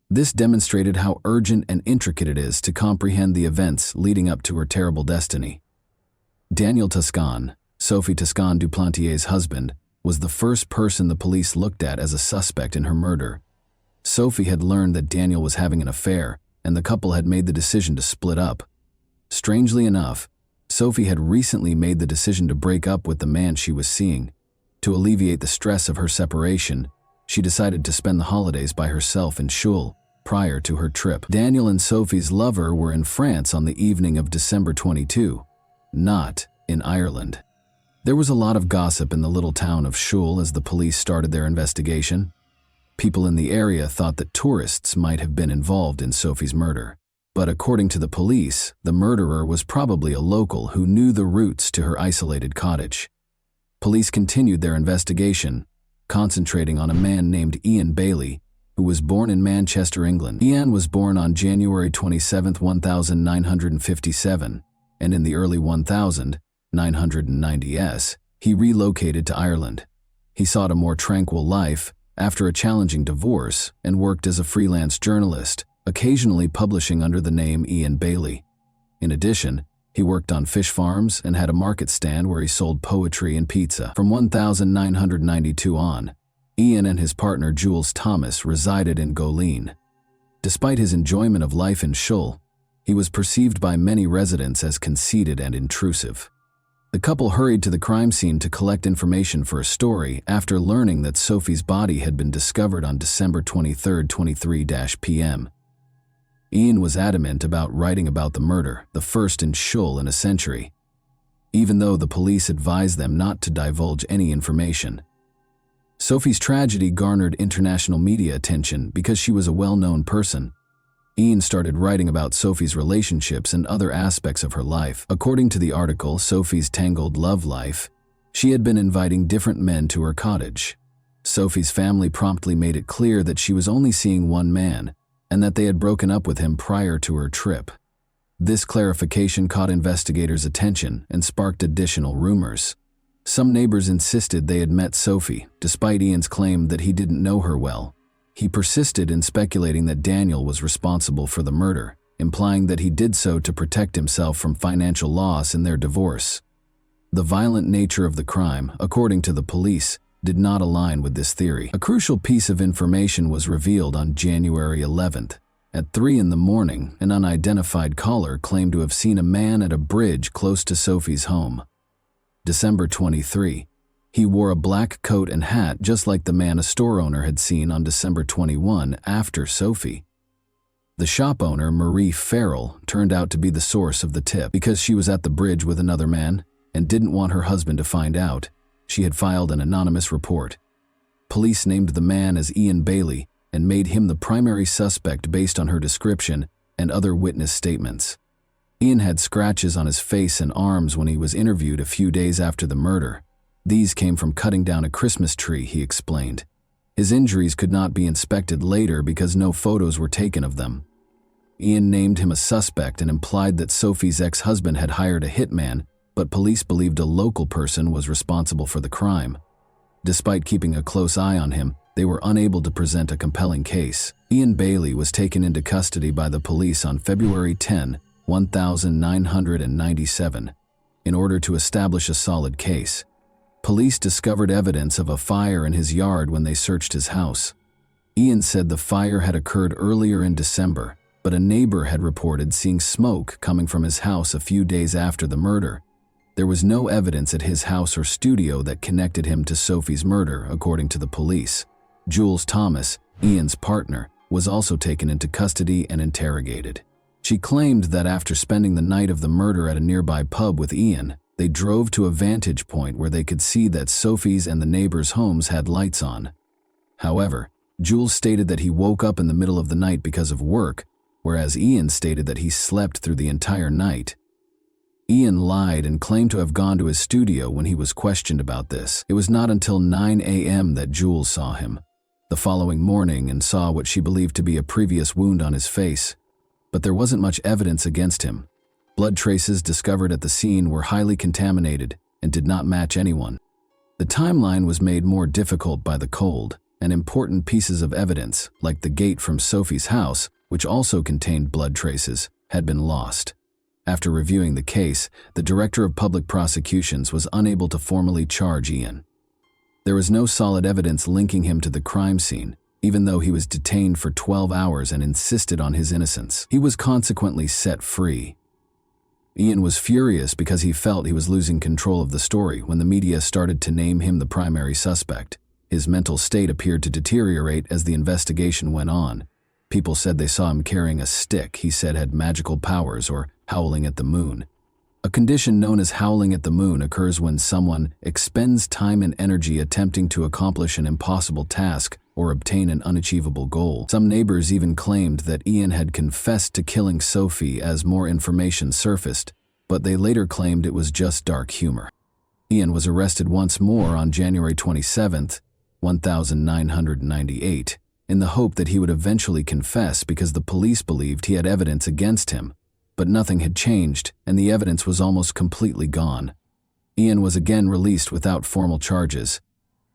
This demonstrated how urgent and intricate it is to comprehend the events leading up to her terrible destiny. Daniel Toscan, Sophie Toscan Duplantier's husband, was the first person the police looked at as a suspect in her murder. Sophie had learned that Daniel was having an affair, and the couple had made the decision to split up. Strangely enough, Sophie had recently made the decision to break up with the man she was seeing. To alleviate the stress of her separation, she decided to spend the holidays by herself in Shul prior to her trip. Daniel and Sophie's lover were in France on the evening of December 22, not in Ireland. There was a lot of gossip in the little town of Shul as the police started their investigation. People in the area thought that tourists might have been involved in Sophie's murder. But according to the police, the murderer was probably a local who knew the routes to her isolated cottage. Police continued their investigation, concentrating on a man named Ian Bailey, who was born in Manchester, England. Ian was born on January 27, 1957, and in the early 1990s, he relocated to Ireland. He sought a more tranquil life after a challenging divorce and worked as a freelance journalist, occasionally publishing under the name Ian Bailey. In addition, he worked on fish farms and had a market stand where he sold poetry and pizza. From 1992 on, Ian and his partner Jules Thomas resided in Goleen. Despite his enjoyment of life in Shul, he was perceived by many residents as conceited and intrusive. The couple hurried to the crime scene to collect information for a story after learning that Sophie's body had been discovered on December 23, 23 p.m. Ian was adamant about writing about the murder, the first in Shul in a century, even though the police advised them not to divulge any information. Sophie's tragedy garnered international media attention because she was a well-known person. Ian started writing about Sophie's relationships and other aspects of her life. According to the article Sophie's Tangled Love Life, she had been inviting different men to her cottage. Sophie's family promptly made it clear that she was only seeing one man, and that they had broken up with him prior to her trip. This clarification caught investigators' attention and sparked additional rumors. Some neighbors insisted they had met Sophie, despite Ian's claim that he didn't know her well. He persisted in speculating that Daniel was responsible for the murder, implying that he did so to protect himself from financial loss in their divorce. The violent nature of the crime, according to the police, did not align with this theory. A crucial piece of information was revealed on January 11th. At 3 in the morning, an unidentified caller claimed to have seen a man at a bridge close to Sophie's home. December 23. He wore a black coat and hat just like the man a store owner had seen on December 21 after Sophie. The shop owner, Marie Farrell, turned out to be the source of the tip. Because she was at the bridge with another man and didn't want her husband to find out, she had filed an anonymous report. Police named the man as Ian Bailey and made him the primary suspect based on her description and other witness statements. Ian had scratches on his face and arms when he was interviewed a few days after the murder. These came from cutting down a Christmas tree, he explained. His injuries could not be inspected later because no photos were taken of them. Ian named him a suspect and implied that Sophie's ex-husband had hired a hitman, but police believed a local person was responsible for the crime. Despite keeping a close eye on him, they were unable to present a compelling case. Ian Bailey was taken into custody by the police on February 10, 1997, in order to establish a solid case. Police discovered evidence of a fire in his yard when they searched his house. Ian said the fire had occurred earlier in December, but a neighbor had reported seeing smoke coming from his house a few days after the murder. There was no evidence at his house or studio that connected him to Sophie's murder, according to the police. Jules Thomas, Ian's partner, was also taken into custody and interrogated. She claimed that after spending the night of the murder at a nearby pub with Ian, they drove to a vantage point where they could see that Sophie's and the neighbors' homes had lights on. However, Jules stated that he woke up in the middle of the night because of work, whereas Ian stated that he slept through the entire night. Ian lied and claimed to have gone to his studio when he was questioned about this. It was not until 9 a.m. that Jules saw him the following morning and saw what she believed to be a previous wound on his face. But there wasn't much evidence against him. Blood traces discovered at the scene were highly contaminated and did not match anyone. The timeline was made more difficult by the cold, and important pieces of evidence, like the gate from Sophie's house, which also contained blood traces, had been lost. After reviewing the case, the Director of Public Prosecutions was unable to formally charge Ian. There was no solid evidence linking him to the crime scene, even though he was detained for 12 hours and insisted on his innocence. He was consequently set free. Ian was furious because he felt he was losing control of the story when the media started to name him the primary suspect. His mental state appeared to deteriorate as the investigation went on. People said they saw him carrying a stick he said had magical powers, or howling at the moon. A condition known as howling at the moon occurs when someone expends time and energy attempting to accomplish an impossible task or obtain an unachievable goal. Some neighbors even claimed that Ian had confessed to killing Sophie as more information surfaced, but they later claimed it was just dark humor. Ian was arrested once more on January 27, 1998, in the hope that he would eventually confess because the police believed he had evidence against him. But nothing had changed, and the evidence was almost completely gone. Ian was again released without formal charges.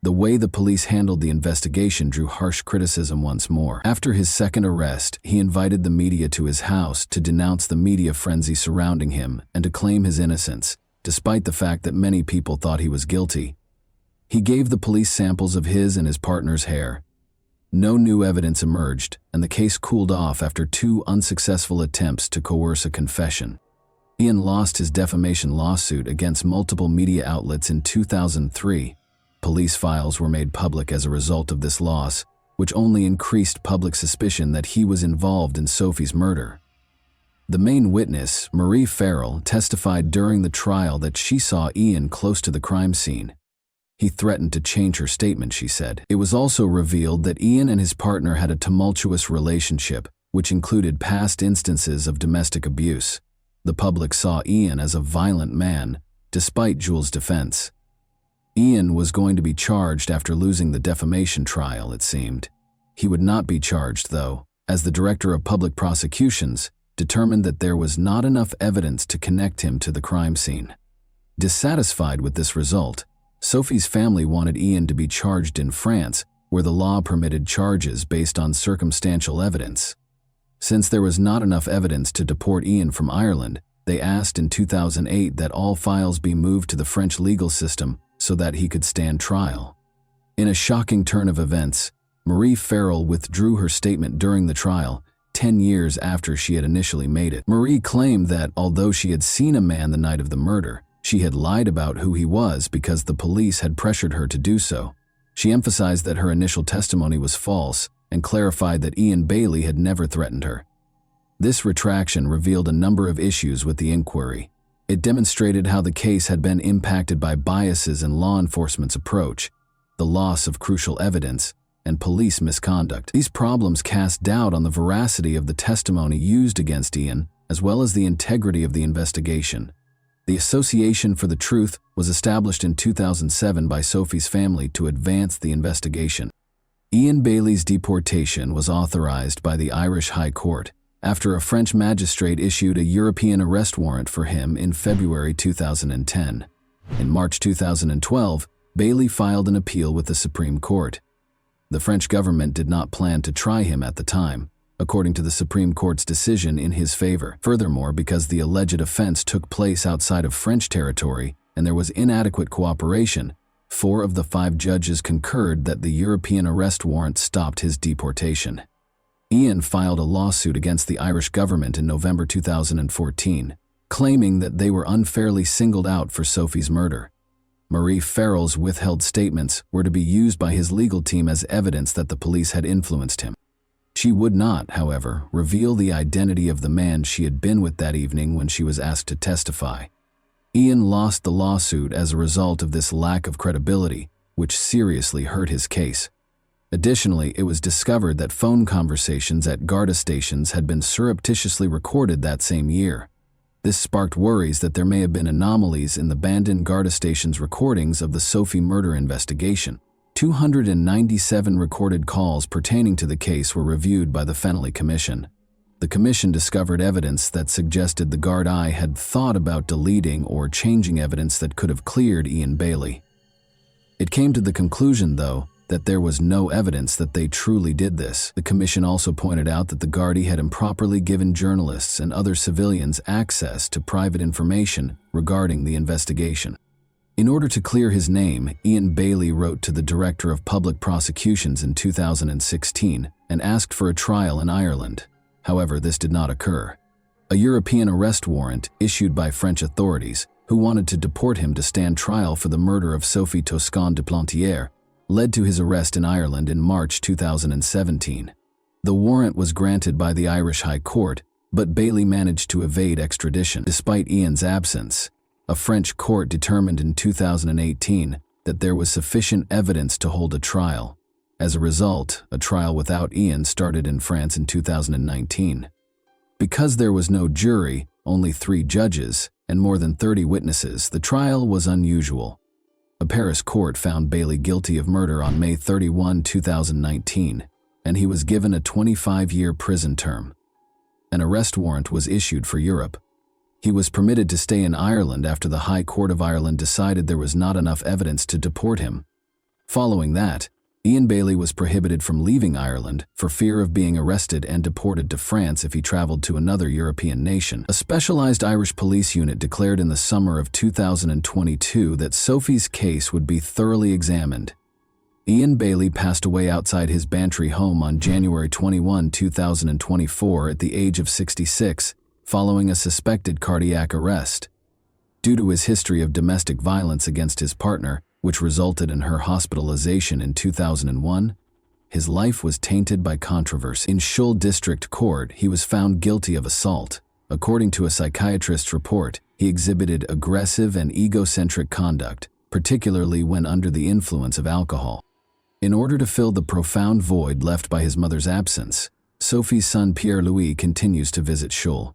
The way the police handled the investigation drew harsh criticism once more. After his second arrest, he invited the media to his house to denounce the media frenzy surrounding him and to claim his innocence, despite the fact that many people thought he was guilty. He gave the police samples of his and his partner's hair. No new evidence emerged, and the case cooled off after 2 unsuccessful attempts to coerce a confession. Ian lost his defamation lawsuit against multiple media outlets in 2003. Police files were made public as a result of this loss, which only increased public suspicion that he was involved in Sophie's murder. The main witness, Marie Farrell, testified during the trial that she saw Ian close to the crime scene. He threatened to change her statement, she said. It was also revealed that Ian and his partner had a tumultuous relationship, which included past instances of domestic abuse. The public saw Ian as a violent man, despite Jules' defense. Ian was going to be charged after losing the defamation trial, it seemed. He would not be charged, though, as the Director of Public Prosecutions determined that there was not enough evidence to connect him to the crime scene. Dissatisfied with this result, Sophie's family wanted Ian to be charged in France, where the law permitted charges based on circumstantial evidence. Since there was not enough evidence to deport Ian from Ireland, they asked in 2008 that all files be moved to the French legal system so that he could stand trial. In a shocking turn of events, Marie Farrell withdrew her statement during the trial, 10 years after she had initially made it. Marie claimed that although she had seen a man the night of the murder, she had lied about who he was because the police had pressured her to do so. She emphasized that her initial testimony was false and clarified that Ian Bailey had never threatened her. This retraction revealed a number of issues with the inquiry. It demonstrated how the case had been impacted by biases in law enforcement's approach, the loss of crucial evidence, and police misconduct. These problems cast doubt on the veracity of the testimony used against Ian, as well as the integrity of the investigation. The Association for the Truth was established in 2007 by Sophie's family to advance the investigation. Ian Bailey's deportation was authorized by the Irish High Court after a French magistrate issued a European arrest warrant for him in February 2010. In March 2012, Bailey filed an appeal with the Supreme Court. The French government did not plan to try him at the time, according to the Supreme Court's decision in his favor. Furthermore, because the alleged offense took place outside of French territory and there was inadequate cooperation, 4 of the 5 judges concurred that the European arrest warrant stopped his deportation. Ian filed a lawsuit against the Irish government in November 2014, claiming that they were unfairly singled out for Sophie's murder. Marie Farrell's withheld statements were to be used by his legal team as evidence that the police had influenced him. She would not, however, reveal the identity of the man she had been with that evening when she was asked to testify. Ian lost the lawsuit as a result of this lack of credibility, which seriously hurt his case. Additionally, it was discovered that phone conversations at Garda stations had been surreptitiously recorded that same year. This sparked worries that there may have been anomalies in the abandoned Garda station's recordings of the Sophie murder investigation. 297 recorded calls pertaining to the case were reviewed by the Fennelly Commission. The commission discovered evidence that suggested the Gardaí had thought about deleting or changing evidence that could have cleared Ian Bailey. It came to the conclusion, though, that there was no evidence that they truly did this. The commission also pointed out that the Gardaí had improperly given journalists and other civilians access to private information regarding the investigation. In order to clear his name, Ian Bailey wrote to the Director of Public Prosecutions in 2016 and asked for a trial in Ireland. However, this did not occur. A European arrest warrant issued by French authorities, who wanted to deport him to stand trial for the murder of Sophie Toscan de Plantier, led to his arrest in Ireland in March 2017. The warrant was granted by the Irish High Court, but Bailey managed to evade extradition. Despite Ian's absence, a French court determined in 2018 that there was sufficient evidence to hold a trial. As a result, a trial without Ian started in France in 2019. Because there was no jury, only 3 judges, and more than 30 witnesses, the trial was unusual. A Paris court found Bailey guilty of murder on May 31, 2019, and he was given a 25-year prison term. An arrest warrant was issued for Europe. He was permitted to stay in Ireland after the High Court of Ireland decided there was not enough evidence to deport him. Following that, Ian Bailey was prohibited from leaving Ireland for fear of being arrested and deported to France if he traveled to another European nation. A specialized Irish police unit declared in the summer of 2022 that Sophie's case would be thoroughly examined. Ian Bailey passed away outside his Bantry home on January 21, 2024 at the age of 66, following a suspected cardiac arrest. Due to his history of domestic violence against his partner, which resulted in her hospitalization in 2001, his life was tainted by controversy. In Shull District Court, he was found guilty of assault. According to a psychiatrist's report, he exhibited aggressive and egocentric conduct, particularly when under the influence of alcohol. In order to fill the profound void left by his mother's absence, Sophie's son Pierre-Louis continues to visit Shull.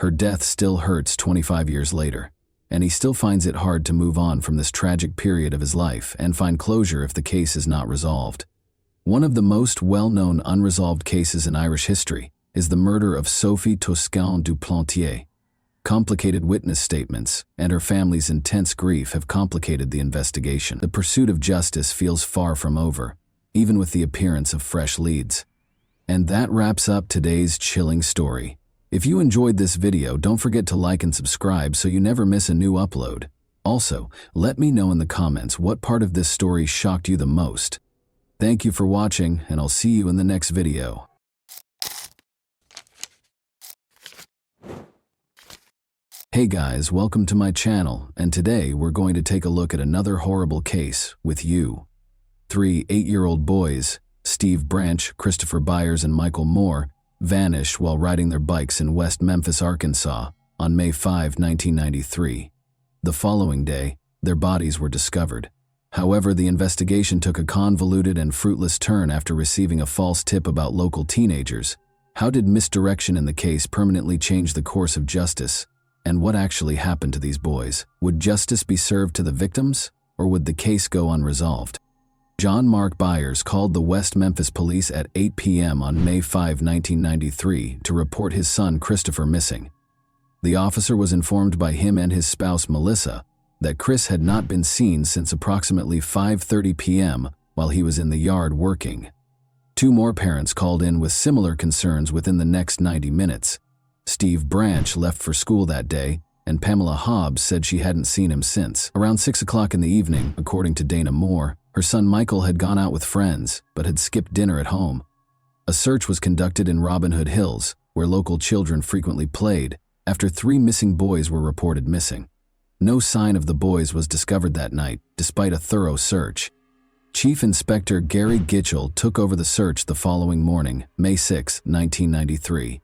Her death still hurts 25 years later, and he still finds it hard to move on from this tragic period of his life and find closure if the case is not resolved. One of the most well-known unresolved cases in Irish history is the murder of Sophie Toscan du Plantier. Complicated witness statements and her family's intense grief have complicated the investigation. The pursuit of justice feels far from over, even with the appearance of fresh leads. And that wraps up today's chilling story. If you enjoyed this video, don't forget to like and subscribe so you never miss a new upload. Also, let me know in the comments what part of this story shocked you the most. Thank you for watching, and I'll see you in the next video. Hey guys, welcome to my channel, and today we're going to take a look at another horrible case with you. 3 8-year-old boys, Steve Branch, Christopher Byers, and Michael Moore, vanished while riding their bikes in West Memphis, Arkansas, on May 5, 1993. The following day, their bodies were discovered. However, the investigation took a convoluted and fruitless turn after receiving a false tip about local teenagers. How did misdirection in the case permanently change the course of justice? And what actually happened to these boys? Would justice be served to the victims, or would the case go unresolved? John Mark Byers called the West Memphis police at 8 p.m. on May 5, 1993 to report his son Christopher missing. The officer was informed by him and his spouse Melissa that Chris had not been seen since approximately 5:30 p.m. while he was in the yard working. 2 more parents called in with similar concerns within the next 90 minutes. Steve Branch left for school that day, and Pamela Hobbs said she hadn't seen him since. Around 6 o'clock in the evening, according to Dana Moore, her son Michael had gone out with friends, but had skipped dinner at home. A search was conducted in Robin Hood Hills, where local children frequently played, after 3 missing boys were reported missing. No sign of the boys was discovered that night, despite a thorough search. Chief Inspector Gary Gitchell took over the search the following morning, May 6, 1993.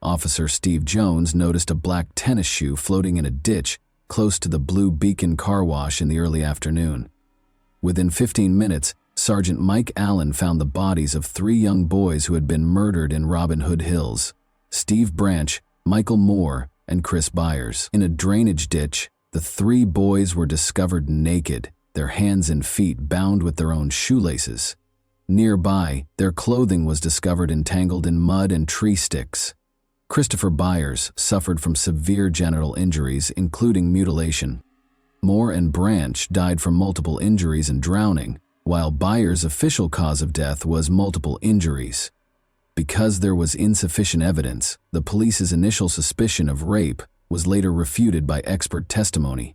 Officer Steve Jones noticed a black tennis shoe floating in a ditch close to the Blue Beacon car wash in the early afternoon. Within 15 minutes, Sergeant Mike Allen found the bodies of 3 young boys who had been murdered in Robin Hood Hills: Steve Branch, Michael Moore, and Chris Byers. In a drainage ditch, the 3 boys were discovered naked, their hands and feet bound with their own shoelaces. Nearby, their clothing was discovered entangled in mud and tree sticks. Christopher Byers suffered from severe genital injuries, including mutilation. Moore and Branch died from multiple injuries and drowning, while Byers' official cause of death was multiple injuries. Because there was insufficient evidence, the police's initial suspicion of rape was later refuted by expert testimony.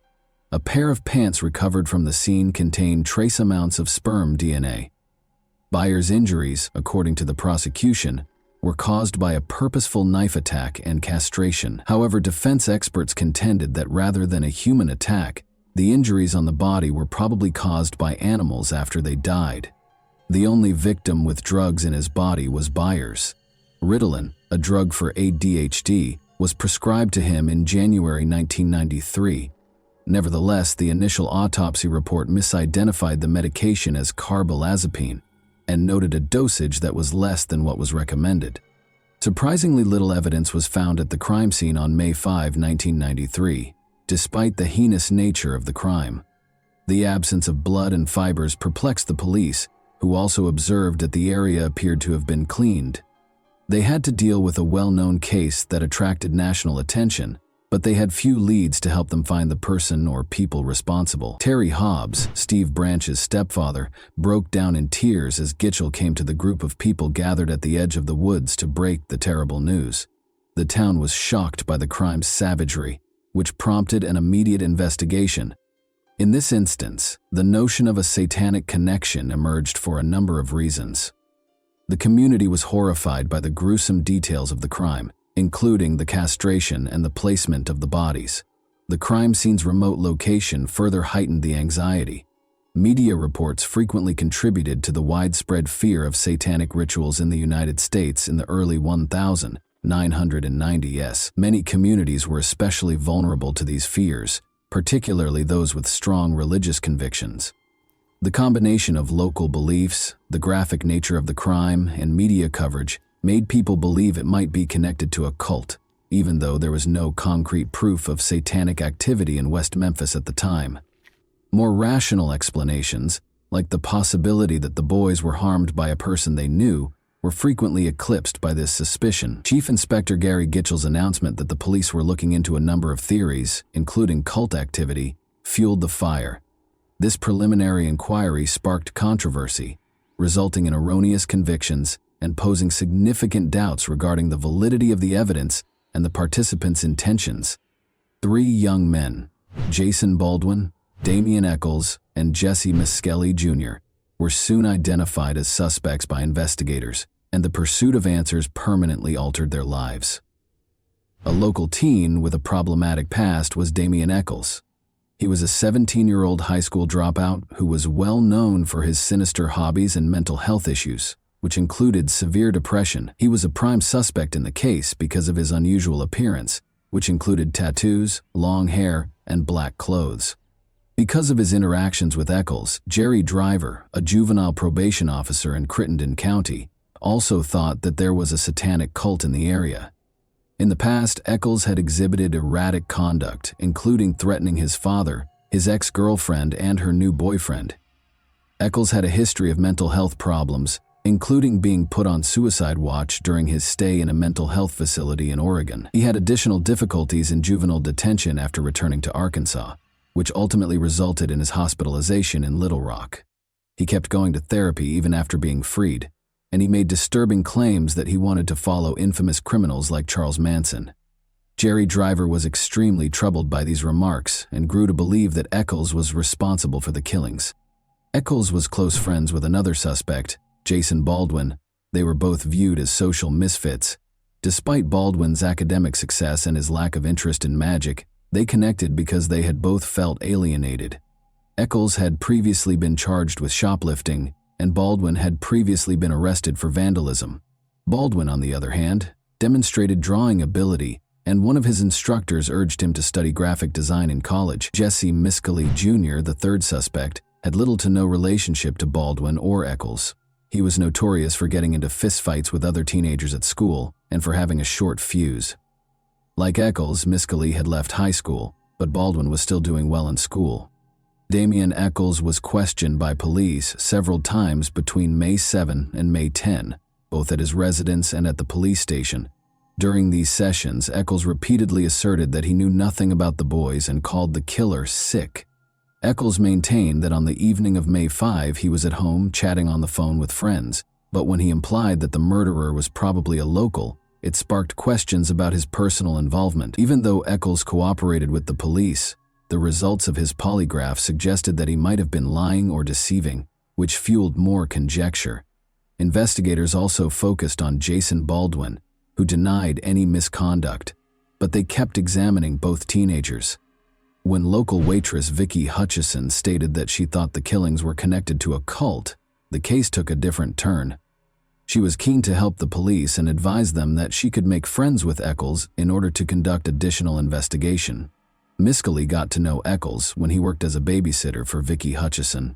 A pair of pants recovered from the scene contained trace amounts of sperm DNA. Byers' injuries, according to the prosecution, were caused by a purposeful knife attack and castration. However, defense experts contended that rather than a human attack, the injuries on the body were probably caused by animals after they died. The only victim with drugs in his body was Byers. Ritalin, a drug for ADHD, was prescribed to him in January 1993. Nevertheless, the initial autopsy report misidentified the medication as carbamazepine and noted a dosage that was less than what was recommended. Surprisingly little evidence was found at the crime scene on May 5, 1993, despite the heinous nature of the crime. The absence of blood and fibers perplexed the police, who also observed that the area appeared to have been cleaned. They had to deal with a well-known case that attracted national attention, but they had few leads to help them find the person or people responsible. Terry Hobbs, Steve Branch's stepfather, broke down in tears as Gitchell came to the group of people gathered at the edge of the woods to break the terrible news. The town was shocked by the crime's savagery, which prompted an immediate investigation. In this instance, the notion of a satanic connection emerged for a number of reasons. The community was horrified by the gruesome details of the crime, including the castration and the placement of the bodies. The crime scene's remote location further heightened the anxiety. Media reports frequently contributed to the widespread fear of satanic rituals in the United States in the early 1990s. Many communities were especially vulnerable to these fears, particularly those with strong religious convictions. The combination of local beliefs, the graphic nature of the crime, and media coverage made people believe it might be connected to a cult, even though there was no concrete proof of satanic activity in West Memphis at the time. More rational explanations, like the possibility that the boys were harmed by a person they knew, were frequently eclipsed by this suspicion. Chief Inspector Gary Gitchell's announcement that the police were looking into a number of theories, including cult activity, fueled the fire. This preliminary inquiry sparked controversy, resulting in erroneous convictions and posing significant doubts regarding the validity of the evidence and the participants' intentions. 3 young men, Jason Baldwin, Damian Eccles, and Jesse Miskelly Jr., were soon identified as suspects by investigators, and the pursuit of answers permanently altered their lives. A local teen with a problematic past was Damien Eccles. He was a 17-year-old high school dropout who was well known for his sinister hobbies and mental health issues, which included severe depression. He was a prime suspect in the case because of his unusual appearance, which included tattoos, long hair, and black clothes. Because of his interactions with Eccles, Jerry Driver, a juvenile probation officer in Crittenden County, also thought that there was a satanic cult in the area. In the past, Eccles had exhibited erratic conduct, including threatening his father, his ex-girlfriend, and her new boyfriend. Eccles had a history of mental health problems, including being put on suicide watch during his stay in a mental health facility in Oregon. He had additional difficulties in juvenile detention after returning to Arkansas, which ultimately resulted in his hospitalization in Little Rock. He kept going to therapy even after being freed, and he made disturbing claims that he wanted to follow infamous criminals like Charles Manson. Jerry Driver was extremely troubled by these remarks and grew to believe that Eccles was responsible for the killings. Eccles was close friends with another suspect, Jason Baldwin. They were both viewed as social misfits. Despite Baldwin's academic success and his lack of interest in magic, they connected because they had both felt alienated. Eccles had previously been charged with shoplifting, and Baldwin had previously been arrested for vandalism. Baldwin, on the other hand, demonstrated drawing ability, and one of his instructors urged him to study graphic design in college. Jesse Miscali Jr., the third suspect, had little to no relationship to Baldwin or Eccles. He was notorious for getting into fistfights with other teenagers at school and for having a short fuse. Like Eccles, Miscali had left high school, but Baldwin was still doing well in school. Damien Eccles was questioned by police several times between May 7 and May 10, both at his residence and at the police station. During these sessions, Eccles repeatedly asserted that he knew nothing about the boys and called the killer sick. Eccles maintained that on the evening of May 5 he was at home chatting on the phone with friends, but when he implied that the murderer was probably a local, it sparked questions about his personal involvement. Even though Eccles cooperated with the police, the results of his polygraph suggested that he might have been lying or deceiving, which fueled more conjecture. Investigators also focused on Jason Baldwin, who denied any misconduct, but they kept examining both teenagers. When local waitress Vicki Hutchison stated that she thought the killings were connected to a cult, the case took a different turn. She was keen to help the police and advised them that she could make friends with Eccles in order to conduct additional investigation. Miscali got to know Eccles when he worked as a babysitter for Vicki Hutchison.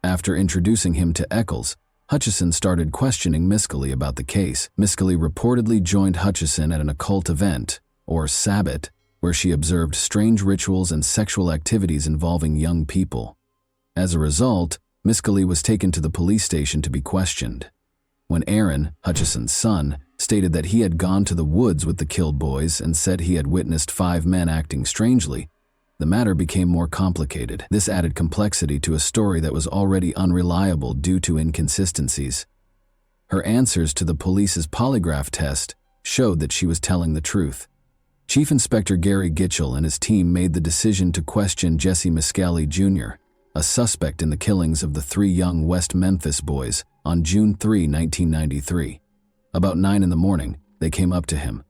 After introducing him to Eccles, Hutchison started questioning Miscali about the case. Miscali reportedly joined Hutchison at an occult event, or Sabbat, where she observed strange rituals and sexual activities involving young people. As a result, Miscali was taken to the police station to be questioned. When Aaron, Hutchison's son, stated that he had gone to the woods with the killed boys and said he had witnessed 5 men acting strangely, the matter became more complicated. This added complexity to a story that was already unreliable due to inconsistencies. Her answers to the police's polygraph test showed that she was telling the truth. Chief Inspector Gary Gitchell and his team made the decision to question Jesse Miscali Jr., a suspect in the killings of the 3 young West Memphis boys, on June 3, 1993. About 9 in the morning, they came up to him.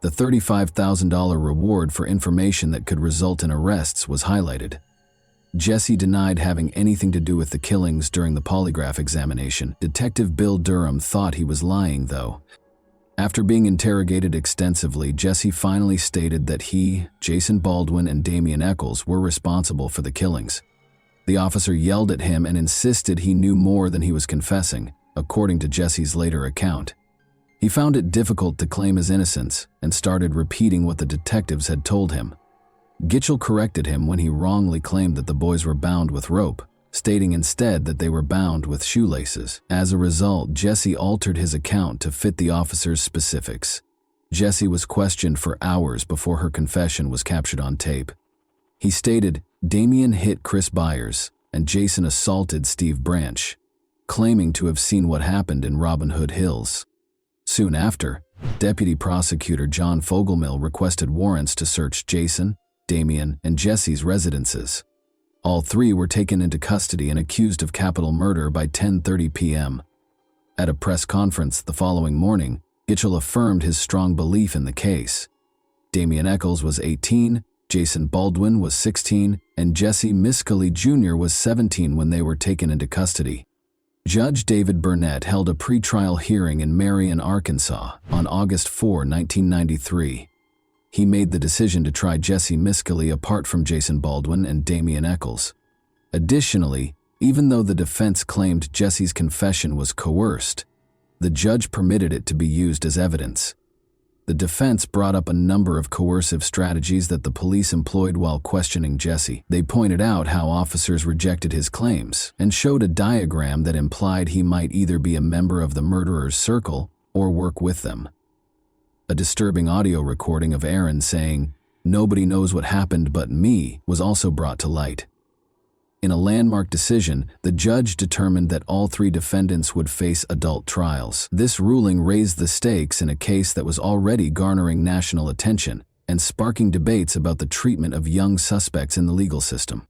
The $35,000 reward for information that could result in arrests was highlighted. Jesse denied having anything to do with the killings during the polygraph examination. Detective Bill Durham thought he was lying, though. After being interrogated extensively, Jesse finally stated that he, Jason Baldwin, and Damien Eccles were responsible for the killings. The officer yelled at him and insisted he knew more than he was confessing, according to Jesse's later account. He found it difficult to claim his innocence and started repeating what the detectives had told him. Gitchell corrected him when he wrongly claimed that the boys were bound with rope, stating instead that they were bound with shoelaces. As a result, Jesse altered his account to fit the officer's specifics. Jesse was questioned for hours before her confession was captured on tape. He stated, "Damien hit Chris Byers and Jason assaulted Steve Branch," claiming to have seen what happened in Robin Hood Hills. Soon after, Deputy Prosecutor John Fogelmill requested warrants to search Jason, Damien, and Jesse's residences. All 3 were taken into custody and accused of capital murder by 10:30 p.m. At a press conference the following morning, Gitchell affirmed his strong belief in the case. Damian Eccles was 18, Jason Baldwin was 16, and Jesse Miscali Jr. was 17 when they were taken into custody. Judge David Burnett held a pretrial hearing in Marion, Arkansas, on August 4, 1993. He made the decision to try Jesse Miscali apart from Jason Baldwin and Damian Eccles. Additionally, even though the defense claimed Jesse's confession was coerced, the judge permitted it to be used as evidence. The defense brought up a number of coercive strategies that the police employed while questioning Jesse. They pointed out how officers rejected his claims and showed a diagram that implied he might either be a member of the murderer's circle or work with them. A disturbing audio recording of Aaron saying, "Nobody knows what happened but me," was also brought to light. In a landmark decision, the judge determined that all three defendants would face adult trials. This ruling raised the stakes in a case that was already garnering national attention and sparking debates about the treatment of young suspects in the legal system.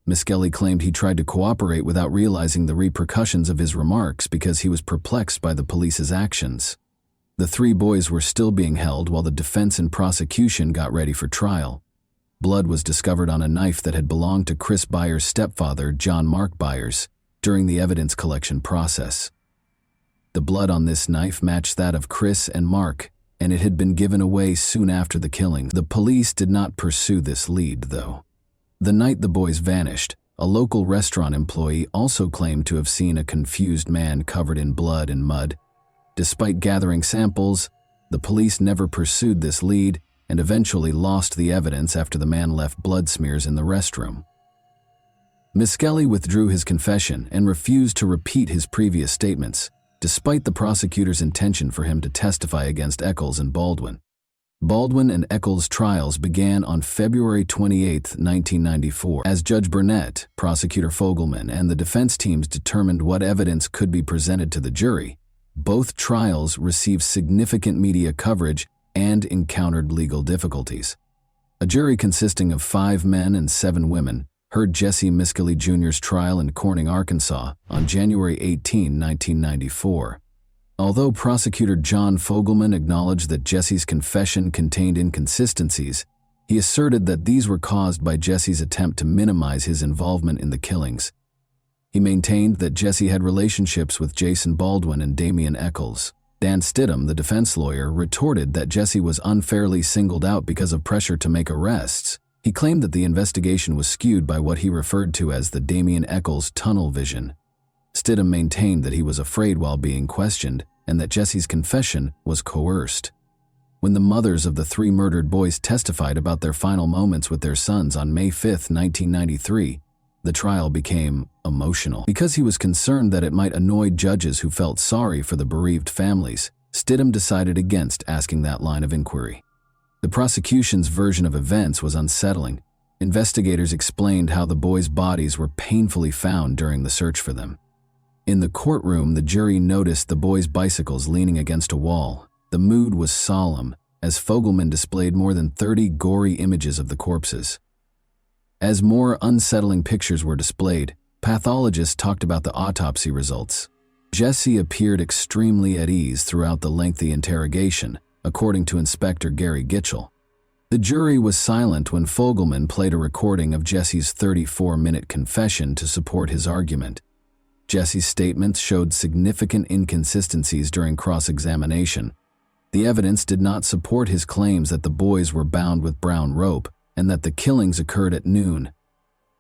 Miscali claimed he tried to cooperate without realizing the repercussions of his remarks because he was perplexed by the police's actions. The three boys were still being held while the defense and prosecution got ready for trial. Blood was discovered on a knife that had belonged to Chris Byers' stepfather, John Mark Byers, during the evidence collection process. The blood on this knife matched that of Chris and Mark, and it had been given away soon after the killing. The police did not pursue this lead, though. The night the boys vanished, a local restaurant employee also claimed to have seen a confused man covered in blood and mud. Despite gathering samples, the police never pursued this lead and eventually lost the evidence after the man left blood smears in the restroom. Miscali withdrew his confession and refused to repeat his previous statements, despite the prosecutor's intention for him to testify against Eccles and Baldwin. Baldwin and Eccles' trials began on February 28, 1994. As Judge Burnett, Prosecutor Fogelman, and the defense teams determined what evidence could be presented to the jury, both trials received significant media coverage and encountered legal difficulties. A jury consisting of 5 men and 7 women heard Jesse Miscali Jr.'s trial in Corning, Arkansas on January 18, 1994. Although Prosecutor John Fogelman acknowledged that Jesse's confession contained inconsistencies, he asserted that these were caused by Jesse's attempt to minimize his involvement in the killings. He maintained that Jesse had relationships with Jason Baldwin and Damian Eccles. Dan Stidham, the defense lawyer, retorted that Jesse was unfairly singled out because of pressure to make arrests. He claimed that the investigation was skewed by what he referred to as the Damian Eccles tunnel vision. Stidham maintained that he was afraid while being questioned and that Jesse's confession was coerced. When the mothers of the 3 murdered boys testified about their final moments with their sons on May 5, 1993, the trial became emotional. Because he was concerned that it might annoy judges who felt sorry for the bereaved families, Stidham decided against asking that line of inquiry. The prosecution's version of events was unsettling. Investigators explained how the boys' bodies were painfully found during the search for them. In the courtroom, the jury noticed the boys' bicycles leaning against a wall. The mood was solemn, as Fogelman displayed more than 30 gory images of the corpses. As more unsettling pictures were displayed, pathologists talked about the autopsy results. Jesse appeared extremely at ease throughout the lengthy interrogation, according to Inspector Gary Gitchell. The jury was silent when Fogelman played a recording of Jesse's 34-minute confession to support his argument. Jesse's statements showed significant inconsistencies during cross-examination. The evidence did not support his claims that the boys were bound with brown rope and that the killings occurred at noon.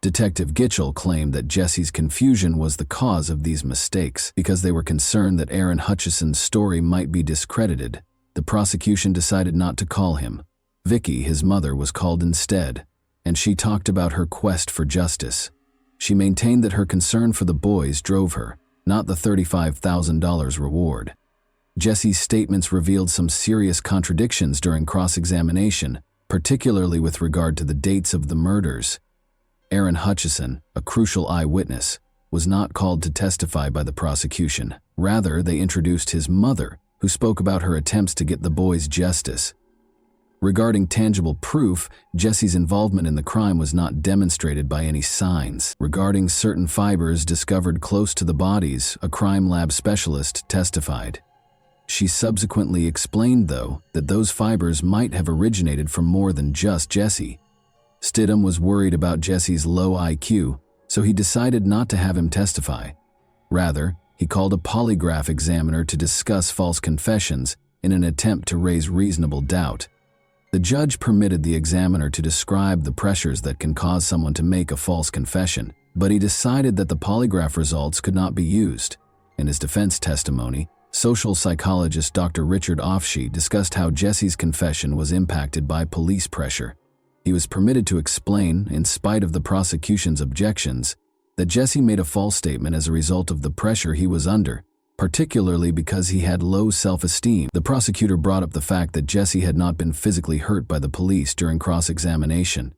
Detective Gitchell claimed that Jesse's confusion was the cause of these mistakes. Because they were concerned that Aaron Hutchison's story might be discredited, the prosecution decided not to call him. Vicky, his mother, was called instead, and she talked about her quest for justice. She maintained that her concern for the boys drove her, not the $35,000 reward. Jesse's statements revealed some serious contradictions during cross-examination, particularly with regard to the dates of the murders. Aaron Hutchison, a crucial eyewitness, was not called to testify by the prosecution. Rather, they introduced his mother, who spoke about her attempts to get the boys justice. Regarding tangible proof, Jesse's involvement in the crime was not demonstrated by any signs. Regarding certain fibers discovered close to the bodies, a crime lab specialist testified. She subsequently explained, though, that those fibers might have originated from more than just Jesse. Stidham was worried about Jesse's low IQ, so he decided not to have him testify. Rather, he called a polygraph examiner to discuss false confessions in an attempt to raise reasonable doubt. The judge permitted the examiner to describe the pressures that can cause someone to make a false confession, but he decided that the polygraph results could not be used. In his defense testimony, social psychologist Dr. Richard Offshee discussed how Jesse's confession was impacted by police pressure. He was permitted to explain, in spite of the prosecution's objections, that Jesse made a false statement as a result of the pressure he was under, particularly because he had low self-esteem. The prosecutor brought up the fact that Jesse had not been physically hurt by the police during cross-examination.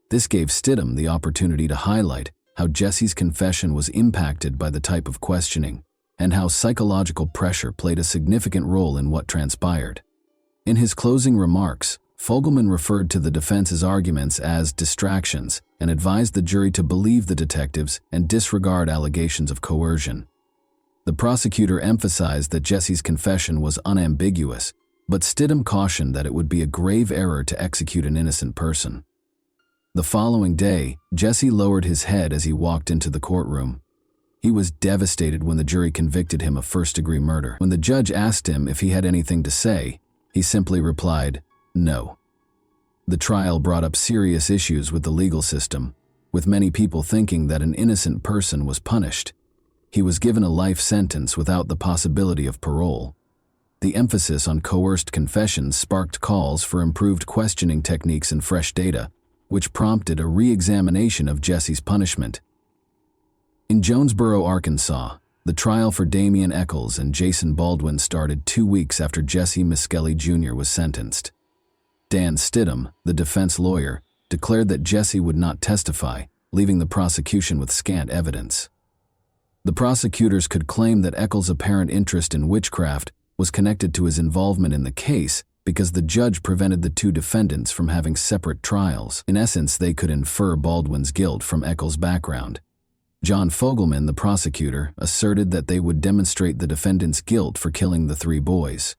This gave Stidham the opportunity to highlight how Jesse's confession was impacted by the type of questioning, and how psychological pressure played a significant role in what transpired. In his closing remarks, Fogelman referred to the defense's arguments as distractions and advised the jury to believe the detectives and disregard allegations of coercion. The prosecutor emphasized that Jesse's confession was unambiguous, but Stidham cautioned that it would be a grave error to execute an innocent person. The following day, Jesse lowered his head as he walked into the courtroom. He was devastated when the jury convicted him of first-degree murder. When the judge asked him if he had anything to say, he simply replied, "No." The trial brought up serious issues with the legal system, with many people thinking that an innocent person was punished. He was given a life sentence without the possibility of parole. The emphasis on coerced confessions sparked calls for improved questioning techniques and fresh data, which prompted a re-examination of Jesse's punishment. In Jonesboro, Arkansas, the trial for Damian Eccles and Jason Baldwin started 2 weeks after Jesse Miskelly Jr. was sentenced. Dan Stidham, the defense lawyer, declared that Jesse would not testify, leaving the prosecution with scant evidence. The prosecutors could claim that Eccles' apparent interest in witchcraft was connected to his involvement in the case because the judge prevented the two defendants from having separate trials. In essence, they could infer Baldwin's guilt from Eccles' background. John Fogelman, the prosecutor, asserted that they would demonstrate the defendant's guilt for killing the 3 boys.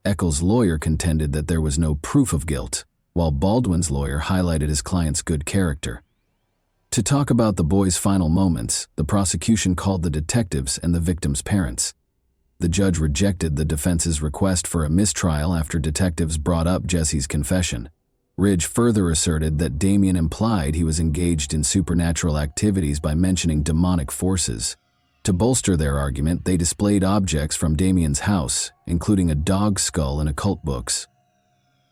Eccles' lawyer contended that there was no proof of guilt, while Baldwin's lawyer highlighted his client's good character. To talk about the boys' final moments, the prosecution called the detectives and the victims' parents. The judge rejected the defense's request for a mistrial after detectives brought up Jesse's confession. Ridge further asserted that Damian implied he was engaged in supernatural activities by mentioning demonic forces. To bolster their argument, they displayed objects from Damian's house, including a dog skull and occult books.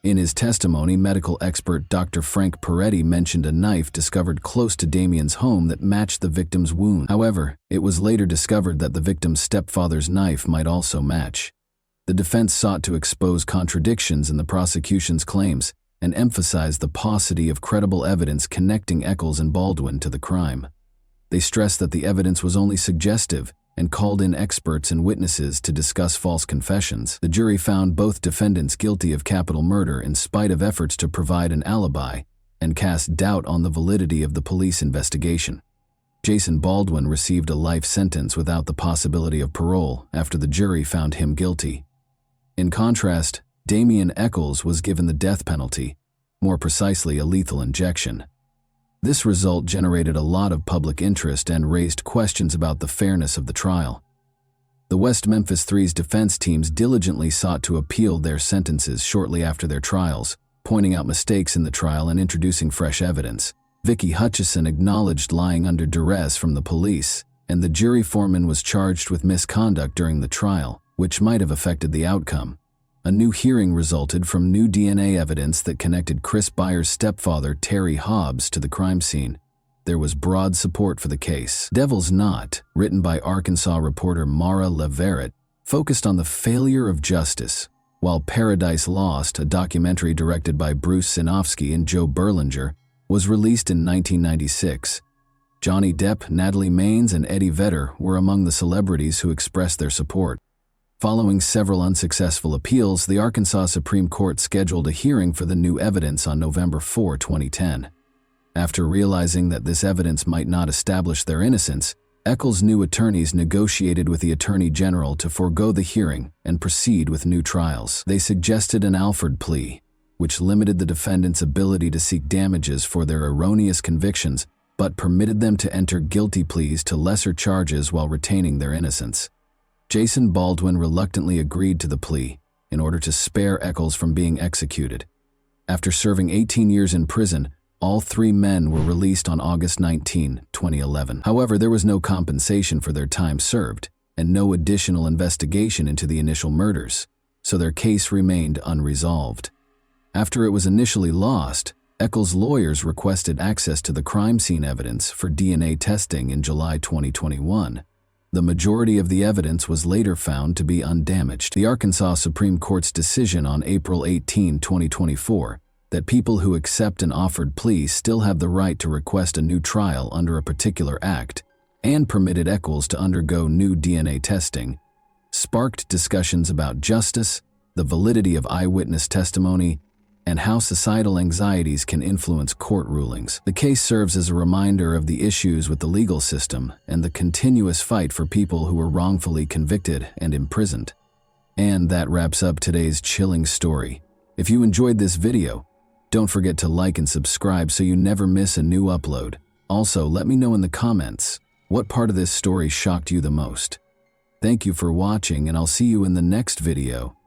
In his testimony, medical expert Dr. Frank Peretti mentioned a knife discovered close to Damian's home that matched the victim's wound. However, it was later discovered that the victim's stepfather's knife might also match. The defense sought to expose contradictions in the prosecution's claims and emphasize the paucity of credible evidence connecting Eccles and Baldwin to the crime. They stressed that the evidence was only suggestive and called in experts and witnesses to discuss false confessions. The jury found both defendants guilty of capital murder in spite of efforts to provide an alibi and cast doubt on the validity of the police investigation. Jason Baldwin received a life sentence without the possibility of parole after the jury found him guilty. In contrast, Damian Eccles was given the death penalty, more precisely a lethal injection. This result generated a lot of public interest and raised questions about the fairness of the trial. The West Memphis Three's defense teams diligently sought to appeal their sentences shortly after their trials, pointing out mistakes in the trial and introducing fresh evidence. Vicky Hutchison acknowledged lying under duress from the police, and the jury foreman was charged with misconduct during the trial, which might have affected the outcome. A new hearing resulted from new DNA evidence that connected Chris Byers' stepfather, Terry Hobbs, to the crime scene. There was broad support for the case. Devil's Knot, written by Arkansas reporter Mara Leverett, focused on the failure of justice, while Paradise Lost, a documentary directed by Bruce Sinofsky and Joe Berlinger, was released in 1996. Johnny Depp, Natalie Maines, and Eddie Vedder were among the celebrities who expressed their support. Following several unsuccessful appeals, the Arkansas Supreme Court scheduled a hearing for the new evidence on November 4, 2010. After realizing that this evidence might not establish their innocence, Eccles' new attorneys negotiated with the Attorney General to forego the hearing and proceed with new trials. They suggested an Alford plea, which limited the defendants' ability to seek damages for their erroneous convictions, but permitted them to enter guilty pleas to lesser charges while retaining their innocence. Jason Baldwin reluctantly agreed to the plea in order to spare Eccles from being executed. After serving 18 years in prison, all three men were released on August 19, 2011. However, there was no compensation for their time served and no additional investigation into the initial murders, so their case remained unresolved. After it was initially lost, Eccles' lawyers requested access to the crime scene evidence for DNA testing in July 2021. The majority of the evidence was later found to be undamaged. The Arkansas Supreme Court's decision on April 18, 2024, that people who accept an offered plea still have the right to request a new trial under a particular act, and permitted Eccles to undergo new DNA testing, sparked discussions about justice, the validity of eyewitness testimony, and how societal anxieties can influence court rulings. The case serves as a reminder of the issues with the legal system and the continuous fight for people who were wrongfully convicted and imprisoned. And that wraps up today's chilling story. If you enjoyed this video, don't forget to like and subscribe so you never miss a new upload. Also, let me know in the comments what part of this story shocked you the most. Thank you for watching, and I'll see you in the next video.